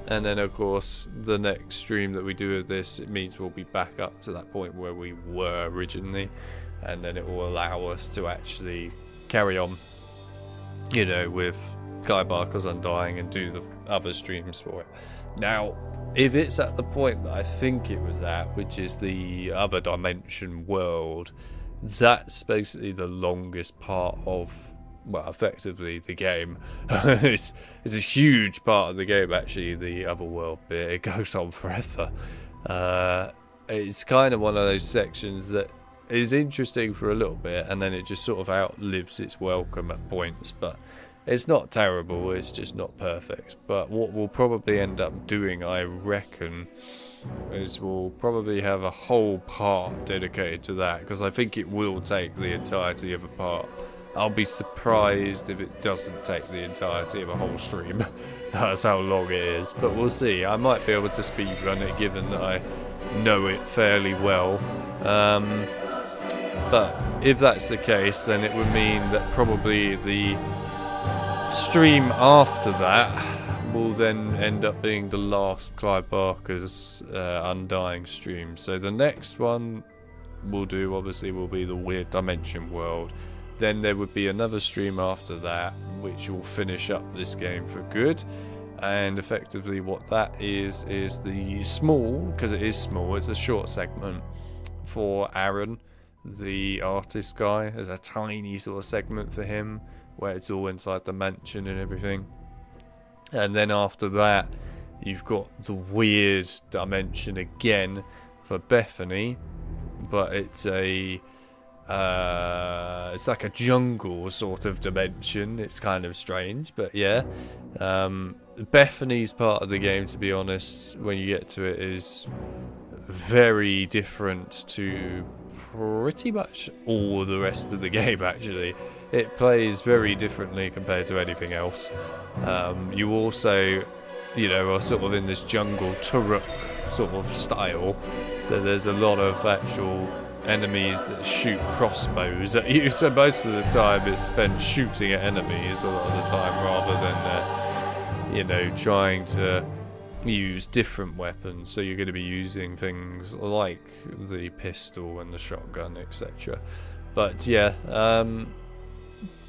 And then of course the next stream that we do of this, it means we'll be back up to that point where we were originally, and then it will allow us to actually carry on, you know, with Clive Barker's Undying and do the other streams for it. Now, if it's at the point that I think it was at, which is the other dimension world, that's basically the longest part of, well, effectively the game. it's a huge part of the game actually, the other world bit. It goes on forever. It's kind of one of those sections that is interesting for a little bit and then it just sort of outlives its welcome at points, but it's not terrible, it's just not perfect. But what we'll probably end up doing, I reckon, is we'll probably have a whole part dedicated to that, because I think it will take the entirety of a part. I'll be surprised if it doesn't take the entirety of a whole stream. That's how long it is, but we'll see. I might be able to speedrun it given that I know it fairly well. But if that's the case, then it would mean that probably the stream after that will then end up being the last Clive Barker's Undying stream. So the next one we'll do obviously will be the Weird Dimension world. Then there would be another stream after that which will finish up this game for good. And effectively what that is the small, because it is small, it's a short segment for Aaron, the artist guy. There's a tiny sort of segment for him where it's all inside the mansion and everything. And then after that you've got the Weird Dimension again for Bethany, but it's a it's like a jungle sort of dimension. It's kind of strange, but yeah. Bethany's part of the game, to be honest, when you get to it, is very different to pretty much all the rest of the game actually. It plays very differently compared to anything else. You also, you know, are sort of in this jungle turret sort of style, so there's a lot of actual enemies that shoot crossbows at you, so most of the time it's spent shooting at enemies a lot of the time rather than you know, trying to use different weapons. So you're going to be using things like the pistol and the shotgun, etc. But yeah,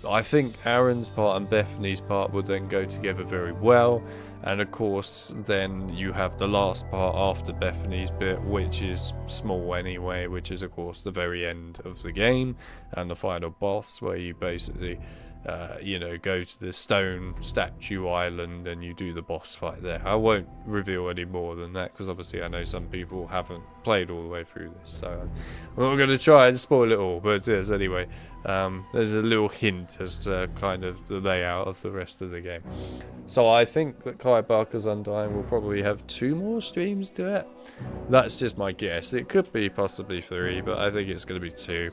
I think Aaron's part and Bethany's part would then go together very well. And of course then you have the last part after Bethany's bit, which is small anyway, which is of course the very end of the game and the final boss, where you basically you know, go to the stone statue island and you do the boss fight there. I won't reveal any more than that because obviously I know some people haven't played all the way through this, so we're not going to try and spoil it all. But yes, anyway, there's a little hint as to kind of the layout of the rest of the game. So I think that Clive Barker's Undying will probably have 2 more streams to it. That's just my guess. It could be possibly 3, but I think it's going to be 2.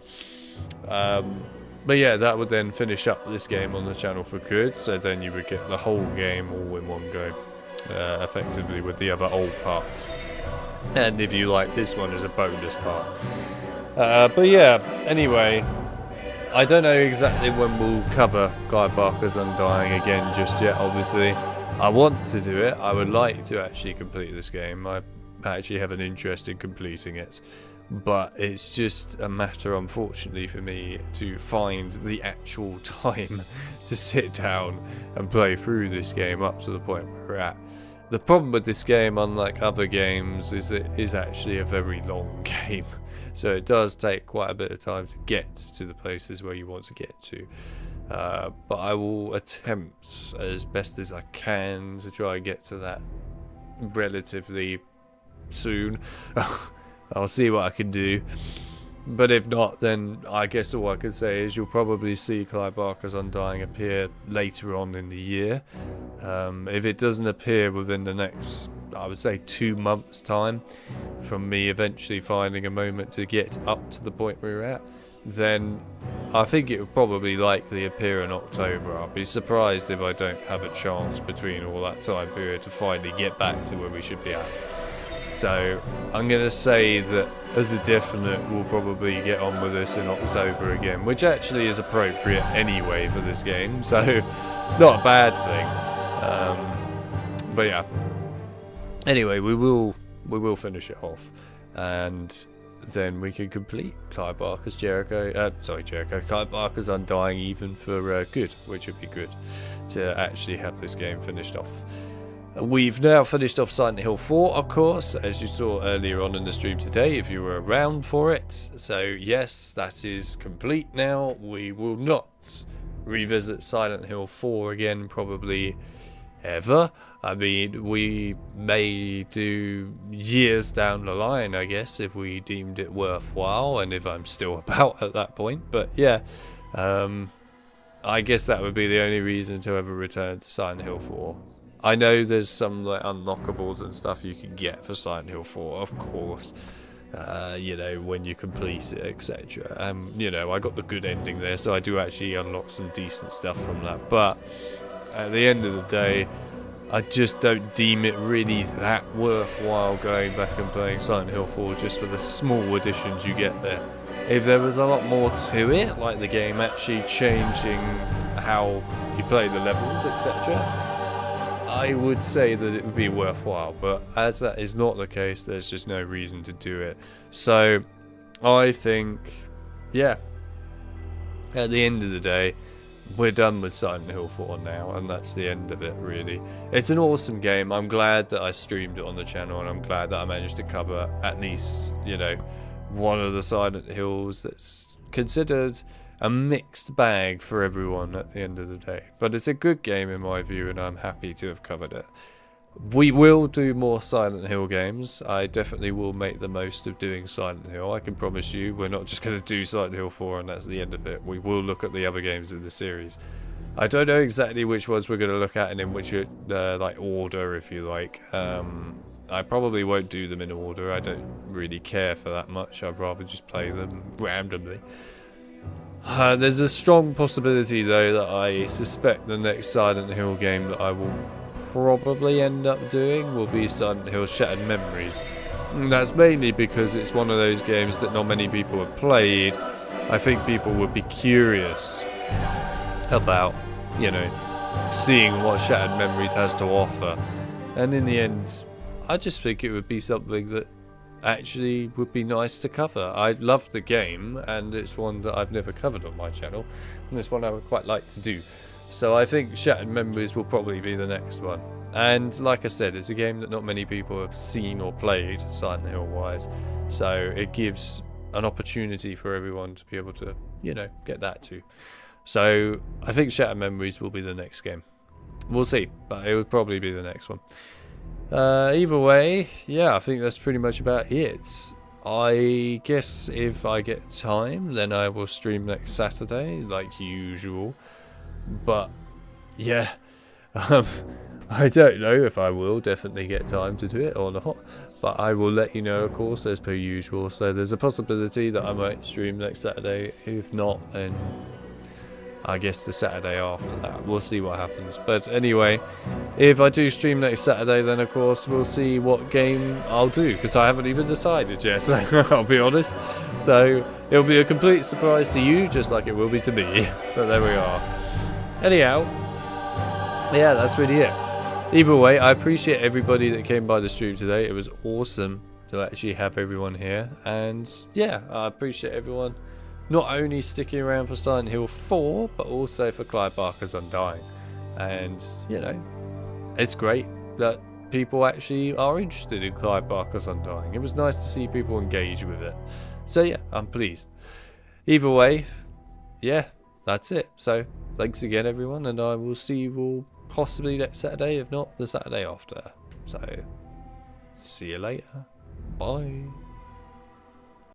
But yeah, that would then finish up this game on the channel for good, so then you would get the whole game all in one go, effectively with the other old parts. And if you like this one as a bonus part. But yeah, anyway, I don't know exactly when we'll cover Clive Barker's Undying again just yet, obviously. I want to do it, I would like to actually complete this game, I actually have an interest in completing it. But it's just a matter, unfortunately, for me to find the actual time to sit down and play through this game up to the point where we're at. The problem with this game, unlike other games, is that it is actually a very long game. So it does take quite a bit of time to get to the places where you want to get to. But I will attempt as best as I can to try and get to that relatively soon. I'll see what I can do, but if not, then I guess all I can say is you'll probably see Clive Barker's Undying appear later on in the year. If it doesn't appear within the next, I would say 2 months time, from me eventually finding a moment to get up to the point where we're at, then I think it will probably likely appear in October. I'll be surprised if I don't have a chance between all that time period to finally get back to where we should be at. So I'm going to say that as a definite we'll probably get on with this in October again, which actually is appropriate anyway for this game, so it's not a bad thing. But yeah, anyway, we will finish it off, and then we can complete Clive Barker's Clive Barker's Undying even for good, which would be good to actually have this game finished off. We've now finished off Silent Hill 4, of course, as you saw earlier on in the stream today, if you were around for it. So yes, that is complete now. We will not revisit Silent Hill 4 again, probably ever. I mean, we may do years down the line, I guess, if we deemed it worthwhile, and if I'm still about at that point. But yeah, I guess that would be the only reason to ever return to Silent Hill 4. I know there's some like unlockables and stuff you can get for Silent Hill 4, of course, you know, when you complete it, etc. You know, I got the good ending there, so I do actually unlock some decent stuff from that. But at the end of the day, I just don't deem it really that worthwhile going back and playing Silent Hill 4 just for the small additions you get there. If there was a lot more to it, like the game actually changing how you play the levels, etc., I would say that it would be worthwhile, but as that is not the case, there's just no reason to do it. So I think, yeah, at the end of the day, we're done with Silent Hill 4 now, and that's the end of it, really. It's an awesome game. I'm glad that I streamed it on the channel, and I'm glad that I managed to cover at least, you know, one of the Silent Hills that's considered a mixed bag for everyone at the end of the day. But it's a good game in my view, and I'm happy to have covered it. We will do more Silent Hill games. I definitely will make the most of doing Silent Hill. I can promise you we're not just going to do Silent Hill 4 and that's the end of it. We will look at the other games in the series. I don't know exactly which ones we're going to look at and in which like order, if you like. I probably won't do them in order. I don't really care for that much. I'd rather just play them randomly. There's a strong possibility though that I suspect the next Silent Hill game that I will probably end up doing will be Silent Hill Shattered Memories. And that's mainly because it's one of those games that not many people have played. I think people would be curious about, you know, seeing what Shattered Memories has to offer. And in the end, I just think it would be something that actually would be nice to cover. I love the game, and it's one that I've never covered on my channel, and it's one I would quite like to do. So I think Shattered Memories will probably be the next one. And like I said, it's a game that not many people have seen or played, Silent Hill wise, so it gives an opportunity for everyone to be able to, you know, get that too. So I think Shattered Memories will be the next game. We'll see, but it would probably be the next one. Either way, yeah, I think that's pretty much about it. I guess if I get time, then I will stream next Saturday, like usual. But yeah, I don't know if I will definitely get time to do it or not. But I will let you know, of course, as per usual. So there's a possibility that I might stream next Saturday. If not, then I guess the Saturday after that. We'll see what happens. But anyway, if I do stream next Saturday, then of course we'll see what game I'll do, because I haven't even decided yet, so I'll be honest. So it'll be a complete surprise to you, just like it will be to me. But there we are. Anyhow, yeah, that's really it. Either way, I appreciate everybody that came by the stream today. It was awesome to actually have everyone here. And yeah, I appreciate everyone not only sticking around for Silent Hill 4, but also for Clive Barker's Undying. And, you know, it's great that people actually are interested in Clive Barker's Undying. It was nice to see people engage with it. So yeah, I'm pleased. Either way, yeah, that's it. So thanks again, everyone, and I will see you all possibly next Saturday, if not the Saturday after. So see you later. Bye.